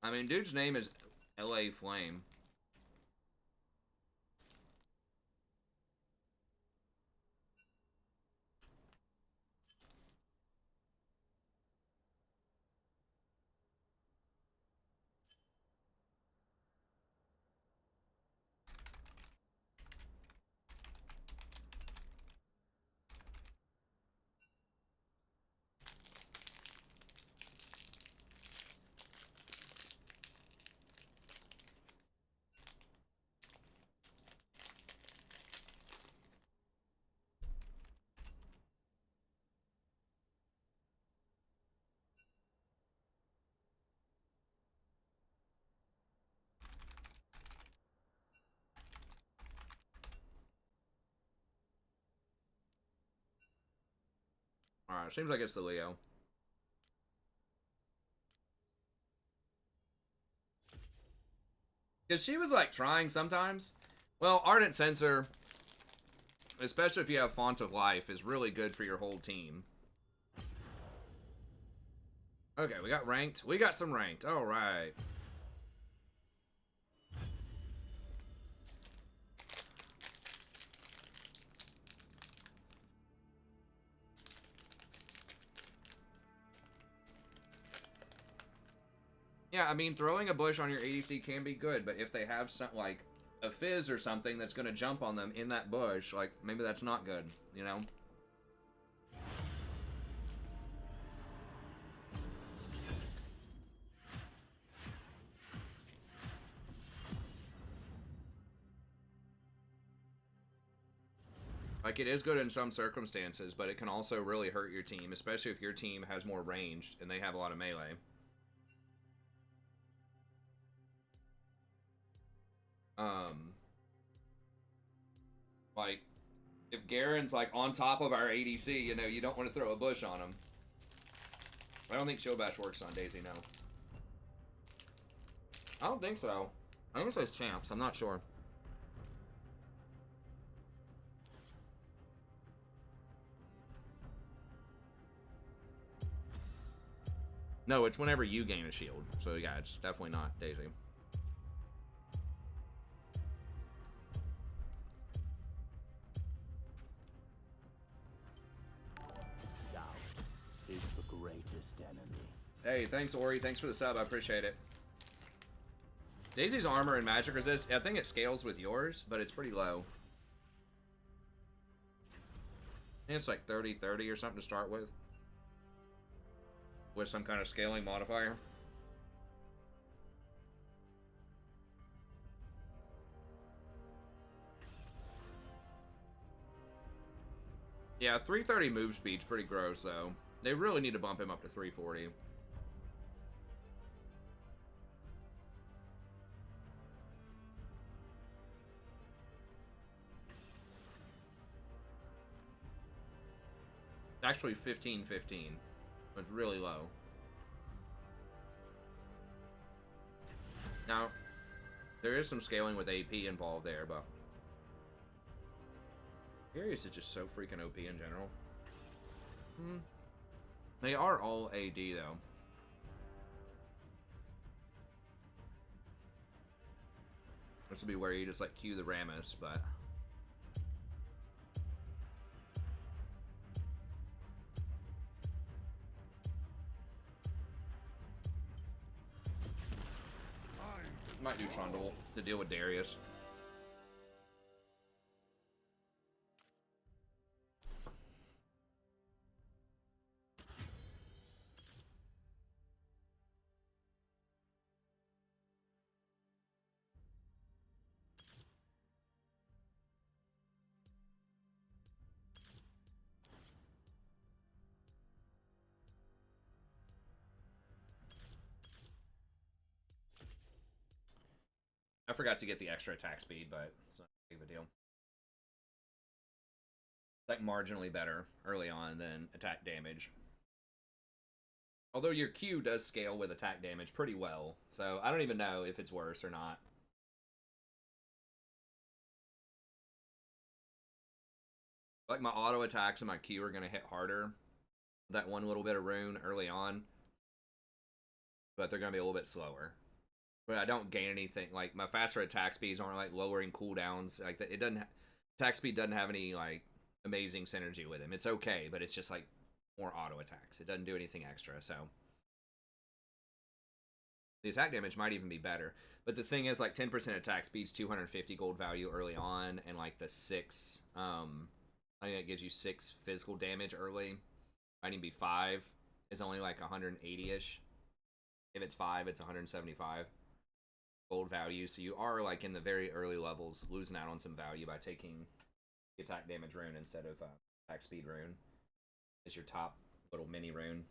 I mean, dude's name is LA Flame. Alright, seems like it's the Leo. Because she was, like, trying sometimes. Well, Ardent Censor, especially if you have Font of Life, is really good for your whole team. Okay, we got ranked. We got some ranked. Alright. Yeah, I mean, throwing a bush on your ADC can be good, but if they have some, like, a fizz or something that's going to jump on them in that bush, like, maybe that's not good, you know? Like, it is good in some circumstances, but it can also really hurt your team, especially if your team has more ranged and they have a lot of melee. Like, if Garen's, like, on top of our ADC, you know, you don't want to throw a bush on him. I don't think Shield Bash works on Daisy, no. I don't think so. I think it says champs, I'm not sure. No, it's whenever you gain a shield. So yeah, it's definitely not Daisy. Doubt is the greatest enemy. Hey, thanks Ori, thanks for the sub, I appreciate it. Daisy's armor and magic resist, I think it scales with yours, but it's pretty low. I think it's like 30-30 or something to start with. With some kind of scaling modifier. Yeah, 330 move speed's pretty gross though. They really need to bump him up to 340. Actually 15-15. It's really low. Now, there is some scaling with AP involved there, but Furious is just so freaking OP in general. They are all AD though. This will be where you just like cue the Rammus, but might do Trundle to deal with Darius. I forgot to get the extra attack speed, but it's not a big of a deal. It's like marginally better early on than attack damage. Although your Q does scale with attack damage pretty well, so I don't even know if it's worse or not. Like my auto attacks and my Q are going to hit harder. That one little bit of rune early on. But they're going to be a little bit slower. But I don't gain anything. Like my faster attack speeds aren't like lowering cooldowns. Like it doesn't. Attack speed doesn't have any like amazing synergy with him. It's okay, but it's just like more auto attacks. It doesn't do anything extra. So the attack damage might even be better. But the thing is, like 10% attack speed's 250 gold value early on, and like the 6. I think that gives you 6 physical damage early. Might even be 5. Is only like 180-ish. If it's 5, it's 175 gold value. So you are like in the very early levels losing out on some value by taking the attack damage rune instead of attack speed rune. It's your top little mini rune.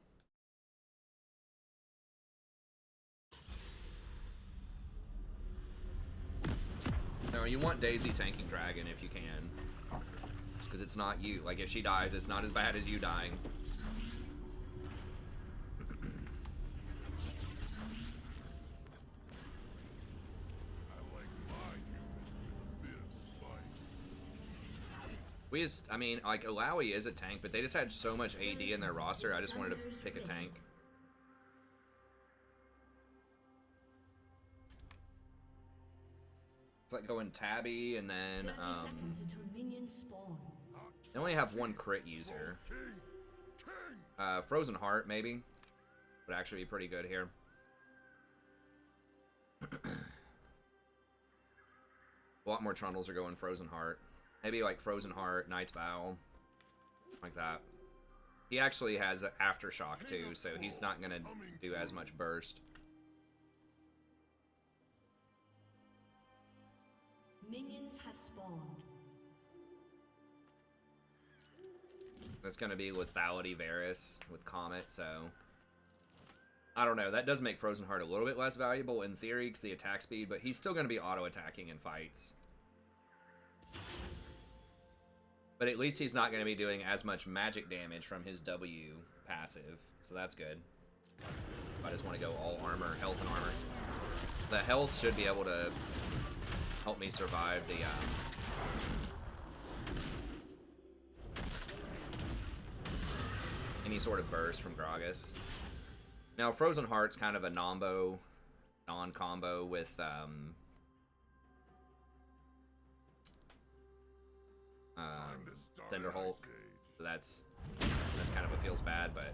No, you want Daisy tanking Dragon if you can. Because it's not you. Like, if she dies, it's not as bad as you dying. We just, I mean, like, Alawi is a tank, but they just had so much AD in their roster, I just wanted to pick a tank. It's like going Tabby, and then, 30 seconds until minions spawn. they only have one crit user. Frozen Heart, maybe. Would actually be pretty good here. A lot more Trundles are going Frozen Heart. Maybe like Frozen Heart, Knight's Vow. Like that. He actually has Aftershock too, so he's not gonna do as much burst. Minions have spawned. That's gonna be Lethality Varus with Comet, so... I don't know, that does make Frozen Heart a little bit less valuable in theory, because the attack speed, but he's still gonna be auto-attacking in fights. But at least he's not gonna be doing as much magic damage from his W passive, so that's good. I just want to go all armor, health and armor. The health should be able to help me survive the, any sort of burst from Gragas. Now, Frozen Heart's kind of a non-combo with, Cinderhulk. So that's kind of what feels bad, but...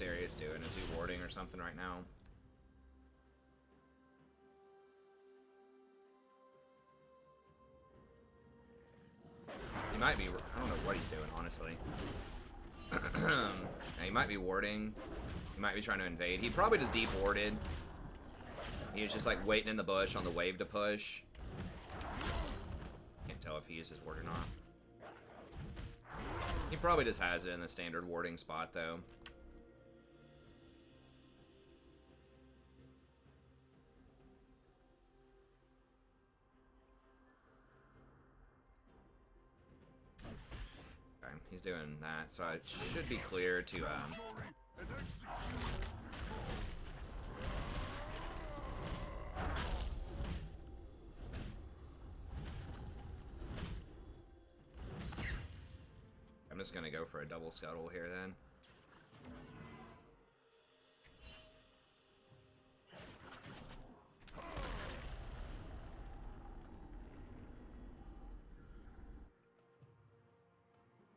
Asterius doing? Is he warding or something right now? He might be... I don't know what he's doing, honestly. Yeah, he might be warding. He might be trying to invade. He probably just deep warded. He was just like waiting in the bush on the wave to push. Can't tell if he used his ward or not. He probably just has it in the standard warding spot, though. Okay, he's doing that, so it should be clear to, I'm just gonna go for a double scuttle here then.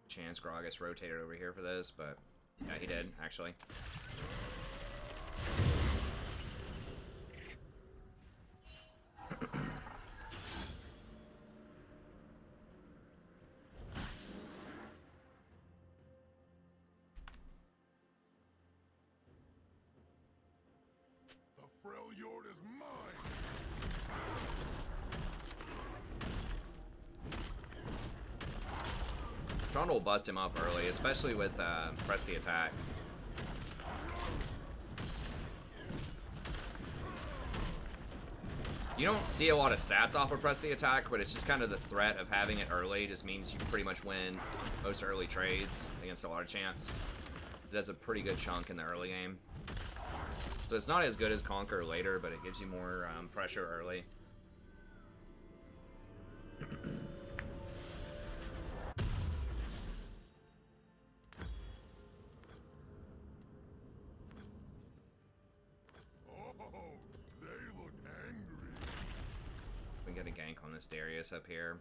Chance Gragas rotated over here for this, but yeah, he did, actually. The Freljord is mine! Trundle will bust him up early, especially with press the attack. You don't see a lot of stats off of press the attack, but it's just kind of the threat of having it early just means you pretty much win most early trades against a lot of champs. It does a pretty good chunk in the early game. So it's not as good as Conquer later, but it gives you more pressure early. Get a gank on this Darius up here.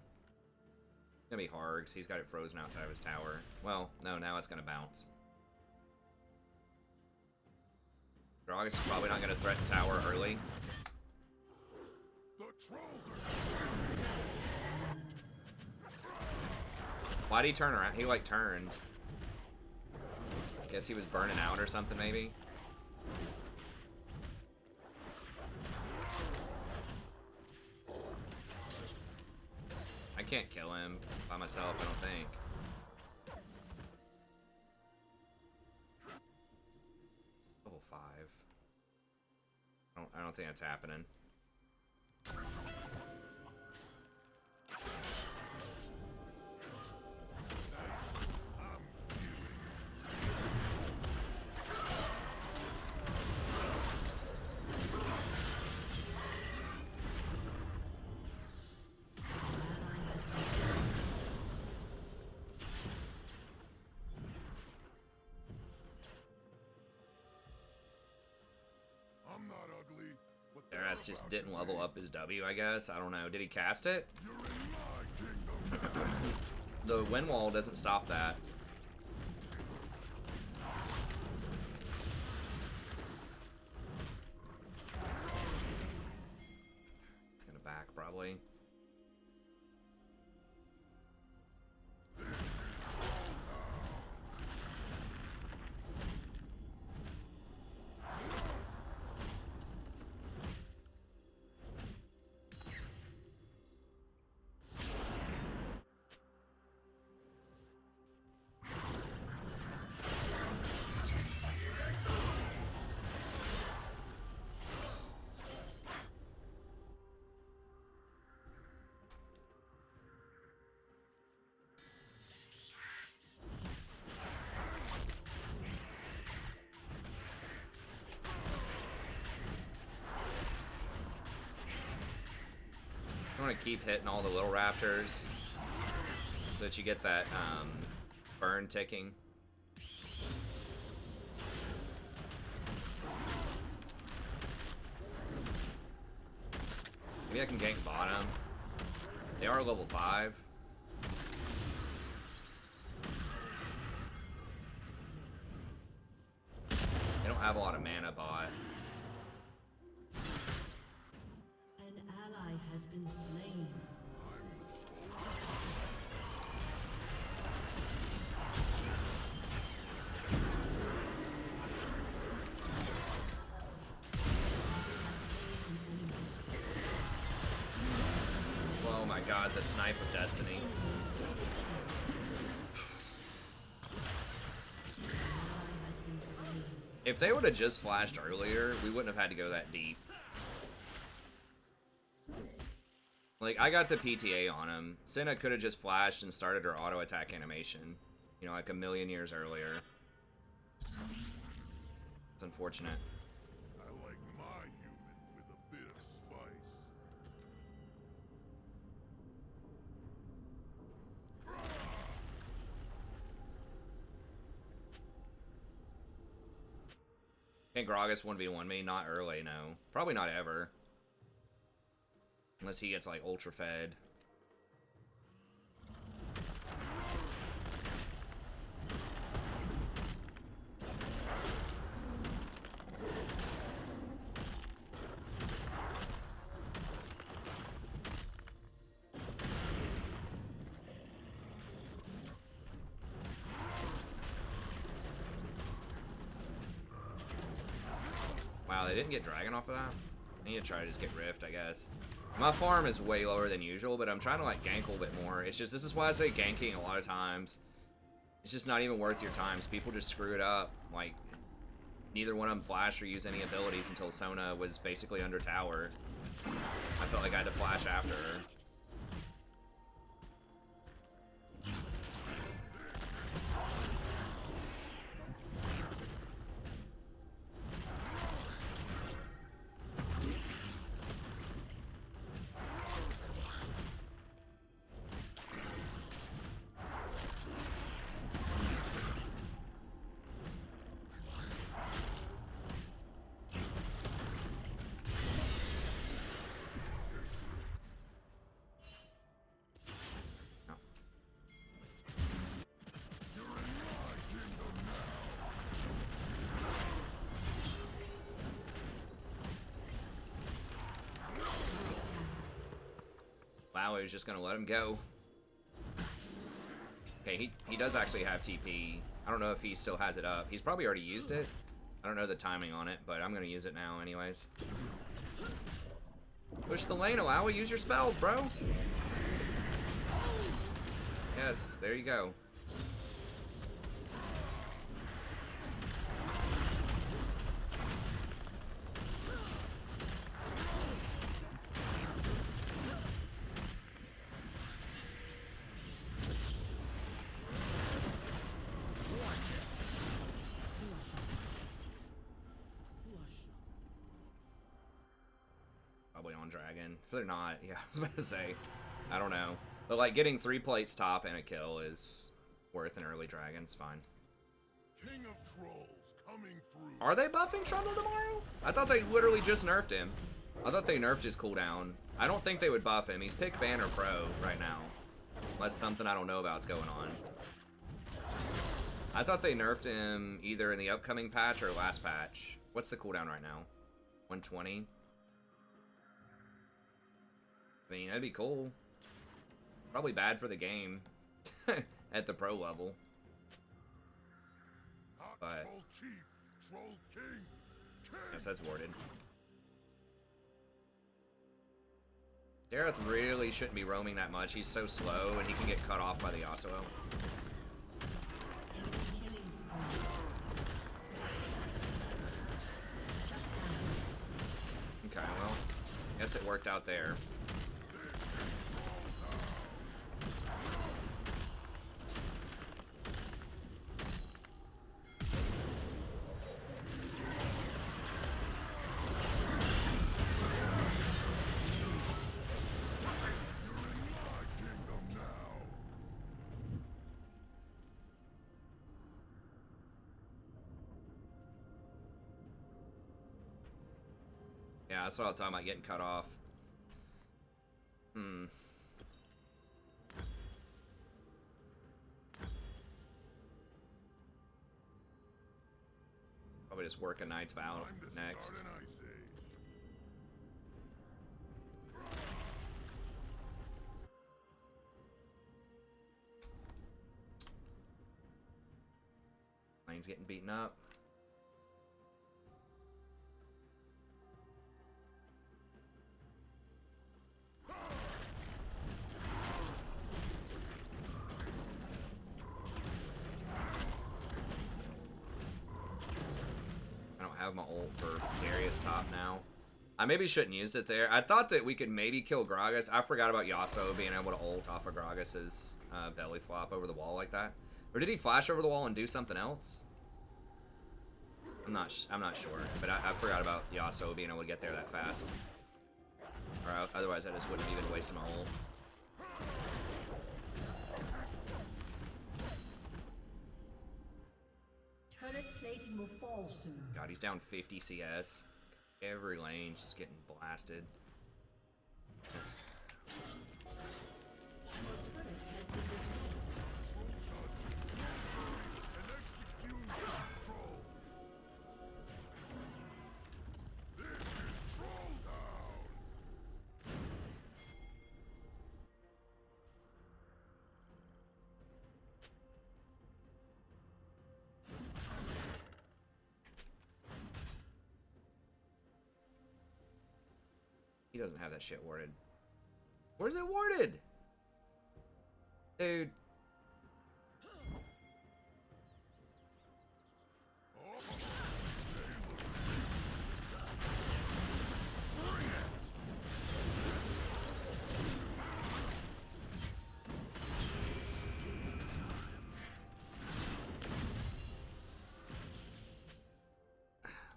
It's gonna be hard because he's got it frozen outside of his tower. Well, no, now it's gonna bounce. Gragas is probably not gonna threaten tower early. Why'd he turn around? He like turned. I guess he was burning out or something maybe. by myself, I don't think. Level 5. I don't think that's happening. I'm not ugly. What That just didn't level up his W, I guess. I don't know. Did he cast it? You're in my kingdom now. The wind wall doesn't stop that. It's gonna back, probably. You want to keep hitting all the little raptors so that you get that burn ticking. Maybe I can gank bottom. They are level 5. They don't have a lot of mana bot. An ally has been slain. Oh my god, the snipe of destiny. If they would have just flashed earlier, we wouldn't have had to go that deep. Like, I got the PTA on him. Senna could have just flashed and started her auto attack animation. You know, like a million years earlier. It's unfortunate. I like my human with a bit of spice. Can Gragas 1v1 me? Not early, no. Probably not ever. Unless he gets, like, ultra fed. Wow, they didn't get Dragon off of that? I need to try to just get Rift, I guess. My farm is way lower than usual, but I'm trying to, like, gank a little bit more. It's just, this is why I say ganking a lot of times. It's just not even worth your times. People just screw it up. Like, neither one of them flashed or used any abilities until Sona was basically under tower. I felt like I had to flash after her. Wow, he was just gonna let him go. Okay, he does actually have TP. I don't know if he still has it up. He's probably already used it. I don't know the timing on it, but I'm gonna use it now anyways. Push the lane, Alawi. Use your spells, bro. Yes, there you go. Probably on dragon. If they're not, yeah, I was about to say. I don't know. But like getting 3 plates top and a kill is worth an early dragon. It's fine. King of Trolls coming through. Are they buffing Trundle tomorrow? I thought they literally just nerfed him. I thought they nerfed his cooldown. I don't think they would buff him. He's pick Banner Pro right now. Unless something I don't know about's going on. I thought they nerfed him either in the upcoming patch or last patch. What's the cooldown right now? 120? I mean, that'd be cool. Probably bad for the game at the pro level. But Troll Chief, Troll King. yes, that's warded. Dareth really shouldn't be roaming that much. He's so slow and he can get cut off by the Yasuo. Okay, well, guess it worked out there. Yeah, that's what I was talking about, getting cut off. Probably just work a Knight's Vow next. Start an ice age. Lane's getting beaten up. Have my ult for Darius top now. I maybe shouldn't use it there. I thought that we could maybe kill Gragas. I forgot about Yasuo being able to ult off of Gragas's belly flop over the wall like that. Or did he flash over the wall and do something else? I'm not sure, but I forgot about Yasuo being able to get there that fast. Or otherwise I just wouldn't even waste my ult. Turret plating will fall soon. God, he's down 50 CS. Every lane's just getting blasted. Your turret has been destroyed. And execute Troll. This is Troll Town. He doesn't have that shit warded. Where's it warded? Dude.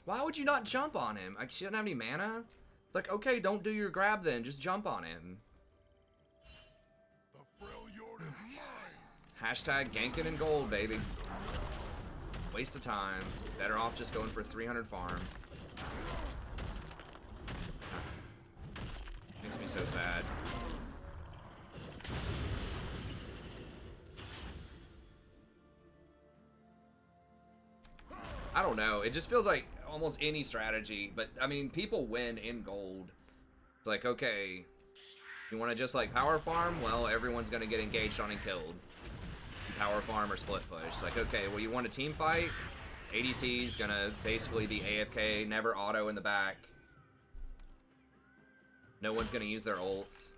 Why would you not jump on him? Like, she doesn't have any mana? It's like, okay, don't do your grab then. Just jump on him. The Freljord is mine. Hashtag ganking in gold, baby. Waste of time. Better off just going for 300 farm. Makes me so sad. I don't know. It just feels like almost any strategy, but I mean, people win in gold. It's like, okay, you want to just like power farm? Well, everyone's gonna get engaged on and killed. Power farm or split push. It's like, okay, well, you want a team fight? ADC's gonna basically be AFK, never auto in the back. No one's gonna use their ults.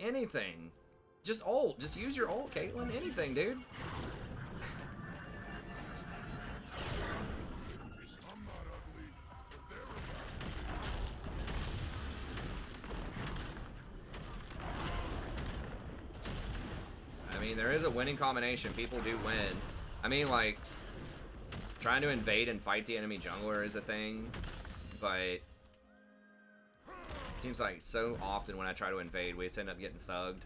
anything. Just ult. Just use your ult, Caitlyn. Anything, dude. I mean, there is a winning combination. People do win. I mean, like, trying to invade and fight the enemy jungler is a thing, but it seems like so often when I try to invade, we just end up getting thugged.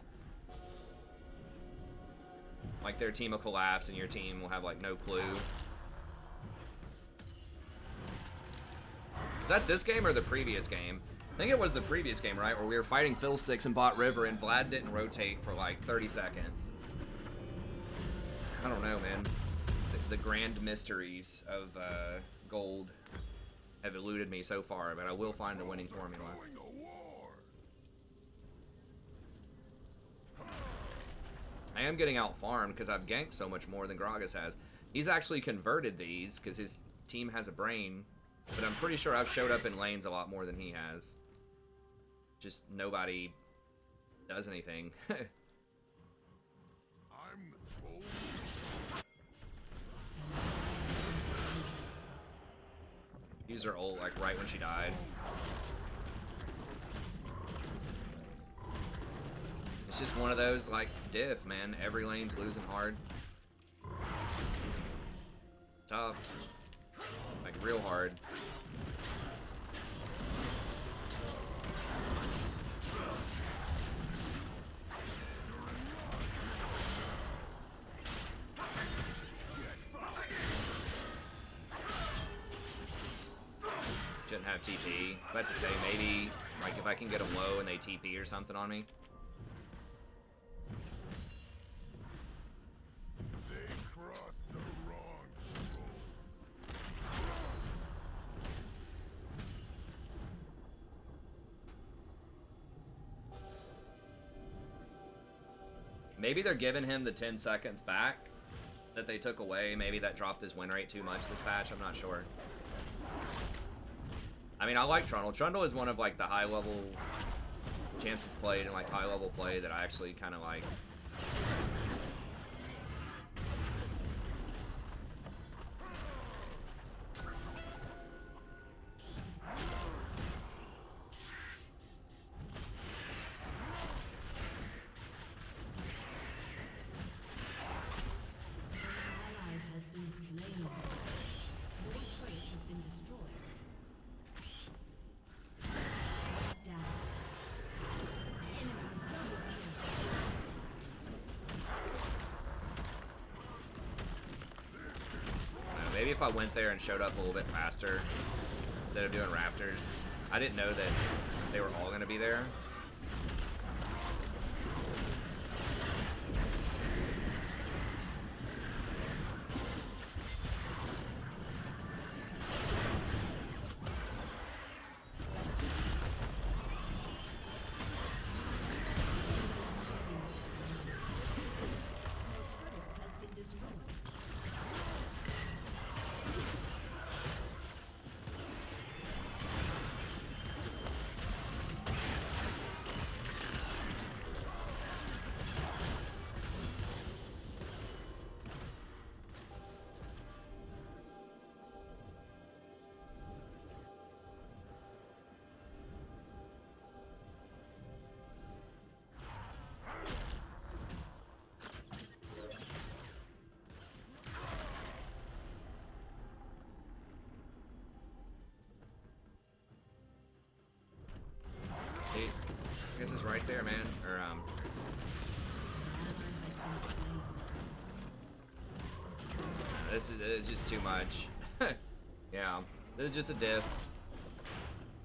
Like, their team will collapse and your team will have, like, no clue. Is that this game or the previous game? I think it was the previous game, right? Where we were fighting Fiddlesticks in bot river and Vlad didn't rotate for, like, 30 seconds. I don't know, man. The grand mysteries of gold have eluded me so far, but I will find the winning formula. I am getting out farmed because I've ganked so much more than Gragas has. He's actually converted these because his team has a brain, but I'm pretty sure I've showed up in lanes a lot more than he has. Just nobody does anything. Use her ult like right when she died. It's just one of those like diff, man. Every lane's losing hard. Tough. Like real hard. Shouldn't have TP. About to say, maybe, like, if I can get them low and they TP or something on me. They crossed the wrong Maybe they're giving him the 10 seconds back that they took away. Maybe that dropped his win rate too much this patch. I'm not sure. I mean, I like Trundle. Trundle is one of, like, the high-level chances played and, like, high-level play that I actually kind of like. Maybe if I went there and showed up a little bit faster instead of doing Raptors. I didn't know that they were all going to be there. I guess it's right there, man. Or, this is just too much. Yeah, this is just a diff.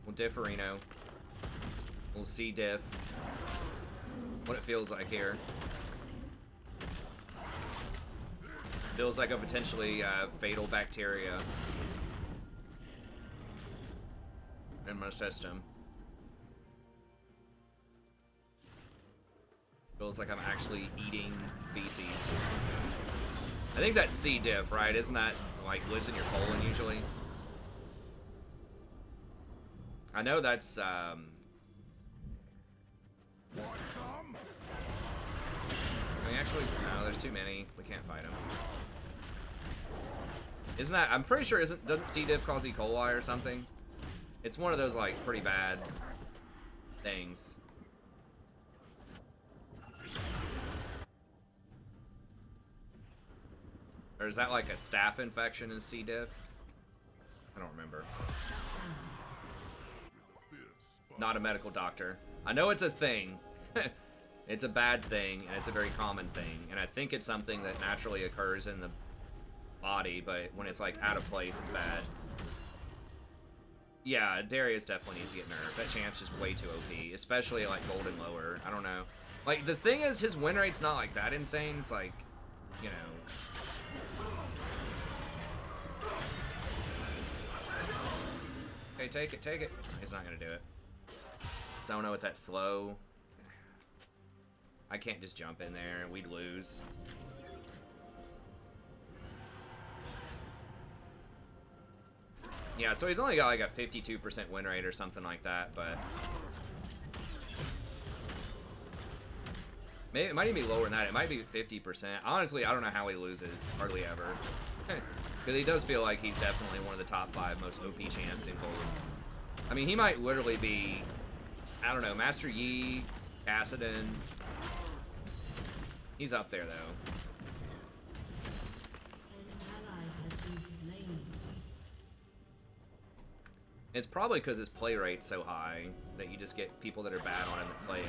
We'll differino. We'll see diff. What it feels like here. Feels like a potentially fatal bacteria in my system. Feels like I'm actually eating feces. I think that's C diff, right? Isn't that like lives in your colon usually? I know that's Want some? Actually, no, there's too many. We can't fight them. Isn't that... I'm pretty sure doesn't C. diff cause E. coli or something? It's one of those, like, pretty bad things. Or is that like a staph infection in C. diff? I don't remember. Not a medical doctor. I know it's a thing. It's a bad thing, and it's a very common thing. And I think it's something that naturally occurs in the body, but when it's like out of place, it's bad. Yeah, Darius definitely needs to get nerfed. That champ's just way too OP, especially like gold and lower. I don't know. Like, the thing is, his win rate's not like that insane. It's like, you know... Okay, take it, take it. He's not gonna do it. Sona with that slow. I can't just jump in there. We'd lose. Yeah, so he's only got like a 52% win rate or something like that, but... Maybe, it might even be lower than that. It might be 50%. Honestly, I don't know how he loses. Hardly ever. Because he does feel like he's definitely one of the top 5 most OP champs in gold. I mean, he might literally be, I don't know, Master Yi, Kassadin. He's up there, though. It's probably because his play rate's so high that you just get people that are bad on him that play him.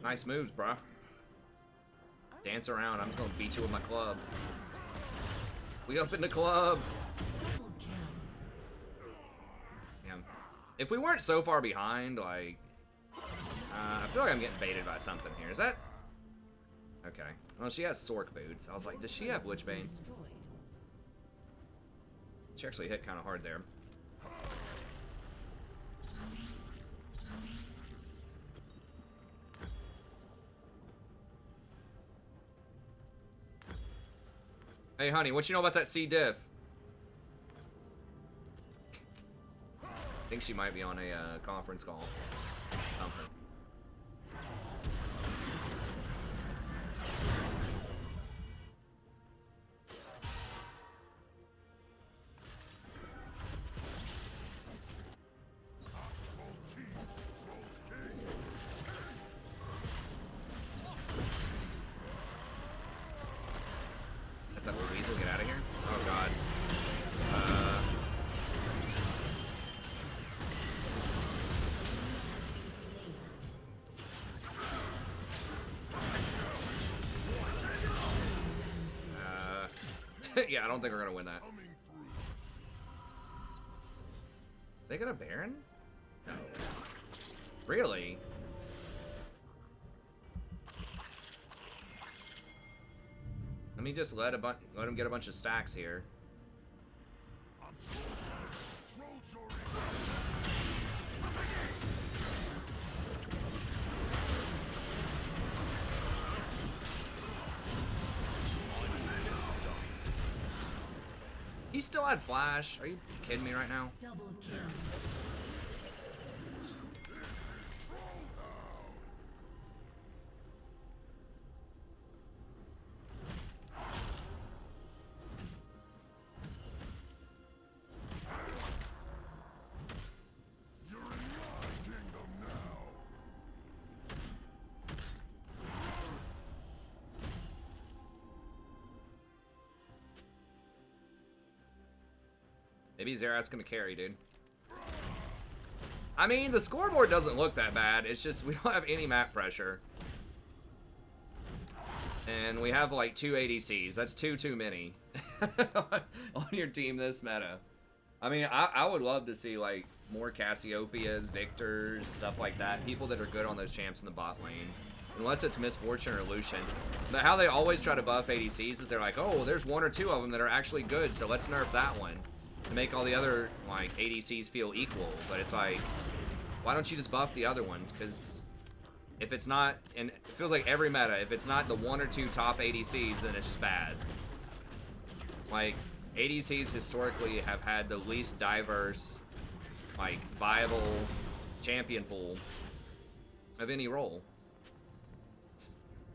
Nice moves, bruh. Dance around. I'm just gonna beat you with my club. We up in the club. Yeah. If we weren't so far behind, like... I feel like I'm getting baited by something here. Is that... Okay. Well, she has Sork boots. I was like, does she have Witchbane? She actually hit kind of hard there. Hey, honey, what you know about that C. diff? I think she might be on a conference call. Something. Yeah, I don't think we're gonna win that. They got a Baron? No. Really? Let me just let him get a bunch of stacks here. He still had flash. Are you kidding me right now? Double kill. Maybe Xerath's gonna carry, dude. I mean, the scoreboard doesn't look that bad. It's just we don't have any map pressure. And we have like 2 ADCs. That's too many on your team this meta. I mean, I would love to see like more Cassiopeias, Victors, stuff like that. People that are good on those champs in the bot lane. Unless it's Misfortune or Lucian. But how they always try to buff ADCs is they're like, oh, there's 1 or 2 of them that are actually good, so let's nerf that one. To make all the other, like, ADCs feel equal. But it's like, why don't you just buff the other ones? Because If it's not, and it feels like every meta, if it's not the 1 or 2 top ADCs, then it's just bad. Like, ADCs historically have had the least diverse, like, viable champion pool of any role.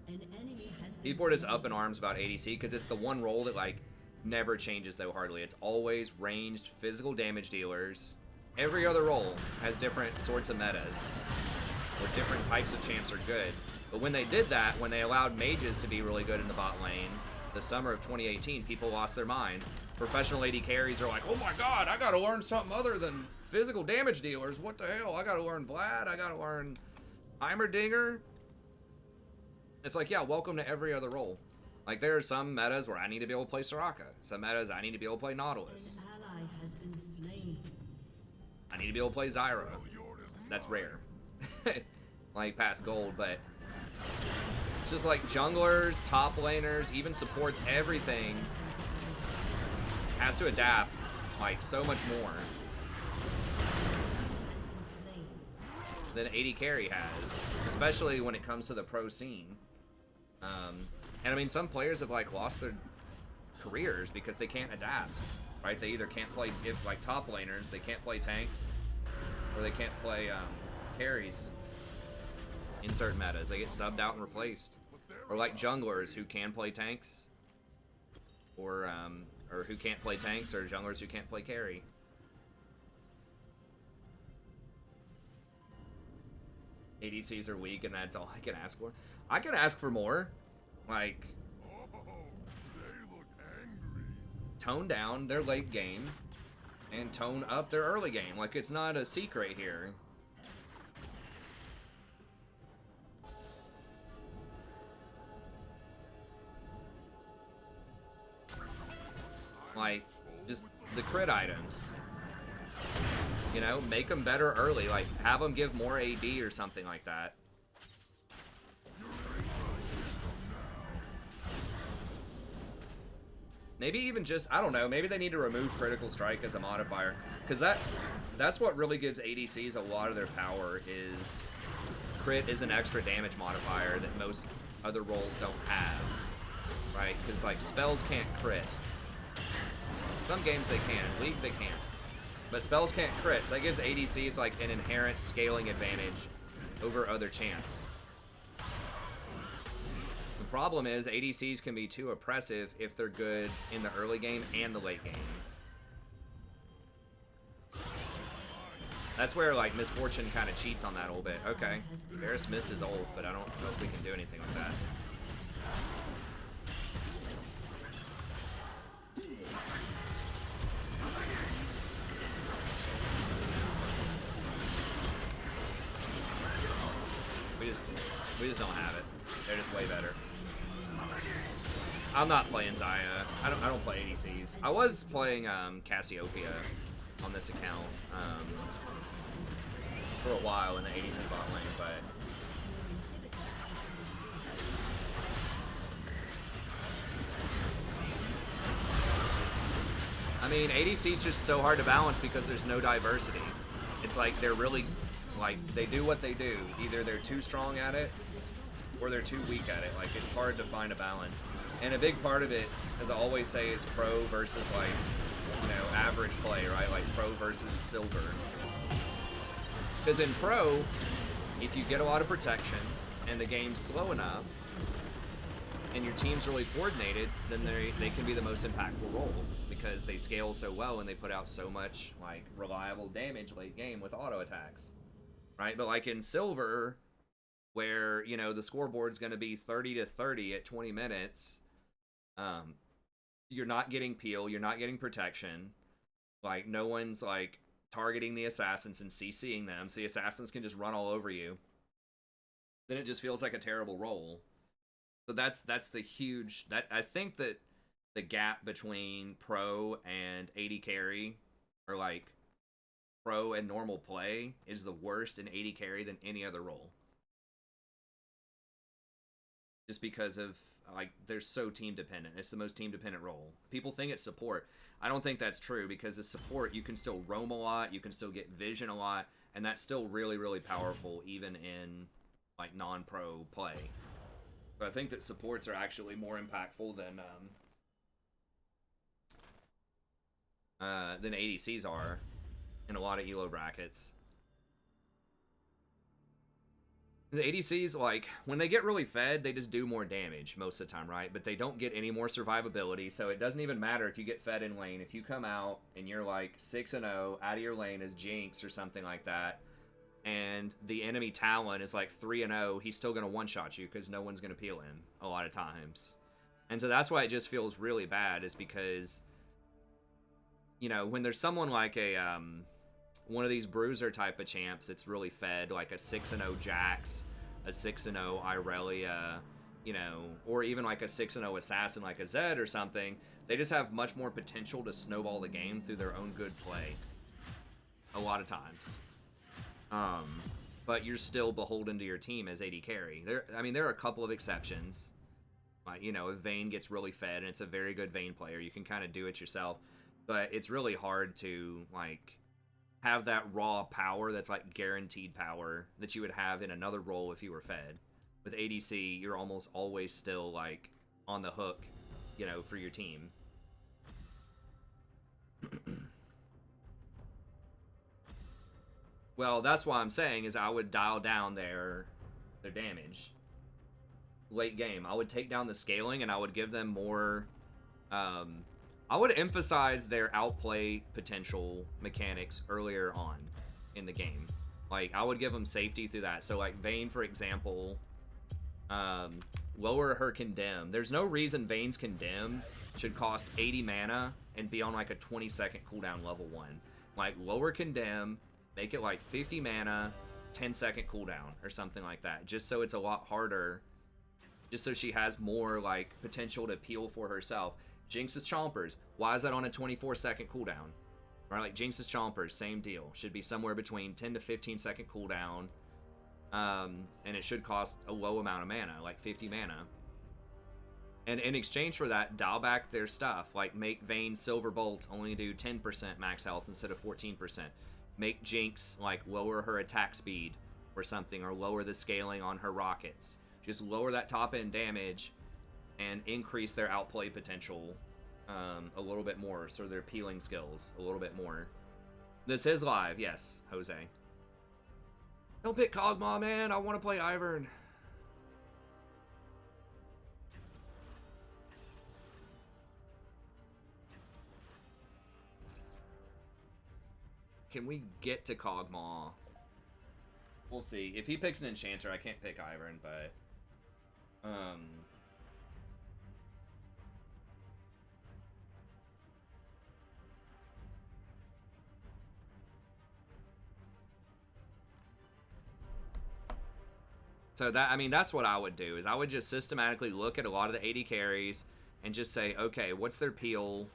An enemy has been People are just up in arms about ADC because it's the one role that, like, never changes though hardly. It's always ranged physical damage dealers. Every other role has different sorts of metas, or different types of champs are good. But when they did that, when they allowed mages to be really good in the bot lane, the summer of 2018, people lost their mind. Professional AD carries are like, oh my god, I gotta learn something other than physical damage dealers. What the hell? I gotta learn Vlad, I gotta learn Heimerdinger. It's like, yeah, welcome to every other role. Like, there are some metas where I need to be able to play Soraka. Some metas I need to be able to play Nautilus. An ally has been slain. I need to be able to play Zyra. That's rare. Like, past gold, but it's just like junglers, top laners, even supports, everything has to adapt, like, so much more than AD carry has, especially when it comes to the pro scene. And I mean, some players have, like, lost their careers because they can't adapt, right? They either can't play, if like top laners, they can't play tanks, or they can't play carries in certain metas. They get subbed out and replaced. Or like junglers who can play tanks, or who can't play tanks, or junglers who can't play carry. ADCs are weak, and that's all I can ask for. I can ask for more. Like, tone down their late game and tone up their early game. Like, it's not a secret here. Like, just the crit items. You know, make them better early. Like, have them give more AD or something like that. Maybe even just, I don't know, maybe they need to remove critical strike as a modifier. Because that's what really gives ADCs a lot of their power, is crit is an extra damage modifier that most other roles don't have. Right? Because, like, spells can't crit. Some games they can. League they can't. But spells can't crit, so that gives ADCs, like, an inherent scaling advantage over other champs. The problem is ADCs can be too oppressive if they're good in the early game and the late game. That's where, like, Misfortune kind of cheats on that a little bit. Okay, Varus missed his ult, but I don't know if we can do anything with that. We just don't have it. They're just way better. I'm not playing Zaya. I don't play ADCs. I was playing Cassiopeia on this account for a while in the ADC bot lane, but I mean, ADC is just so hard to balance because there's no diversity. It's like they're really, like, they do what they do. Either they're too strong at it or they're too weak at it. Like, it's hard to find a balance. And a big part of it, as I always say, is pro versus, like, you know, average play, right? Like, pro versus silver. Because in pro, if you get a lot of protection and the game's slow enough and your team's really coordinated, then they can be the most impactful role because they scale so well and they put out so much, like, reliable damage late game with auto attacks, right? But, like, in silver, where, you know, the scoreboard's going to be 30-30 at 20 minutes, you're not getting peel, you're not getting protection, like, no one's, like, targeting the assassins and CCing them, so the assassins can just run all over you, then it just feels like a terrible role. So that's the huge, that I think that the gap between pro and AD carry, or, like, pro and normal play, is the worst in AD carry than any other role. Just because of, like, they're so team dependent. It's the most team dependent role. People think it's support. I don't think that's true, because as support, you can still roam a lot, you can still get vision a lot, and that's still really, really powerful, even in like non-pro play. But I think that supports are actually more impactful than ADCs are in a lot of ELO brackets. The ADCs, like, when they get really fed, they just do more damage most of the time, right? But they don't get any more survivability, so it doesn't even matter if you get fed in lane. If you come out and you're like 6-0 out of your lane as Jinx or something like that, and the enemy Talon is like 3-0, he's still going to one-shot you because no one's going to peel him a lot of times. And so that's why it just feels really bad, is because, you know, when there's someone like a one of these bruiser type of champs that's really fed, like a 6-0 Jax, a 6-0 Irelia, you know, or even like a 6-0 assassin like a Zed or something, they just have much more potential to snowball the game through their own good play a lot of times. But you're still beholden to your team as AD carry. I mean, there are a couple of exceptions. You know, if Vayne gets really fed and it's a very good Vayne player, you can kind of do it yourself. But it's really hard to, like, have that raw power that's, like, guaranteed power that you would have in another role if you were fed. With ADC, you're almost always still, like, on the hook, you know, for your team. Well, that's what I'm saying, is I would dial down their damage. Late game. I would take down the scaling, and I would give them more... I would emphasize their outplay potential mechanics earlier on in the game. Like, I would give them safety through that. So, like, Vayne, for example, lower her Condemn. There's no reason Vayne's Condemn should cost 80 mana and be on, like, a 20-second cooldown level 1. Like, lower Condemn, make it, like, 50 mana, 10-second cooldown, or something like that. Just so it's a lot harder. Just so she has more, like, potential to peel for herself. Jinx's Chompers, why is that on a 24-second cooldown? Right, like Jinx's Chompers, same deal. Should be somewhere between 10 to 15-second cooldown. And it should cost a low amount of mana, like 50 mana. And in exchange for that, dial back their stuff. Like, make Vayne Silver Bolts only do 10% max health instead of 14%. Make Jinx, like, lower her attack speed or something, or lower the scaling on her rockets. Just lower that top-end damage and increase their outplay potential a little bit more, so their peeling skills a little bit more. This is live, yes, Jose. Don't pick Kog'Maw, man. I want to play Ivern. Can we get to Kog'Maw? We'll see. If he picks an Enchanter, I can't pick Ivern, but... So that, I mean, that's what I would do, is I would just systematically look at a lot of the AD carries and just say, okay, what's their peel?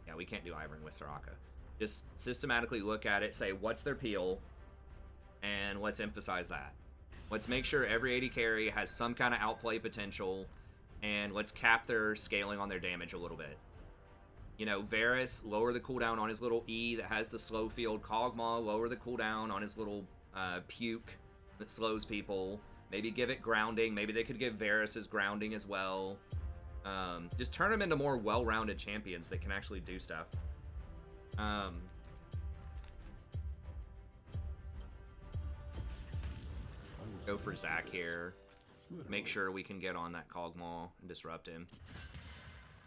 Yeah, we can't do Ivern with Soraka. Just systematically look at it, say, what's their peel? And let's emphasize that. Let's make sure every AD carry has some kind of outplay potential, and let's cap their scaling on their damage a little bit. You know, Varus, lower the cooldown on his little E that has the slow field. Kog'Maw, lower the cooldown on his little puke that slows people. Maybe give it grounding. Maybe they could give Varus's grounding as well. Just turn them into more well-rounded champions that can actually do stuff. Go for Zac here. Make sure we can get on that Kog'Maw and disrupt him.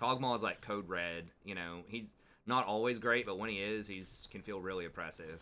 Kog'Maw is like Code Red. You know, he's not always great, but when he is, he's can feel really oppressive.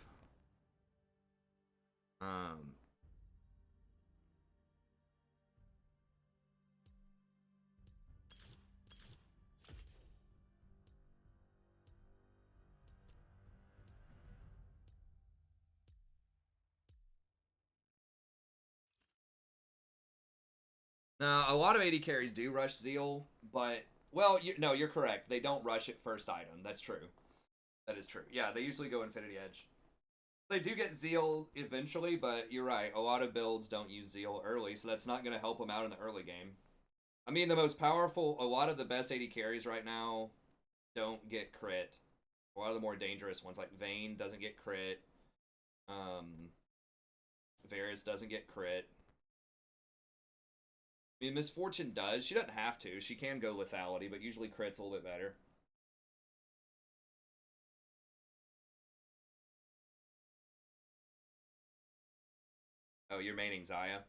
Now, a lot of AD carries do rush Zeal, but, well, no, you're correct. They don't rush it first item. That's true. That is true. Yeah, they usually go Infinity Edge. They do get Zeal eventually, but you're right. A lot of builds don't use Zeal early, so that's not going to help them out in the early game. I mean, the most powerful, a lot of the best AD carries right now don't get crit. A lot of the more dangerous ones, like Vayne doesn't get crit. Varus doesn't get crit. I mean, Misfortune does. She doesn't have to. She can go lethality, but usually crit's a little bit better. Oh, you're maining Zaya?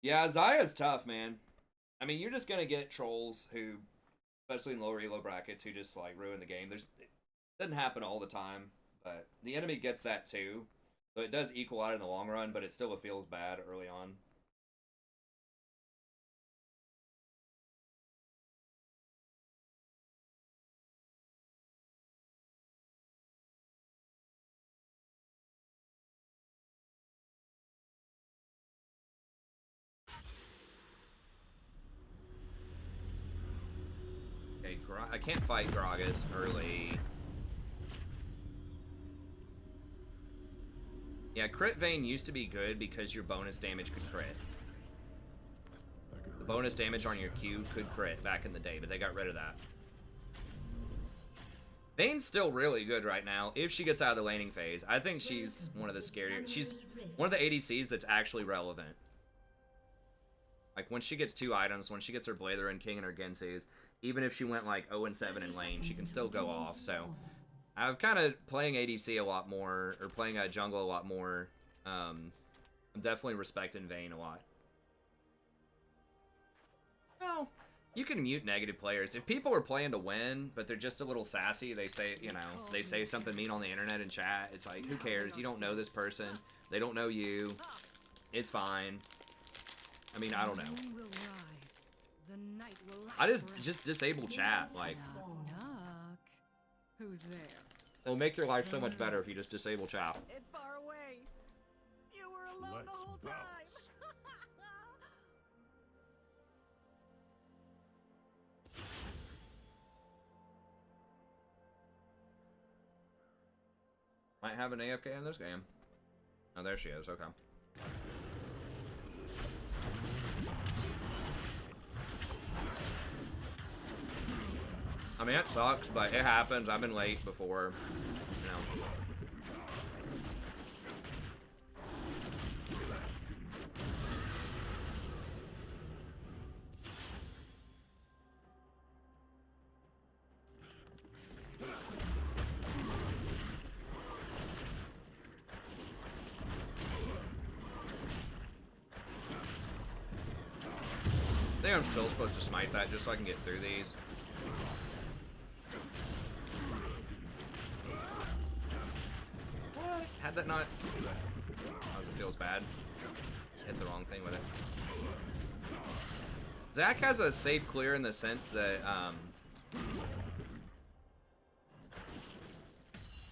Yeah, Zaya's tough, man. I mean, you're just gonna get trolls who, especially in lower elo brackets, who just like ruin the game. It doesn't happen all the time, but the enemy gets that too. So it does equal out in the long run, but it still feels bad early on. Okay, I can't fight Gragas early. Yeah, crit Vayne used to be good because your bonus damage could crit. The bonus damage on your Q could crit back in the day, but they got rid of that. Vayne's still really good right now if she gets out of the laning phase. I think she's one of the scarier. She's one of the ADCs that's actually relevant. Like, when she gets 2 items, when she gets her Blather and King and her Genseis, even if she went like 0-7 in lane, she can still go off. So I've kind of playing ADC a lot more, or playing a jungle a lot more. I'm definitely respecting Vayne a lot. Well, you can mute negative players. If people are playing to win, but they're just a little sassy, they say, you know, they say something mean on the internet and chat, it's like, who cares? You don't know this person. They don't know you. It's fine. I mean, I don't know. I just disable chat, like. Who's there? It'll make your life so much better if you just disable chat. It's far away. You were alone the whole time. Might have an AFK in this game. Oh, there she is. Okay. I mean, it sucks, but it happens. I've been late before, you know. I think I'm still supposed to smite that just so I can get through these. What? Had that not... Oh, it feels bad. Just hit the wrong thing with it. Zach has a safe clear in the sense that,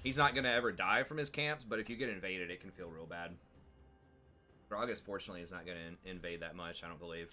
he's not going to ever die from his camps, but if you get invaded, it can feel real bad. Gragas, fortunately, is not going to invade that much, I don't believe.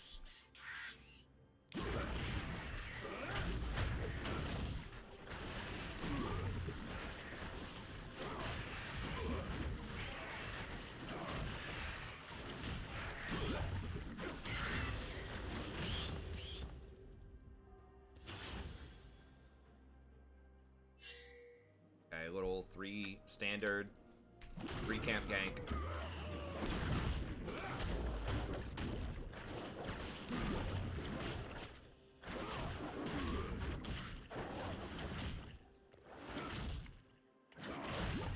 Okay, little 3 standard 3 camp gank.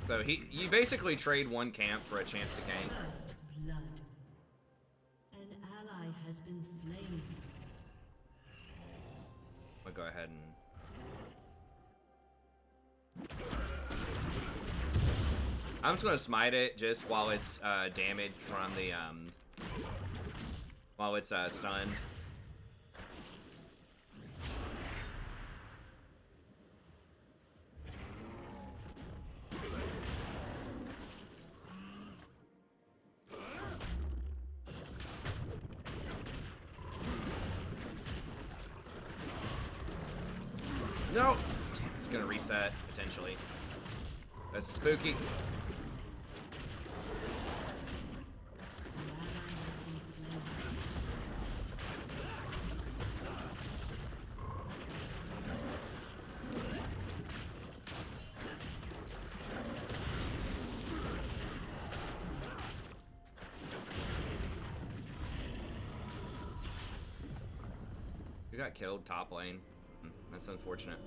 So you basically trade 1 camp for a chance to gank. First blood. An ally has been slain. I'll go ahead and... I'm just gonna smite it just while it's damaged from the while it's stunned. No! Damn, it's gonna reset, potentially. That's spooky. You got killed top lane. That's unfortunate.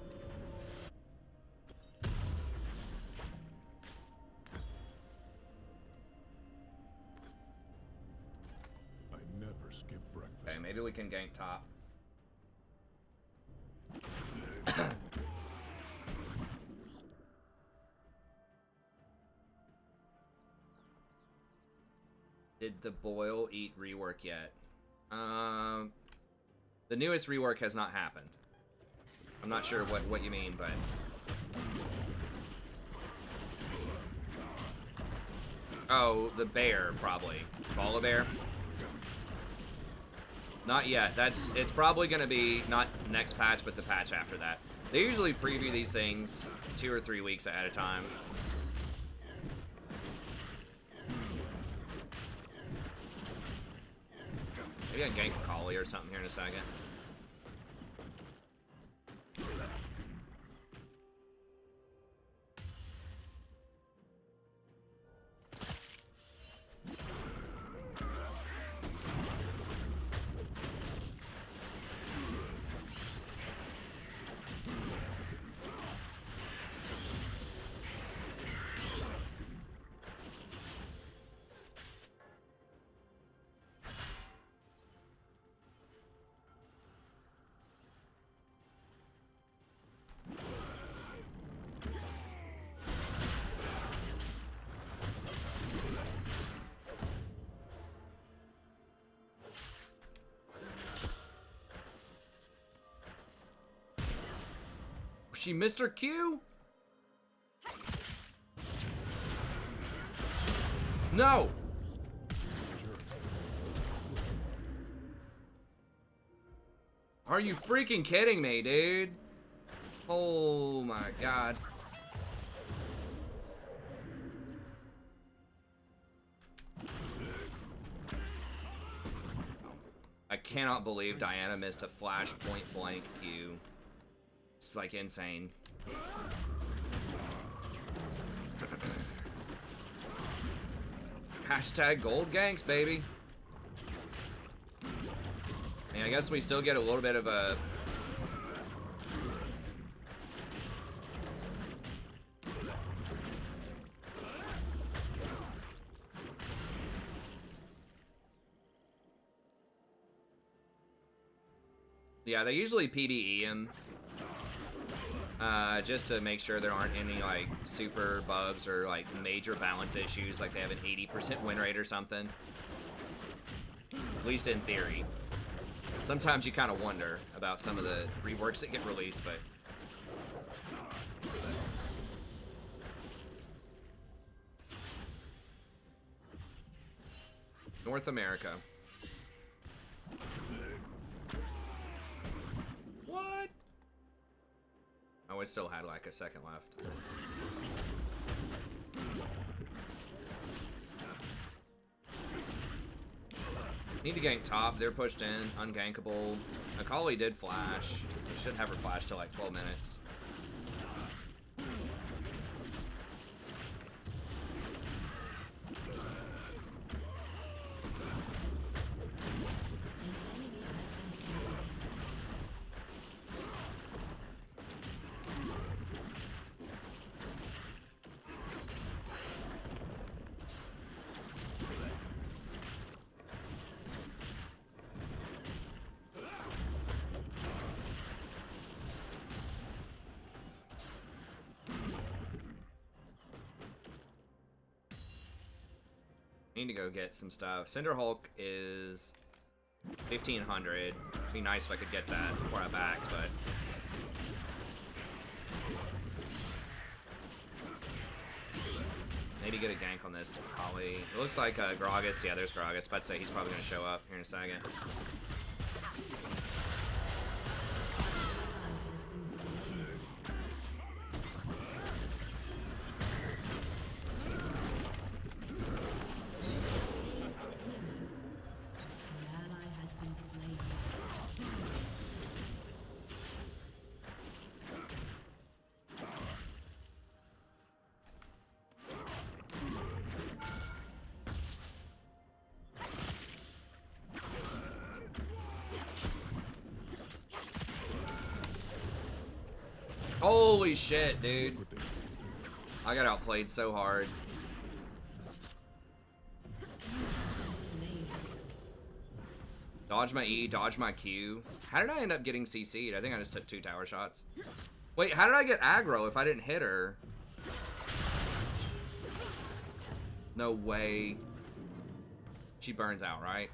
I never skip breakfast. Okay, maybe we can gank top. Did the boil eat rework yet? The newest rework has not happened. I'm not sure what you mean, but... Oh, the bear, probably. Koala bear? Not yet. It's probably gonna be not next patch, but the patch after that. They usually preview these things 2 or 3 weeks at a time. Maybe I can gank a collie or something here in a second. She missed her Q? No! Are you freaking kidding me, dude? Oh my god. I cannot believe Diana missed a flash point blank Q. It's like insane. Hashtag gold ganks, baby. I mean, I guess we still get a little bit of a... Yeah, they usually PBE him. Just to make sure there aren't any, like, super bugs or, like, major balance issues, like they have an 80% win rate or something. At least in theory. Sometimes you kind of wonder about some of the reworks that get released, but... North America. What? Oh, it still had like a second left. Need to gank top. They're pushed in. Ungankable. Akali did flash, so we should have her flash till like 12 minutes. Need to go get some stuff. Cinder Hulk is 1,500. Be nice if I could get that before I backed, but maybe get a gank on this Holly. It looks like Gragas. Yeah, there's Gragas. About to say he's probably gonna show up here in a second. Holy shit, dude. I got outplayed so hard. Dodge my E, dodge my Q. How did I end up getting CC'd? I think I just took 2 tower shots. Wait, how did I get aggro if I didn't hit her? No way. She burns out, right?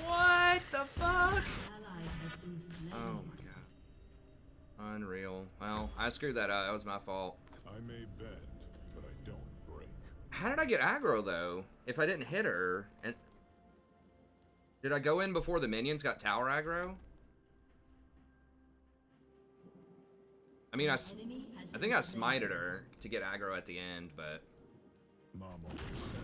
What the fuck? Oh my god. Unreal. Well, I screwed that up. That was my fault. I may bend, but I don't break. How did I get aggro though? If I didn't hit her, and did I go in before the minions got tower aggro? I mean, I think I smited her to get aggro at the end, but Mom always said.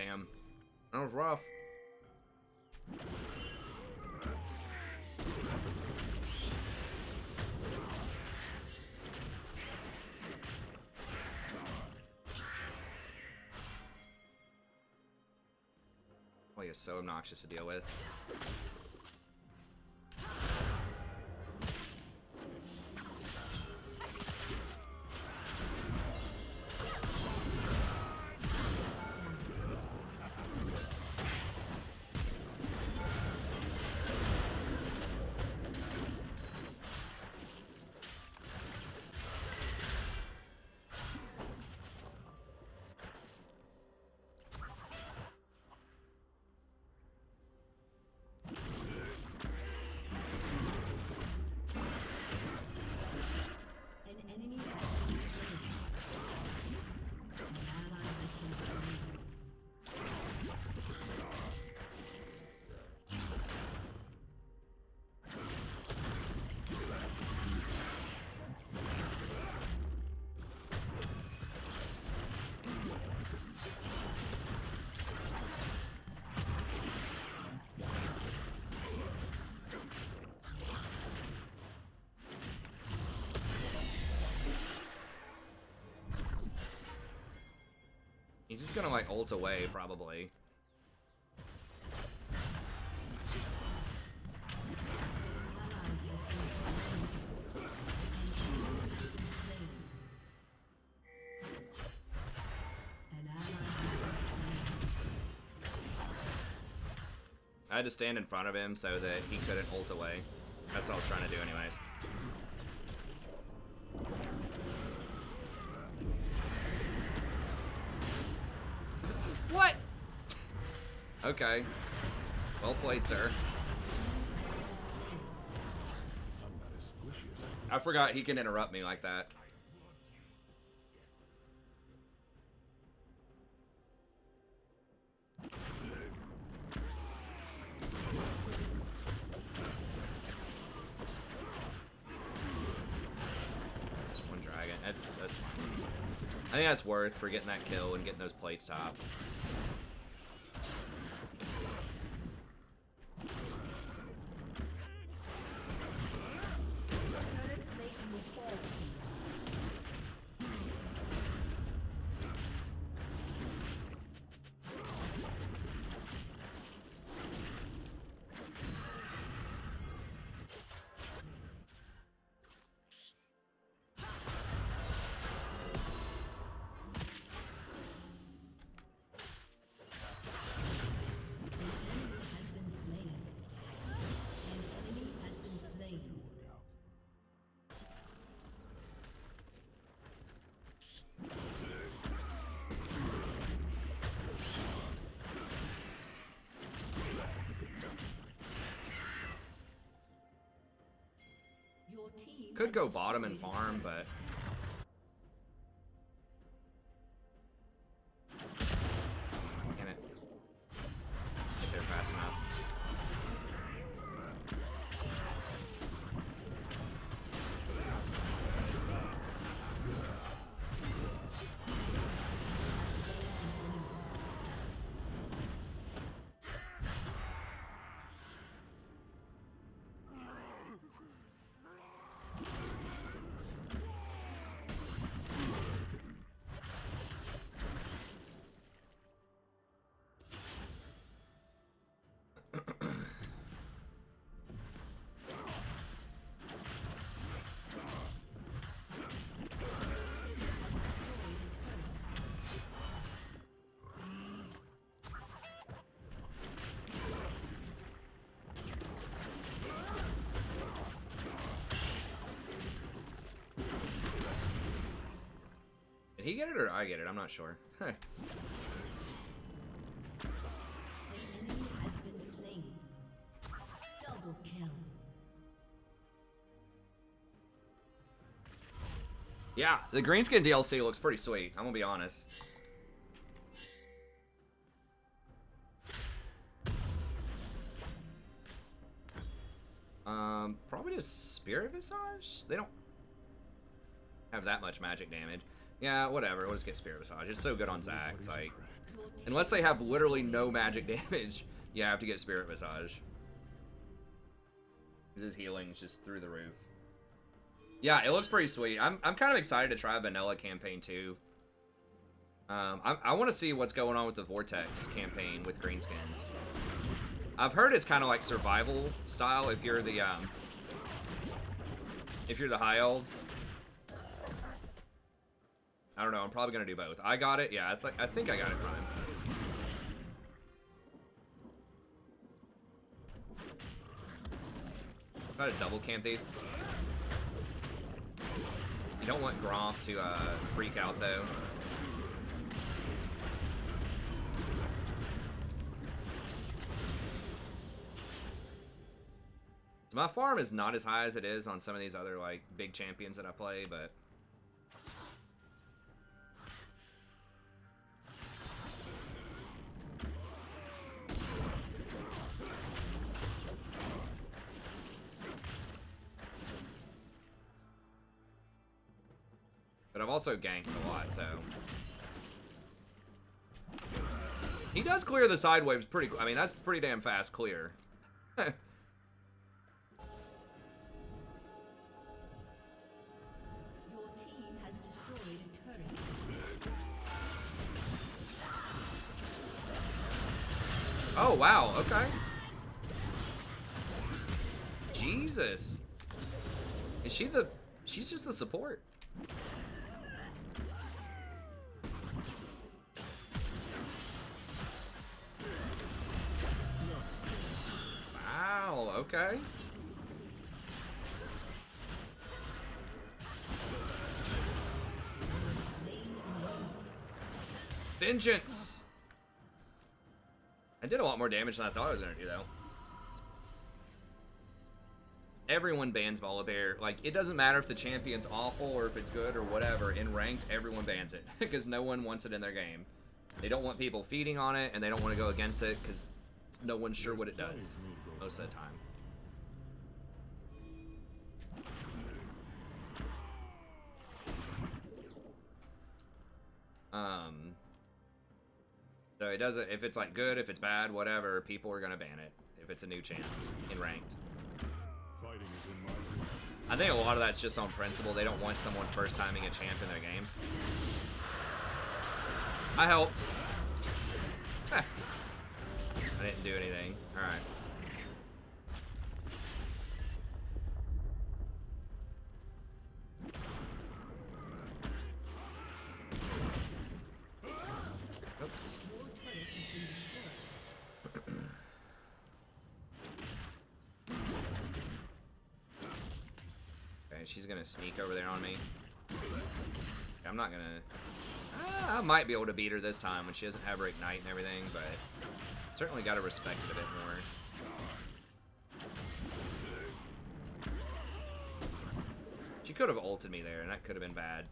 damn, that was rough. Boy, it's so obnoxious to deal with. He's just gonna like ult away, probably. I had to stand in front of him so that he couldn't ult away. That's what I was trying to do anyways. What? Okay. Well played, sir. I forgot he can interrupt me like that. Just one dragon. That's fine. I think that's worth for getting that kill and getting those plates top. Could go bottom and farm, but Did he get it or I get it? I'm not sure. An enemy has been slain. Double kill. Yeah, the Greenskin DLC looks pretty sweet. I'm gonna be honest. Probably just Spirit Visage? They don't have that much magic damage. Yeah, whatever. We'll just get Spirit Visage. It's so good on Zac. It's like, unless they have literally no magic damage, you have to get Spirit Visage. His healing's just through the roof. Yeah, it looks pretty sweet. I'm kind of excited to try a vanilla campaign too. I want to see what's going on with the Vortex campaign with Greenskins. I've heard it's kind of like survival style if you're the High Elves. I don't know. I'm probably gonna do both. I got it. Yeah, I think I got it fine. Try to double camp these. You don't want Gromp to freak out though. So my farm is not as high as it is on some of these other like big champions that I play, but I've also ganked a lot, so he does clear the side waves pretty. I mean, that's pretty damn fast clear. Your team has destroyed a turret. Oh wow, okay. Jesus. Is she the... She's just the support. Wow, okay. Vengeance! I did a lot more damage than I thought I was gonna do, though. Everyone bans Volibear. Like, it doesn't matter if the champion's awful or if it's good or whatever. In ranked, everyone bans it because no one wants it in their game. They don't want people feeding on it, and they don't want to go against it because no one's sure what it does most of the time. So it doesn't, if it's like good, if it's bad, whatever, people are gonna ban it if it's a new champ in ranked. I think a lot of that's just on principle. They don't want someone first timing a champ in their game. I helped. I didn't do anything. Alright. She's gonna sneak over there on me. I'm not gonna... I might be able to beat her this time when she doesn't have her ignite and everything, but certainly gotta respect it a bit more. She could have ulted me there, and that could have been bad.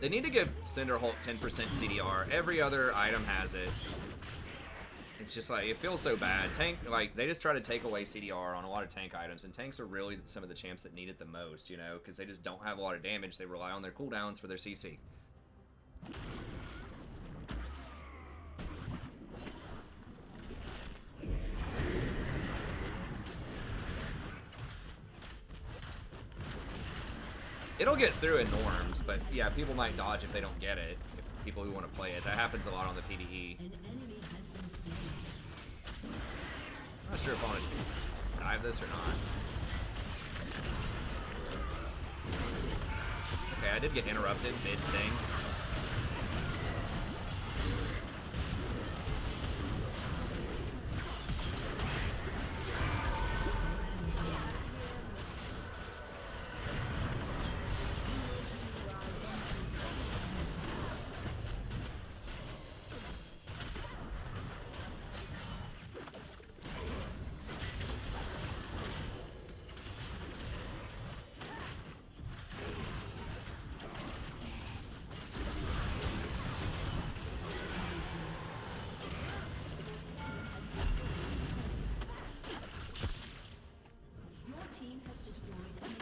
They need to give Cinderhulk 10% CDR. Every other item has it. It's just like, it feels so bad. Tank, like, they just try to take away CDR on a lot of tank items, and tanks are really some of the champs that need it the most, you know, because they just don't have a lot of damage. They rely on their cooldowns for their CC. It'll get through in norms, but yeah, people might dodge if they don't get it. If people who want to play it. That happens a lot on the PDE. An enemy has been slain. I'm not sure if I want to dive this or not. I did get interrupted mid-thing. Your team has destroyed an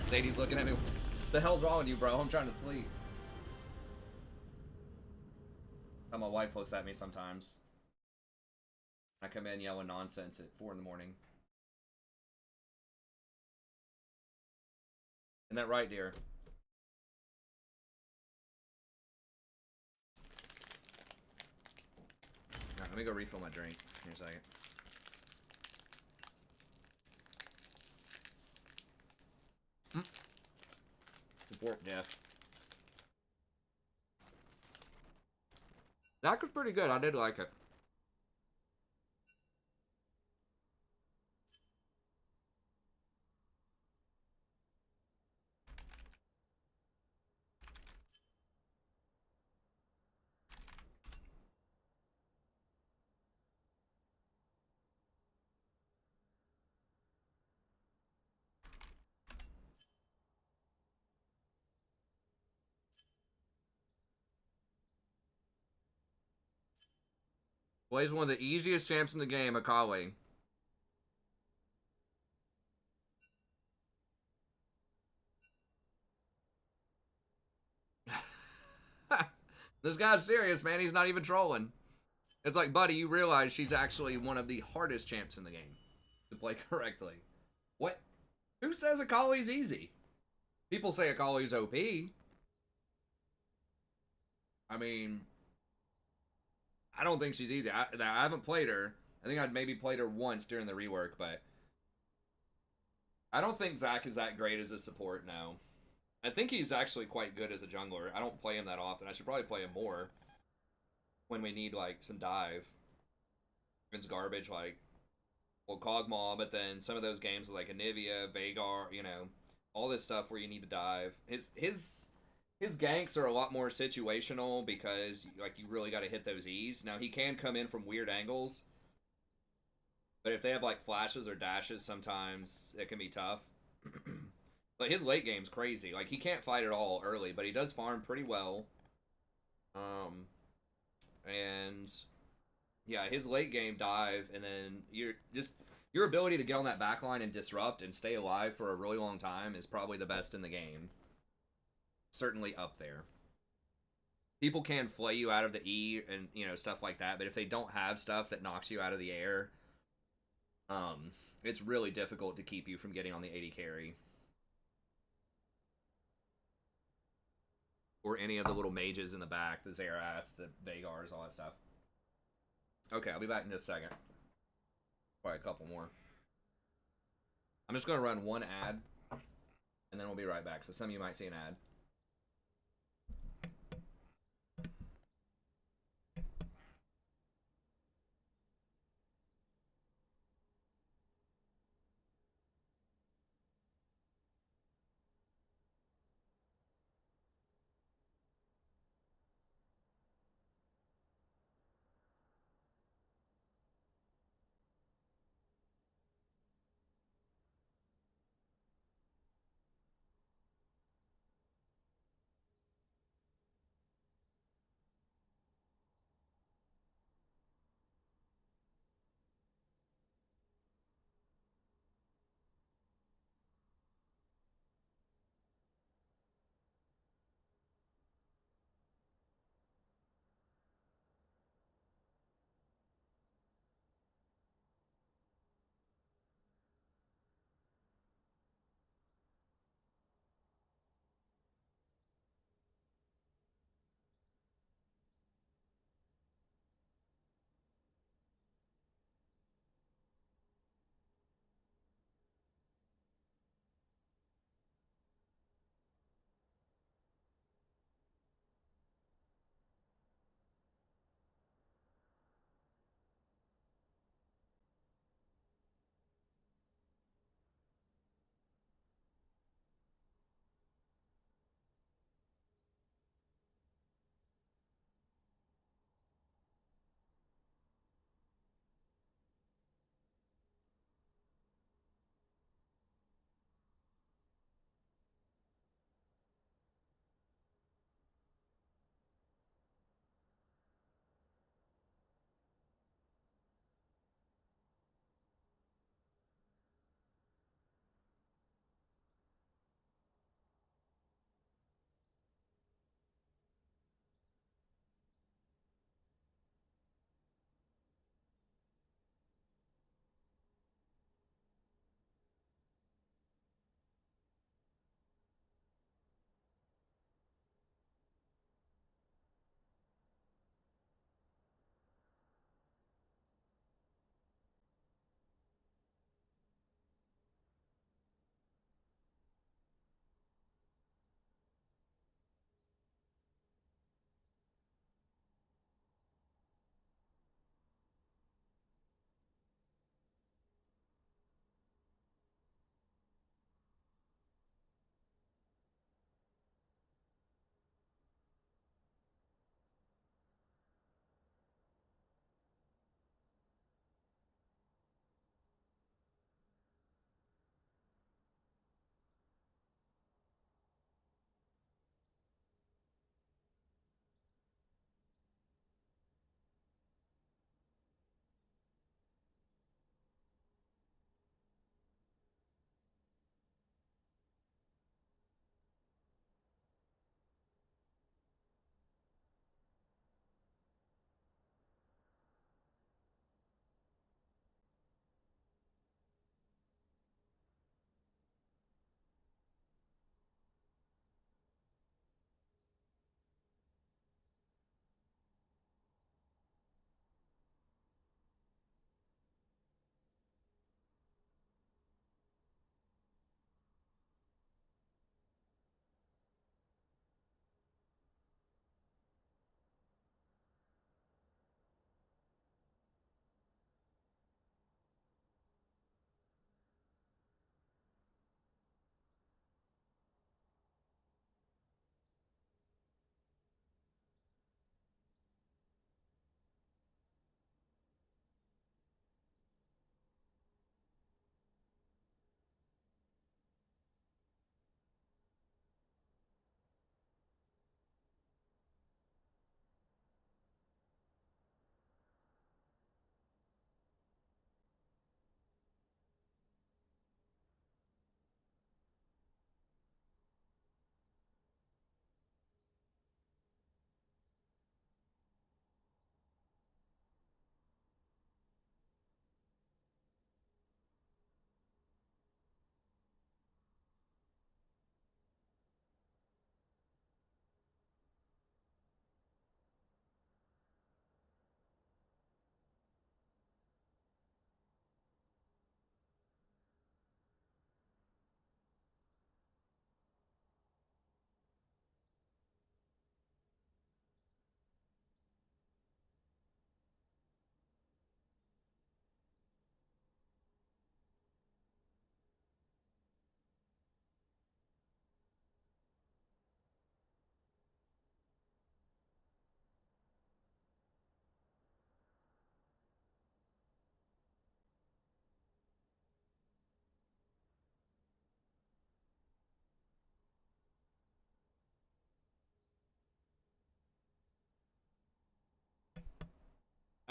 Sadie's looking at me. The hell's wrong with you, bro? I'm trying to sleep. How my wife looks at me sometimes. I come in yelling nonsense at 4 in the morning. Isn't that right, dear? Right, let me go refill my drink. Here a second. Support Jeff. That was pretty good. I did like it. Plays one of the easiest champs in the game, Akali. This guy's serious, man. He's not even trolling. It's like, buddy, you realize she's actually one of the hardest champs in the game to play correctly. What? Who says Akali's easy? People say Akali's OP. I mean, I don't think she's easy. I haven't played her. I think I'd maybe played her once during the rework, but I don't think Zac is that great as a support now. I think he's actually quite good as a jungler. I don't play him that often. I should probably play him more when we need, like, some dive. It's garbage, like, well, Kog'Maw, but then some of those games like Anivia, Veigar, you know, all this stuff where you need to dive. His ganks are a lot more situational because, like, you really got to hit those E's. Now, he can come in from weird angles, but if they have, like, flashes or dashes, sometimes it can be tough. But his late game's crazy. Like, he can't fight at all early, but he does farm pretty well. And yeah, his late game dive, and then your ability to get on that backline and disrupt and stay alive for a really long time is probably the best in the game. Certainly up there. People can flay you out of the E and, you know, stuff like that, but if they don't have stuff that knocks you out of the air, it's really difficult to keep you from getting on the 80 carry. Or any of the little mages in the back, the Xeraths, the Veigars, all that stuff. Okay, I'll be back in just a second. Probably a couple more. I'm just going to run one ad, and then we'll be right back. So some of you might see an ad.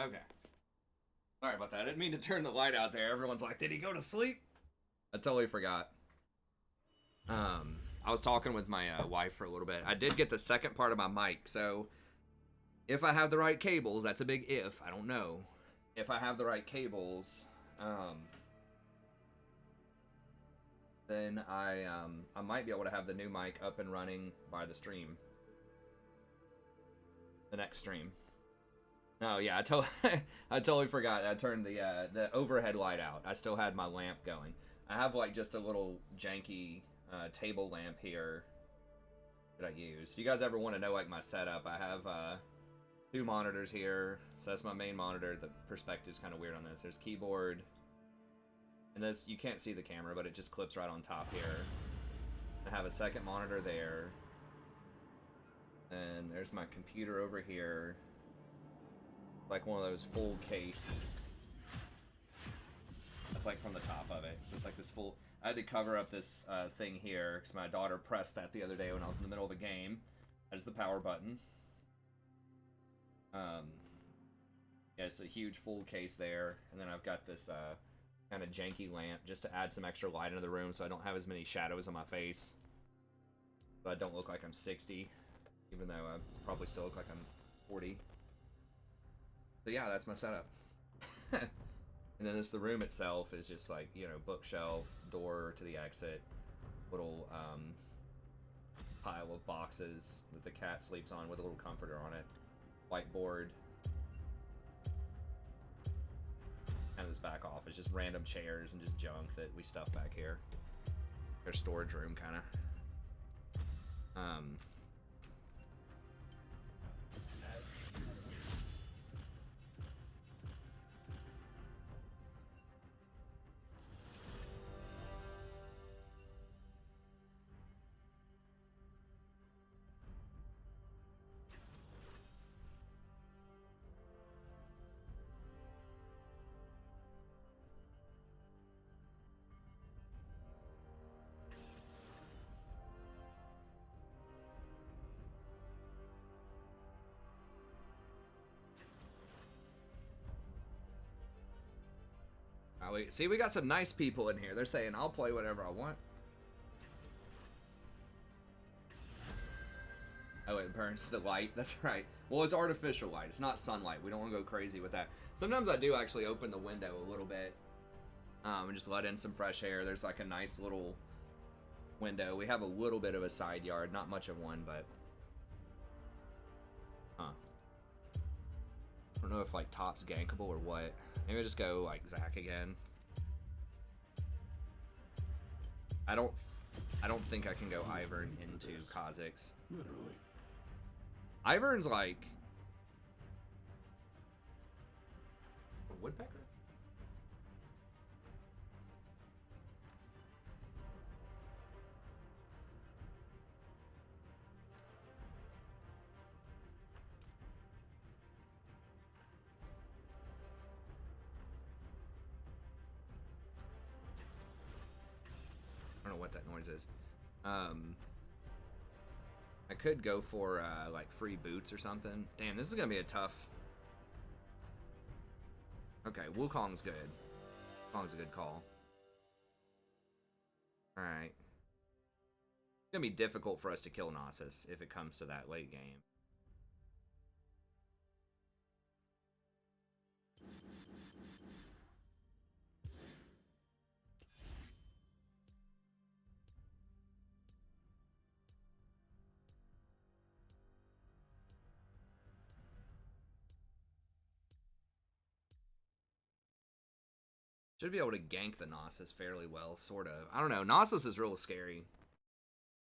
Okay. Sorry about that. I didn't mean to turn the light out there. Everyone's like, did he go to sleep? I totally forgot. I was talking with my wife for a little bit. I did get the second part of my mic, so if I have the right cables, that's a big if. I don't know. If I have the right cables, then I might be able to have the new mic up and running by the stream. The next stream. Oh yeah, I totally forgot. I turned the overhead light out. I still had my lamp going. I have like just a little janky table lamp here that I use. If you guys ever want to know like my setup, I have 2 monitors here. So that's my main monitor. The perspective's kind of weird on this. There's keyboard, and this you can't see the camera, but it just clips right on top here. I have a second monitor there, and there's my computer over here. Like one of those full case. That's like from the top of it. So it's like this full. I had to cover up this thing here because my daughter pressed that the other day when I was in the middle of a game. There's the power button. Yeah, it's a huge full case there, and then I've got this kind of janky lamp just to add some extra light into the room, so I don't have as many shadows on my face. So I don't look like I'm 60, even though I probably still look like I'm 40. So yeah, that's my setup. And then the room itself is just like, you know, bookshelf, door to the exit, little pile of boxes that the cat sleeps on with a little comforter on it, whiteboard. And this back off is just random chairs and just junk that we stuff back here. Their storage room, kind of. See, we got some nice people in here. They're saying, I'll play whatever I want. Oh, it burns the light. That's right. Well, it's artificial light. It's not sunlight. We don't want to go crazy with that. Sometimes I do actually open the window a little bit and just let in some fresh air. There's like a nice little window. We have a little bit of a side yard. Not much of one, but... Huh. I don't know if like top's gankable or what. Maybe I just go like Zac again. I don't think I can go Ivern into Kha'Zix. Literally. Ivern's like a woodpecker? I don't know what that noise is. I could go for like free boots or something. Damn, this is gonna be a tough. Okay, Wukong's good. Wukong's a good call. All right. It's gonna be difficult for us to kill Nasus if it comes to that late game. Should be able to gank the Nasus fairly well, sort of. I don't know. Nasus is real scary.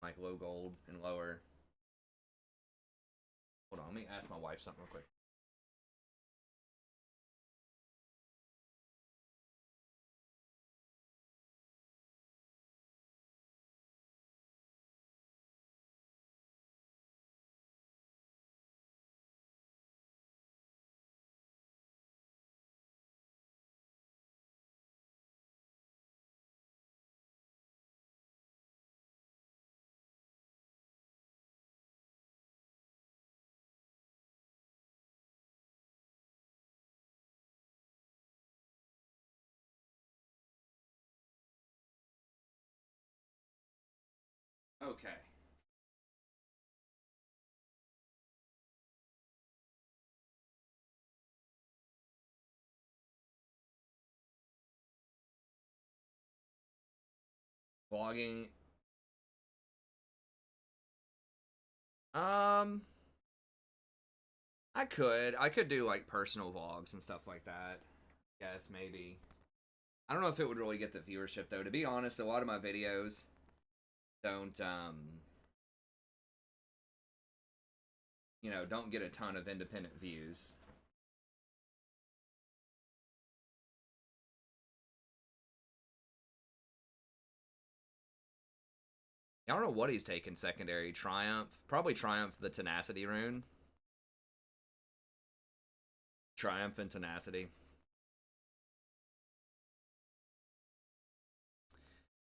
Like low gold and lower. Hold on, let me ask my wife something real quick. Okay. Vlogging. I could do like personal vlogs and stuff like that. Guess maybe. I don't know if it would really get the viewership though. To be honest, a lot of my videos don't you know, don't get a ton of independent views. I don't know what he's taking secondary. Triumph. Probably Triumph the Tenacity rune. Triumph and Tenacity.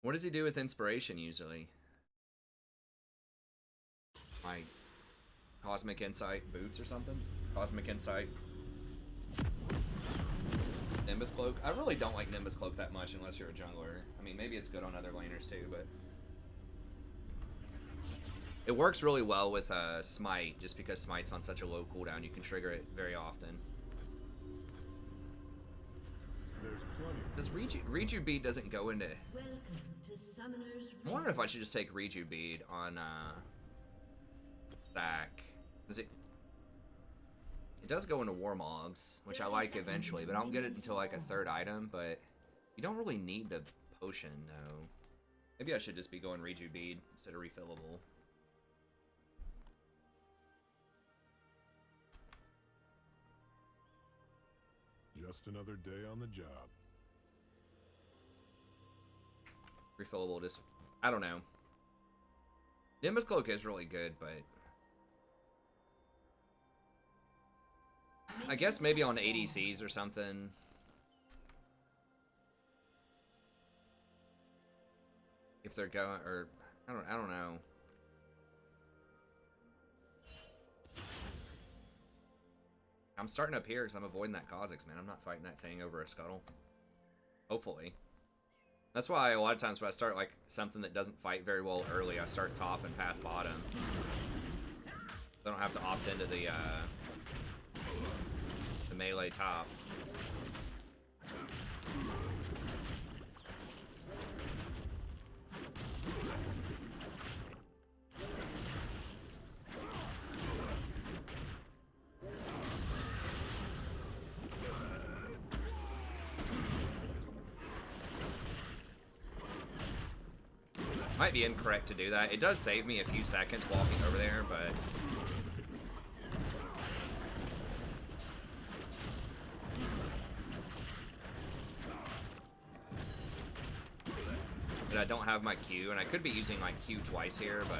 What does he do with Inspiration usually? Like Cosmic Insight boots or something? Cosmic Insight. Nimbus Cloak. I really don't like Nimbus Cloak that much unless you're a jungler. I mean, maybe it's good on other laners too, but it works really well with Smite, just because Smite's on such a low cooldown, you can trigger it very often. Does Reju Bead doesn't go into... Welcome to Summoner's I'm wondering if I should just take Reju Bead on Stack. Does it... It does go into Warmogs, which I like eventually, but I don't get it until like a third item, but you don't really need the potion, though. Maybe I should just be going Reju Bead instead of refillable. Just another day on the job. Refillable, just... I don't know. Nimbus Cloak is really good, but... I guess maybe on ADCs or something. If they're going, or... I don't know. I'm starting up here because I'm avoiding that Kha'Zix, man. I'm not fighting that thing over a scuttle. Hopefully. That's why a lot of times when I start like something that doesn't fight very well early, I start top and path bottom. I don't have to opt into the melee top. Might be incorrect to do that. It does save me a few seconds walking over there, but... But I don't have my Q, and I could be using my Q twice here, but...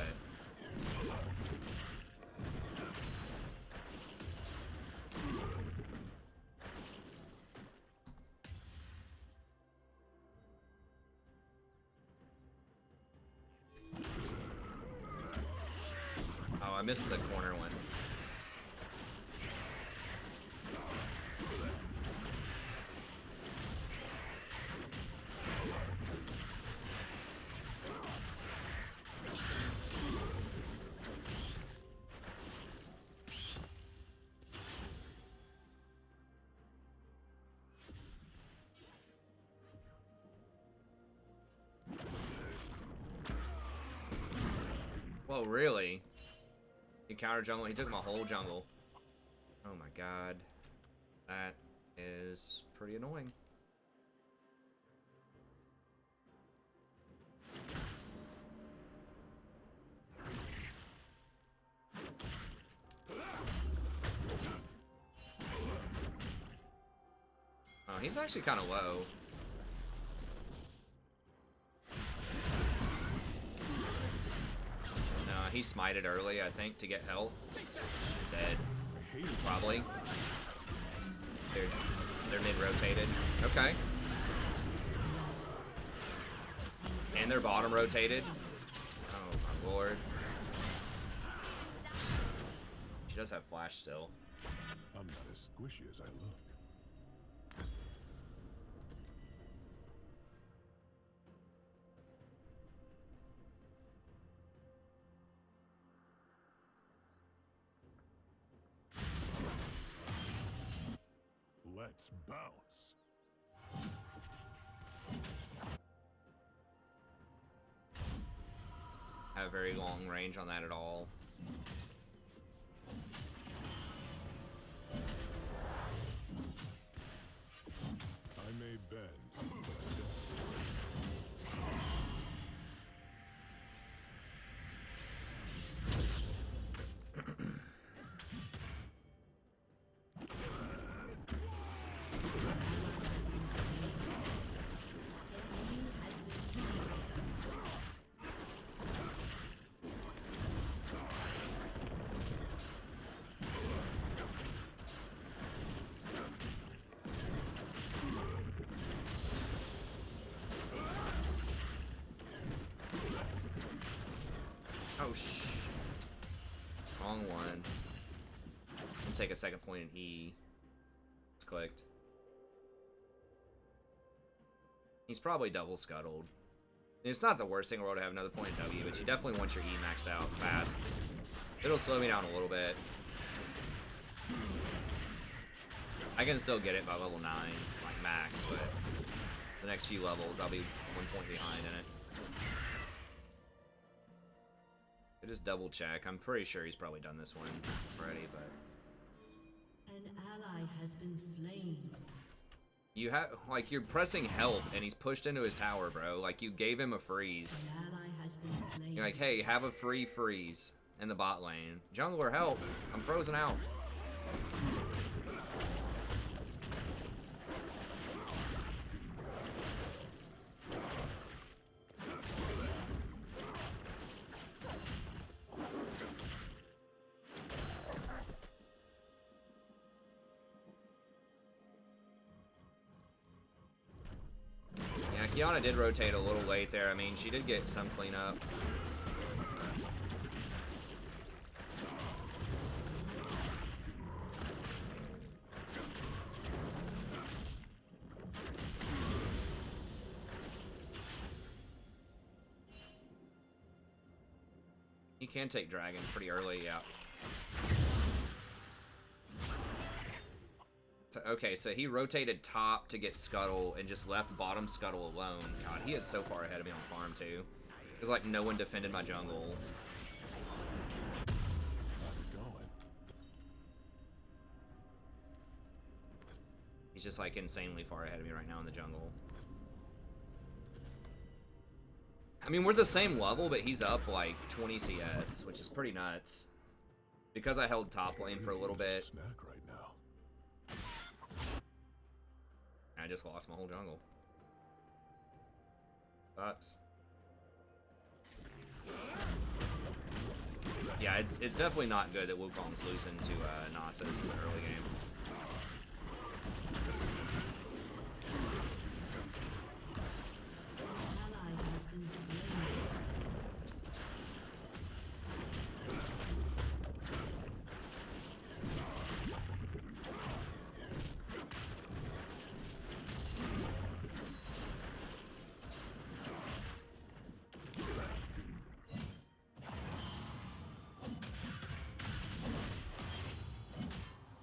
I missed the corner one. Whoa, really? He counter jungle. He took my whole jungle. Oh my god. That is pretty annoying. Oh, he's actually kind of low. He smited early, I think, to get health. Dead. Probably. They're mid-rotated. Okay. And they're bottom rotated. Oh my lord. She does have flash still. I'm not as squishy as I look. Let's bounce. Have very long range on that at all. I may bend, but I Oh, wrong one. I'll take a second point in E. It's clicked. He's probably double scuttled. It's not the worst thing in the world to have another point in W, but you definitely want your E maxed out fast. It'll slow me down a little bit. I can still get it by level 9, like max, but the next few levels I'll be 1 point behind in it. I just double check. I'm pretty sure he's probably done this one already, but An ally has been slain. you have, like, you're pressing help and he's pushed into his tower, bro. Like, you gave him a freeze. An ally has been slain. You're like, hey, have a free freeze in the bot lane. Jungler, help! I'm frozen out. Kiana did rotate a little late there. I mean, she did get some cleanup. You can take dragon pretty early, yeah. Okay, so he rotated top to get Scuttle and just left bottom Scuttle alone. God, he is so far ahead of me on farm, too. Because, like, no one defended my jungle. He's just, like, insanely far ahead of me right now in the jungle. I mean, we're the same level, but he's up, like, 20 CS, which is pretty nuts. Because I held top lane for a little bit. I just lost my whole jungle. Sucks. Yeah, it's definitely not good that Wukong's losing to Nasus in the early game.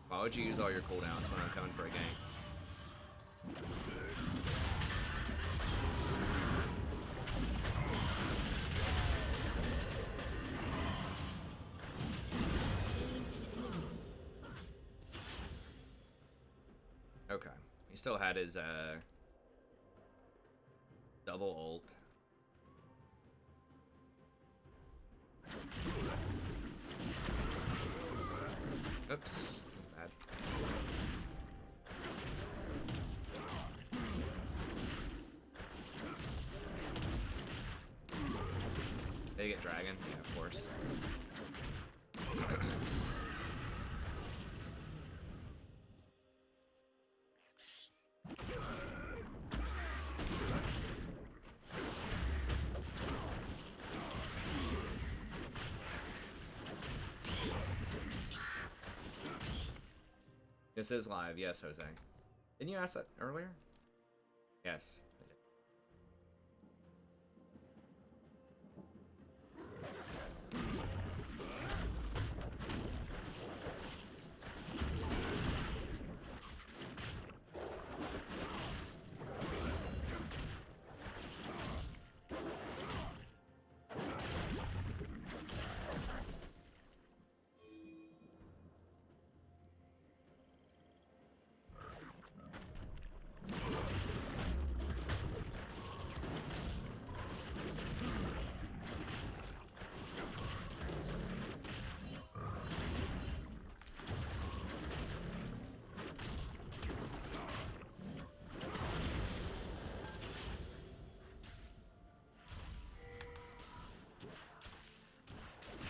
Why would you use all your cooldowns when I'm coming for a gank? Okay. He still had his double ult. Oops. Bad. They get dragon? Yeah, of course. This is live, yes, Jose. Didn't you ask that earlier? Yes.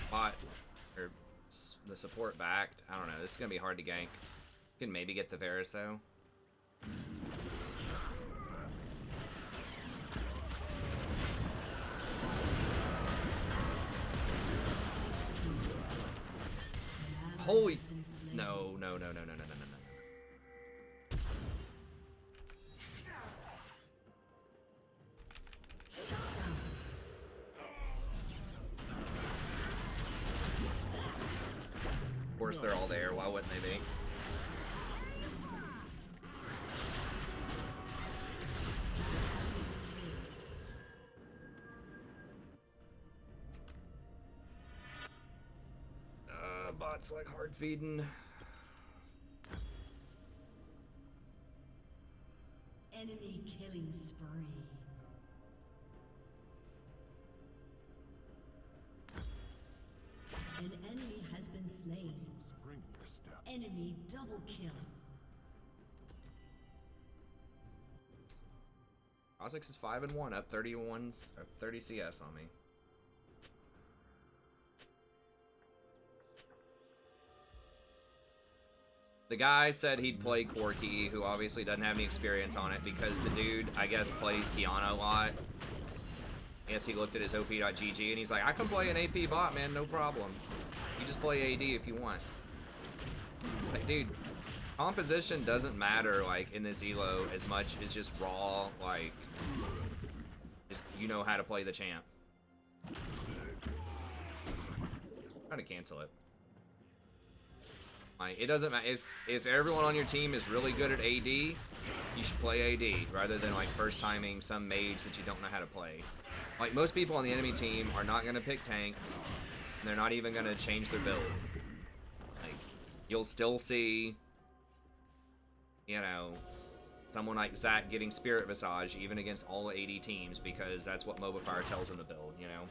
bot or the support backed. I don't know. This is gonna be hard to gank. You can maybe get the Varus though. Holy no. Of course they're all there. Why wouldn't they be? Bots like hard feeding. Enemy killing spree. An enemy has been slain. Spring your step. Enemy double kill. Kha'Zix is 5-1, up 30 CS on me. The guy said he'd play Corki, who obviously doesn't have any experience on it because the dude, I guess, plays Kiana a lot. I guess he looked at his op.gg and he's like, I can play an AP bot, man, no problem. You just play AD if you want. Like, dude, composition doesn't matter, like, in this elo as much as just raw, like, just you know how to play the champ. Trying to cancel it. Like, it doesn't matter if everyone on your team is really good at AD, you should play AD rather than like first timing some mage that you don't know how to play. Like most people on the enemy team are not gonna pick tanks, and they're not even gonna change their build. Like you'll still see, you know, someone like Zach getting Spirit Visage even against all AD teams because that's what Mobifire tells him to build. You know,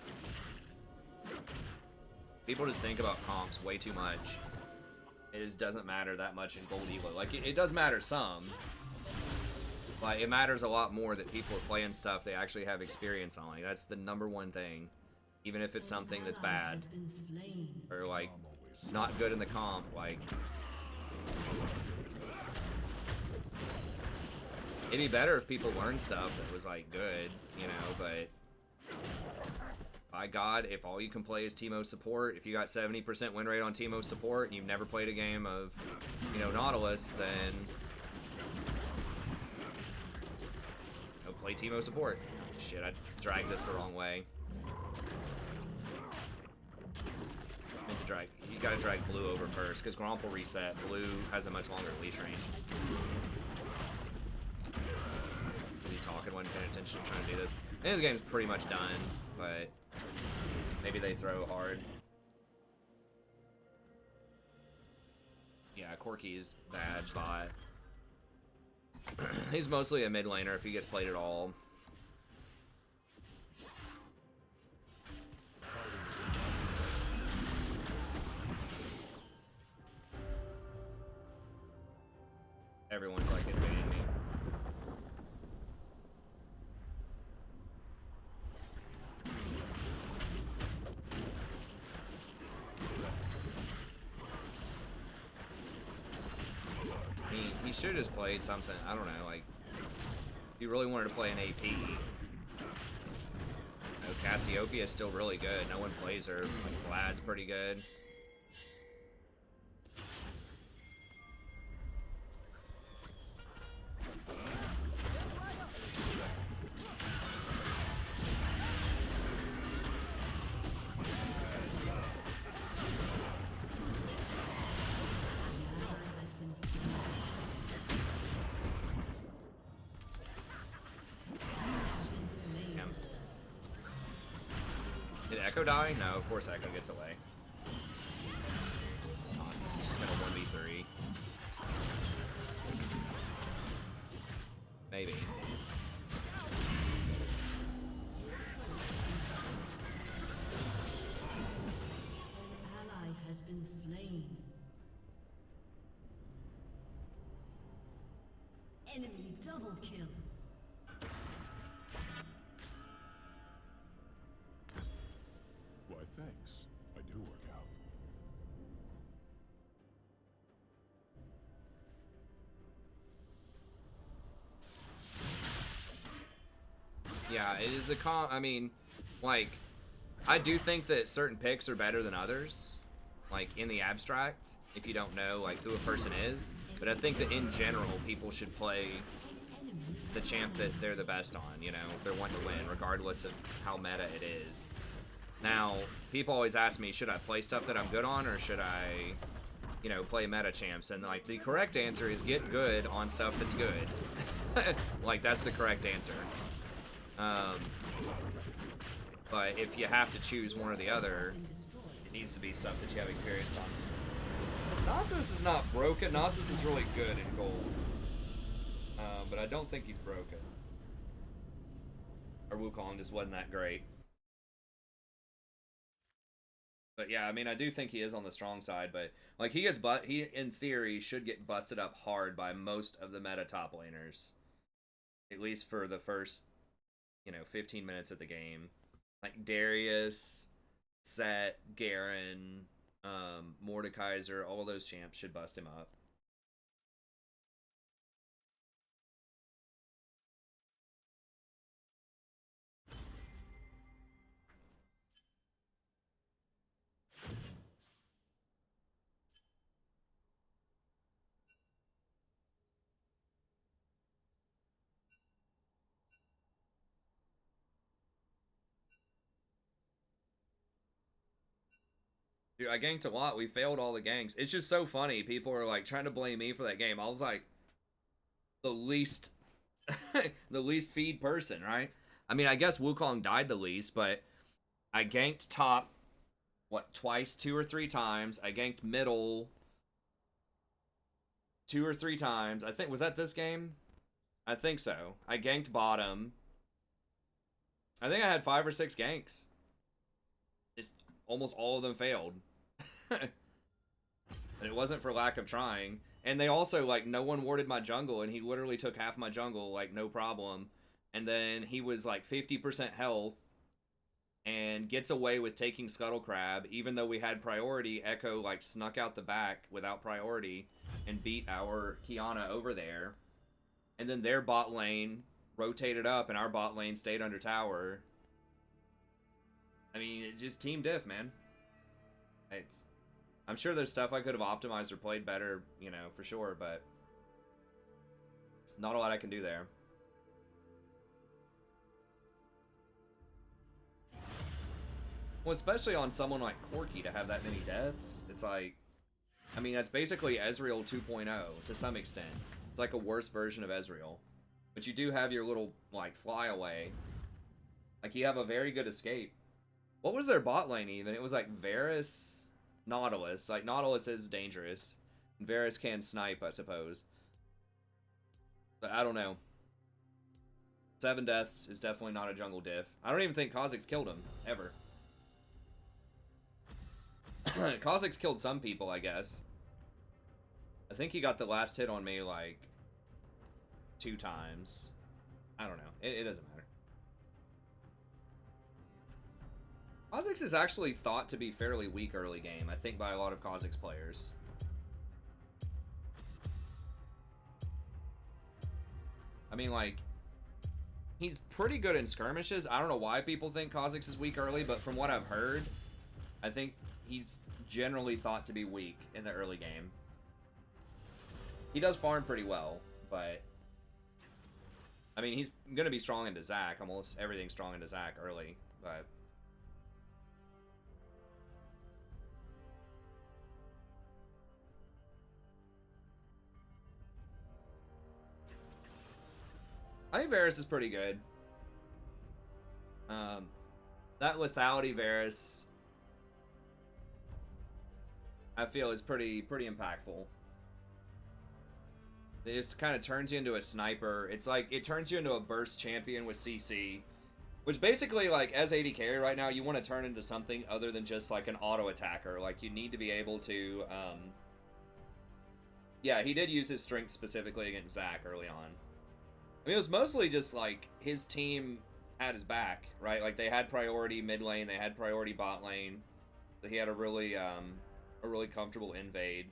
people just think about comps way too much. It just doesn't matter that much in Gold Elo. Like, it does matter some. Like, it matters a lot more that people are playing stuff they actually have experience on. Like, that's the #1 thing. Even if it's something that's bad. Or, like, not good in the comp. Like, it'd be better if people learned stuff that was, like, good, you know, but by God, if all you can play is Teemo support, if you got 70% win rate on Teemo support and you've never played a game of, you know, Nautilus, then go play Teemo support. Shit, I dragged this the wrong way. Meant to drag. You gotta drag blue over first, because Gromp will reset. Blue has a much longer leash range. Was he talking, wasn't paying attention, trying to do this? And this game's pretty much done, but maybe they throw hard. Yeah, Corki is bad bot. He's mostly a mid laner if he gets played at all. Everyone's like invading me. He should have just played something, I don't know, like, if you really wanted to play an AP. Oh, Cassiopeia is still really good. No one plays her. Like, Vlad's pretty good. Did Echo die? No, of course Echo gets away. Oh, this is just gonna 1v3. Maybe. An ally has been slain. Enemy double kill. Why, thanks. I do work. Yeah, it is I mean, like, I do think that certain picks are better than others, like, in the abstract, if you don't know, like, who a person is. But I think that in general, people should play the champ that they're the best on, you know, if they're wanting to win, regardless of how meta it is. Now, people always ask me, should I play stuff that I'm good on, or should I, you know, play meta champs? And, like, the correct answer is get good on stuff that's good. Like, that's the correct answer. But if you have to choose one or the other, it needs to be stuff that you have experience on. Nasus is not broken. Nasus is really good in gold. But I don't think he's broken. Or Wukong just wasn't that great. But yeah, I mean, I do think he is on the strong side, but like he in theory should get busted up hard by most of the meta top laners. At least for the first, you know, 15 minutes of the game. Like Darius, Set, Garen, Mordekaiser, all those champs should bust him up. Dude, I ganked a lot. We failed all the ganks. It's just so funny. People are like trying to blame me for that game. I was like the least the least feed person, right? I mean, I guess Wukong died the least, but I ganked top what, twice, 2 or 3 times. I ganked middle 2 or 3 times. I think, was that this game? I think so. I ganked bottom. I think I had 5 or 6 ganks. Just almost all of them failed. And it wasn't for lack of trying. And they also, like, no one warded my jungle, and he literally took half my jungle, like, no problem. And then he was, like, 50% health and gets away with taking Scuttle Crab, even though we had priority. Echo, like, snuck out the back without priority and beat our Kiana over there. And then their bot lane rotated up, and our bot lane stayed under tower. I mean, it's just team diff, man. I'm sure there's stuff I could have optimized or played better, you know, for sure, but not a lot I can do there. Well, especially on someone like Corki to have that many deaths, it's like, I mean, that's basically Ezreal 2.0 to some extent. It's like a worse version of Ezreal. But you do have your little, like, flyaway. Like, you have a very good escape. What was their bot lane even? It was like Varus, Nautilus. Like, Nautilus is dangerous. Varus can snipe, I suppose. But I don't know. 7 deaths is definitely not a jungle diff. I don't even think Kha'Zix killed him, ever. Kha'Zix killed some people, I guess. I think he got the last hit on me, like, 2 times. I don't know. It doesn't matter. Kha'Zix is actually thought to be fairly weak early game, I think, by a lot of Kha'Zix players. I mean, like, he's pretty good in skirmishes. I don't know why people think Kha'Zix is weak early, but from what I've heard, I think he's generally thought to be weak in the early game. He does farm pretty well, but I mean, he's going to be strong into Zac. Almost everything's strong into Zac early, but I think Varus is pretty good. That lethality Varus, I feel, is pretty impactful. It just kind of turns you into a sniper. It's like, it turns you into a burst champion with CC. Which basically, like, as AD carry right now, you want to turn into something other than just, like, an auto attacker. Like, you need to be able to, yeah, he did use his strength specifically against Zac early on. I mean, it was mostly just, like, his team had his back, right? Like, they had priority mid lane, they had priority bot lane. So he had a really comfortable invade.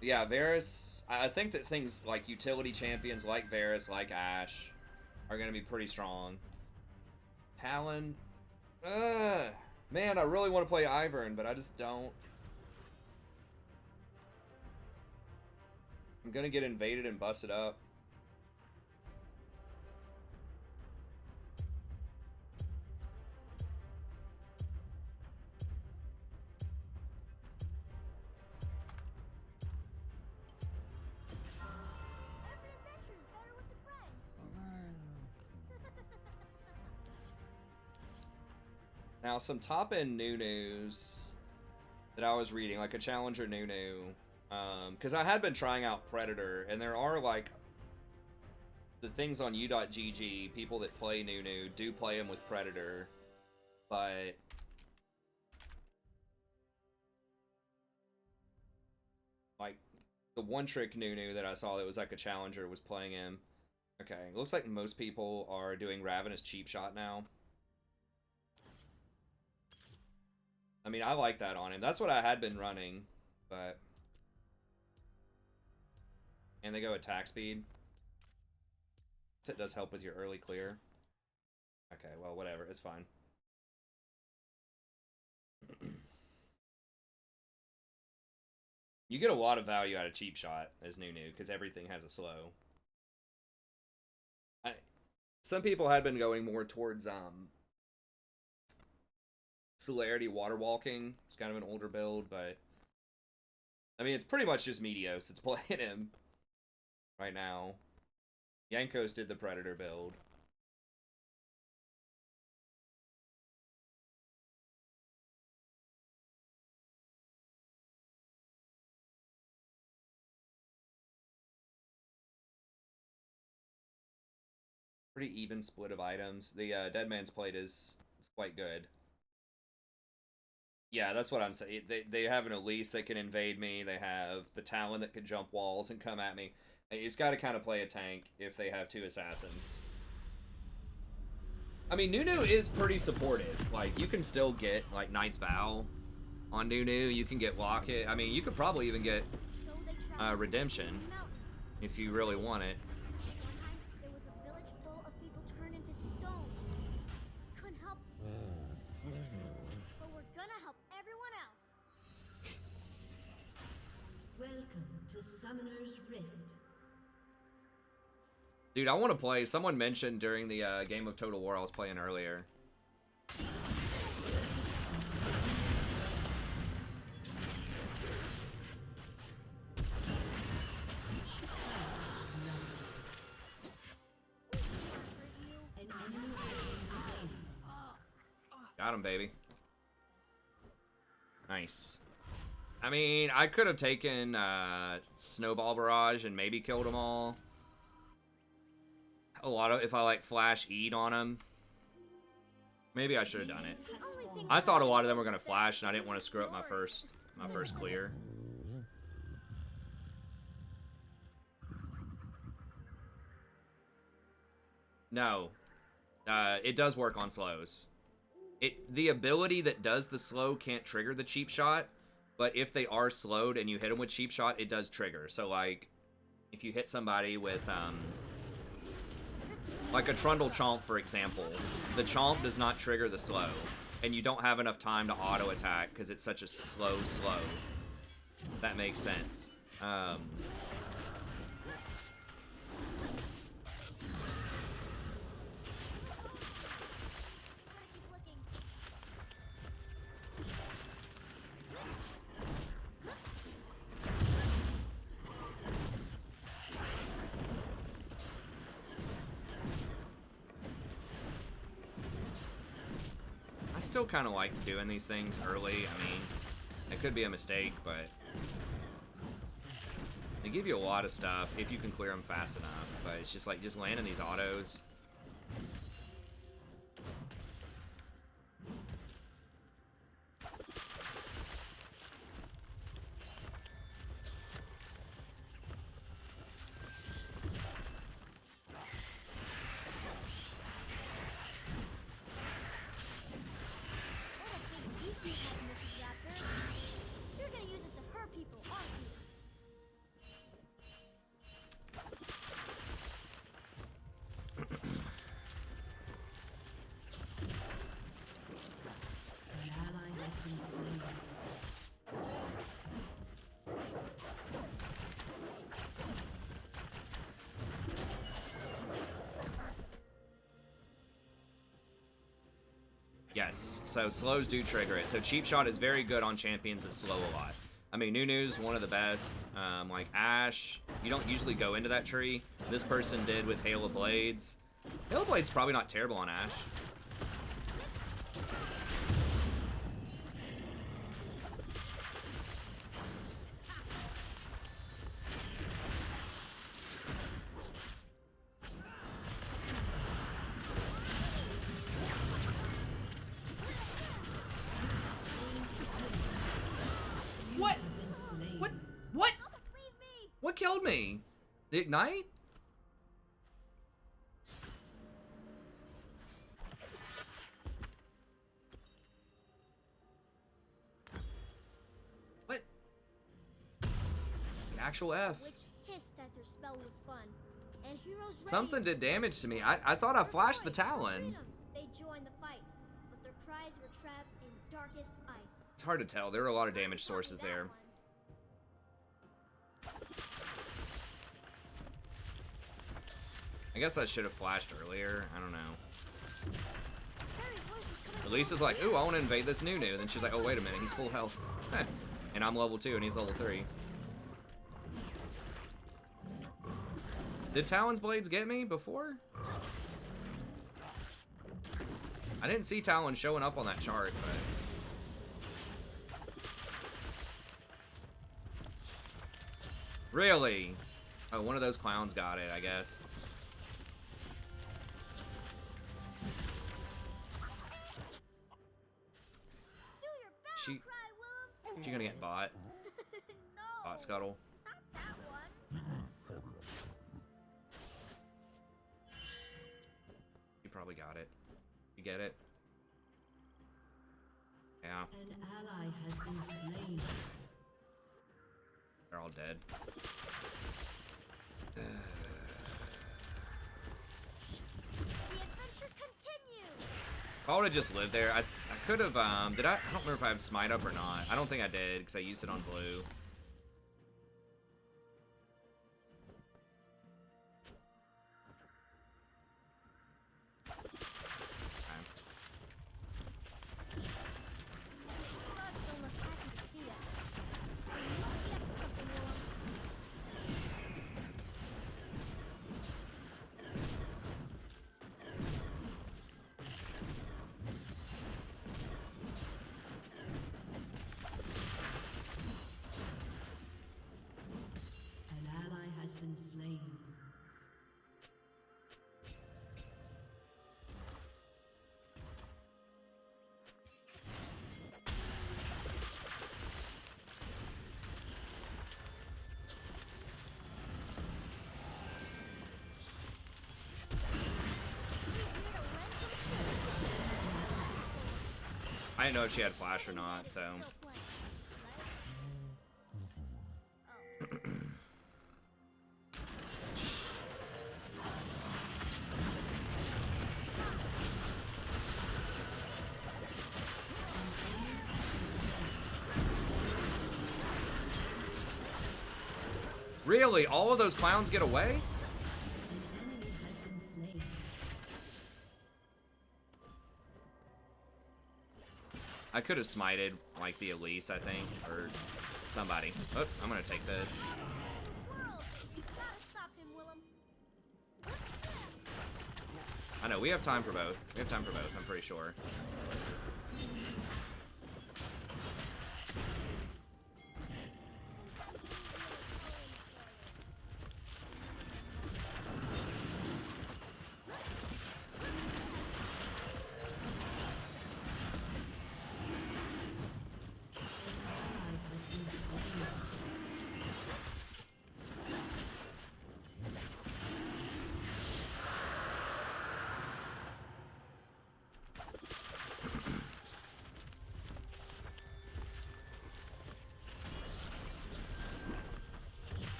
Yeah, Varus. I think that things like utility champions like Varus, like Ashe, are going to be pretty strong. Talon. Man, I really want to play Ivern, but I just don't. I'm going to get invaded and busted up. Every adventure is better with a friend. Now, some top-end new news that I was reading, like a Challenger new, because I had been trying out Predator, and there are, like, the things on u.gg, people that play new do play him with Predator, but like, the one-trick new that I saw that was like a Challenger was playing him. Okay, looks like most people are doing Ravenous Cheap Shot now. I mean, I like that on him. That's what I had been running, but... And they go attack speed. It does help with your early clear. Okay, well, whatever. It's fine. You get a lot of value out of Cheap Shot as new, because everything has a slow. Some people had been going more towards Celerity Water Walking. It's kind of an older build, but I mean, it's pretty much just Meteos. It's playing him right now. Yankos did the Predator build. Pretty even split of items. The Dead Man's Plate is quite good. Yeah, that's what I'm saying. They have an Elise that can invade me. They have the Talon that can jump walls and come at me. It's got to kind of play a tank if they have two assassins. I mean, Nunu is pretty supportive. Like, you can still get, like, Knight's Vow on Nunu. You can get Locket. I mean, you could probably even get Redemption if you really want it. There was a village full of people turned into stone. Couldn't help. But we're gonna help everyone else. Welcome to Summoner's Rift. Dude, I want to play. Someone mentioned during the game of Total War I was playing earlier. Got him, baby. Nice. I mean, I could have taken Snowball Barrage and maybe killed them all. A lot of, if I like flash Eat on them. Maybe I should have done it. I thought a lot of them were gonna flash, and I didn't want to screw up my first clear. No, it does work on slows. The ability that does the slow can't trigger the cheap shot, but if they are slowed and you hit them with cheap shot, it does trigger. So like, if you hit somebody with like a Trundle Chomp, for example, the Chomp does not trigger the slow, and you don't have enough time to auto attack because it's such a slow. That makes sense. I still kind of like doing these things early. I mean, it could be a mistake, but they give you a lot of stuff if you can clear them fast enough. But it's just like, just landing these autos. Yes, so slows do trigger it. So Cheap Shot is very good on champions that slow a lot. I mean, Nunu's one of the best. Like Ashe, you don't usually go into that tree. This person did with Hail of Blades. Hail of Blades probably not terrible on Ashe. What? What? What? What killed me? The Ignite? What? The actual F. Which hissed as her spell was fun. And heroes Something did damage to me. I thought I flashed the Talon. They joined the fight, but their cries were trapped in darkest ice. It's hard to tell. There were a lot of damage sources there. I guess I should have flashed earlier. I don't know. Elisa's like, ooh, I want to invade this Nunu. Then she's like, oh, wait a minute. He's full health. And I'm level 2 and he's level 3. Did Talon's Blades get me before? I didn't see Talon showing up on that chart, but... Really? Oh, one of those clowns got it, I guess. She gonna get bot. No, Bot scuttle. not that one. You probably got it. You get it? Yeah. An ally has been slain. They're all dead. The adventure continues. If I would have just lived there, I could have, did I don't remember if I have Smite up or not. I don't think I did, because I used it on blue. Don't look happy to see us. You must get something, Willem. An ally has been slain. I didn't know if she had flash or not, so. Really? All of those clowns get away? An enemy has been slain. I could have smited, like, the Elise, I think, or somebody. Oh, I'm gonna take this. World, you gotta stop him, Willem. I know, we have time for both. We have time for both, I'm pretty sure.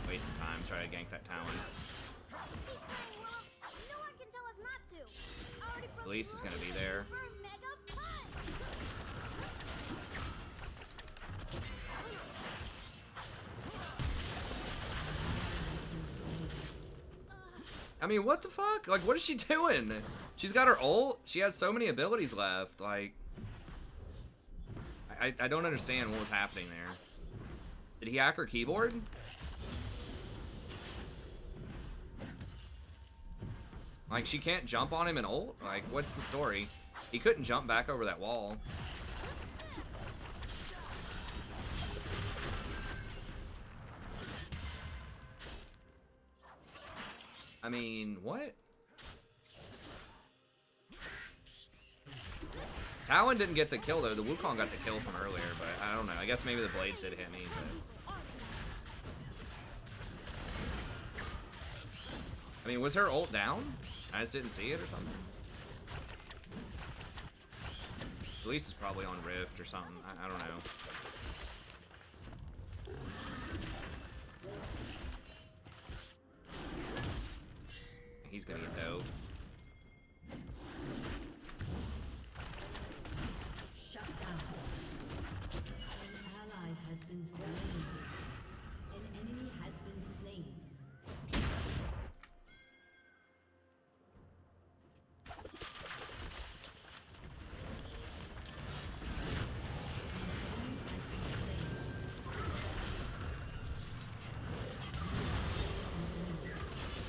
Waste of time, try to gank that Talon. Keep going, Willem. No one can tell us not to. Already broke Elise is gonna be there. for Mega Punch. I mean, what the fuck? Like, what is she doing? She's got her ult. She has so many abilities left. Like, I don't understand what was happening there. Did he hack her keyboard? Like, she can't jump on him and ult? Like, what's the story? He couldn't jump back over that wall. I mean, what? Talon didn't get the kill, though. The Wukong got the kill from earlier, but I don't know. I guess maybe the blades did hit me, but... I mean, was her ult down? I just didn't see it or something. Elise is probably on Rift or something. I don't know. He's gonna get dope. Shut down. An ally has been slain. An enemy has been slain.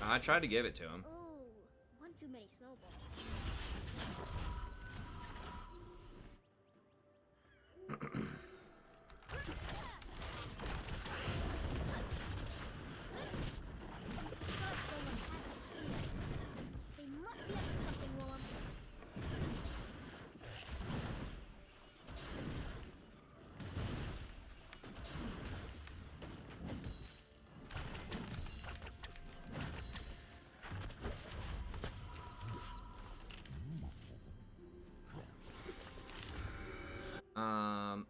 I tried to give it to him. Ooh, one too many snowballs. They must be up to something, Willem.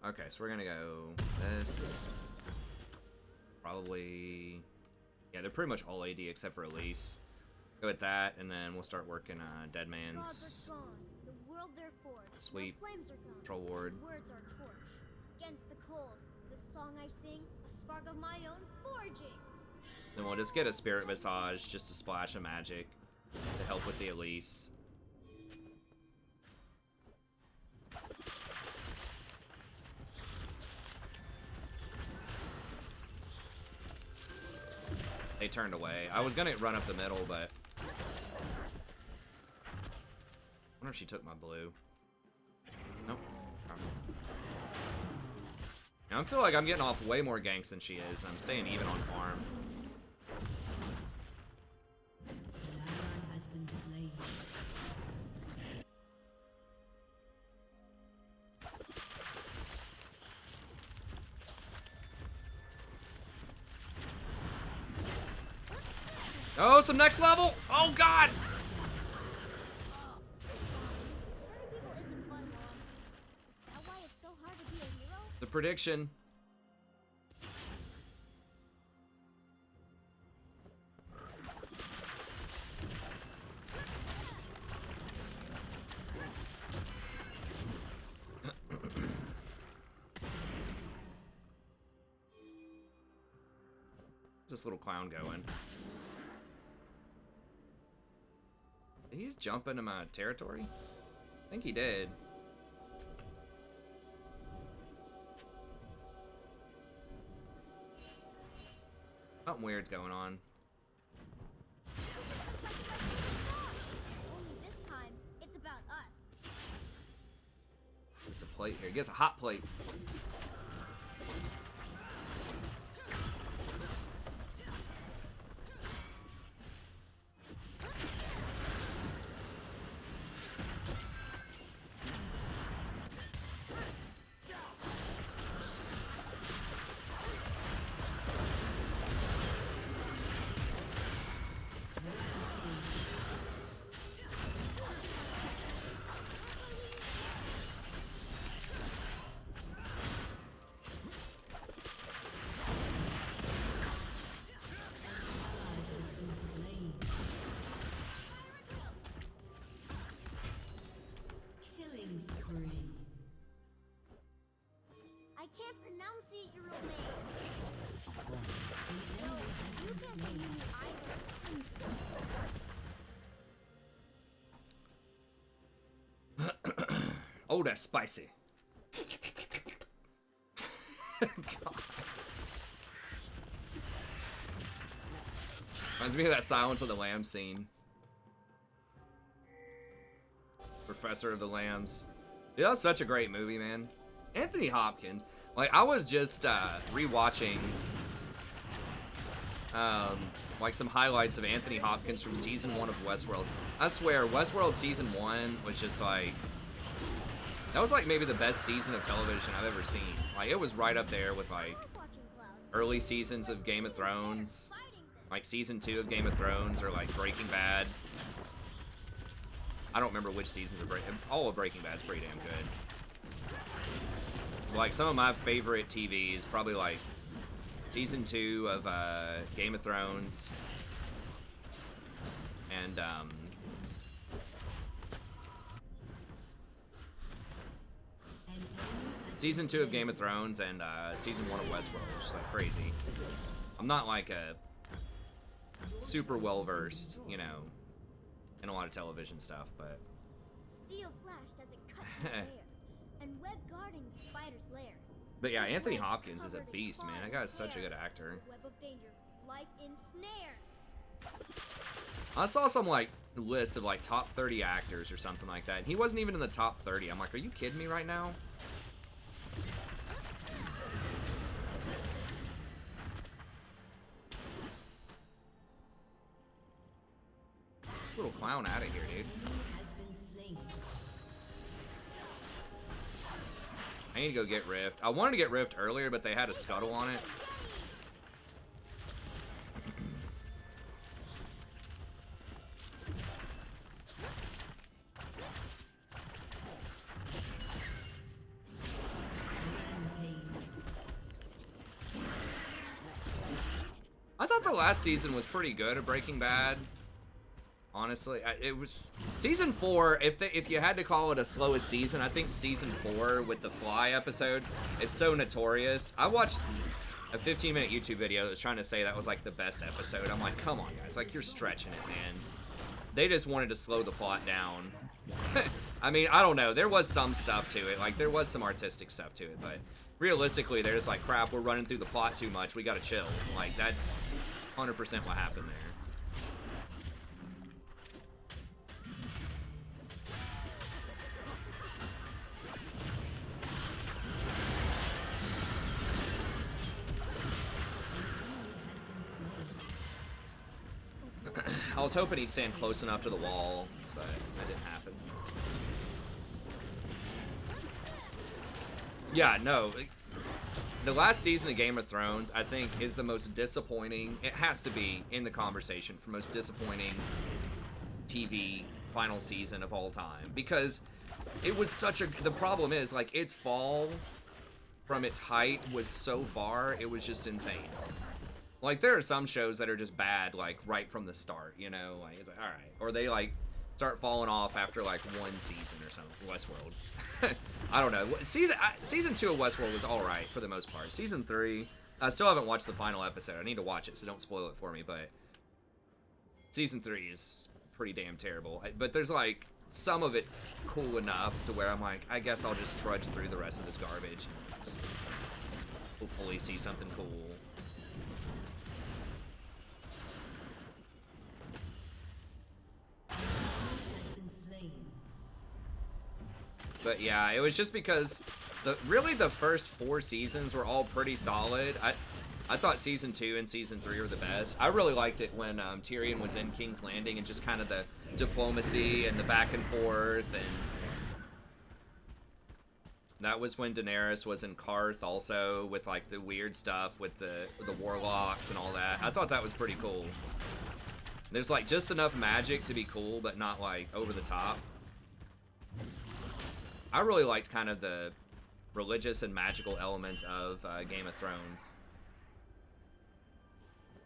Okay, so we're gonna go this. Probably... Yeah, they're pretty much all AD except for Elise. Go with that, and then we'll start working Dead Gods Man's are gone. The world they're forged. Sweep. No flames are gone. Control Ward. Words are torch. Against the cold. The song I sing, a spark of my own forging. Then we'll just get a Spirit Massage, just a splash of magic to help with the Elise. They turned away. I was gonna run up the middle, but I wonder if she took my blue. Nope. Now I feel like I'm getting off way more ganks than she is. I'm staying even on farm. An ally has been slain. Oh, some next level! Oh god! Hurting people isn't fun, Mom. Is that why it's so hard to be a hero? The prediction. Where's this little clown going? Did he just jump into my territory? I think he did. Something weird's going on. Only this time, it's about us. There's a plate here. He gets a hot plate. I can't pronounce your real name. No, you can't say me either. Oh, that's spicy. God. Reminds me of that Silence of the Lambs scene. Professor of the Lambs. Yeah, that was such a great movie, man. Anthony Hopkins. Like, I was just rewatching like some highlights of Anthony Hopkins from season 1 of Westworld. I swear, Westworld season 1 was just like, that was like maybe the best season of television I've ever seen. Like, it was right up there with like early seasons of Game of Thrones, like season 2 of Game of Thrones, or like Breaking Bad. I don't remember which seasons of all of Breaking Bad's pretty damn good. Like, some of my favorite TV is probably like season 2 of Game of Thrones, and season 2 of Game of Thrones, and season 1 of Westworld, which is like crazy. I'm not like a super well versed, you know, in a lot of television stuff, but Steel flash doesn't cut through air, and web guarding the spider's lair. But yeah, Anthony Hopkins is a beast, man. That guy is such a good actor. Web of danger, life ensnared. I saw some like list of like top 30 actors or something like that, and he wasn't even in the top 30. I'm like, are you kidding me right now? This little clown out of here, dude. I need to go get Rift. I wanted to get Rift earlier, but they had a scuttle on it. I thought the last season was pretty good of Breaking Bad. Honestly, it was season 4. If you had to call it a slowest season, I think season 4 with the Fly episode. It's so notorious. I watched a 15-minute YouTube video that was trying to say that was like the best episode. I'm like, come on, guys, like you're stretching it, man. They just wanted to slow the plot down. I mean, I don't know. There was some stuff to it. Like there was some artistic stuff to it, but realistically, they're just like, crap, we're running through the plot too much. We gotta chill. Like that's 100% what happened there. I was hoping he'd stand close enough to the wall, but that didn't happen. Yeah, no. The last season of Game of Thrones, I think, is the most disappointing. It has to be in the conversation for most disappointing TV final season of all time. Because it was such a... The problem is, like, its fall from its height was so far, it was just insane. Like, there are some shows that are just bad, like, right from the start, you know? Like, it's like, alright. Or they, like, start falling off after, like, 1 season or something. Westworld. I don't know. Season 2 of Westworld was alright for the most part. Season 3, I still haven't watched the final episode. I need to watch it, so don't spoil it for me, but Season 3 is pretty damn terrible. But there's, like, some of it's cool enough to where I'm like, I guess I'll just trudge through the rest of this garbage and just hopefully see something cool. But yeah, it was just because really the first 4 seasons were all pretty solid. I thought season 2 and season 3 were the best. I really liked it when Tyrion was in King's Landing and just kind of the diplomacy and the back and forth, and that was when Daenerys was in Karth also with like the weird stuff with the warlocks and all that. I thought that was pretty cool. There's like just enough magic to be cool, but not like over the top. I really liked kind of the religious and magical elements of Game of Thrones.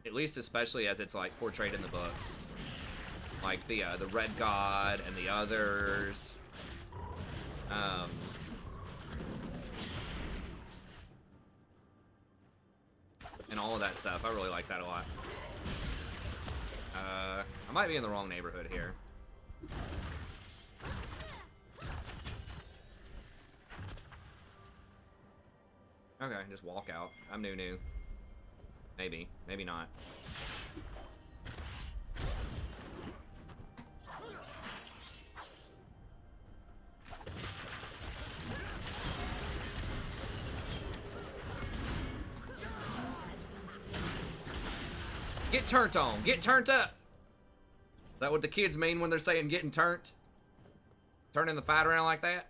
At least especially as it's like portrayed in the books. Like the Red God and the others. And all of that stuff. I really like that a lot. I might be in the wrong neighborhood here. Okay, just walk out. I'm new. Maybe. Maybe not. Get turned on. Get turned up. Is that what the kids mean when they're saying getting turned? Turning the fight around like that?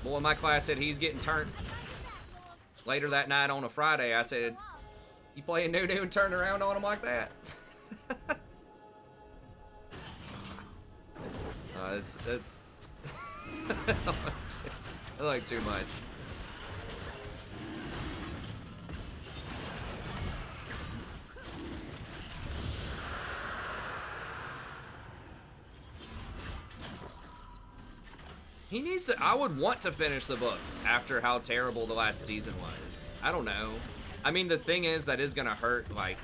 Boy in my class said he's getting turned. Later that night on a Friday, I said, you playing new and turn around on him like that? It's I like too much. He needs to, I would want to finish the books after how terrible the last season was. I don't know. I mean, the thing is, that is gonna hurt, like,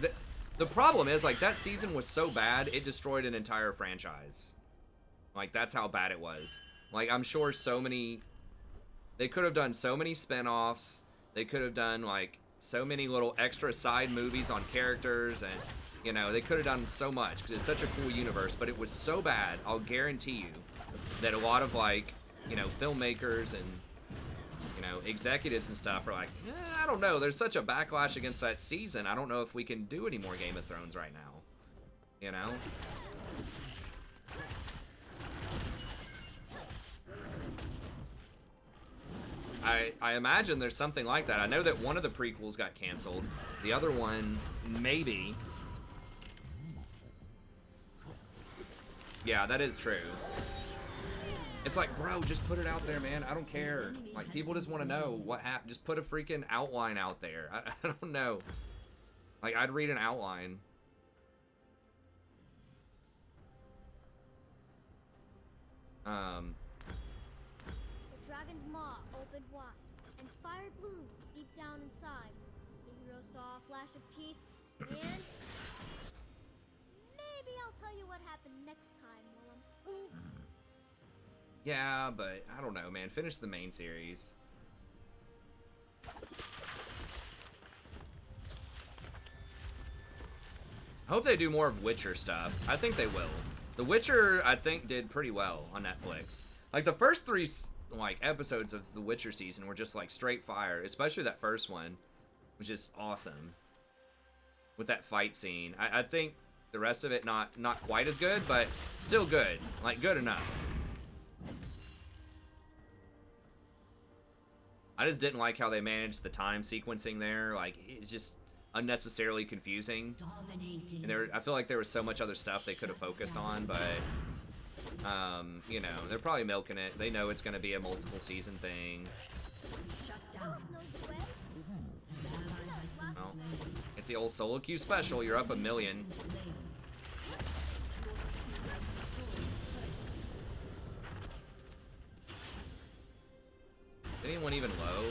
the problem is, like, that season was so bad, it destroyed an entire franchise. Like, that's how bad it was. Like, I'm sure so many, they could have done so many spin-offs, they could have done, like, so many little extra side movies on characters, and, you know, they could have done so much, because it's such a cool universe, but it was so bad, I'll guarantee you, that a lot of, like, you know, filmmakers and, you know, executives and stuff are like, I don't know, there's such a backlash against that season, I don't know if we can do any more Game of Thrones right now, you know? I imagine there's something like that. I know that one of the prequels got canceled, the other one, maybe. Yeah, that is true. It's like, bro, just put it out there, man. I don't care. Like, people just want to know what happened. Just put a freaking outline out there. I don't know. Like, I'd read an outline. The dragon's maw opened wide, and fire bloomed deep down inside. The hero saw a flash of teeth, and maybe I'll tell you what happened next time, Willem. Yeah, but I don't know, man. Finish the main series. I hope they do more of Witcher stuff. I think they will. The Witcher, I think, did pretty well on Netflix. Like, the first three, like, episodes of the Witcher season were just, like, straight fire. Especially that first one was just awesome. With that fight scene. I think the rest of it, not quite as good, but still good. Like, good enough. I just didn't like how they managed the time sequencing there. Like, it's just unnecessarily confusing. And I feel like there was so much other stuff they could have focused on, but, you know, they're probably milking it. They know it's going to be a multiple season thing. Well, get the old solo queue special. You're up 1 million. Is anyone even low?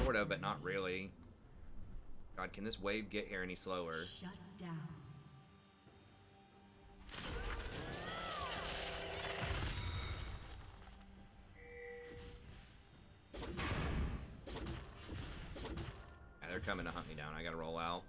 Sort of, but not really. God, can this wave get here any slower? Shut down. Yeah, they're coming to hunt me down. I gotta roll out.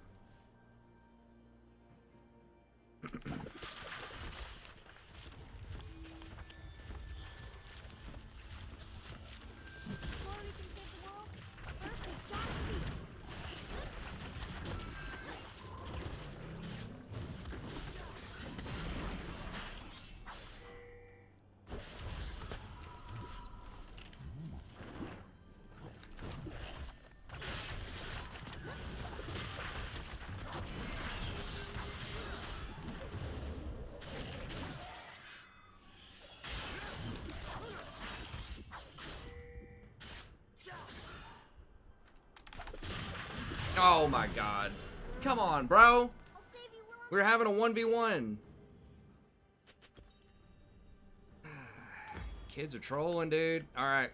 Oh my god. Come on, bro. We're having a 1v1. Kids are trolling, dude. Alright.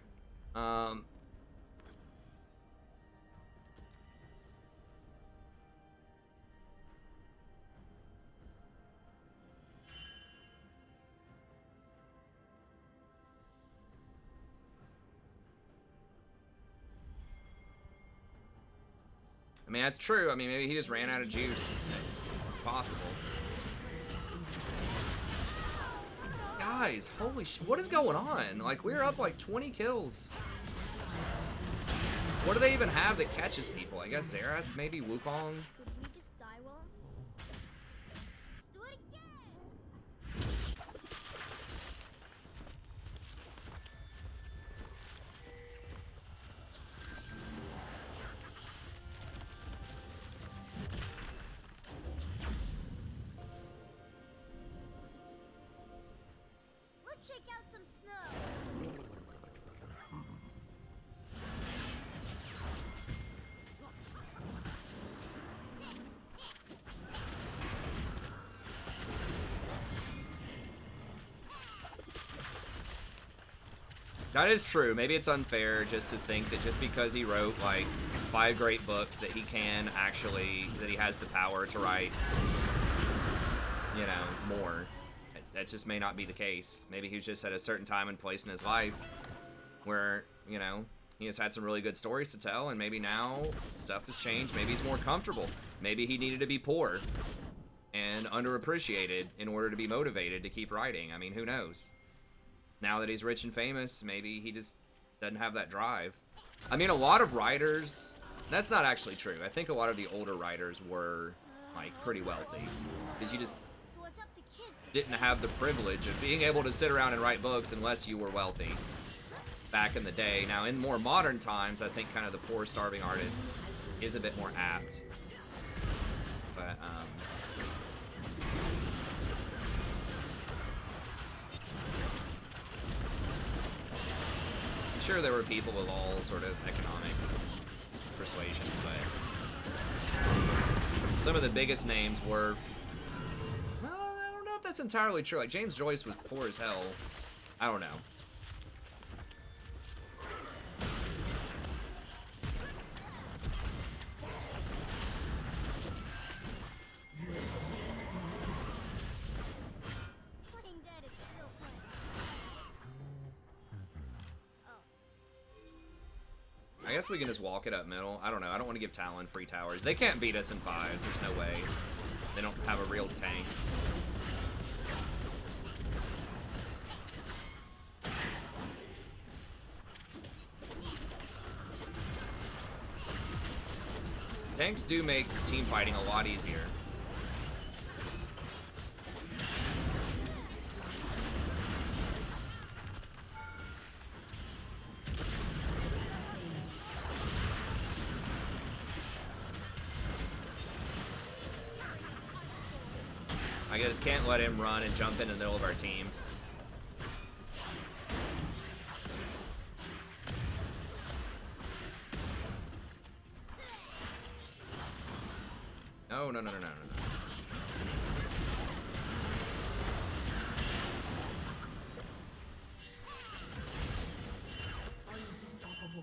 I mean, that's true. I mean, maybe he just ran out of juice. It's possible. Guys, holy shit. What is going on? Like, we're up like 20 kills. What do they even have that catches people? I guess Xerath, maybe Wukong. Could we just die well? Let's do it again! Let's shake out some snow! That is true. Maybe it's unfair just to think that just because he wrote like 5 great books that he can actually, that he has the power to write, you know, more. That just may not be the case. Maybe he's just at a certain time and place in his life where, you know, he has had some really good stories to tell, and maybe now stuff has changed. Maybe he's more comfortable. Maybe he needed to be poor and underappreciated in order to be motivated to keep writing. I mean, who knows? Now that he's rich and famous, maybe he just doesn't have that drive. I mean, a lot of writers, that's not actually true. I think a lot of the older writers were, like, pretty wealthy. Because you just So it's up to kids to didn't have the privilege of being able to sit around and write books unless you were wealthy back in the day. Now, in more modern times, I think kind of the poor, starving artist is a bit more apt. But, I'm sure there were people with all sort of economic persuasions, but some of the biggest names were, well, I don't know if that's entirely true. Like, James Joyce was poor as hell. I don't know. Playing dead is still playing. Oh. I guess we can just walk it up middle. I don't know. I don't want to give Talon free towers. They can't beat us in 5s. There's no way. They don't have a real tank. Tanks do make team fighting a lot easier. I just can't let him run and jump in the middle of our team. No, no, no, no, no, no. Unstoppable.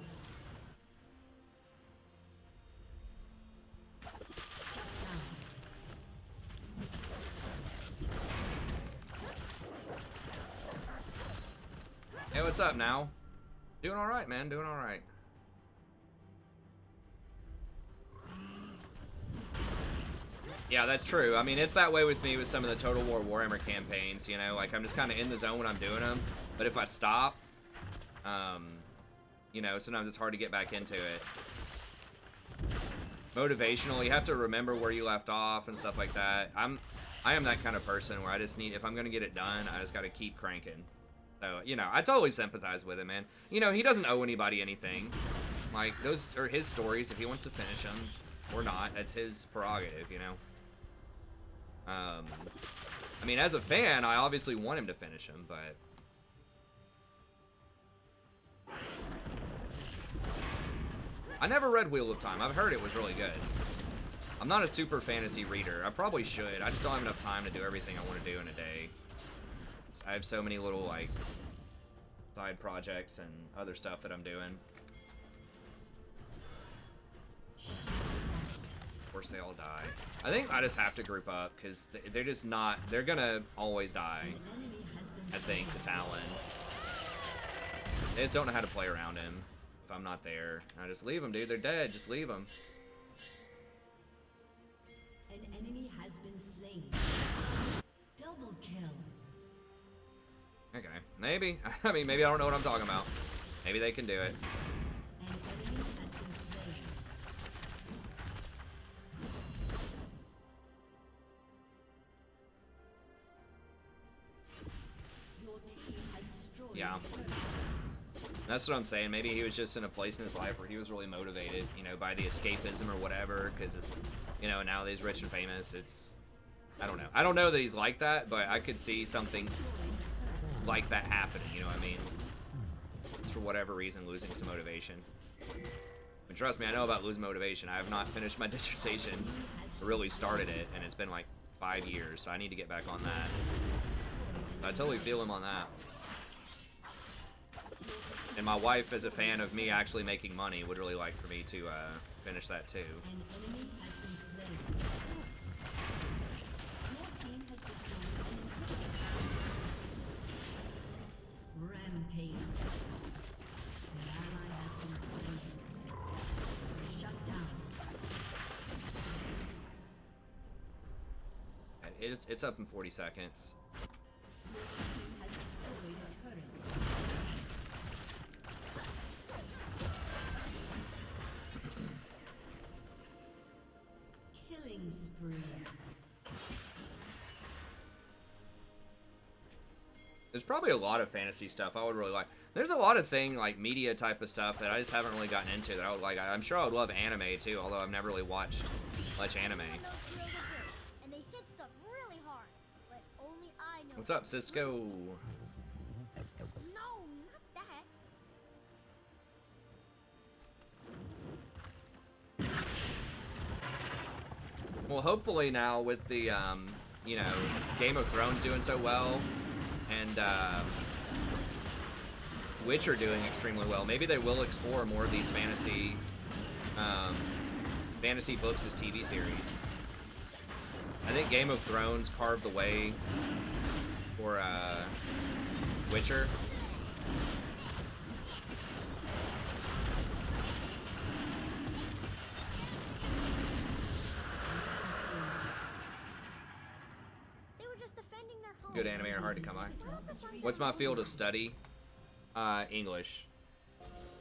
Hey, what's up now? Doing all right, man. Doing all right. Yeah, that's true. I mean, it's that way with me with some of the Total War Warhammer campaigns, you know? Like, I'm just kind of in the zone when I'm doing them. But if I stop, you know, sometimes it's hard to get back into it. Motivational, you have to remember where you left off and stuff like that. I am that kind of person where I just need, if I'm going to get it done, I just got to keep cranking. So, you know, I totally sympathize with him, man. You know, he doesn't owe anybody anything. Like, those are his stories. If he wants to finish them or not, that's his prerogative, you know? I mean, as a fan, I obviously want him to finish him, but... I never read Wheel of Time. I've heard it was really good. I'm not a super fantasy reader. I probably should. I just don't have enough time to do everything I want to do in a day. I have so many little, like, side projects and other stuff that I'm doing. Of course, they all die. I think I just have to group up, because they're just not... They're gonna always die, I think, to Talon. They just don't know how to play around him if I'm not there. I just leave them, dude. They're dead. Just leave them. An enemy has been slain. Double kill. Okay, maybe. I mean, maybe I don't know what I'm talking about. Maybe they can do it. An enemy has been slain. Your team has destroyed. Yeah. That's what I'm saying. Maybe he was just in a place in his life where he was really motivated, you know, by the escapism or whatever, because it's, you know, now that he's rich and famous, it's, I don't know. I don't know that he's like that, but I could see something like that happening, you know what I mean? It's for whatever reason losing some motivation. And trust me, I know about losing motivation. I have not finished my dissertation, or really started it, and it's been like 5 years, so I need to get back on that. I totally feel him on that. And my wife, as a fan of me actually making money, would really like for me to finish that too. An enemy has been slain. Your team has destroyed an inhibitor. Rampage. An ally has been slain. Shut down. It's up in 40 seconds. Your team has destroyed a turret. Killing spree. There's probably a lot of fantasy stuff I would really like. There's a lot of like media type of stuff that I just haven't really gotten into that I would like. I'm sure I would love anime too, although I've never really watched much anime. And they hit stuff really hard, but only I know. What's up, Cisco? No, not that. Well, hopefully now with the, you know, Game of Thrones doing so well, and Witcher doing extremely well, maybe they will explore more of these fantasy books as TV series. I think Game of Thrones carved the way for Witcher. They were just defending their home. Good anime are hard to come by. What's my field of study? English.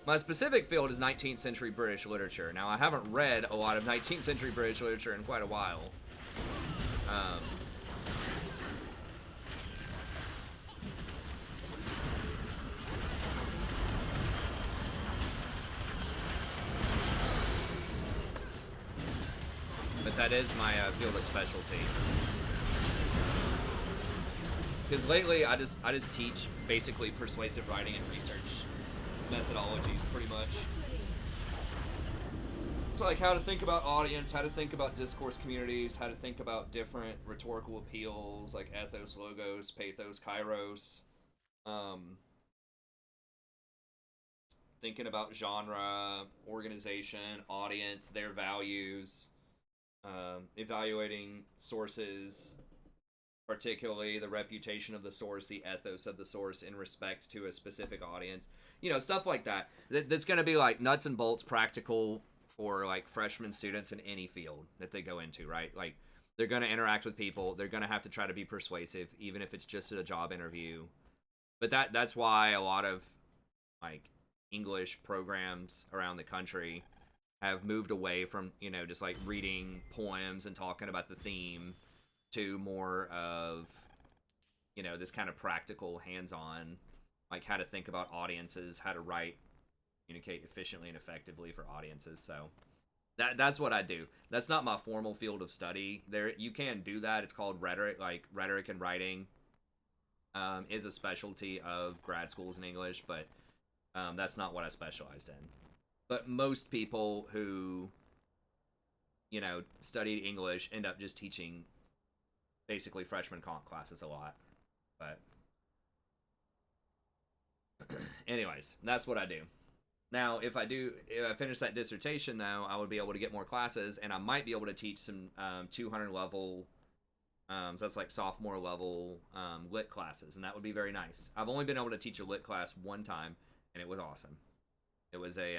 My specific field is 19th century British literature. Now, I haven't read a lot of 19th century British literature in quite a while. But that is my field of specialty. Because lately, I just teach basically persuasive writing and research methodologies, pretty much. It's like how to think about audience, how to think about discourse communities, how to think about different rhetorical appeals, like ethos, logos, pathos, kairos. Thinking about genre, organization, audience, their values, evaluating sources, particularly the reputation of the source, the ethos of the source in respect to a specific audience. You know, stuff like that. That's going to be like nuts and bolts practical for like freshman students in any field that they go into, right? Like they're going to interact with people. They're going to have to try to be persuasive, even if it's just a job interview. But that's why a lot of like English programs around the country have moved away from, you know, just like reading poems and talking about the theme to more of, you know, this kind of practical, hands-on, like how to think about audiences, how to write, communicate efficiently and effectively for audiences. So that's what I do. That's not my formal field of study. There, you can do that. It's called rhetoric. Like rhetoric and writing is a specialty of grad schools in English, but that's not what I specialized in. But most people who, you know, studied English end up just teaching basically freshman comp classes a lot. But anyways, that's what I do. Now, if I finish that dissertation, though, I would be able to get more classes, and I might be able to teach some 200 level, so that's like sophomore level lit classes, and that would be very nice. I've only been able to teach a lit class one time, and it was awesome. It was a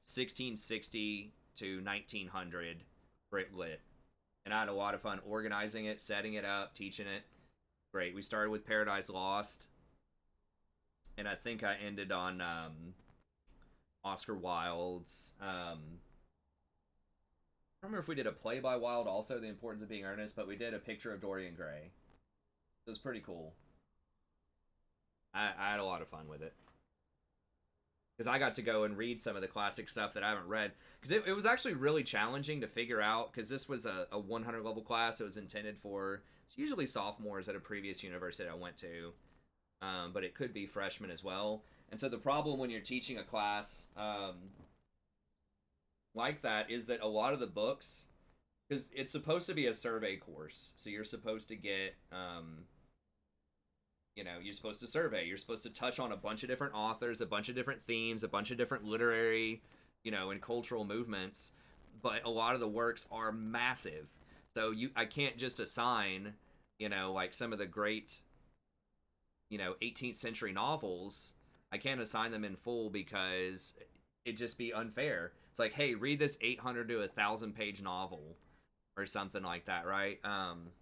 1660 to 1900 Brit lit, And I had a lot of fun organizing it, setting it up, teaching it. Great. We started with Paradise Lost. And I think I ended on Oscar Wilde's. I don't remember if we did a play by Wilde, also The Importance of Being Earnest, but we did a picture of Dorian Gray. It was pretty cool. I had a lot of fun with it. Because I got to go and read some of the classic stuff that I haven't read. Because it was actually really challenging to figure out, because this was a 100 level class. It was intended for, it's usually sophomores at a previous university I went to. But it could be freshmen as well. And so the problem when you're teaching a class like that is that a lot of the books, because it's supposed to be a survey course. So you're supposed to get... you're supposed to survey. You're supposed to touch on a bunch of different authors, a bunch of different themes, a bunch of different literary, and cultural movements. But a lot of the works are massive. So I can't just assign, like some of the great, 18th century novels. I can't assign them in full because it'd just be unfair. It's like, hey, read this 800 to 1,000 page novel or something like that, right?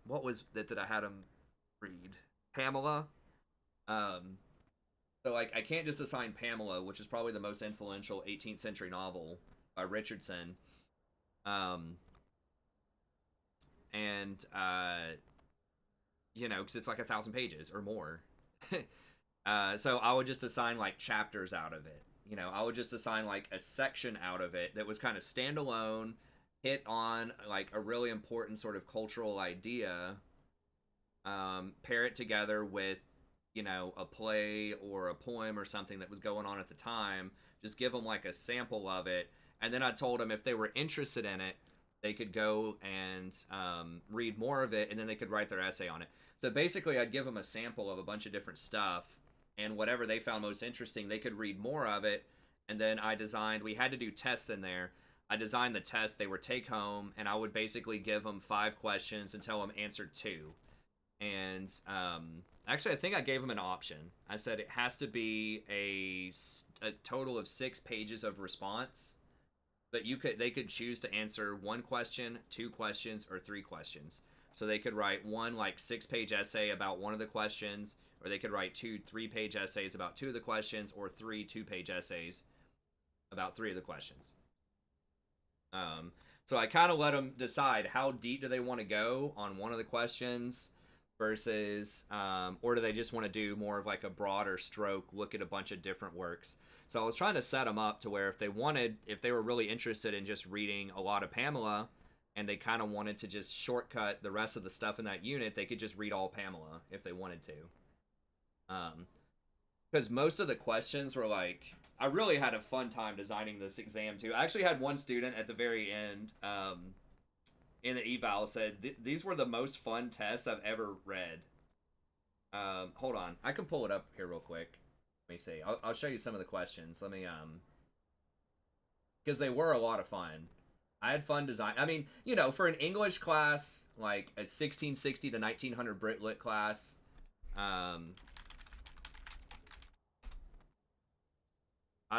What was that I had them read? Pamela. So like I can't just assign Pamela, which is probably the most influential 18th century novel by Richardson. Because it's like 1,000 pages or more. So I would just assign like chapters out of it. I would just assign like a section out of it that was kind of standalone, hit on like a really important sort of cultural idea, pair it together with a play or a poem or something that was going on at the time, just give them like a sample of it. And then I told them if they were interested in it, they could go and read more of it, and then they could write their essay on it. So basically I'd give them a sample of a bunch of different stuff, and whatever they found most interesting, they could read more of it. And then we had to do tests in there. I designed the test, they were take home, and I would basically give them 5 questions and tell them answer 2. And actually, I think I gave them an option. I said it has to be a total of 6 pages of response, but they could choose to answer 1 question, 2 questions, or 3 questions. So they could write one like 6-page essay about one of the questions, or they could write 2 3-page essays about 2 of the questions, or 3 2-page essays about 3 of the questions. So I kind of let them decide how deep do they want to go on one of the questions versus, or do they just want to do more of like a broader stroke, look at a bunch of different works. So I was trying to set them up to where if they were really interested in just reading a lot of Pamela, and they kind of wanted to just shortcut the rest of the stuff in that unit, they could just read all Pamela if they wanted to. Because most of the questions were like, I really had a fun time designing this exam too. I actually had one student at the very end, in the eval said, these were the most fun tests I've ever read. Hold on. I can pull it up here real quick. Let me see. I'll show you some of the questions. Let me, because they were a lot of fun. I had fun design. I mean, for an English class, like a 1660 to 1900 Brit Lit class, I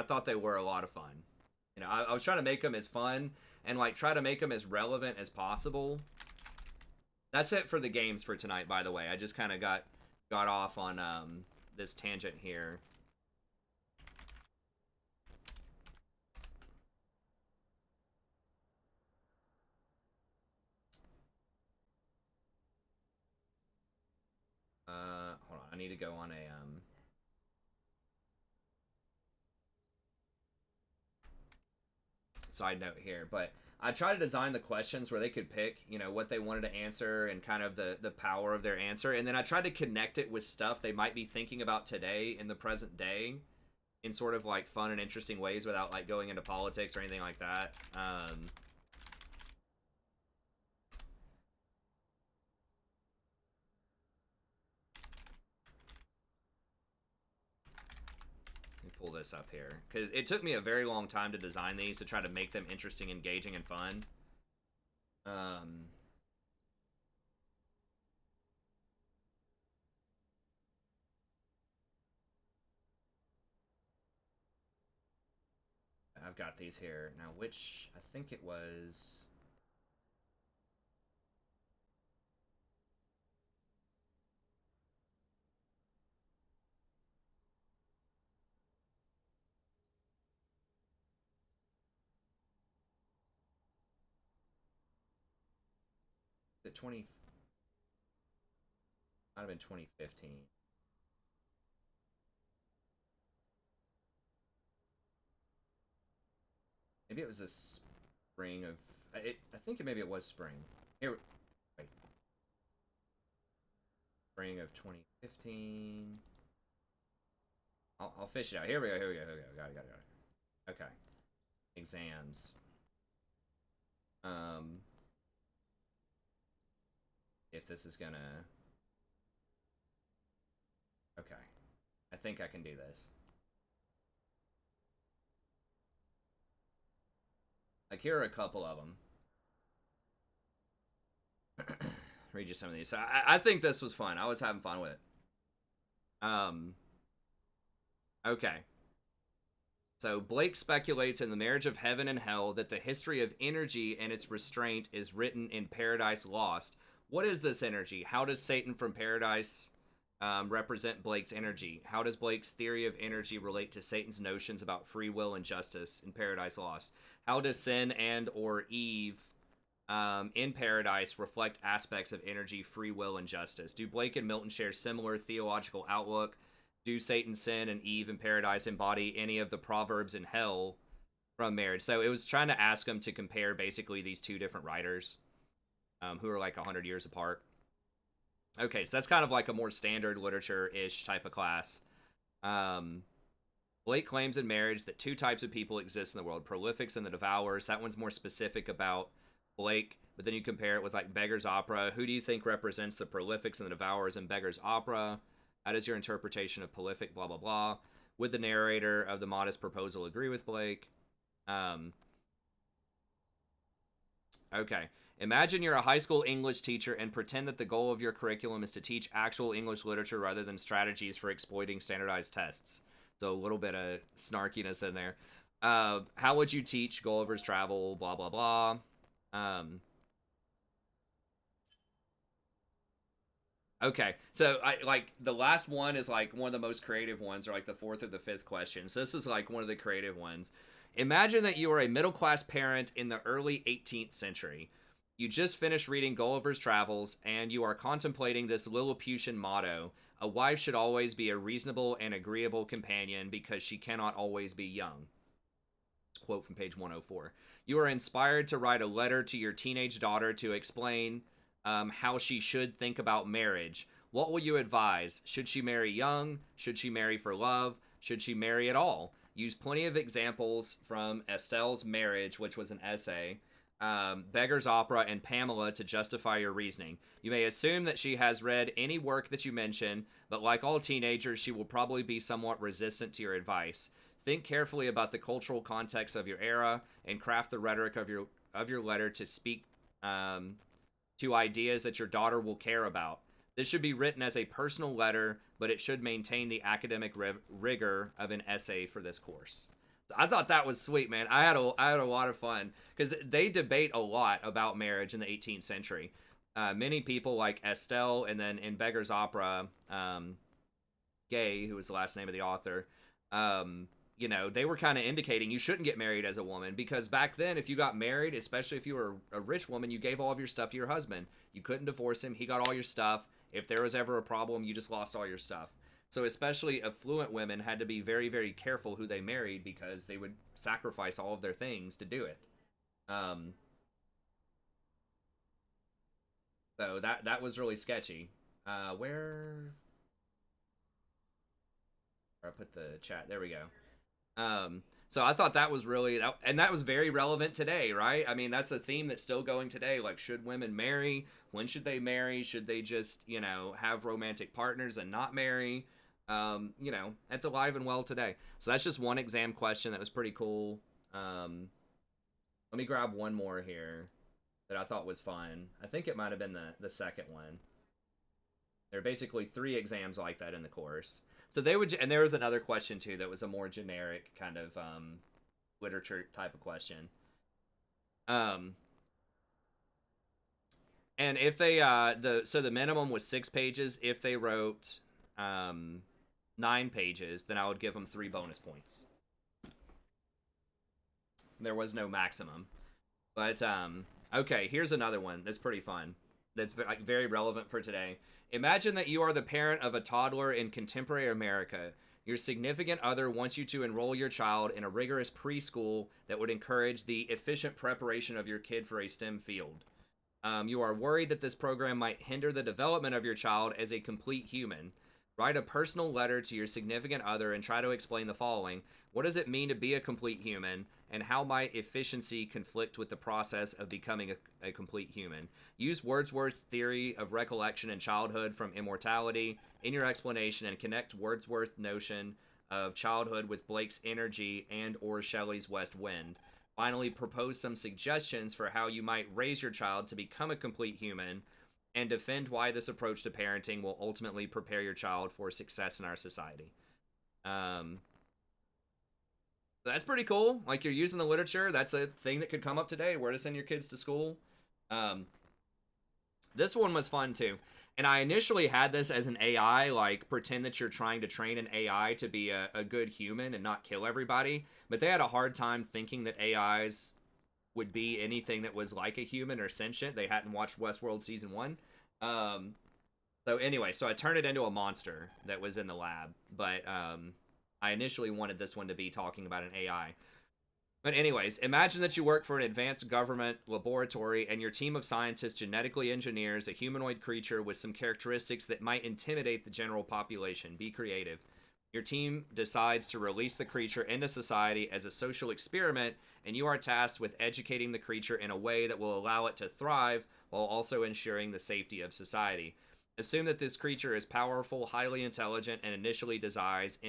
thought they were a lot of fun. I was trying to make them as fun and like try to make them as relevant as possible. That's it for the games for tonight, by the way. I just kind of got off on this tangent here. Hold on. I need to go on a side note here, but I try to design the questions where they could pick, what they wanted to answer and kind of the power of their answer. And then I tried to connect it with stuff they might be thinking about today in the present day in sort of like fun and interesting ways without like going into politics or anything like that. Let me pull this up here because it took me a very long time to design these to try to make them interesting, engaging, and fun. I've got these here now, which I think it was it 20? Might have been 2015. Maybe it was the spring of... I think maybe it was spring. Here, wait. Spring of 2015. I'll fish it out. Here we go. Got it. Okay. Exams. If this is gonna... Okay. I think I can do this. Like, here are a couple of them. Read you some of these. So I think this was fun. I was having fun with it. Okay. So Blake speculates in The Marriage of Heaven and Hell that the history of energy and its restraint is written in Paradise Lost. What is this energy? How does Satan from Paradise represent Blake's energy? How does Blake's theory of energy relate to Satan's notions about free will and justice in Paradise Lost? How does sin and or Eve in Paradise reflect aspects of energy, free will, and justice? Do Blake and Milton share similar theological outlook? Do Satan, sin, and Eve in Paradise embody any of the proverbs in hell from Marriage? So it was trying to ask them to compare basically these two different writers who are like 100 years apart. Okay, so that's kind of like a more standard literature-ish type of class. Blake claims in Marriage that two types of people exist in the world, prolifics and the devourers. That one's more specific about Blake, but then you compare it with like Beggar's Opera. Who do you think represents the prolifics and the devourers in Beggar's Opera? How does your interpretation of prolific, blah, blah, blah? Would the narrator of the modest proposal agree with Blake? Okay. Imagine you're a high school English teacher and pretend that the goal of your curriculum is to teach actual English literature rather than strategies for exploiting standardized tests. So a little bit of snarkiness in there. How would you teach Gulliver's Travel, blah, blah, blah? Okay, so like the last one is like one of the most creative ones, or like the fourth or the fifth question. So this is like one of the creative ones. Imagine that you are a middle-class parent in the early 18th century. You just finished reading Gulliver's Travels, and you are contemplating this Lilliputian motto: a wife should always be a reasonable and agreeable companion because she cannot always be young. It's a quote from page 104. You are inspired to write a letter to your teenage daughter to explain how she should think about marriage. What will you advise? Should she marry young? Should she marry for love? Should she marry at all? Use plenty of examples from Estelle's Marriage, which was an essay, Beggar's Opera, and Pamela to justify your reasoning. You may assume that she has read any work that you mention, but like all teenagers, she will probably be somewhat resistant to your advice. Think carefully about the cultural context of your era and craft the rhetoric of your letter to speak to ideas that your daughter will care about. This should be written as a personal letter, but it should maintain the academic rigor of an essay for this course. So I thought that was sweet, man. I had a lot of fun because they debate a lot about marriage in the 18th century. Many people like Estelle, and then in Beggar's Opera, Gay, who was the last name of the author, you know, they were kind of indicating you shouldn't get married as a woman, because back then, if you got married, especially if you were a rich woman, you gave all of your stuff to your husband. You couldn't divorce him. He got all your stuff. If there was ever a problem, you just lost all your stuff. So especially affluent women had to be very, very careful who they married, because they would sacrifice all of their things to do it. So that was really sketchy. Where I put the chat? There we go. So I thought that was really, and that was very relevant today, right? I mean, that's a theme that's still going today. Like, should women marry? When should they marry? Should they just, you know, have romantic partners and not marry? You know, that's alive and well today. So that's just one exam question that was pretty cool. Let me grab one more here that I thought was fun. I think it might have been the second one. There are basically 3 exams like that in the course. So they would, and there was another question too that was a more generic kind of literature type of question. And if they so the minimum was 6 pages. If they wrote 9 pages, then I would give them 3 bonus points. There was no maximum. But okay, here's another one that's pretty fun. that's like very relevant for today. Imagine that you are the parent of a toddler in contemporary America. Your significant other wants you to enroll your child in a rigorous preschool that would encourage the efficient preparation of your kid for a STEM field. You are worried that this program might hinder the development of your child as a complete human. Write a personal letter to your significant other and try to explain the following. What does it mean to be a complete human, and how might efficiency conflict with the process of becoming a complete human? Use Wordsworth's theory of recollection and childhood from immortality in your explanation, and connect Wordsworth's notion of childhood with Blake's energy and or Shelley's West Wind. Finally, propose some suggestions for how you might raise your child to become a complete human, and defend why this approach to parenting will ultimately prepare your child for success in our society. That's pretty cool. Like, you're using the literature. That's a thing that could come up today, where to send your kids to school. This one was fun too. And I initially had this as an AI, like, pretend that you're trying to train an AI to be a good human and not kill everybody. But they had a hard time thinking that AIs would be anything that was like a human or sentient. They hadn't watched Westworld Season 1. So anyway, so I turned it into a monster that was in the lab. But I initially wanted this one to be talking about an AI. But anyways, imagine that you work for an advanced government laboratory and your team of scientists genetically engineers a humanoid creature with some characteristics that might intimidate the general population. Be creative. Your team decides to release the creature into society as a social experiment, and you are tasked with educating the creature in a way that will allow it to thrive while also ensuring the safety of society. Assume that this creature is powerful, highly intelligent, and initially desires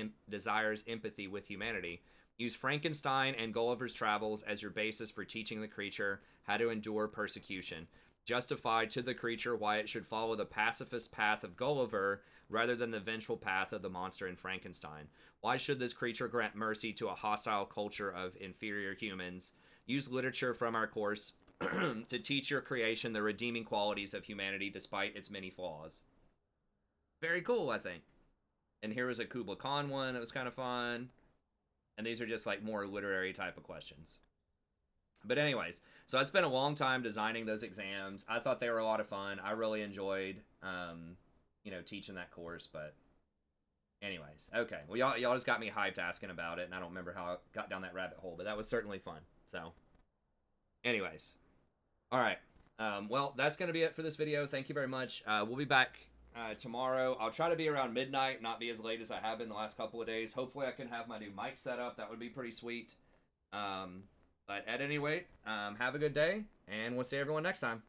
empathy with humanity. Use Frankenstein and Gulliver's Travels as your basis for teaching the creature how to endure persecution. Justify to the creature why it should follow the pacifist path of Gulliver rather than the vengeful path of the monster in Frankenstein. Why should this creature grant mercy to a hostile culture of inferior humans? Use literature from our course to teach your creation the redeeming qualities of humanity despite its many flaws. Very cool, I think. And here was a Kubla Khan one that was kind of fun. And these are just like more literary type of questions. But anyways, so I spent a long time designing those exams. I thought they were a lot of fun. I really enjoyed, teaching that course. But anyways, okay. Well, y'all just got me hyped asking about it, and I don't remember how I got down that rabbit hole, but that was certainly fun. So anyways, all right. Well, that's going to be it for this video. Thank you very much. We'll be back tomorrow. I'll try to be around midnight, not be as late as I have been the last couple of days. Hopefully I can have my new mic set up. That would be pretty sweet. But at any rate, have a good day, and we'll see everyone next time.